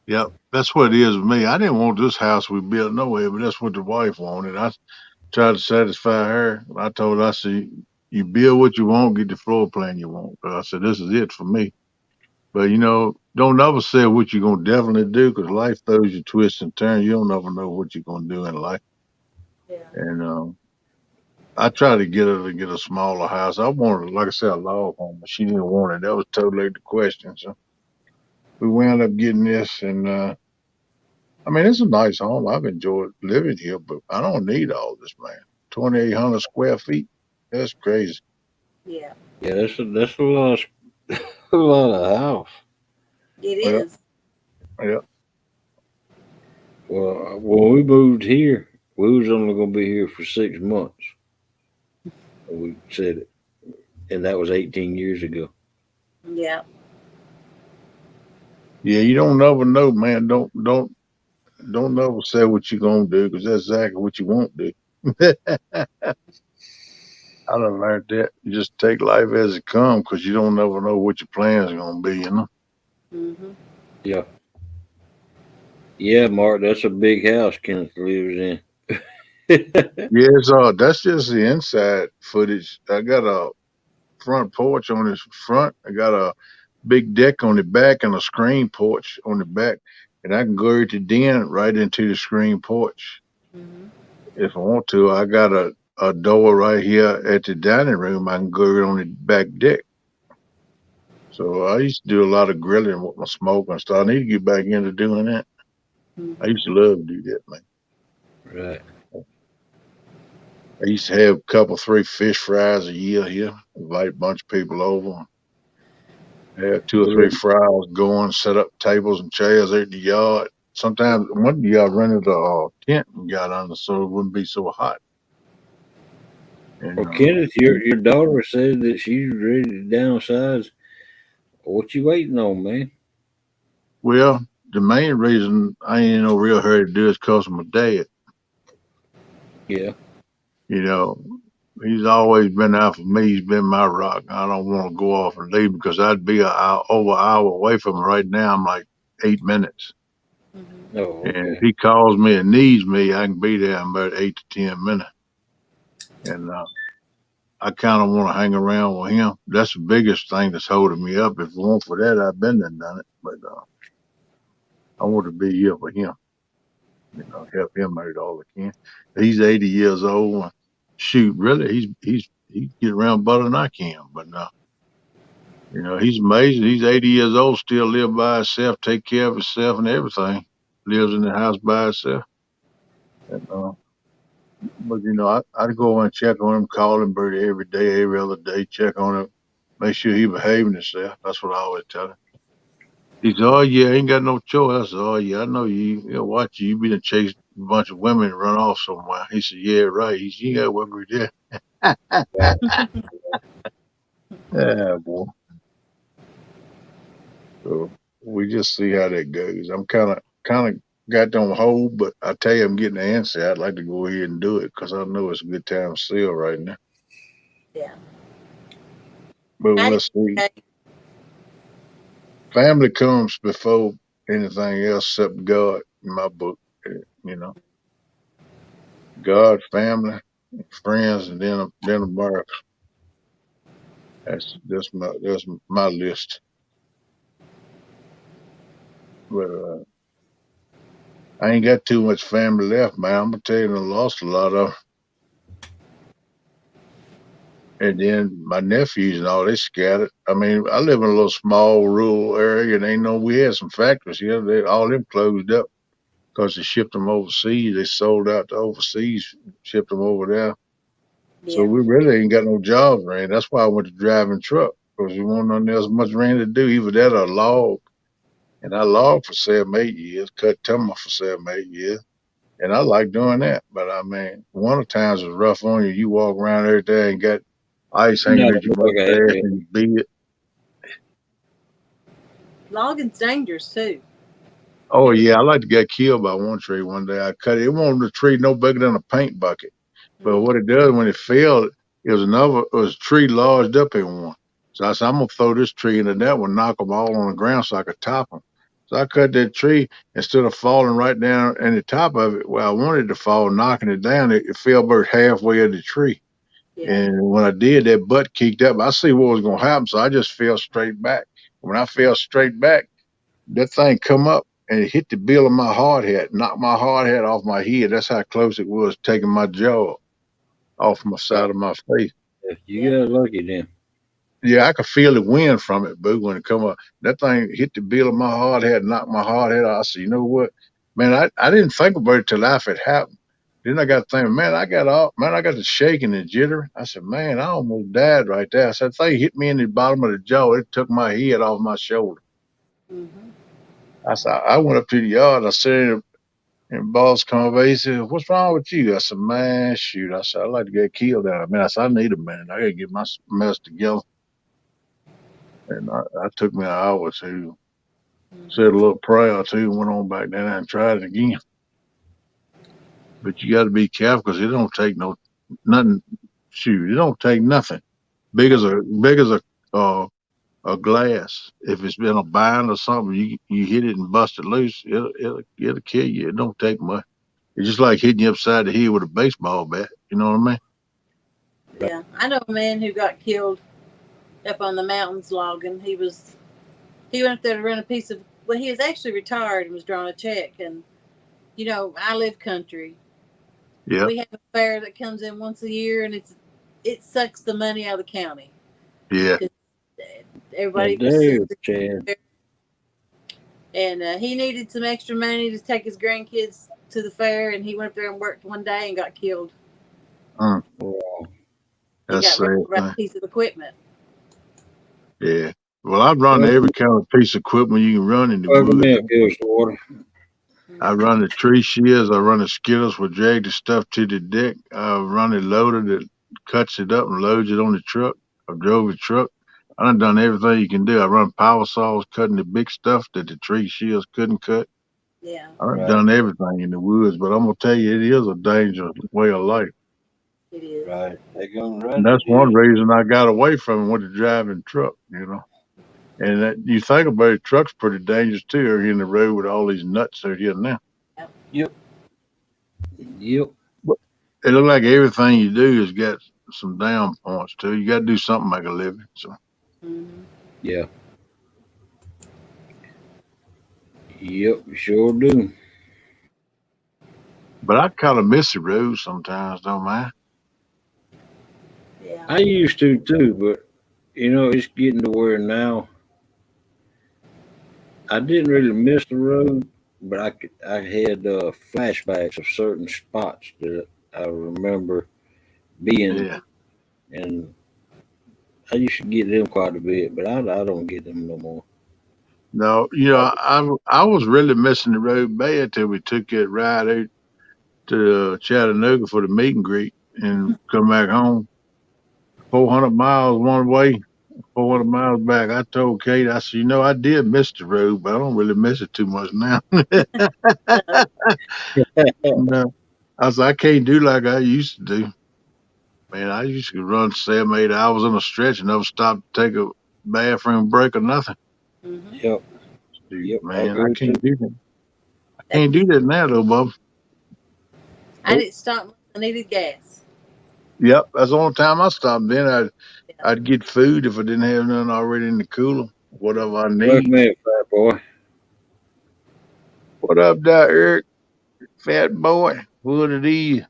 Yep, that's what it is with me. I didn't want this house we built no way, but that's what the wife wanted. I tried to satisfy her. I told her, I said, you build what you want, get the floor plan you want. I said, this is it for me. But, don't ever say what you're going to definitely do, because life throws you twists and turns. You don't ever know what you're going to do in life. Yeah. And I tried to get her to get a smaller house. I wanted, like I said, a log home, but she didn't want it. That was totally the question. So we wound up getting this, and it's a nice home. I've enjoyed living here, but I don't need all this, man. 2,800 square feet. That's crazy. Yeah. Yeah, that's a lot of house. It is. Yeah. Well, when we moved here, we was only going to be here for 6 months. We said it, and that was 18 years ago. Yeah. Yeah, you don't never know, man. Don't never say what you're gonna do, because that's exactly what you won't do. I done learned that. You just take life as it comes, because you don't never know what your plans are gonna be. Mm-hmm. Yeah. Yeah, Mark, that's a big house Kenneth lives in. Yeah, that's just the inside footage. I got a front porch on this front. I got a big deck on the back and a screen porch on the back, and I can go at the den right into the screen porch. Mm-hmm. If I want to. I got a door right here at the dining room. I can go on the back deck. So I used to do a lot of grilling with my smoke and stuff. I need to get back into doing that. I used to love to do that, man. Right. I used to have a couple, 3 fish fries a year here. Invite a bunch of people over. Had 2 or 3 fries going. Set up tables and chairs out in the yard. Sometimes one of y'all rented a tent and got under so it wouldn't be so hot. And Well, Kenneth, your daughter said that she's ready to downsize. What you waiting on, man? well, the main reason I ain't in no real hurry to do it is because of my dad. Yeah. You know, he's always been out for me. He's been my rock. I don't want to go off and leave because I'd be over an hour away from him right now. I'm like 8 minutes. Mm-hmm. Oh, And if okay. he calls me and needs me, I can be there in about 8 to 10 minutes. And I kind of want to hang around with him. That's the biggest thing that's holding me up. If it weren't for that, I've been there and done it. But I want to be here for him. You know, help him out all I can. He's 80 years old. And shoot, really, he get around better than I can. But you know, he's amazing. He's 80 years old, still live by himself, take care of himself and everything. Lives in the house by himself. And but you know, I'd go and check on him, call him Birdie every day, every other day, check on him, make sure he behaving himself. That's what I always tell him. He said, "Oh yeah, I ain't got no choice." I said, "Oh yeah, I know you. You know, watch you. You been to chase a bunch of women and run off somewhere." He said, "Yeah, right." He said, "You got what we did." Yeah, boy. So we just see how that goes. I'm kind of got them on hold, but I tell you, I'm getting the answer. I'd like to go ahead and do it because I know it's a good time still right now. Yeah. But I we'll did. see. Family comes before anything else except God in my book. You know, God, family, friends, and then America. That's my list. But I ain't got too much family left, man. I'm gonna tell you, I lost a lot of. And then my nephews and all, they scattered. I mean, I live in a little small rural area, and they know we had some factories here. All them closed up because they shipped them overseas. They sold out to overseas, shipped them over there. So Yeah. we really ain't got no jobs, man. That's why I went to driving truck because we want nothing else much rain to do. Either that or log. And I logged for 7, 8 years, cut timber for 7, 8 years. And I like doing that. But I mean, one of the times was rough on you. You walk around every day and got ice hanging No, at your look, mustache and you beat it. Logging's dangerous too. Oh yeah, I like to get killed by one tree one day. I cut it. It wasn't a tree no bigger than a paint bucket. But what it does when it fell, it was a tree lodged up in one. So I said, I'm gonna throw this tree into that one, knock them all on the ground so I could top them. So I cut that tree instead of falling right down in the top of it where I wanted to fall, knocking it down. It fell about halfway of the tree. Yeah. And when I did, that butt kicked up. I see what was gonna happen, so I just fell straight back. When I fell straight back, that thing come up and it hit the bill of my hard hat, knocked my hard hat off my head. That's how close it was taking my jaw off my side of my face. you got lucky then. Yeah, I could feel the wind from it, boo, when it come up. That thing hit the bill of my hard hat, knocked my hard hat off. I said, you know what? Man, I didn't think about it till after it happened. Then I got thinking, man, I got the shaking and jittering. I said, man, I almost died right there. I said, that thing hit me in the bottom of the jaw. It took my head off my shoulder. Mm-hmm. I said, I went up to the yard. I said, and boss come over. He said, what's wrong with you? I said, man, shoot. I said, I'd like to get killed out. Man, I said, I need a minute. I got to get my mess together. And I took me an hour or two, said a little prayer or two, went on back down and tried it again. But you got to be careful because it don't take nothing. Shoot, it don't take nothing. Big as a glass. If it's been a bind or something, you hit it and bust it loose, it'll kill you. It don't take much. It's just like hitting you upside the head with a baseball bat. You know what I mean? Yeah. I know a man who got killed up on the mountains logging. He went up there to run a piece of. Well, he was actually retired and was drawing a check. And you know, I live country. Yeah. We have a fair that comes in once a year, and it sucks the money out of the county. Yeah. Everybody do, Chad. And he needed some extra money to take his grandkids to the fair, and he went up there and worked one day and got killed. Mm, Wow. You that's got sad rid of the right thing. piece of equipment. Yeah. Well, I've run Well, every kind of piece of equipment you can run in the welcome woods. in, Phil Water. I run the tree shears. I run the skittles for drag the stuff to the deck. I run a loader that cuts it up and loads it on the truck. I drove a truck. I done everything you can do. I run power saws cutting the big stuff that the tree shears couldn't cut. Yeah, I've Right, done everything in the woods, but I'm gonna tell you, it is a dangerous way of life. it is. right. They gonna And run that's it one is. reason I got away from it with the driving truck, you know. And that, you think about it, truck's pretty dangerous too, here in the road with all these nuts out here now. Yep. Yep. But it look like everything you do has got some down points too. You got to do something to make a living. So, Mm-hmm. Yeah. Yep. Sure do. but I kind of miss the road sometimes, don't mind. Yeah. I used to too, but it's getting to where now I didn't really miss the road, but I had flashbacks of certain spots that I remember being, Yeah. and I used to get them quite a bit, but I don't get them no more. No, I was really missing the road bad till we took that ride out to Chattanooga for the meet and greet and come back home. 400 miles one way, 400 miles back. I told Kate, I said, I did miss the road, but I don't really miss it too much now. No. I said, I can't do like I used to do. Man, I used to run 7, 8 hours on a stretch and never stop to take a bathroom break or nothing. Mm-hmm. Yep. Dude, Yep. I man, I agree too. can't do that. I That, can't do that now, though, Bob. I didn't stop unless I needed gas. Yep, that's the only time I stopped. Then Yeah. I'd get food if I didn't have nothing already in the cooler, whatever I need. Welcome in, fat boy. What up, there, Eric? Fat boy. What it is?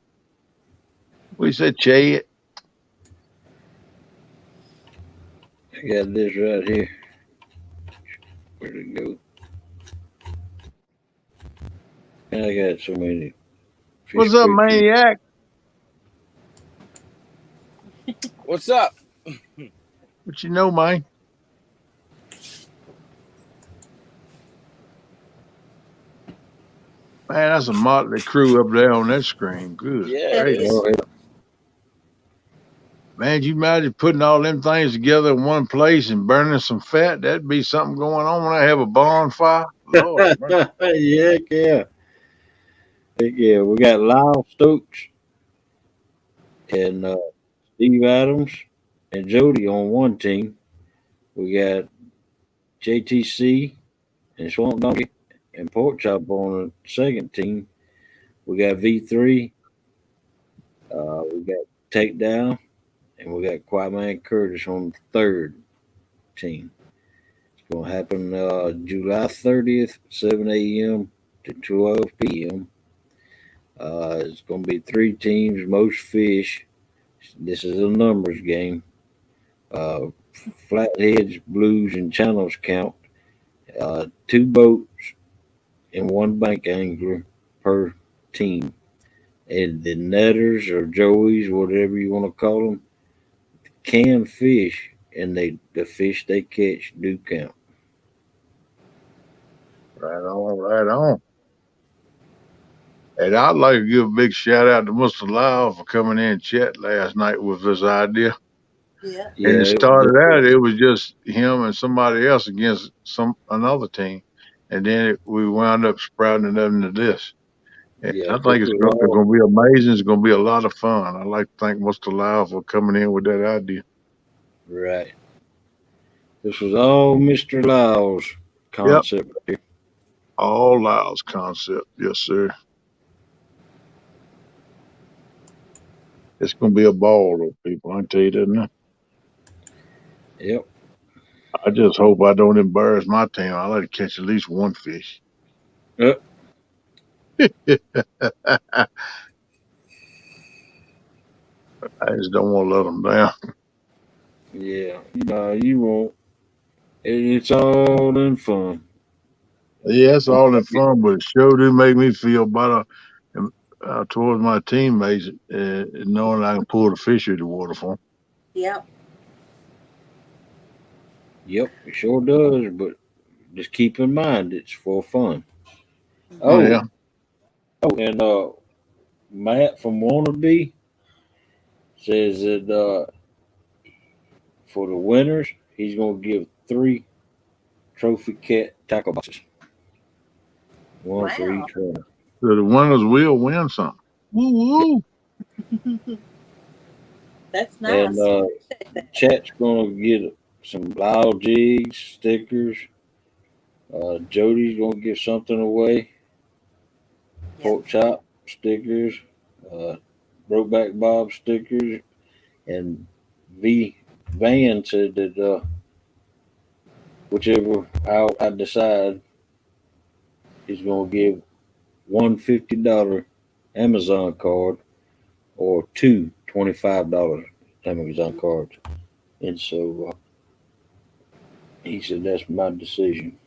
We said Chad. I got this right here. Where'd it go? And I got so many fish What's up, pictures. maniac? What's up? What you know, man? Man, that's a motley crew up there on that screen. Good Yeah, it gracious. is. Oh, yeah. Man, you imagine putting all them things together in one place and burning some fat? That'd be something going on when I have a bonfire. Lord, have mercy. Yeah, heck yeah. Heck yeah. We got Lyle Stokes and Steve Adams and Jody on one team. We got JTC and Swamp Donkey and Pork Chop on the second team. We got V3. We got Takedown. And we got Quiet Man Curtis on the third team. It's going to happen July 30th, 7 a.m. to 12 p.m. It's going to be 3 teams, most fish. This is a numbers game. Flatheads, blues, and channels count. 2 boats and 1 bank angler per team. And the netters or joeys, whatever you want to call them, can fish, and the fish they catch do count. Right on, right on. And I'd like to give a big shout out to Mr. Lyle for coming in and chat last night with this idea. Yeah. And Yeah, it it was started good. out, it was just him and somebody else against another team. And then we wound up sprouting it into this. And Yeah, I this think it's was going, it's all going to be amazing. It's going to be a lot of fun. I'd like to thank Mr. Lyle for coming in with that idea. right. This was all Mr. Lyle's Yep. concept right here. All Lyle's concept. Yes, sir. It's going to be a ball, though, people. I can tell you that now. Yep. I just hope I don't embarrass my team. I like to catch at least one fish. Yep. I just don't want to let them down. Yeah. You won't. It's all in fun. Yeah, it's all in fun, but it sure do make me feel better towards my teammates, knowing I can pull the fish out of the water for them. Yep. Yep, it sure does. But just keep in mind it's for fun. Oh, yeah. And Matt from Wannabe says that for the winners, he's gonna give 3 trophy cat tackle boxes. One for Wow. each winner. So the winners will win something. Woo woo. That's And nice. chat's gonna get some loud jigs, stickers. Jody's gonna give something away. Pork chop stickers, Brokeback Bob stickers, and V Van said that whichever I decide, he's gonna give one $50 Amazon card or two $25 Amazon cards. And so he said that's my decision.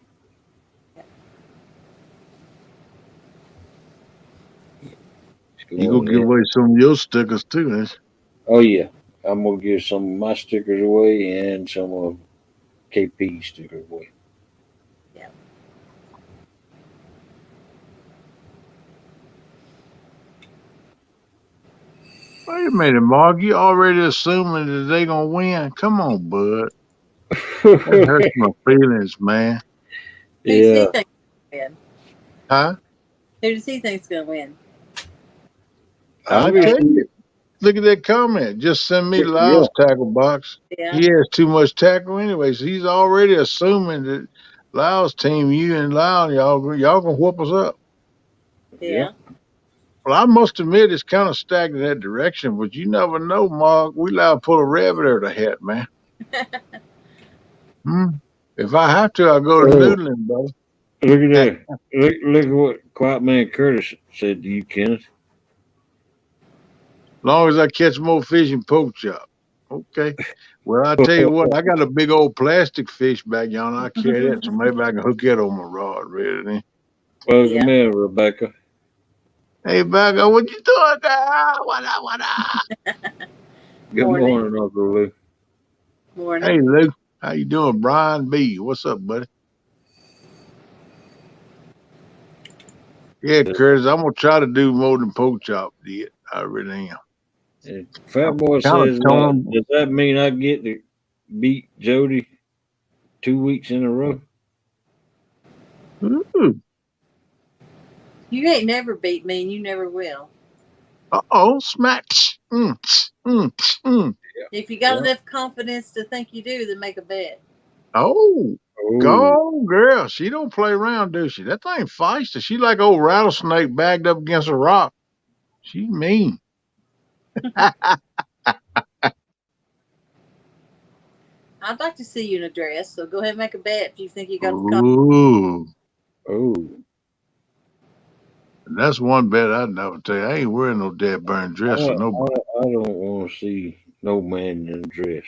You gonna give away some of your stickers too, ain't you? Oh yeah, I'm gonna give some of my stickers away and some of KP stickers away. Yeah. Wait a minute, Mark. You already assuming that they gonna win? Come on, bud. That hurts my feelings, man. Who does he think win? Huh? Who does he think's gonna win? I'll tell you. Look at that comment. Just send me Lyle's tackle box. Yeah. He has too much tackle anyway, so he's already assuming that Lyle's team, you and Lyle, y'all gonna whoop us up. Yeah. Well, I must admit it's kind of stacked in that direction, but you never know, Mark. We allowed to pull a rabbit out of the hat, man. If I have to, I'll go to noodling, brother. Look at that. look at what Quiet Man Curtis said to you, Kenneth. As long as I catch more fish and pork chop. Okay. Well, I tell you what, I got a big old plastic fish back yonder. I carry that, so maybe I can hook that on my rod, really. Welcome in, Rebecca. Hey, Becca, what you doing, girl? What up? Good morning, Uncle Lou. Morning. Hey, Lou. How you doing? Brian B. What's up, buddy? Yeah, Curtis, I'm going to try to do more than pork chop did. I really am. And Fat Boy says, does that mean I get to beat Jody 2 weeks in a row? Ooh. You ain't never beat me, and you never will. Smack. If you got enough confidence to think you do, then make a bet. Oh, go girl. She don't play around, does she? That thing feisty. She like old rattlesnake bagged up against a rock. She mean. I'd like to see you in a dress, so go ahead and make a bet if you think you got the confidence. Ooh. That's one bet I'd never tell you. I ain't wearing no dead burn dress for nobody. I don't want to see no man in a dress.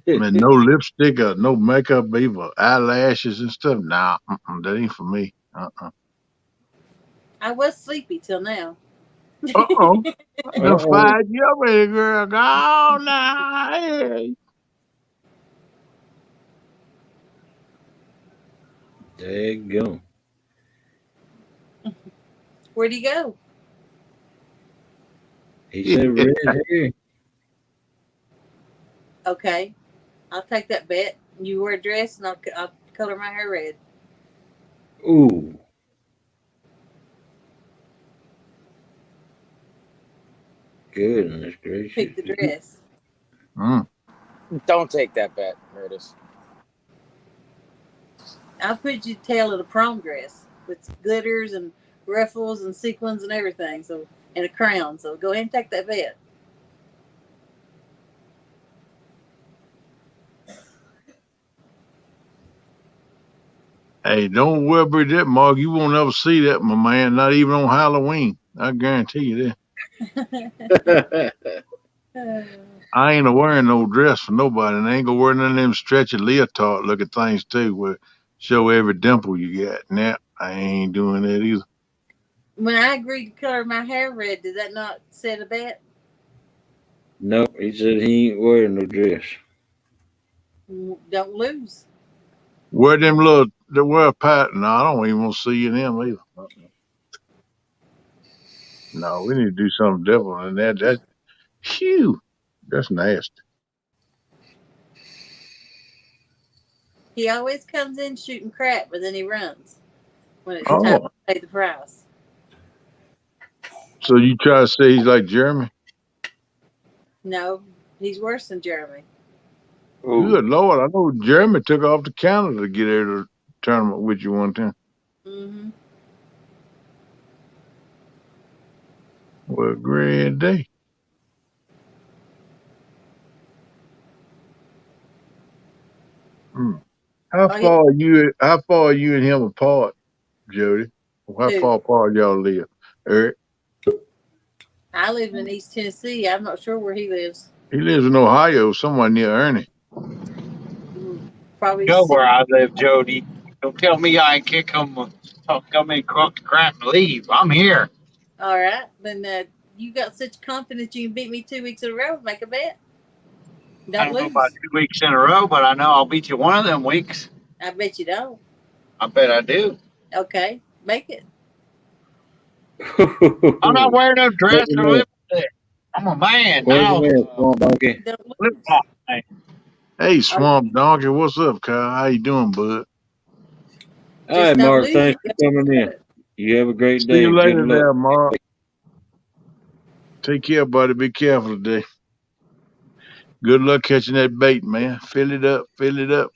Man, no lipstick or no makeup, even eyelashes and stuff. Nah, that ain't for me. I was sleepy till now. I'm fired you up, baby girl. Go on now. Hey. There you go. Where'd he go? He said red hair. Okay. I'll take that bet. You wear a dress and I'll color my hair red. Ooh. Goodness gracious. Pick the dress. Don't take that bet, Curtis. I'll put you tail of the prom dress with glitters and ruffles and sequins and everything. So, and a crown. So go ahead and take that bet. Hey, don't worry about that, Mark. You won't ever see that, my man. Not even on Halloween. I guarantee you that. I ain't wearing no dress for nobody, and I ain't gonna wear none of them stretchy leotard looking things too, where show every dimple you got. Nah, I ain't doing that either. When I agreed to color my hair red, did that not set a bet? Nope, he said he ain't wearing no dress. Don't lose. Wear them little, they wear a pattern. I don't even want to see you in them either. No, we need to do something different than that. That's phew. That's nasty. He always comes in shooting crap, but then he runs when it's time Oh, to pay the price. so you try to say he's like Jeremy? No, he's worse than Jeremy. Good Lord, I know Jeremy took off to Canada to get out of the tournament with you one time. Mm-hmm. Well, great day. Hmm. How Oh, far are you? How far are you and him apart, Jody? How Who? far apart y'all live? Eric, I live in East Tennessee. I'm not sure where he lives. he lives in Ohio, somewhere near Ernie. Probably. Know where I live, Jody. Don't tell me I can't come in, crock the crap, and leave. I'm here. All right, then you got such confidence you can beat me 2 weeks in a row. Make a bet. I Don't don't know about lose. 2 weeks in a row, but I know I'll beat you one of them weeks. I bet you don't. I bet I do. Okay, make it. I'm not wearing no Wait dress a or minute. lipstick. I'm a man Wait a now. minute, Swamp Donkey. Don't Flip lose. flop man. Hey, Swamp Donkey, what's up, Kyle? How you doing, bud? All Just right, don't Mark. lose. Thanks for coming in. You have a great See day you and good later, luck. there, Mark. Take care, buddy. Be careful today. Good luck catching that bait, man. Fill it up. Fill it up.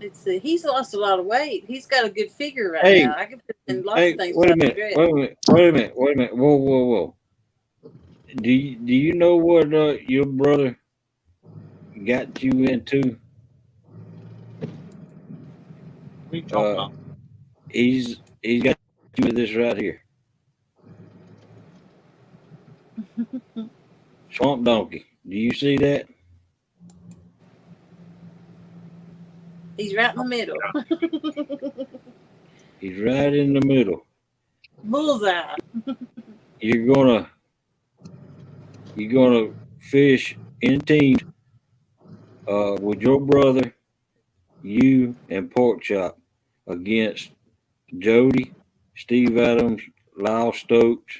Let's see. He's lost a lot of weight. He's got a good figure right Hey, now. I can put in lots hey, of things wait a without minute. dress. Wait a minute. Wait a minute. Wait a minute. Wait a minute. Whoa. Do you know what your brother got you into? What are you talking about? He's got you with this right here. Swamp Donkey. Do you see that? He's right in the middle. He's right in the middle. Bullseye. You're gonna fish in teams with your brother, you, and Pork Chop against Jody, Steve Adams, Lyle Stokes,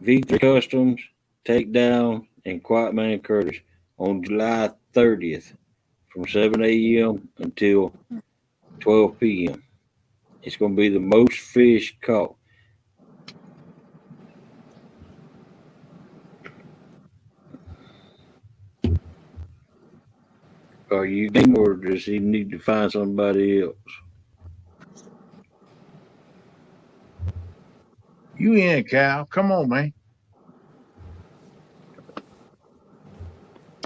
V3 Customs, Takedown, and Quiet Man Curtis on July 30th from 7 a.m. until 12 p.m. It's going to be the most fish caught. Are you game or does he need to find somebody else? You in, Kyle. Come on, man.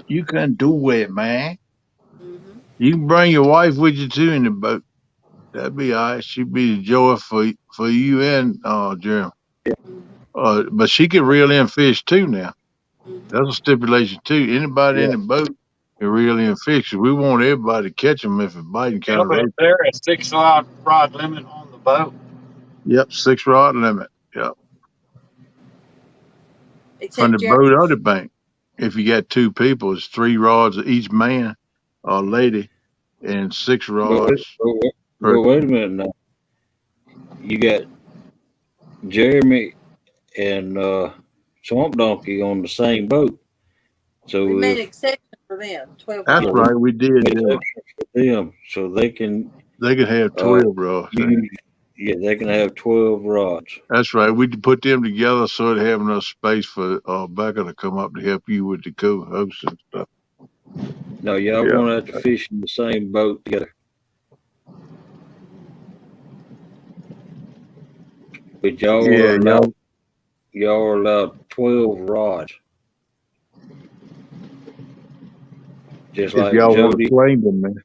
You can do it, man. Mm-hmm. You can bring your wife with you too in the boat. That'd be all right. She'd be the joy for you and Jeremy. But she can reel in fish too now. Mm-hmm. That's a stipulation too. Anybody in the boat can reel in fish. We want everybody to catch them if it's biting kind of Is roach. there a 6 rod limit on the boat? Yep, 6 rod limit. Yep. From Except the Jeremy. boat or the bank. If you got 2 people, it's 3 rods each man or lady and 6 rods per. But wait a minute now. You got Jeremy and Swamp Donkey on the same boat. So We made an if exception for them. 12 That's rods. right, we did. Yeah. them, so they can They could have 12 rods. they can have 12 rods. That's right. We put them together so they have enough space for Becca to come up to help you with the co-host and stuff. No, y'all Yeah. going to have to fish in the same boat together. But y'all are allowed 12 rods. Just If like y'all want Jody. to claim them, man.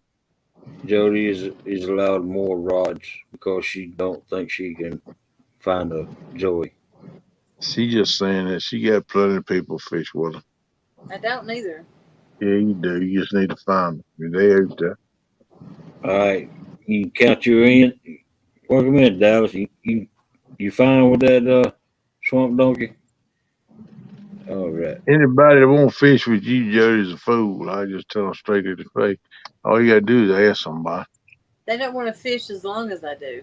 Jody is allowed more rods because she don't think she can find a Joey. She just saying that she got plenty of people fish with her. I don't either. Yeah, you do. You just need to find them. They're out there. All right, you count you in. Welcome in, Dallas. You fine with that swamp donkey? All right. Anybody that won't fish with you, Jody's a fool. I just tell them straight to the face. All you gotta do is ask somebody. They don't want to fish as long as I do.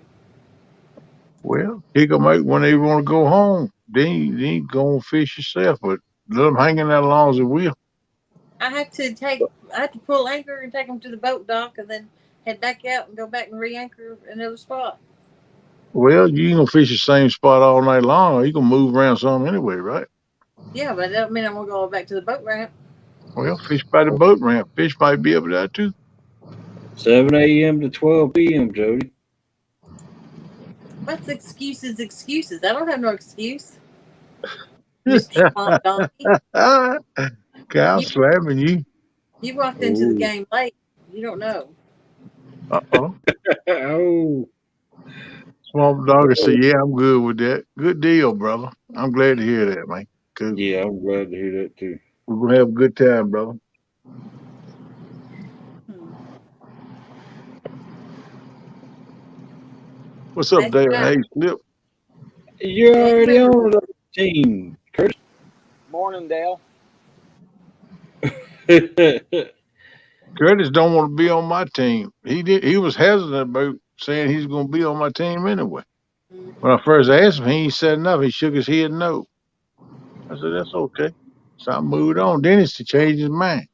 Well, kick them out when they want to go home. Then you ain't going to fish yourself, but let them hang in that long as they will. I have to pull anchor and take them to the boat dock and then head back out and go back and re-anchor another spot. Well, you ain't going to fish the same spot all night long. You going to move around some anyway, right? Yeah, but that don't mean I'm going to go back to the boat ramp. Well, fish by the boat ramp. Fish might be up there too. 7 a.m. to 12 p.m., Jody. What's excuses? I don't have no excuse. Mr. Swamp Donkey. Cow slamming you. You walked into the game late. You don't know. Uh-oh. Oh. Swamp Doggy said, yeah, I'm good with that. Good deal, brother. I'm glad to hear that, man. Cool. Yeah, I'm glad to hear that too. We're going to have a good time, brother. What's up, Dale? Hey, Slip. You're already on the team, Curtis. Morning, Dale. Curtis don't want to be on my team. He was hesitant about saying he's going to be on my team anyway. When I first asked him, he ain't said nothing. He shook his head no. I said, that's okay. So I moved on. Then he's to change his mind.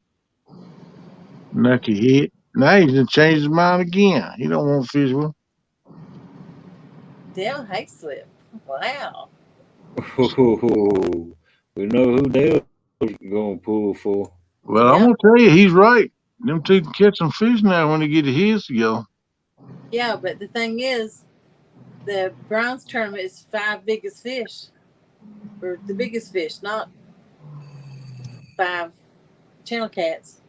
Nucky head. Now he's going to change his mind again. He don't want to fish with him. Dale Hayslip. Wow. We know who Dale's going to pull for. Well, I'm going to tell you, he's right. Them two can catch some fish now when they get the heads together. Yeah, but the thing is, the bronze tournament is 5 biggest fish. Or the biggest fish, not 5 channel cats.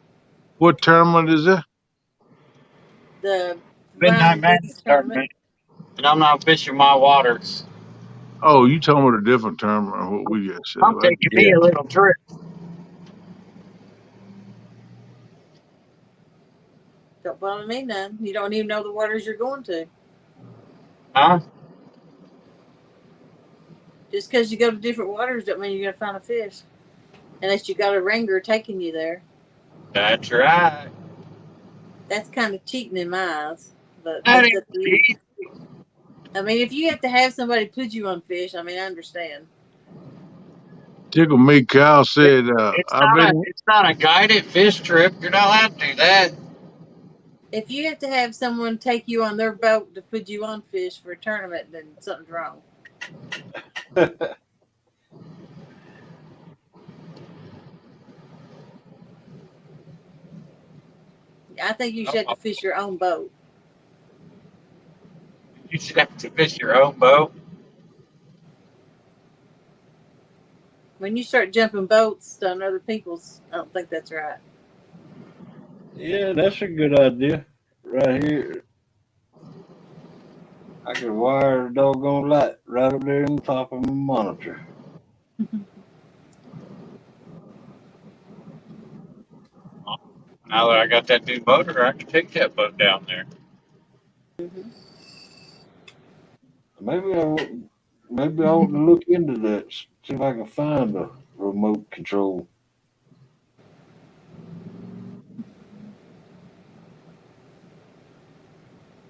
What tournament is that? The Midnight bronze Madness biggest tournament. And I'm not fishing my waters. Oh, you talking about a different tournament than what we just said. I'm taking me a little trip. Don't bother me none. You don't even know the waters you're going to. Huh? Just because you go to different waters don't mean you're going to find a fish. Unless you got a ringer taking you there. That's right. That's kind of cheating in my eyes. But That that's up to you. I mean, if you have to have somebody put you on fish, I mean, I understand. Tickle me, Kyle said, it's not a guided fish trip. You're not allowed to do that. If you have to have someone take you on their boat to put you on fish for a tournament, then something's wrong. I think you should have to fish your own boat. You should have to fish your own boat. When you start jumping boats on other people's, I don't think that's right. Yeah, that's a good idea. Right here. I could wire a doggone light right up there on top of my monitor. Now that I got that new motor, I can take that boat down there. Maybe I ought to look into that. See if I can find a remote control.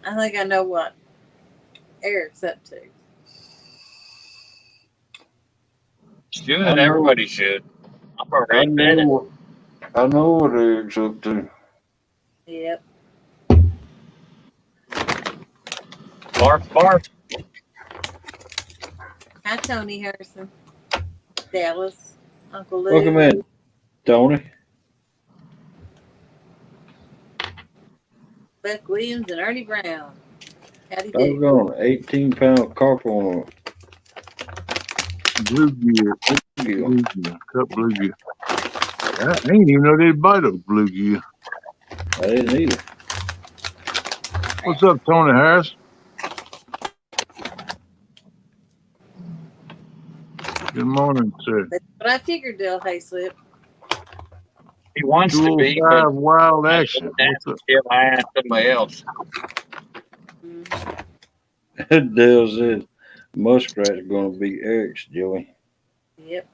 I think I know what Eric's up to. Should. Everybody should. I'm already betting. I know what Eric's up to. Yep. Bark, bark. Hi, Tony Harrison. Dallas. Uncle Lou. Welcome in, Tony. Buck Williams and Ernie Brown. Howdy do. Doggone 18-pound carp on a bluegill. Cut bluegill. I didn't even know they'd bite a bluegill. I didn't either. What's up, Tony Harris? Good morning, sir. That's what I figured, Dale Hayslip. He wants to be, 205 but wild action. I asked somebody else. Dale said Muskrat's going to be Eric's, Joey. Yep.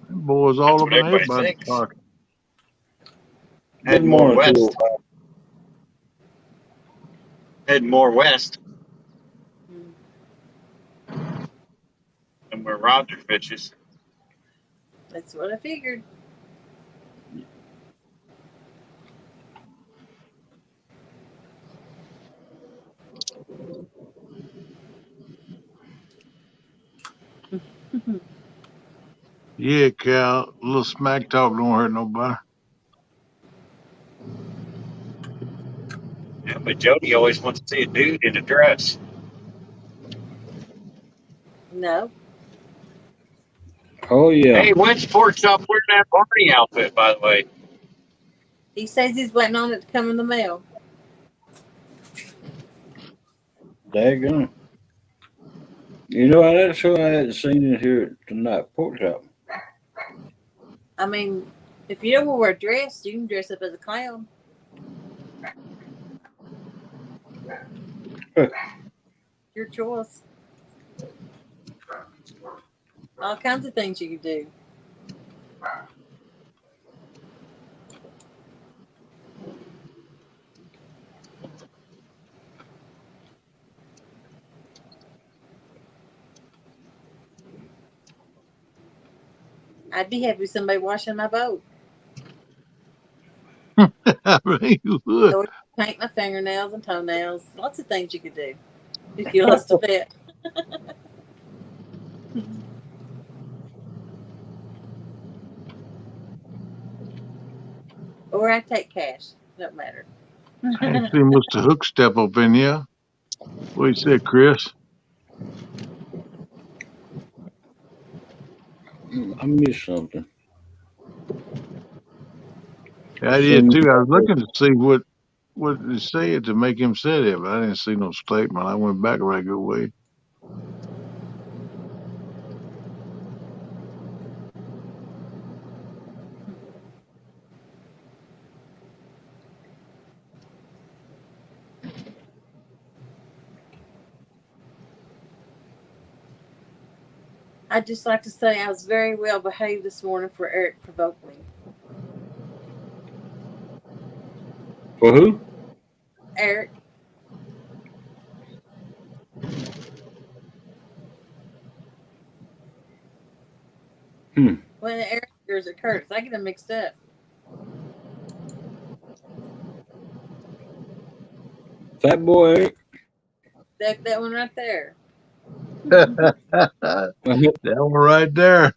Them boys That's all up what in everybody everybody's thinks. pocket. Good Heading more morning to you. west. Heading more west than where Roger fishes. That's what I figured. Yeah, Cal. A little smack talk don't hurt nobody. Yeah, but Jody always wants to see a dude in a dress. No. Oh, yeah. Hey, when's Pork Chop wearing that party outfit, by the way? He says he's waiting on it to come in the mail. Daggone. You know, that's who I hadn't seen in here tonight. Pork chop. I mean, if you don't want to wear a dress, you can dress up as a clown. Your choice. All kinds of things you can do. I'd be happy with somebody washing my boat. I mean, you would. Or paint my fingernails and toenails. Lots of things you could do if you lost a bet. Or I take cash. Don't matter. I ain't seen Mr. Hook step up in here. What you said, Chris? I missed something. I did too. I was looking to see what it said to make him say that, but I didn't see no statement. I went back a right good way. I'd just like to say I was very well behaved this morning for Eric provoked me. For who? Eric. Hmm. When Eric or is it Curtis? I get them mixed up. Fat boy Eric? That one right there. That one right there.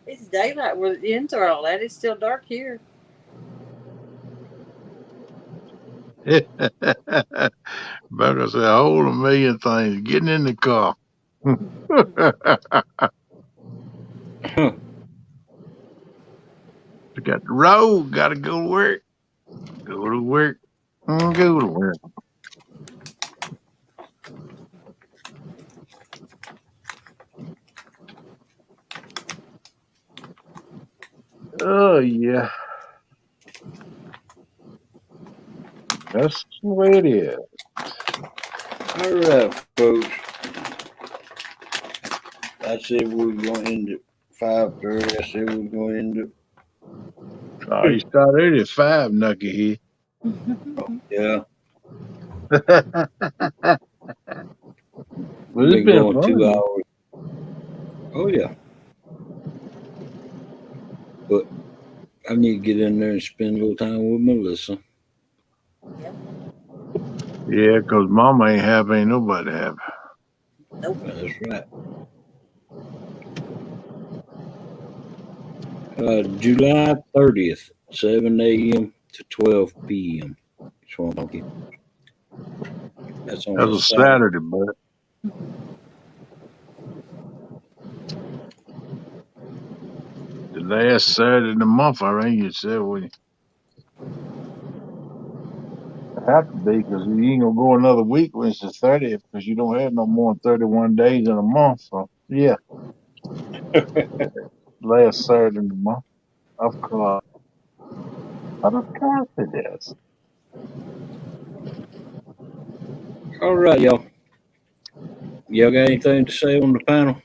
It's daylight where the ends are all at. It's still dark here. Becca said, a whole million things. Getting in the car. We got the road. Got to go to work. Go to work. Go to work. Oh, yeah. That's the way it is. All right, folks. I said we were going into 5:30. I said we were going into. Oh, you started at 5, Knucklehead. Yeah. Well, it's Been been going 2 fun. hours. Oh, yeah. But I need to get in there and spend a little time with Melissa. Yeah, 'cause Mama ain't happy. Ain't nobody happy. Nope. That's right. July 30th, 7 a.m. to 12 p.m. Swanky. That's on That's a a Saturday. Saturday, but the last Saturday of the month, I think you said, when Have to be because you ain't gonna go another week when it's the 30th because you don't have no more than 31 days in a month. So yeah, last Saturday in the month. Of course. Of course it is. All right, y'all. Y'all got anything to say on the panel?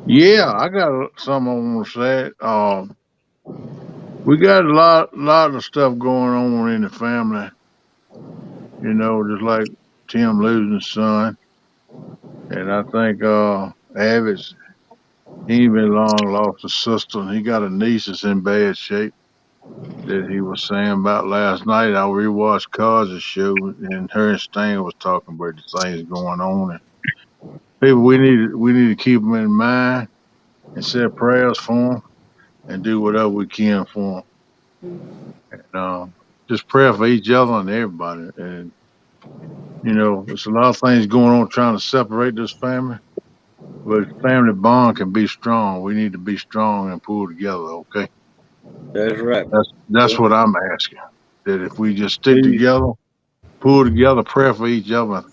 Yeah, I got something I want to say. We got a lot of stuff going on in the family. You know, just like Tim losing his son, and I think Avid's he ain't been long lost a sister. And he got a niece that's in bad shape that he was saying about last night. I rewatched Cars' show, and her and Stan was talking about the things going on. And people, we need to keep them in mind and say prayers for them and do whatever we can for Mhm. them. And just pray for each other and everybody. And you know, there's a lot of things going on trying to separate this family, but family bond can be strong. We need to be strong and pull together. Okay, That's right. that's what I'm asking. That if we just stick Two, together, pull together, pray for each other, and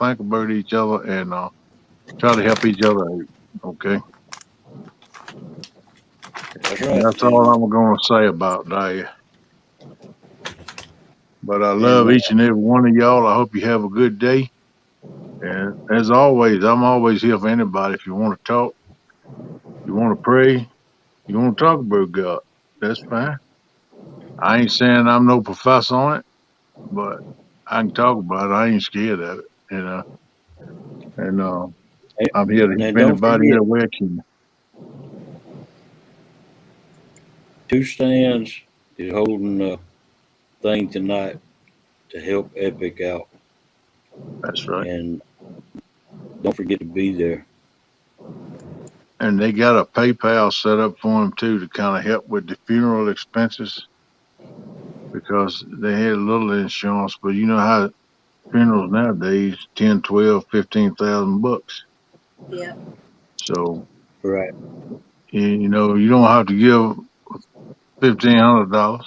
think about each other, and try to help each other out. Okay, that's and right. that's all I'm going to say about that. But I And love each and every one of y'all. I hope you have a good day. And as always, I'm always here for anybody. If you want to talk, you want to pray, you want to talk about God, that's fine. I ain't saying I'm no professor on it, but I can talk about it. I ain't scared of it, you know. And I'm here to help and don't anybody forget, that way I can. Two Stands is holding a thing tonight to help Epic out, That's right. and don't forget to be there. And they got a PayPal set up for him too to kind of help with the funeral expenses because they had a little insurance, but you know how funerals nowadays 10, 12, 15,000 bucks. Yeah. So Right. you know you don't have to give $1,500.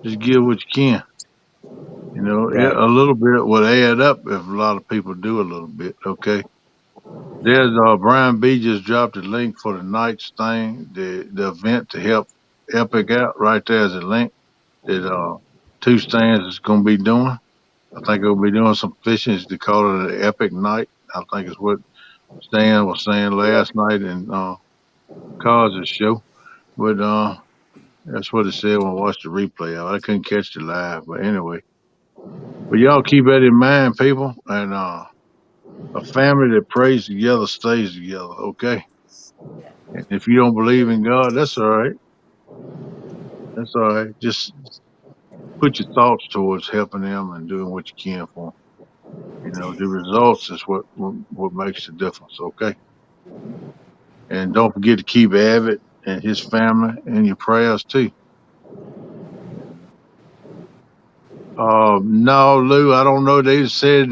Just give what you can. You know, Right. a little bit would add up if a lot of people do a little bit. Okay. There's Brian B just dropped a link for the night's thing, the event to help Epic out. Right there's a link that Two Stands is going to be doing. I think they'll be doing some fishing. They call it an Epic Night. I think is what Stan was saying Right. last night in Cars' show. But that's what it said when I watched the replay of it. I couldn't catch the live, but anyway. But y'all keep that in mind, people. And a family that prays together stays together. Okay. And if you don't believe in God, that's all right. That's all right. Just put your thoughts towards helping them and doing what you can for them. You know, the results is what makes the difference. Okay. And don't forget to keep Avid and his family in your prayers too. No, Lou, I don't know. They said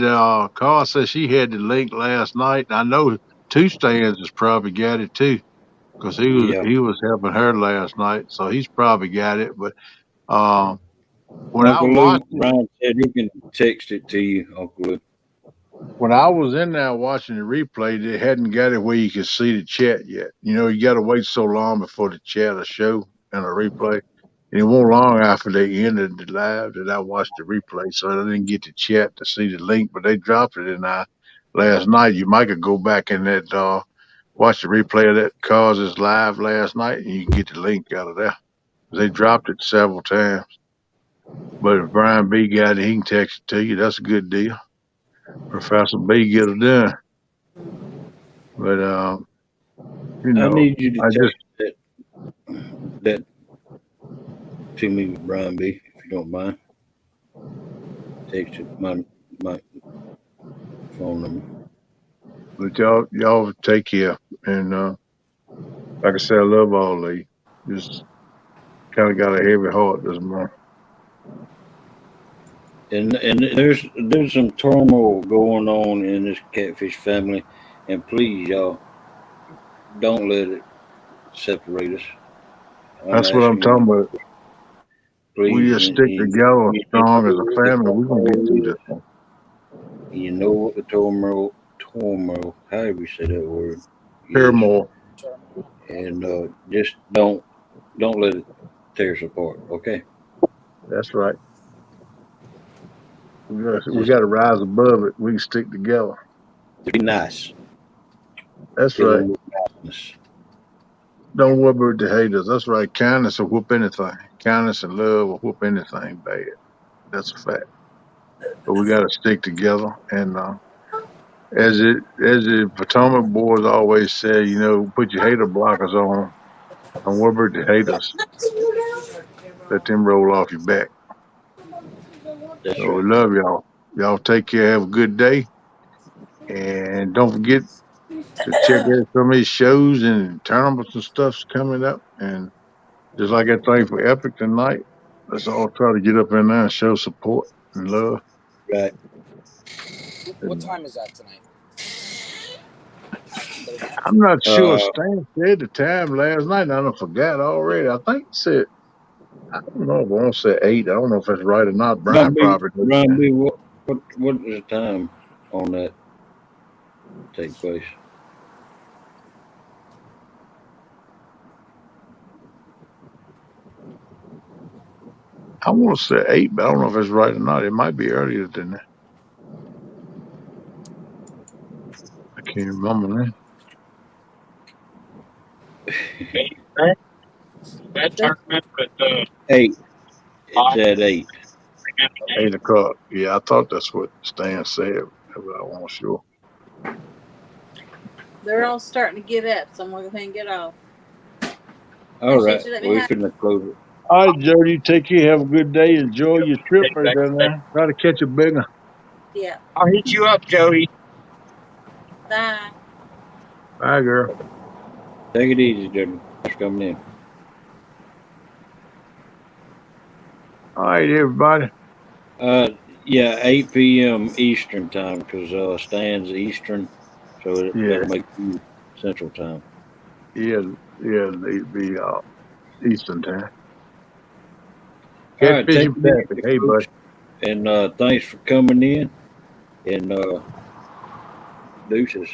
Carl said she had the link last night. I know Two Stands has probably got it too because Yeah. he was helping her last night, so he's probably got it. But um, when I Uncle Lou, watched it, Brian said he can text it to you, Uncle Lou. when I was in there watching the replay, they hadn't got it where you could see the chat yet. You know, you got to wait so long before the chat will show in a replay. And it wasn't long after they ended the live that I watched the replay, so I didn't get the chat to see the link, but they dropped it in I last night. You might could go back in that watch the replay of that causes live last night, and you can get the link out of there. They dropped it several times. But if Brian B got it, he can text it to you. That's a good deal. Professor B get it done. But you I know, need you to I just text that to me, Brian B, if you don't mind. Text it my phone number. but y'all take care. And like I said, I love all of you. Just kind of got a heavy heart this month. And there's some turmoil going on in this catfish family, and please, y'all, don't let it separate us. I'm That's what I'm asking talking you, about. please. We just stick together strong as a family. We're gonna get through this. You know what the turmoil, however you say that word, is, Turmoil. and just don't let it tear us apart. Okay. That's right. We got to rise above it. We can stick together. Be nice. That's Fill right. them with niceness. Don't worry about the haters. That's right. Kindness will whoop anything. Kindness and love will whoop anything bad. That's a fact. But we got to stick together. And as the Potomac boys always say, you know, put your hater blockers on. Don't worry about the haters. Let them roll off your back. That's So we right. love y'all. Y'all take care. Have a good day. And don't forget to check out some of these shows and tournaments and stuff's coming up. And just like that thing for Epic tonight, let's all try to get up in there and show support and love. Right. What And time is that tonight? I'm not sure. Uh, Stan said the time last night, and I done forgot already. I think he said, I don't know if I want to say 8. I don't know if that's right or not. Brian probably knows. Ron B, what is the time on that take place? I want to say 8, but I don't know if it's right or not. It might be earlier than that. I can't remember now. That tournament, but 8. It's at 8. 8 o'clock. Yeah, I thought that's what Stan said, but I wasn't sure. They're all starting to get up, so I'm going to go ahead and get off. All right. Appreciate you letting me We're have- finna close it. All right, Jody, take care. Have a good day. Enjoy your trip right down there. Try to catch a bigger. Yeah. I'll hit you up, Jody. Bye. Bye, girl. Take it easy, Jimmy. Thanks for coming in. All right, everybody. Yeah, 8 p.m. Eastern time because Stan's Eastern, so Yeah. that'll make you Central time. Yeah, they'd be Eastern time. All right, Catfish take and it easy, Crappie. Hey, bud. folks. And thanks for coming in. And deuces.